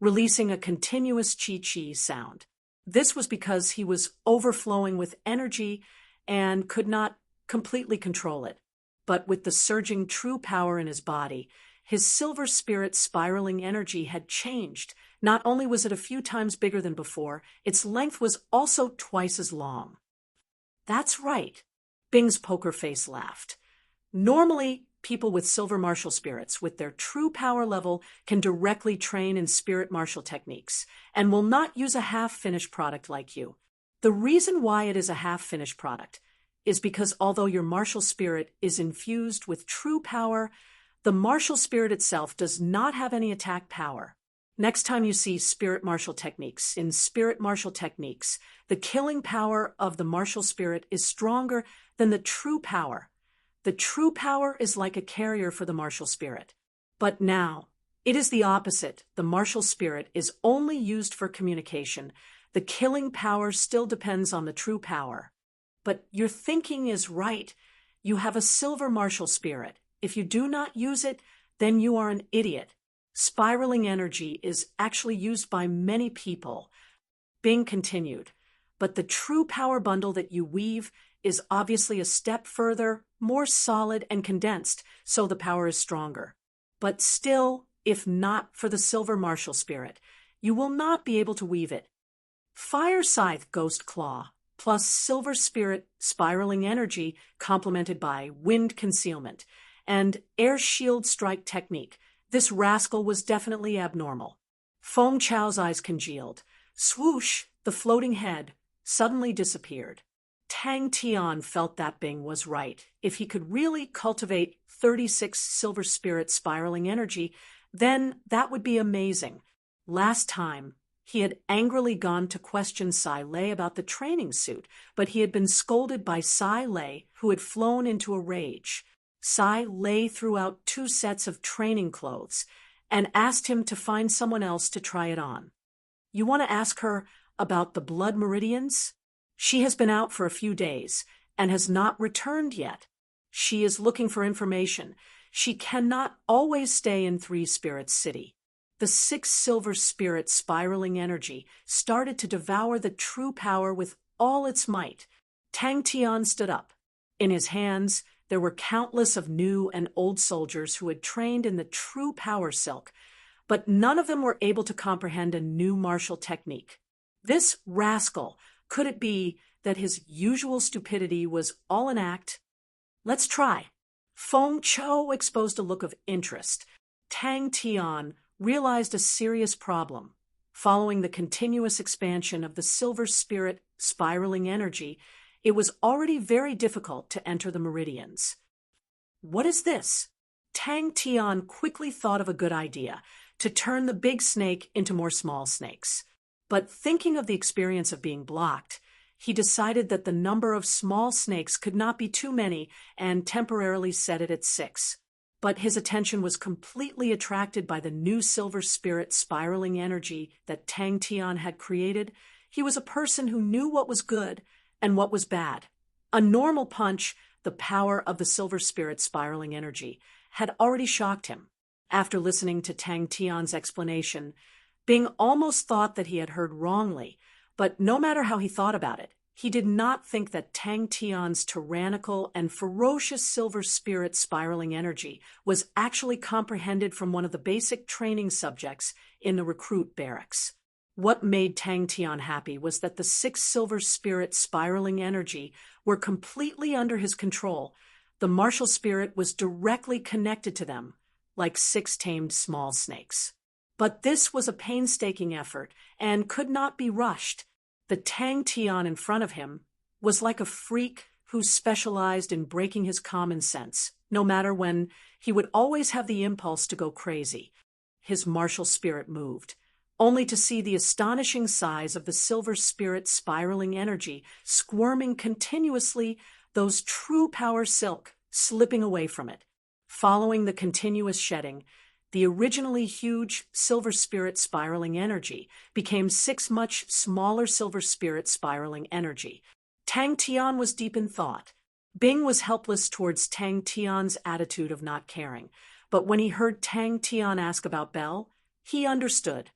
releasing a continuous chi-chi sound. This was because he was overflowing with energy and could not completely control it. But with the surging true power in his body, his silver spirit spiraling energy had changed. Not only was it a few times bigger than before, its length was also twice as long. That's right, Bing's poker face laughed. Normally, people with silver martial spirits with their true power level can directly train in spirit martial techniques and will not use a half-finished product like you. The reason why it is a half-finished product is because although your martial spirit is infused with true power, the martial spirit itself does not have any attack power. Next time you see spirit martial techniques, in spirit martial techniques, the killing power of the martial spirit is stronger than the true power. The true power is like a carrier for the martial spirit. But now, it is the opposite. The martial spirit is only used for communication. The killing power still depends on the true power. But your thinking is right. You have a silver martial spirit. If you do not use it, then you are an idiot. Spiraling energy is actually used by many people. Bing continued, but the true power bundle that you weave is obviously a step further, more solid and condensed, so the power is stronger. But still, if not for the silver martial spirit, you will not be able to weave it. Fire Scythe Ghost Claw plus silver spirit spiraling energy complemented by wind concealment and air shield strike technique. This rascal was definitely abnormal. Feng Chao's eyes congealed. Swoosh, the floating head suddenly disappeared. Tang Tian felt that Bing was right. If he could really cultivate 36 silver spirit spiraling energy, then that would be amazing. Last time, he had angrily gone to question Sai Lei about the training suit, but he had been scolded by Sai Lei, who had flown into a rage. Sai Lei threw out 2 sets of training clothes and asked him to find someone else to try it on. You want to ask her about the blood meridians? She has been out for a few days and has not returned yet. She is looking for information. She cannot always stay in Three Spirits City. The 6 silver spirit spiraling energy started to devour the true power with all its might. Tang Tian stood up. In his hands, there were countless of new and old soldiers who had trained in the true power silk, but none of them were able to comprehend a new martial technique. This rascal, could it be that his usual stupidity was all an act? Let's try. Feng Chou exposed a look of interest. Tang Tian realized a serious problem. Following the continuous expansion of the silver spirit spiraling energy, it was already very difficult to enter the meridians. What is this? Tang Tian quickly thought of a good idea, to turn the big snake into more small snakes. But thinking of the experience of being blocked, he decided that the number of small snakes could not be too many and temporarily set it at 6. But his attention was completely attracted by the new silver spirit spiraling energy that Tang Tian had created. He was a person who knew what was good and what was bad. A normal punch, the power of the silver spirit spiraling energy, had already shocked him. After listening to Tang Tian's explanation, Bing almost thought that he had heard wrongly, but no matter how he thought about it, he did not think that Tang Tian's tyrannical and ferocious silver spirit spiraling energy was actually comprehended from one of the basic training subjects in the recruit barracks. What made Tang Tian happy was that the 6 silver spirit spiraling energy were completely under his control. The martial spirit was directly connected to them, like 6 tamed small snakes. But this was a painstaking effort and could not be rushed. The Tang Tian in front of him was like a freak who specialized in breaking his common sense. No matter when, he would always have the impulse to go crazy. His martial spirit moved. only to see the astonishing size of the silver spirit spiraling energy squirming continuously, those true power silk slipping away from it. Following the continuous shedding, the originally huge silver spirit spiraling energy became 6 much smaller silver spirit spiraling energy. Tang Tian was deep in thought. Bing was helpless towards Tang Tian's attitude of not caring, but when he heard Tang Tian ask about Belle, he understood.